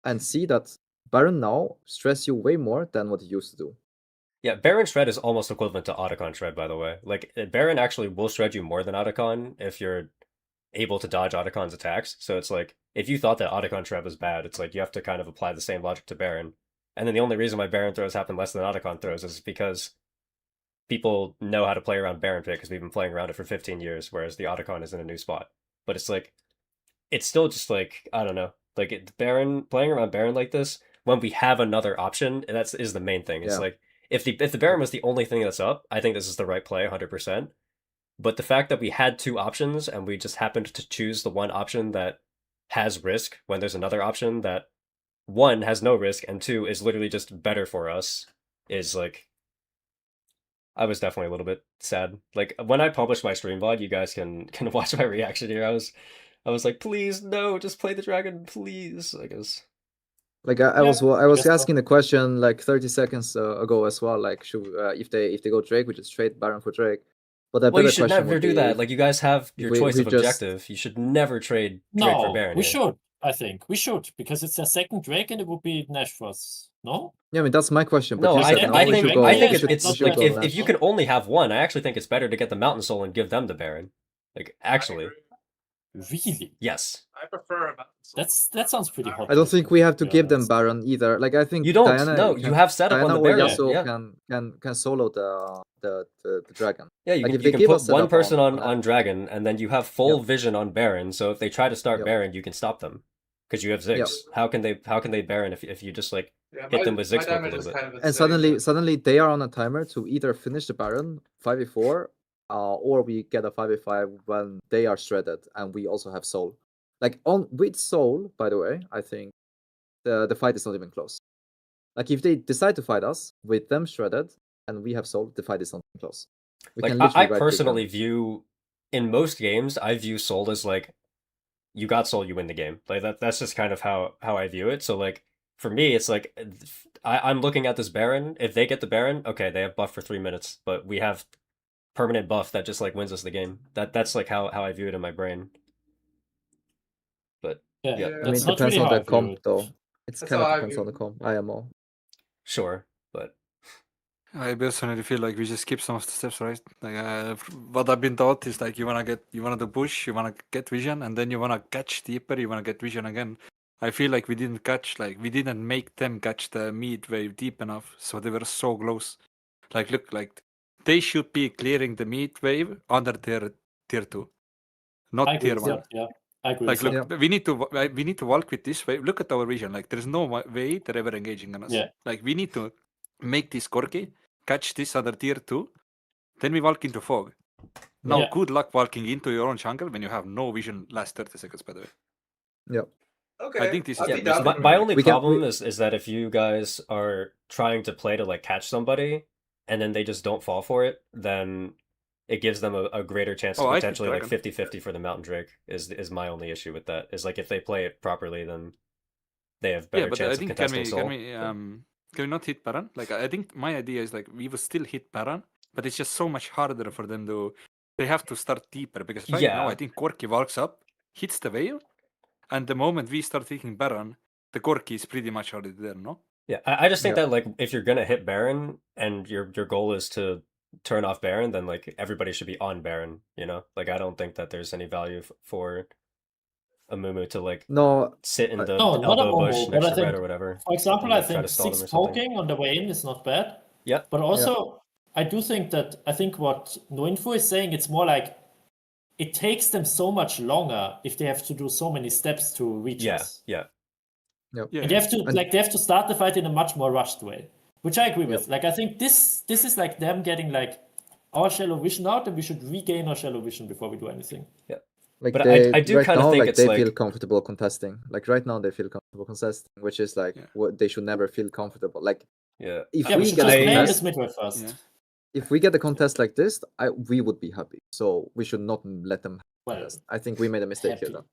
and see that Baron now stress you way more than what it used to do. Yeah, Baron Shred is almost equivalent to Otacon Shred, by the way. Like, Baron actually will shred you more than Otacon if you're able to dodge Otacon's attacks. So it's like, if you thought that Otacon Shred was bad, it's like you have to kind of apply the same logic to Baron. And then the only reason why Baron throws happen less than Otacon throws is because people know how to play around Baron Pit because we've been playing around it for 15 years, whereas the Otacon is in a new spot. But it's like, it's still just like, I don't know. Like, Baron, playing around Baron like this, when we have another option, is the main thing. It's Yeah. like, if the Baron was the only thing that's up, I think this is the right play, 100%. But the fact that we had two options and we just happened to choose the one option that has risk when there's another option that one has no risk and two is literally just better for us is like, I was definitely a little bit sad. Like when I published my stream VOD, you guys can watch my reaction here. I was like, please no, just play the dragon, please. I guess. Like I Yeah, was I guess so. asking the question like 30 seconds ago as well. Like, should if they go Drake, we just trade Baron for Drake. But the Well, you better should question never would do be that. Like you guys have your choice we of just- objective. You should never trade Drake for No, Baron. we here. should. I think we should, because it's a second Drake and it would be Nash for us. No? Yeah, I mean that's my question. But No, you I, said think- no, I we think should go. I think we should- it's we should like go if Nash. you can only have one, I actually think it's better to get the Mountain Soul and give them the Baron. Like actually, Really? Yes. I prefer a That sounds pretty hot. I don't think we have to be give them honest. Baron either. Like I think You don't. Diana, No, you have setup on Diana the or Baron. Yasuo Yeah. can solo the dragon. Yeah, you Like, can, if you they can give put us one setup person on on Dragon, and then you have full vision on Baron. So if they try to start Yep. Baron, you can stop them because you have Ziggs. Yep. How can they Baron if you just like Yeah, hit them with my Ziggs smoke a damage little is bit? kind of and suddenly they are on a timer to either finish the Baron 5v4, or we get a 5v5 when they are shredded and we also have Soul. Like with Soul, by the way, I think the fight is not even close. Like if they decide to fight us with them shredded and we have Soul, the fight is not even close. We Like can I literally right-click personally them. view, in most games, I view Soul as like, you got Soul, you win the game. Like that's just kind of how I view it. So like for me, it's like I'm looking at this Baron. If they get the Baron, okay, they have buff for 3 minutes, but we have permanent buff that just like wins us the game. That's like how I view it in my brain. But Yeah, Yeah. I mean, that's it not depends really on how I the view comp it. though. It's That's kind of how I depends on view the comp. IMO. sure, but I personally feel like we just skip some of the steps, right? Like what I've been taught is like you wanna do push, you wanna get vision, and then you wanna catch deeper, you wanna get vision again. I feel like we didn't make them catch the mid wave deep enough, so they were so close. Like look, like they should be clearing the mid wave under their tier 2, not I agree tier with 1. that. Yeah, I agree. Like with look, that. we need to walk with this way. Look at our vision. Like there's no way they're ever engaging on us. Yeah. Like we need to make this Corki, catch this other tier 2, then we walk into fog. Now Yeah. good luck walking into your own jungle when you have no vision last 30 seconds, by the way. Yep. Okay, I think this is I'd the be best down for my it. only We can- problem we- is that if you guys are trying to play to like catch somebody and then they just don't fall for it, then it gives them a greater chance Oh, to I potentially think like Dragon. 50-50 for the Mountain Drake is my only issue with that. Is like if they play it properly, then they have better Yeah, but chance I of think contesting Soul. can we not hit Baron? Like I think my idea is like we will still hit Baron, but it's just so much harder for them to. They have to start deeper because right now Yeah. I think Corki walks up, hits the wave, and the moment we start taking Baron, the Corki is pretty much already there, no? Yeah, I just think Yeah. that like if you're gonna hit Baron and your goal is to turn off Baron, then like everybody should be on Baron, you know? Like I don't think that there's any value for a Mumu to like No, sit in the No, not a elbow bush Mumu, next but I to red think, or whatever. for example, and, I like, try think to stall them 6 or something. poking on the way in is not bad. Yeah. But also, I do think what Noinfo is saying, it's more like it takes them so much longer if they have to do so many steps to reach Yeah, us. yeah. Yeah. And they have to And- they have to start the fight in a much more rushed way, which I agree Yep. with. Like I think this is like them getting like our shallow vision out, and we should regain our shallow vision before we do anything. like But they I do right kinda now, think like it's they like- feel comfortable contesting. Like right now, they feel comfortable contesting, which is like Yeah. what they should never feel comfortable. Like Yeah. if Yeah, we we should get just a play I- this contest, midway first. Yeah. if we get a contest like this, we would be happy. So we should not let them Well, contest. I think we made a mistake here. happy.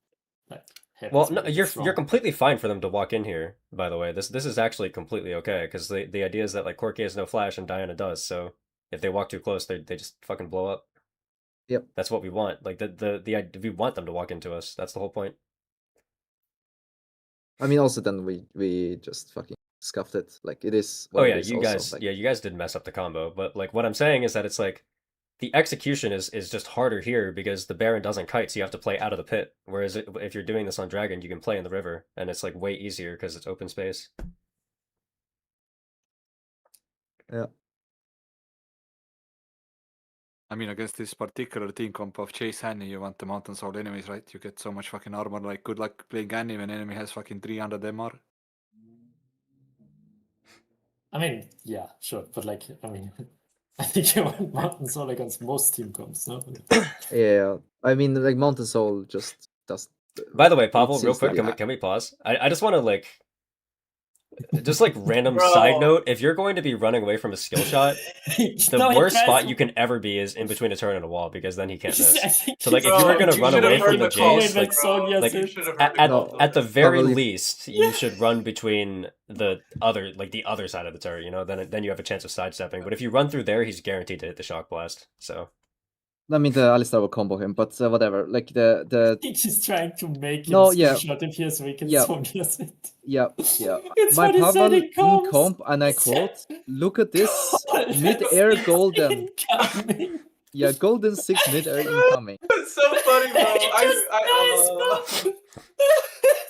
Then. Happy Well, is no, maybe you're strong. you're completely fine for them to walk in here. By the way, this is actually completely okay because the idea is that like Corki has no flash and Diana does. So if they walk too close, they just fucking blow up. Yep. That's what we want. Like we want them to walk into us. That's the whole point. I mean, also then we just fucking scuffed it. Like it is. Oh what it yeah, is you also. guys, Like, yeah, you guys did mess up the combo. But like what I'm saying is that it's like the execution is just harder here because the Baron doesn't kite, so you have to play out of the pit. Whereas if you're doing this on Dragon, you can play in the river, and it's like way easier because it's open space. I mean, against this particular team comp of Chase Annie, you want the Mountain Soul enemies, right? You get so much fucking armor. Like, good luck playing Annie when enemy has fucking 300 MR. I mean, yeah, sure, but like, I mean, I think you want Mountain Soul against most team comps, no? yeah, I mean, like Mountain Soul just does. By the way, Pavel, It real seems quick, like- can we pause? I just want to like, just like random Bro. side note. If you're going to be running away from a skill shot, the No, he worst tries spot to- you can ever be is in between a turret and a wall because then he can't miss. I think So, like, if he's you were gonna trying run should away have from heard the call Jace, when like, Sonya like, said you should have heard at, the call. at the very Probably- least, you should run between the other side of the turret. You know, then you have a chance of sidestepping. But if you run through there, he's guaranteed to hit the shock blast. So I mean, the Alistar will combo him, but whatever. Like I the think he's trying to make him No, yeah. shot if here so he can Yeah. Sonya's it. yeah. It's My what he said Pavel in in comms. comp, and I He said- quote, look at this mid-air golden. Incoming. Yeah, Golden 6 mid-air incoming. It's so funny, bro.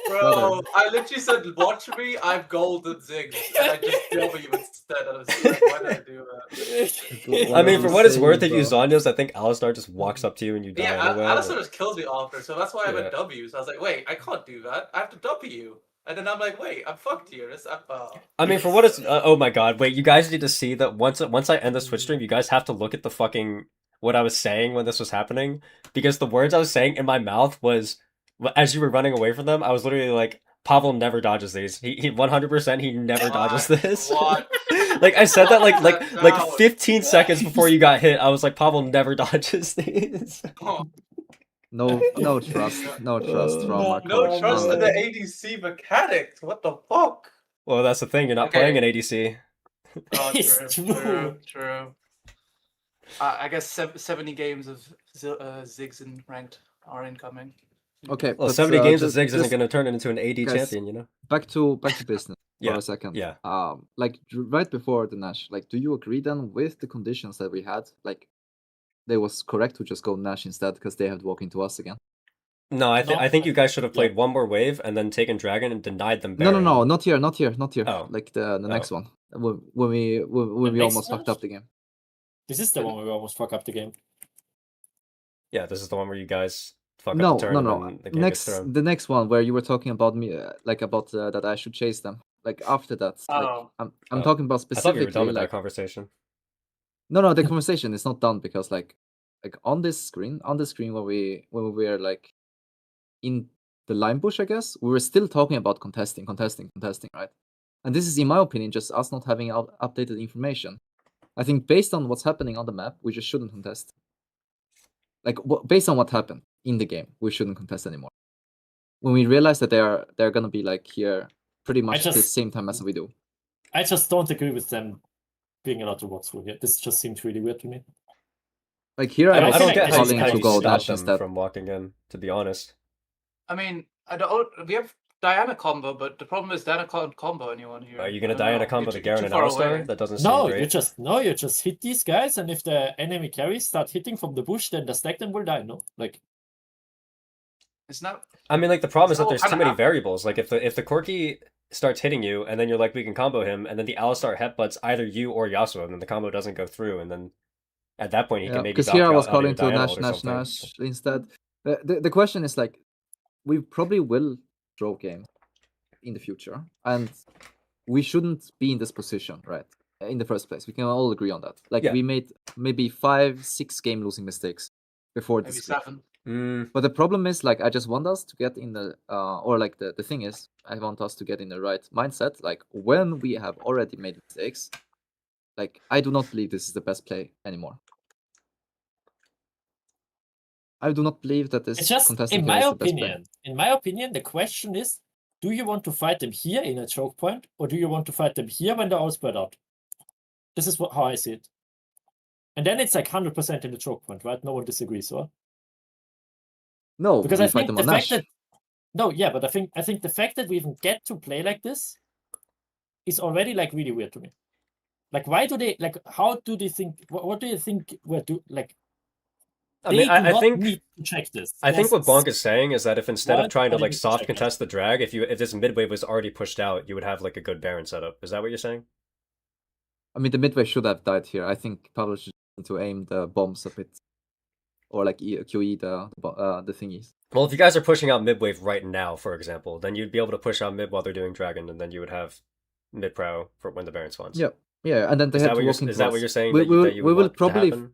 Brother. I literally said, "Watch me, I'm golden zigs," and I just W instead. And I was like, "Why did I do that?" I mean, for what it's worth, Insane, if you bro. Zanyos, I think Alistar just walks up to you and you die Yeah, anyway. Alistair just kills me after, so that's why I went Yeah. W. So I was like, "Wait, I can't do that. I have to W." And then I'm like, "Wait, I'm fucked here." I mean, for what it's oh my god, wait, you guys need to see that once I end the Twitch stream, you guys have to look at the fucking what I was saying when this was happening, because the words I was saying in my mouth was as you were running away from them, I was literally like, Pavel never dodges these. He 100% he never dodges this. What? Like I said that like No. 15 seconds before you got hit. I was like, Pavel never dodges these. No trust. No trust from our No coach. trust in none. the ADC mechanics. What the fuck? Well, that's the thing. You're not Okay. playing an ADC. Oh, It's true. True. I guess 70 games of Ziggs in ranked are incoming. Okay, Well, but, 70 games of just- Ziggs isn't just going to turn into an AD guys, champion, you know? back to business Yeah, for a second. yeah. Like right before the Nash, like, do you agree then with the conditions that we had? Like, they was correct to just go Nash instead because they had to walk into us again. No, I No, think you guys should have yeah. played one more wave and then taken Dragon and denied them No, Baron. not here. Oh. Like the next one when we next almost one? fucked up the game. This is the one where we almost fuck up the game. Yeah, this is the one where you guys fuck No, up the turn and no. then the game gets Next, thrown. the next one where you were talking about me, that I should chase them. Like after that, like Oh. I'm Oh. talking about I thought you were done specifically with that like conversation. no, the conversation is not done because like on the screen where we were like in the line bush, I guess we were still talking about contesting, right? And this is, in my opinion, just us not having updated information. I think based on what's happening on the map, we just shouldn't contest. Like based on what happened in the game, we shouldn't contest anymore. When we realize that they're gonna be like here pretty much at the same time as we do. I just don't agree with them being allowed to walk through here. This just seems really weird to me. Like here, I I don't was get how calling you to go stop Nash them instead. from walking in, to be honest. I mean, we have Diana combo, but the problem is Diana can't combo anyone here. Are you going I to don't Diana know. combo You're the too- Garen too and far Alistar? away. That doesn't seem No, great. you just hit these guys, and if the enemy carries start hitting from the bush, then the stack them will die. No, like It's not. I mean, like, the problem is So that there's kinda too many happen. variables. Like, if the Corki starts hitting you, and then you're like, we can combo him, and then the Alistar headbutts either you or Yasuo, and then the combo doesn't go through, and then at that point he can maybe Because knock here I you was out of your calling to Diana Nash ult or something. instead. The question is like, we probably will draw game in the future, and we shouldn't be in this position, right? In the first place, we can all agree on that. Like Yeah. we made maybe 5-6 game losing mistakes before Maybe this. 7. But the problem is like I just want us to get in the or like the thing is I want us to get in the right mindset. Like when we have already made mistakes, like I do not believe this is the best play anymore. I do not believe that this it's just contesting in here my is the best play. opinion. In my opinion, the question is: do you want to fight them here in a choke point, or do you want to fight them here when they're all spread out? This is how I see it. And then it's like 100% in the choke point, right? No one disagrees, right? No, Because we I fight think them the on fact Nash. that no, yeah, but I think the fact that we even get to play like this is already like really weird to me. Like, why do they like? How do they think? What do you think we're do like? I mean, I not think need to check this. I think what Yes. Bonk is saying is that if instead Why of trying to do they like need to soft check that? contest the drag, if this mid wave was already pushed out, you would have like a good Baron setup. Is that what you're saying? I mean, the midway should have died here. I think Pablo should need to aim the bombs a bit, or like QE the thingies. Well, if you guys are pushing out mid wave right now, for example, then you'd be able to push out mid while they're doing dragon, and then you would have mid pro for when the Baron spawns. Yeah, and then they Is have that to what walk into is that us. what you're saying? We that will, you we would will want to probably. happen?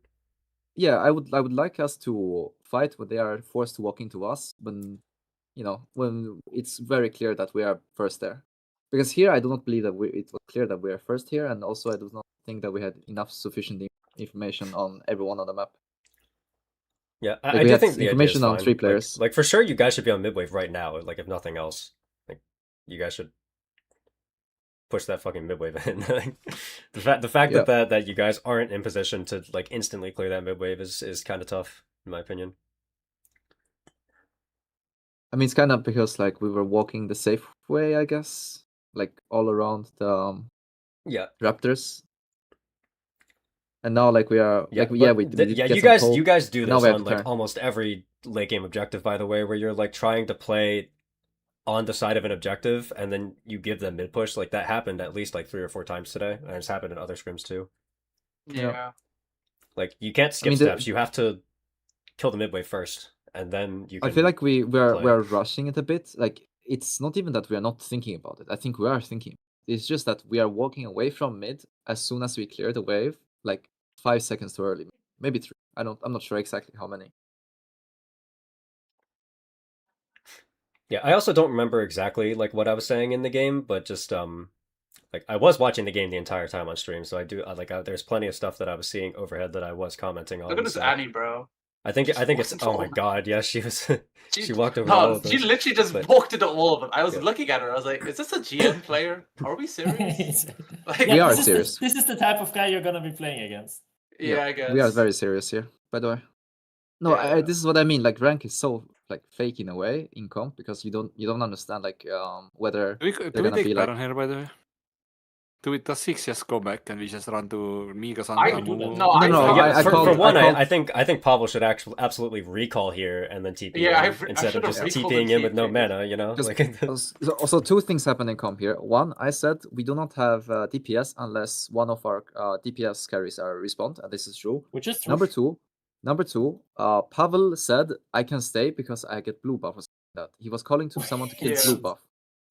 Yeah, I would like us to fight when they are forced to walk into us when it's very clear that we are first there. Because here I do not believe that it was clear that we are first here, and also I do not think that we had enough sufficient information on everyone on the map. Yeah, Like, I we do had think the idea is information on fine. 3 players. Like for sure, you guys should be on mid wave right now. Like if nothing else, like you guys should push that fucking mid wave in. the fact Yeah. that you guys aren't in position to like instantly clear that mid wave is kind of tough in my opinion. I mean, it's kind of because like we were walking the safe way, I guess, like all around the Yeah, Raptors. And now like we are Yeah, like yeah but we did yeah, get you some guys pull. you guys do Now this we have on to like turn. almost every late game objective, by the way, where you're like trying to play on the side of an objective and then you give them mid push. Like that happened at least like 3 or 4 times today, and it's happened in other scrims too. Yeah. Like you can't skip mean, steps. You have to kill the mid wave first, and then you I can. feel like we play. are rushing it a bit. Like it's not even that we are not thinking about it. I think we are thinking. It's just that we are walking away from mid as soon as we clear the wave, like 5 seconds too early. Maybe 3. I'm not sure exactly how many. Yeah, I also don't remember exactly like what I was saying in the game, but just like I was watching the game the entire time on stream, so I do there's plenty of stuff that I was seeing overhead that I was commenting on. Look at this so Annie, bro. I think it's Walked oh into my all- god, yeah, she was she walked over no, all of she those. literally just but- walked into all of them. I was Yeah. looking at her. I was like, "Is this a GM player? Are we serious?" Like, Yeah, We are this is serious. this is the type of guy you're gonna be playing against. yeah, I guess We are very serious here, by the way. No, Yeah. this is what I mean. Like rank is so like fake in a way in comp because you don't understand like whether Do we they're gonna take be like Baron here, by the way? Does 6 just go back and we just run to Miga I Santa? do that. Moo? No, I No, thought- yeah, I for called- one, I called- I think Pavel should actually absolutely recall here and then TP Yeah, in I instead of should've just recalled TPing the in with no TP. mana, you know? Just- Like, Also, 2 things happen in comp here. One, I said we do not have DPS unless one of our DPS carries are respawned, and this is true. Which is true. Number two, Pavel said I can stay because I get blue buff or something like that. He was calling to someone to kill Yeah. blue buff,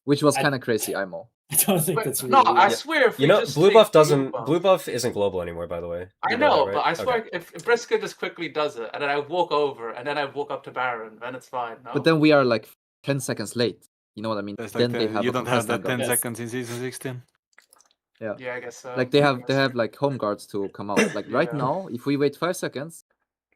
which was I- kind of crazy, IMO. I don't think But, that's no, really. I swear if you we know, just blue take buff doesn't buff- blue buff isn't global anymore, by the way. I You know, that, but I right? swear Okay. if Briska just quickly does it and then I walk over and then I walk up to Baron, then it's fine. No? But then we are like 10 seconds late. You know what I mean? That's Then like they the, have you a don't have that contestant 10 guard. Yes. seconds in season 16. yeah, I guess so. Like they have like home guards to come out. Like right Yeah. now, if we wait 5 seconds,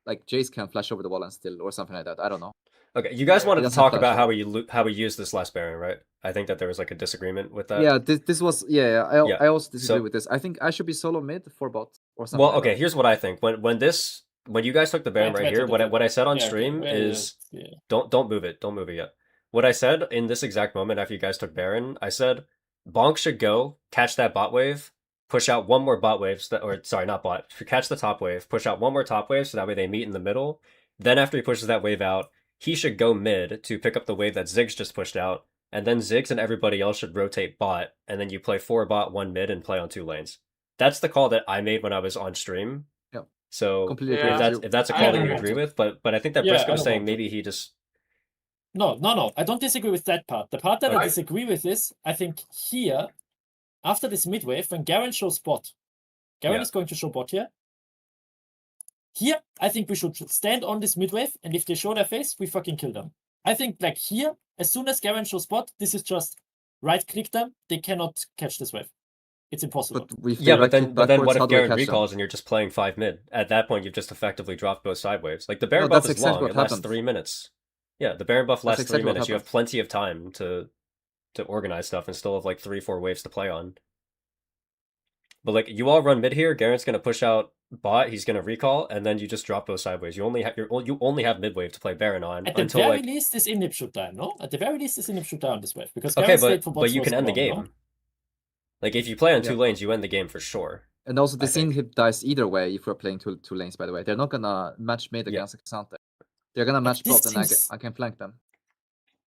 like Jace can flash over the wall and still or something like that. I don't know. Okay, you guys Yeah. wanted He to doesn't talk flash about over. how we used this last Baron, right? I think that there was like a disagreement with that. Yeah, this was Yeah, I also disagree so- with this. I think I should be solo mid for bot or something. Well, like okay, that. here's what I think. When you guys took the Baron Wait, right wait, here, wait, what I said on Yeah, okay, stream well, is yeah. don't move it. Don't move it yet. What I said in this exact moment after you guys took Baron, I said Bonk should go catch that bot wave, push out one more bot wave, not bot, catch the top wave, push out one more top wave so that way they meet in the middle. Then after he pushes that wave out, he should go mid to pick up the wave that Ziggs just pushed out, and then Ziggs and everybody else should rotate bot, and then you play 4 bot, 1 mid, and play on 2 lanes. That's the call that I made when I was on stream. Yeah. So Completely Yeah. agree with you. if that's a I call that you agree. agree with, but I think that Yeah, Briscoe I was don't saying want to. maybe he just No. I don't disagree with that part. The part that I Okay. disagree with is I think here, after this mid wave, when Garen shows bot, Garen Yeah. is going to show bot here. Here, I think we should stand on this mid wave, and if they show their face, we fucking kill them. I think like here, as soon as Garen shows bot, this is just right click them. They cannot catch this wave. It's impossible. But if yeah, they but then right-click backwards, what how if do I Garen catch them? recalls and you're just playing 5 mid? At that point, you've just effectively dropped both sideways. Like the Baron No, buff that's is long; exactly what it lasts happened. 3 minutes. Yeah, the Baron buff lasts exactly 3 what minutes. You have happened. plenty of time to organize stuff and still have like 3-4 waves to play on. But like you all run mid here, Garen's gonna push out bot. He's gonna recall, and then you just drop both sideways. You only have mid wave to play Baron on At the until very like least, this inhib should die, no? At the very least, this inhib should die on this wave because okay, Garen's late for but bot you slow can end the spawn, game. no? Like if you play on 2 Yeah. lanes, you end the game for sure. And also, the I think. hip dies either way if we're playing two lanes. By the way, they're not gonna match mid Yeah. against Xante. They're gonna match this bot, and seems- I can flank them.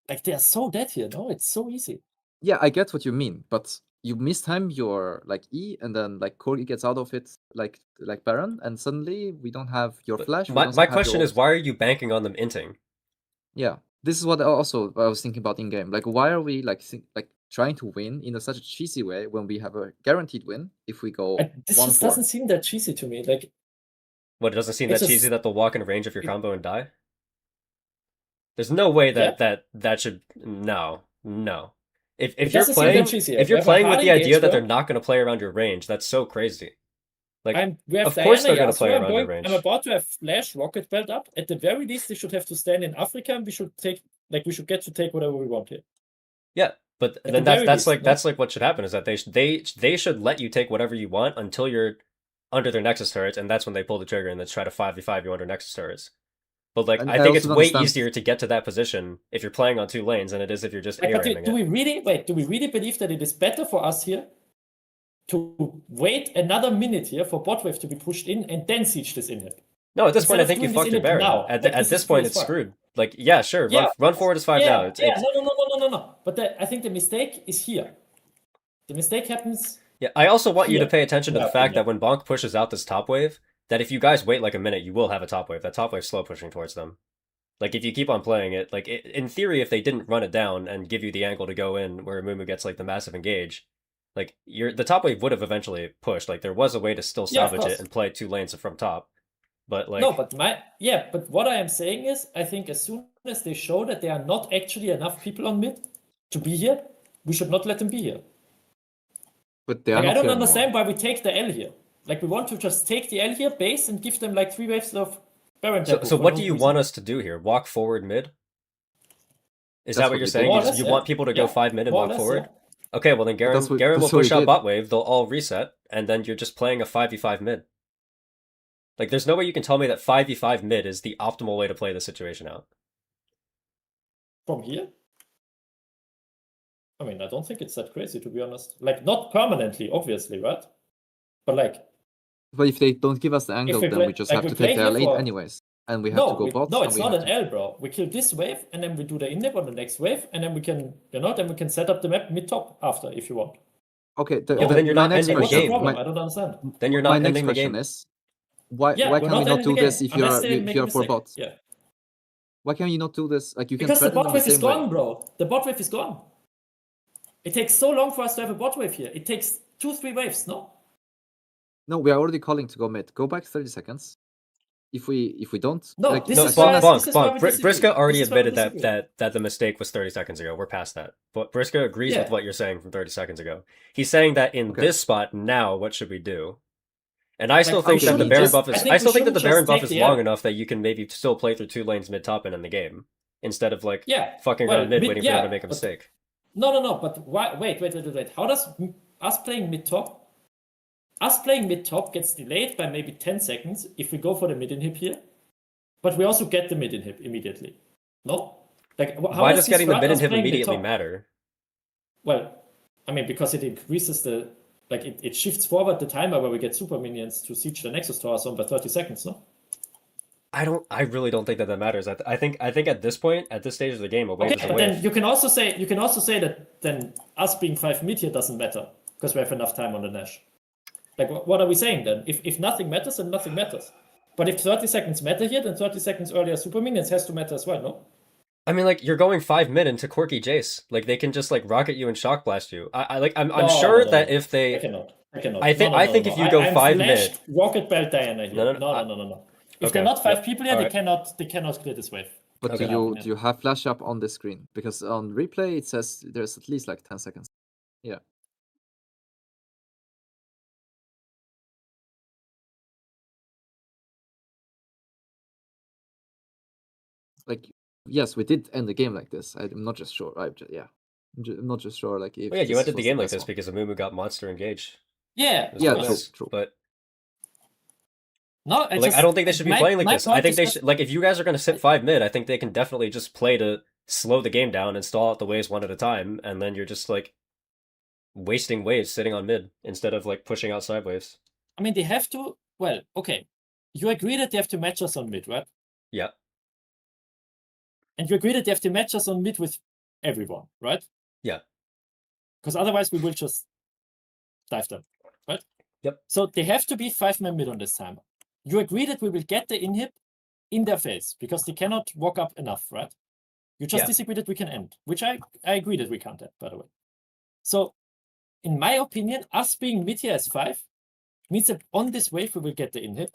Like they are so dead here, no? It's so easy. Yeah, I get what you mean, but you mistime your like E, and then like Corgi gets out of it like Baron, and suddenly we don't have your But flash. we my don't my have your question is, ult. why are you banking on them inting? Yeah, this is what I was thinking about in game. Like, why are we like trying to win in such a cheesy way when we have a guaranteed win if we go This 1-4? just doesn't seem that cheesy to me. Like What, it doesn't seem It's that just- cheesy that they'll walk in range of your combo and die? There's no way that should no. If It you're doesn't seem playing that cheesy. if We you're have a playing with hard the idea that engagement. they're not going to play around your range, that's so crazy. Like we have of course Diana they're gonna Yasuo, play I'm around your going- range. I'm about to have Flash Rocket Belt up. At the very least, they should have to stand in Africa, and we should get to take whatever we want here. Yeah, but At then the very that's least, no? that's like what should happen is that they should let you take whatever you want until you're under their Nexus turrets, and that's when they pull the trigger and then try to 5v5 you under Nexus turrets. But like And I I think it's also way understand- easier to get to that position if you're playing on 2 lanes than it is if you're just Like, but ARAMing do it. we really believe that it is better for us here to wait another minute here for bot wave to be pushed in and then siege this inhib. No, at this Instead point, I of think you doing this fucked your inhib Baron. now, At, like, at this this is point, free as it's fuck. screwed. Like, yeah, sure, Yeah. run forward is 5 now. It's No. But I think the mistake is here. The mistake happens. yeah. I also want you to Here, pay attention to in the my fact that opinion. when Bonk pushes out this top wave, that if you guys wait like a minute, you will have a top wave. That top wave's slow pushing towards them. Like, if you keep on playing it, like, in theory, if they didn't run it down and give you the angle to go in where Mumu gets, like, the massive engage, like, the top wave would have eventually pushed. Like, there was a way to still Yeah, of salvage it course. and play 2 lanes from top. But, like... No, but what I am saying is, I think as soon as they show that there are not actually enough people on mid to be here, we should not let them be here. But they are Like, not I don't here understand anymore. why we take the L here. Like, we want to just take the L here, base, and give them like 3 waves of Baron So, tempo so for what no do you reason. want us to do here? Walk forward mid? Is That's that what what we you're did. saying? More or You, less, you yeah. want people to go Yeah. 5 mid and More or walk less, forward? yeah. Okay, well then Garen, that's what will we push out did. bot wave, they'll all reset, and then you're just playing a 5v5 mid. Like, there's no way you can tell me that 5v5 mid is the optimal way to play the situation out. From here? I mean, I don't think it's that crazy, to be honest. Like, not permanently, obviously, right? But like, But if they don't give us the angle, we then play- we just like, have we to play take their here lane for- anyways. And we have to go bot. no, and it's we not have an to... L, bro. We kill this wave, and then we do the inhib on the next wave, and then we can, then we can set up the map mid-top after, if you want. Okay, but then you're my not next ending the What's the game. problem? my- I don't understand. Then you're my not next ending the question game. is, why Yeah, why we're can we not ending do the this game, if you're unless they if make you're a for mistake. bot? Yeah. Why can you not do this? Like, you can Because the threaten them bot the wave is same way. gone, bro. The bot wave is gone. It takes so long for us to have a bot wave here. It takes 2-3 waves, no? No, we are already calling to go mid. Go back 30 seconds. If we don't, No, like, this No, is as soon why- as- Bonk, this is why we disagree. Briska already This is why we admitted that, disagree. that the mistake was 30 seconds ago. We're past that. But Briska agrees Yeah. with what you're saying from 30 seconds ago. He's saying that in Okay. this spot now, what should we do? And I still Like, think we that the shouldn't Baron just- buff I is. think I still we think that the shouldn't Baron just buff take is the long L. enough that you can maybe still play through 2 lanes mid top and in the game instead of like Yeah. fucking well, around mid waiting for them to make a but- mistake. No. But why? Wait. How does us playing mid top? Us playing mid top gets delayed by maybe 10 seconds if we go for the mid inhib here, but we also get the mid inhib immediately. No? Like, how Why does does this getting the hurt mid us inhib playing mid immediately top? matter? Well, I mean, because it increases the it shifts forward the timer where we get super minions to siege the Nexus Tower zone by 30 seconds. No? I really don't think that matters. I think at this point, at this stage of the game, a wave Okay, is a but wave. then you can also say that then us being 5 mid here doesn't matter because we have enough time on the Nash. Like, what are we saying then? If nothing matters, then nothing matters. But if 30 seconds matter here, then 30 seconds earlier super minions has to matter as well, no? I mean, like, you're going 5 mid into Quirky Jace. Like, they can just like rocket you and shock blast you. I'm No, sure no, that no. if they I cannot. I think if you go I'm 5 flashed mid. Rocket Belt Diana here. No. If Okay, they're not 5 yep, people here, alright. they cannot clear this wave. But Okay. do you have flash up on the screen? Because on replay it says there's at least like 10 seconds. Yeah. Like, yes, we did end the game like this. I'm not just sure. I'm not just sure. Like, if Well, yeah, you this ended the was game like best this one. because Amumu got monster engaged. Yeah. as Yeah, well. true. But No, like, I don't think they should be playing like this. I point think is they that- should, like, if you guys are going to sit 5 mid, I think they can definitely just play to slow the game down and stall out the waves one at a time, and then you're just like wasting waves sitting on mid instead of like pushing out side waves. I mean, they have to. Well, okay. You agree that they have to match us on mid, right? Yeah. And you agree that they have to match us on mid with everyone, right? Yeah. Because otherwise we will just dive them, right? Yep. So they have to be 5-man mid on this timer. You agree that we will get the inhib in their face because they cannot walk up enough, right? You just Yeah. disagree that we can end, which I agree that we can't end, by the way. So, in my opinion, us being mid here as 5 means that on this wave we will get the inhib.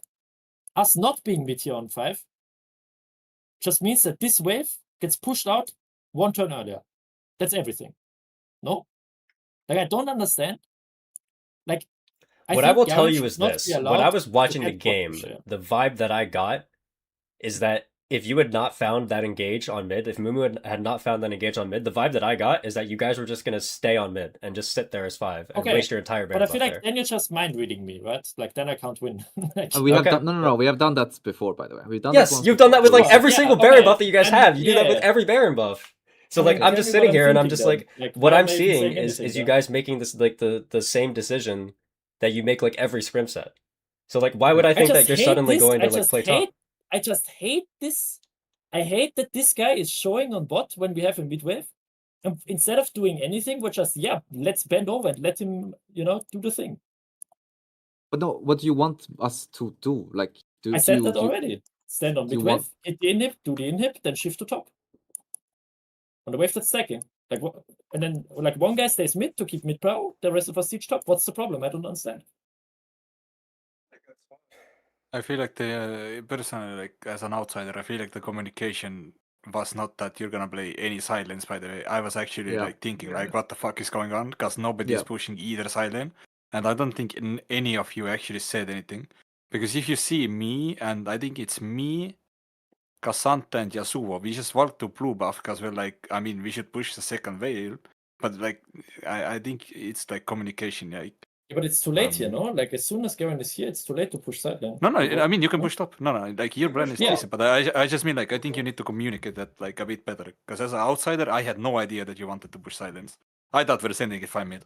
Us not being mid here on 5 just means that this wave gets pushed out 1 turn earlier. That's everything. No? Like, I don't understand. Like, What I think will tell Garen you should is not this. be When allowed I was to watching the get bot game, push, yeah. the vibe that I got is that if you had not found that engage on mid, if Mumu had not found that engage on mid, the vibe that I got is that you guys were just going to stay on mid and just sit there as 5 and Okay, waste your entire But Baron I buff feel like there. then you're just mind reading me, right? Like, then I can't win. Like, We have Okay. done no. We have done that before, by the way. We've done that Yes, once you've done that with before. like every Yeah, single okay. Baron buff that you guys And- have. You do that with yeah. every Baron buff. So I like mean, I'm tell just me sitting what here and I'm thinking just then. like Like, what why I'm am I even seeing saying is anything you then? guys making this like the same decision that you make like every scrim set. So like, why would I think that you're suddenly going to like play top? I just hate this. I hate that this guy is showing on bot when we have a mid wave. And instead of doing anything, we're just, let's bend over and let him, do the thing. But no, what do you want us to do? Like, I said that already. Stand on you mid wave, hit the inhib, do the inhib, then shift to top. On the wave that's stacking. And then like one guy stays mid to keep mid power, the rest of us siege top. What's the problem? I don't understand. I feel like personally, like as an outsider, I feel like the communication was not that you're gonna play any silence. By the way, I was actually like thinking like, what the fuck is going on? Because nobody is pushing either silent, and I don't think any of you actually said anything. Because if you see me, and I think it's me, Cassandra and Yasuo, we just walked to blue buff because we're like, I mean, we should push the second veil, but like, I think it's like communication, like. Yeah, but it's too late here, no? Like as soon as Garen is here, it's too late to push sideline. No, I mean you can push top. No, like your brand is decent, but I just mean like I think you need to communicate that like a bit better. Because as an outsider, I had no idea that you wanted to push silence. I thought we were sending it 5 mid.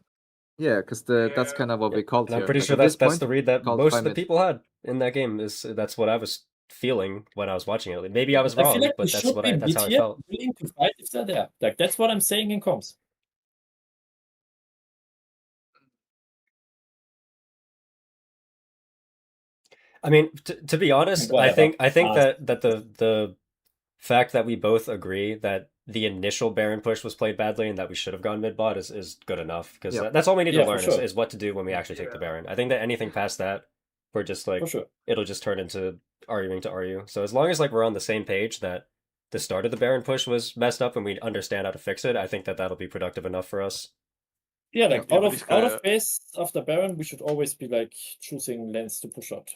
Yeah, because that's kind of what we called And here. I'm pretty Like, sure at this that's the point, read that called most 5 of the mid. people had in that game. That's what I was feeling when I was watching it. Maybe I was I wrong, feel like but we that's should what be that's mid how I here, felt. willing to fight if they're there. Like that's what I'm saying in comms. I mean, to be honest, I think that the fact that we both agree that the initial Baron push was played badly and that we should have gone mid bot is good enough, because that's all we need to learn is what to do when we actually take the Baron. I think that anything past that, we're just like, it'll just turn into arguing to argue. So as long as like we're on the same page that the start of the Baron push was messed up and we understand how to fix it, I think that that'll be productive enough for us. Yeah, like out of base after Baron, we should always be like choosing lanes to push out.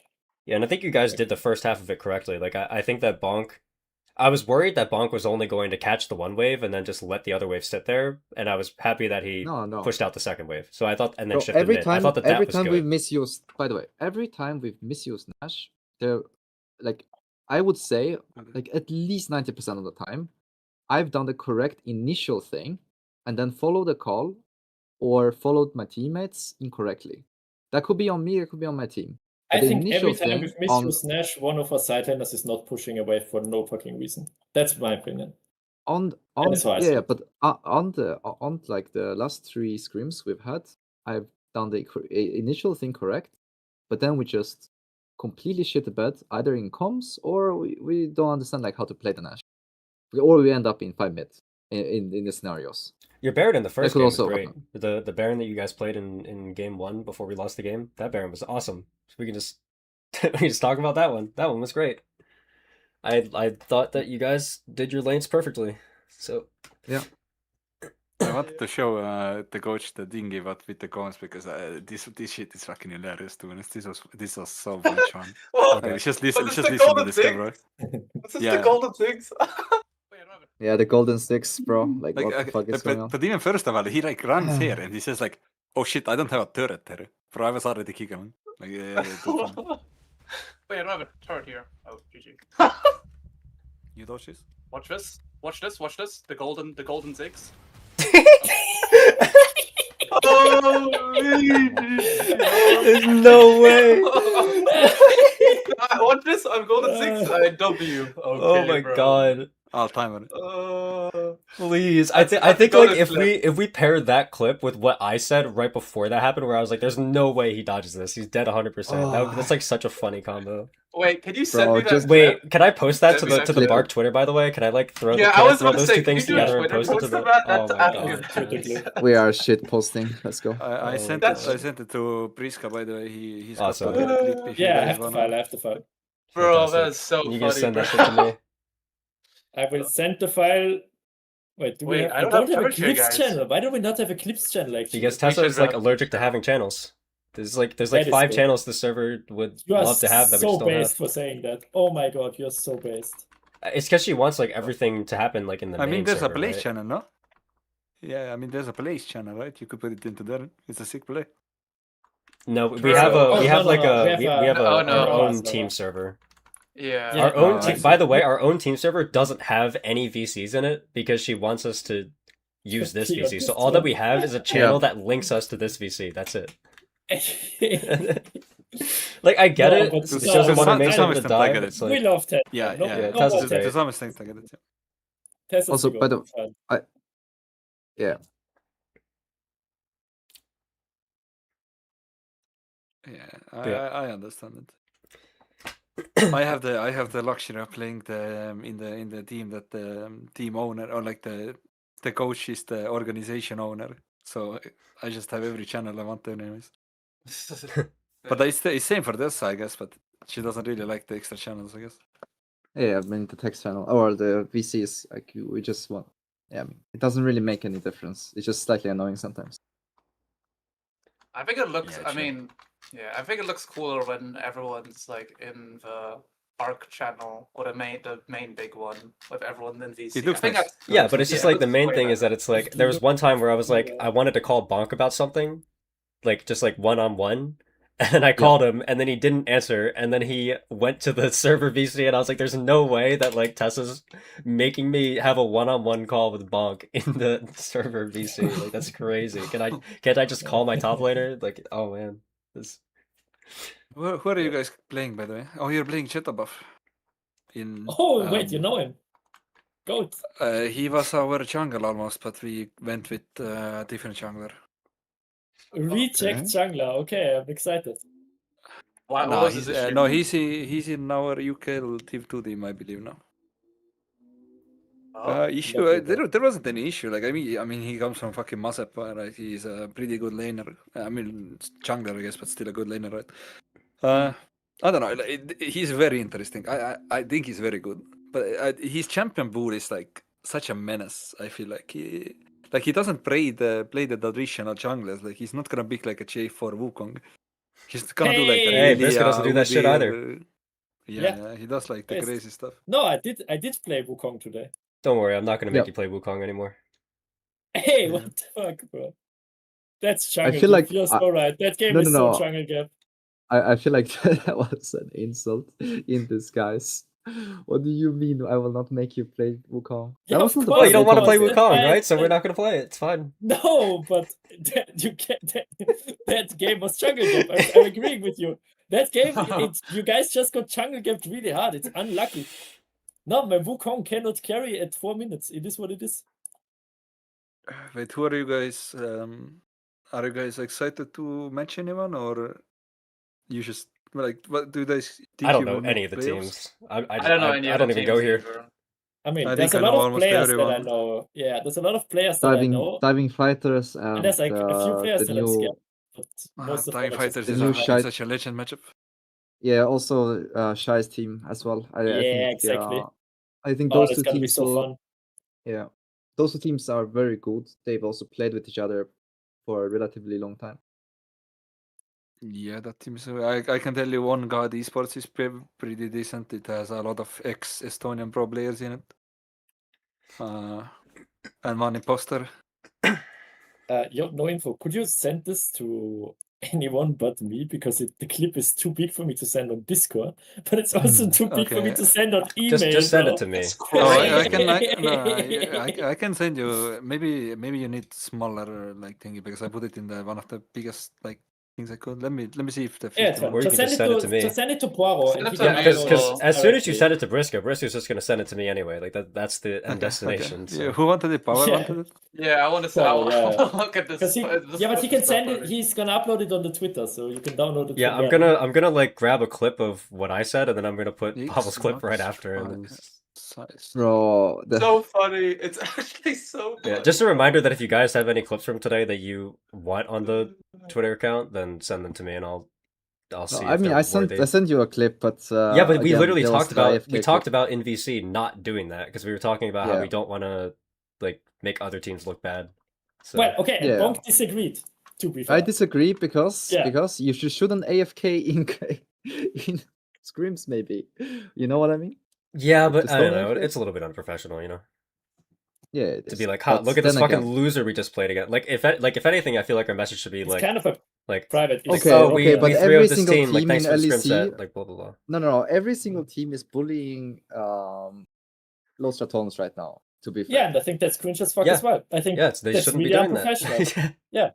Yeah, and I think you guys did the first half of it correctly. Like I think that Bonk, I was worried that Bonk was only going to catch the one wave and then just let the other wave sit there, and I was happy that he pushed out the second wave. So I thought, and then shifted mid. I thought that was good. Every time we've misused, by the way, every time we've misused Nash, there, like, I would say, like at least 90% of the time, I've done the correct initial thing, and then followed the call, or followed my teammates incorrectly. That could be on me, it could be on my team. I think every time we've misused Nash, one of our sideliners is not pushing away for no fucking reason. That's my opinion. But on like the last 3 scrims we've had, I've done the initial thing correct, but then we just completely shit the bed either in comms or we don't understand like how to play the Nash, or we end up in 5 mid in the scenarios. Your Baron in the first game was great. The Baron that you guys played in game 1 before we lost the game, that Baron was awesome. So we can just talk about that one. That one was great. I thought that you guys did your lanes perfectly. So yeah. I wanted to show the coach the thingy what with the cons, because this shit is fucking hilarious to be honest. This was so much fun. Just listen to this guy, bro. What's this the golden things? Yeah, the golden 6, bro. Like what the fuck is going on? But even first of all, he like runs here and he says like, "Oh shit, I don't have a turret here." Bro, I was already kicking him. Like, Wait, I don't have a turret here. Oh, GG. You dodge this? Watch this. Watch this. Watch this. The golden 6. There's no way. Watch this. I'm golden 6. I W. Okay, oh my god. All time. Please, I think like if we pair that clip with what I said right before that happened, where I was like, "There's no way he dodges this. He's dead 100%." That's like such a funny combo. Wait, can you send me that? Wait, can I post that to the Bark Twitter? By the way, can I like throw those two things together and post it to the? Oh my god. We are shit posting. Let's go. I sent it to Priska. By the way, he's awesome. got the clip. Yeah, I have the file. Bro, that's so funny. You can send that shit to me. I will send the file. Wait, we don't have a clips channel. Why do we not have a clips channel? Actually, because Tessa is like allergic to having channels. There's like 5 channels the server would love to have that we just don't have. You are so based for saying that. Oh my god, you're so based. It's because she wants like everything to happen like in the. I mean, there's server, a place right? channel, no? Yeah, I mean, there's a place channel, right? You could put it into there. It's a sick play. No, we have our own team server. Yeah. Our own team. By the way, our own team server doesn't have any VCs in it because she wants us to use this VC. So all that we have is a channel that links us to this VC. That's it. Like I get No, it. but It's no, just to one some- makes to it some to die. get But it. it's we like love Tess. Yeah, no, yeah. no Tess more is Tess. great. To some extent, I get it. Yeah. Tess is Also, the by goat, the it's fine. yeah, Yeah, Yeah. I understand it. I have the luxury of playing the in the team that the team owner or like the coach is the organization owner. So I just have every channel I want anyways. But it's same for this, I guess. But she doesn't really like the extra channels, I guess. yeah. I mean the text channel or the VCs, like we just want. Yeah, I mean, it doesn't really make any difference. It's just slightly annoying sometimes. I think it looks. Yeah, I true. mean, yeah, I think it looks cooler when everyone's like in the ARC channel or the main big one with everyone in VC. It looks I think nice. that's yeah, but it's just yeah, like the looks main way thing is that better. it's like there was one time where I was like I wanted to call Bonk about something, like just like one-on-one, and I called him and then he didn't answer and then he went to the server VC and I was like there's no way that like Tessa's making me have a one-on-one call with Bonk in the server VC. Like that's crazy. Can't I just call my top laner? Like oh man. This Who are you guys playing, by the way? Oh, you're playing Chetabuff. Oh, wait, you know him. Goat. He was our jungle almost, but we went with different jungler. Reject jungler. Okay, I'm excited. What No, was his issue? no, he's in our UKL Team 2 team, I believe now. Oh, Issue? Lucky There wasn't any issue. Like I mean, he comes from fucking Mazeppa, right? He's a pretty good laner. I mean, jungler, I guess, but still a good laner, right? I don't know. Like, he's very interesting. I think he's very good, but his champion pool is like such a menace. I feel like he doesn't play the traditional junglers. Like he's not gonna pick like a J4 Wukong. He's gonna do like a Hey, Lilia, Briska doesn't do that shit either. Udyr. Yeah. Yeah, he does like the Yes. crazy stuff. No, I did play Wukong today. don't worry, I'm not gonna make Yep. you play Wukong anymore. Hey, Yeah. what the fuck, bro? That's jungle feel gap. like You're so right. That game No, is no, so no. jungle gap. I feel like that was an insult in disguise. What do you mean I will not make you play Wukong? Yeah, That was of not the Well, you don't want to course, play that's Wukong, fine. right? So we're not gonna play it. It's fine. No, but you can't. That game was jungle gap. I'm agreeing with you. That game, you guys just got jungle gapped really hard. It's unlucky. No, my Wukong cannot carry at 4 minutes. It is what it is. Wait, who are you guys? Are you guys excited to match anyone, or you just like what do you guys think? I don't you know will make any of the playoffs? teams. I don't know any I other don't even go teams here. either. I mean, I there's think a I lot know of almost players that I everyone. know. Yeah, there's a lot of players that I know. diving fighters and There's like a few players the that I'm new scared. But most of Time them are just Fighters the is new it's shite- such a legend matchup. yeah, also Shai's team as well. I Yeah, think exactly. I think Oh, those that's two gonna be teams so will fun. yeah. Those two teams are very good. They've also played with each other for a relatively long time. Yeah, that team is. I can tell you one God Esports is pretty decent. It has a lot of ex-Estonian pro players in it. And one imposter. No info. Could you send this to anyone but me? Because the clip is too big for me to send on Discord, but it's also too big for me Okay. to send on email. Just send bro. it to me. It's Oh, crazy. I can send you. Maybe you need smaller like thingy because I put it in one of the biggest like things I could. Let me see if the Yeah, 51. Or you just can send it to me. Just send it to Poro, Send and it he to can me Yeah, as upload because well. as soon as you directly. send it to Briska, Briska's just gonna send it to me anyway. Like that's the end Okay. destination. Yeah, So. who wanted it? Power Yeah. wanted it. Yeah, I want to say. Poro, yeah. Look at this. But he can send it. He's gonna upload it on the Twitter, so you can download it. Yeah, from I'm gonna like grab a clip of what I said, and then I'm gonna put Pavel's clip right after, and then Size. Bro, So funny. It's actually so funny. yeah. Just a reminder that if you guys have any clips from today that you want on the Twitter account, then send them to me, and I'll see. I if mean, they're I sent worthy. you a clip, but Yeah, but we again, literally there was talked the about AFK we clip. talked about in VC not doing that because we were talking about how Yeah. we don't want to like make other teams look bad. So Well, okay, and Yeah. Bonk disagreed. To be fair, I disagree because Yeah. you shouldn't AFK in scrims maybe. You know what I mean? yeah, but Just I don't don't know. AFK. It's a little bit unprofessional, you know, Yeah, it to is. be like, "Ha, But look at this then fucking again- loser we just played again." Like if anything, I feel like our message should be it's like kind of a like private. like, Okay, oh, okay, we but threw every out this single team. Like team thanks in for the scrim LEC set. Like blah blah blah. No. Every single team is bullying low stratons right now. To be fair. Yeah, and I think that's cringe as fuck Yeah. as well. I think Yeah, they that's shouldn't really be doing unprofessional. that. Yeah.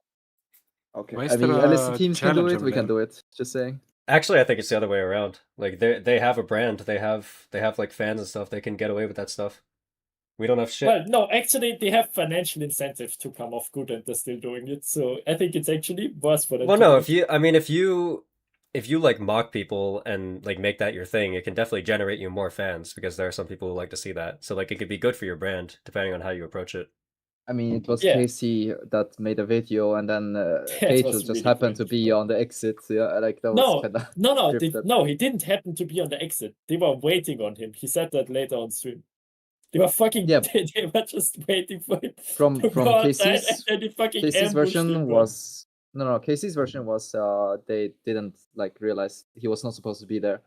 Okay. Why is I mean, there unless the a teams can do challenge it, over we can there? do it. Just saying. Actually, I think it's the other way around. Like they have a brand. They have like fans and stuff. They can get away with that stuff. We don't have shit. Well, no, actually, they have financial incentive to come off good, and they're still doing it. So I think it's actually worse for them. Well, to no, do if it. you, I mean, if you like mock people and like make that your thing, it can definitely generate you more fans because there are some people who like to see that. So like it could be good for your brand depending on how you approach it. I mean, it was Yeah. Casey that made a video, and then That Cage was just really happened to cringe, be bro. on the exit. Yeah, like that was No, kind of no, scripted. he didn't happen to be on the exit. They were waiting on him. He said that later on stream. They were fucking. Yeah. They were just waiting for him From to go outside, and Casey's then he fucking Casey's ambushed him, version bro. was no. Casey's version was they didn't like realize he was not supposed to be there,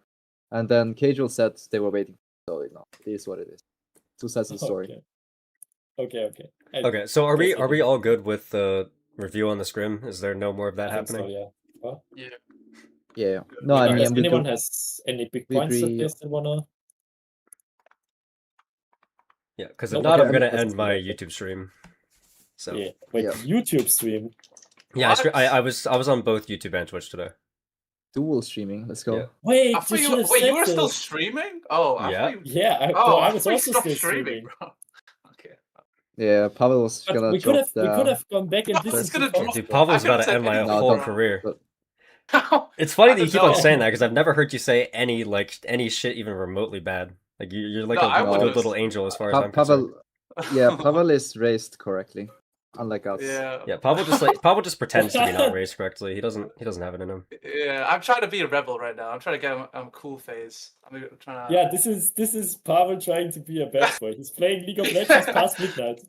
and then Casual said they were waiting. So you know, it is what it is. Two sides of the story. Okay. Okay, so are guess I we didn't- all good with the review on the scrim? Is there no more of that I think so, happening? yeah. Well, Yeah. Yeah. No, I unless mean, anyone has any big we points that agree. they still wanna. Yeah, because No, if not, okay, I'm gonna I mean, end my that's- YouTube stream. So Yeah. Wait, Yeah. YouTube stream. yeah, What? I was on both YouTube and Twitch today. Dual streaming. Let's go. Yeah. Wait, I you thought should you, have wait, said you were still that. streaming? Oh, I Yeah. thought you. Yeah, Oh, I I was thought you also stopped still streaming, streaming. bro. Okay. Yeah, Pavel was But gonna we could drop have gone back and I was listened gonna to drop- Tom's Dude, pod. Pavel's I could've about to said end my anything, whole bro. career. but It's funny I that you don't keep on know. saying that because I've never heard you say any shit even remotely bad. Like you're like No, I a good would've- little angel as far as I'm concerned. Pavel, yeah, Pavel is raised correctly, unlike us. Yeah. Yeah, Pavel just pretends to be not raised correctly. He doesn't have it in him. Yeah, I'm trying to be a rebel right now. I'm trying to get a cool phase. I'm trying to. Yeah, this is Pavel trying to be a bad boy. He's playing League of Legends past midnight.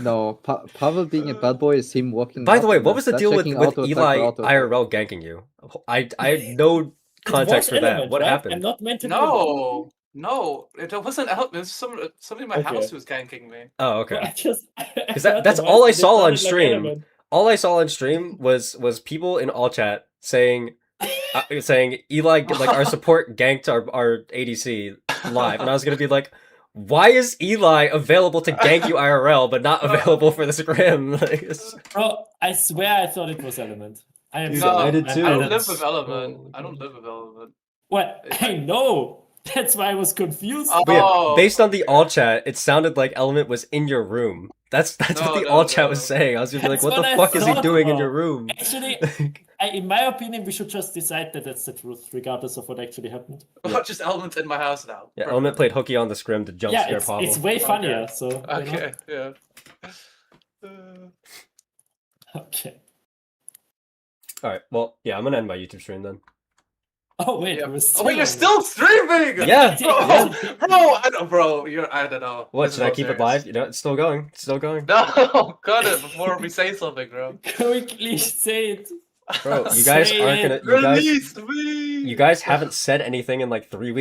No, Pavel being a bad boy is him walking. By the up way, and what then was the stat deal with checking auto attack Eli or auto attack. IRL ganking you? I had no context it was for that. Element, What right? happened? I'm not meant to be a bad boy. No, it wasn't. It was somebody in my Okay. house who was ganking me. Oh, Well, okay. I just Because that's all I saw on stream. Element. All I saw on stream was people in all chat saying Eli like our support ganked our ADC live, and I was gonna be like, why is Eli available to gank you IRL but not available for the scrim? Like, Bro, I swear I thought it was Element. I am Dude, sorry. I did too. I don't don't- live with Element. Oh, I don't live with Element. What? I know. That's why I was confused. Oh. But yeah, based on the all chat, it sounded like Element was in your room. That's No, what the no, all chat no. was saying. I was gonna be like, That's what the what I fuck is he thought, doing in bro. your room? Actually, in my opinion, we should just decide that that's the truth, regardless of what actually happened. Just Element in my house now. Yeah, Perfect. Element played hooky on the scrim to jump Yeah, scare it's Pavel. way funnier. So you know? Okay, yeah. Okay. All right, well, yeah, I'm gonna end my YouTube stream then. Oh wait, Yeah. we're still Oh wait, you're on. still streaming! Yeah, Bro, yeah. I don't know. What, This is should I all keep it serious. live? You know, it's still going. It's still going. No, cut it before we say something, bro. Quickly say it. Bro, you guys Say aren't it. gonna. Release me! You guys haven't said anything in like 3 weeks.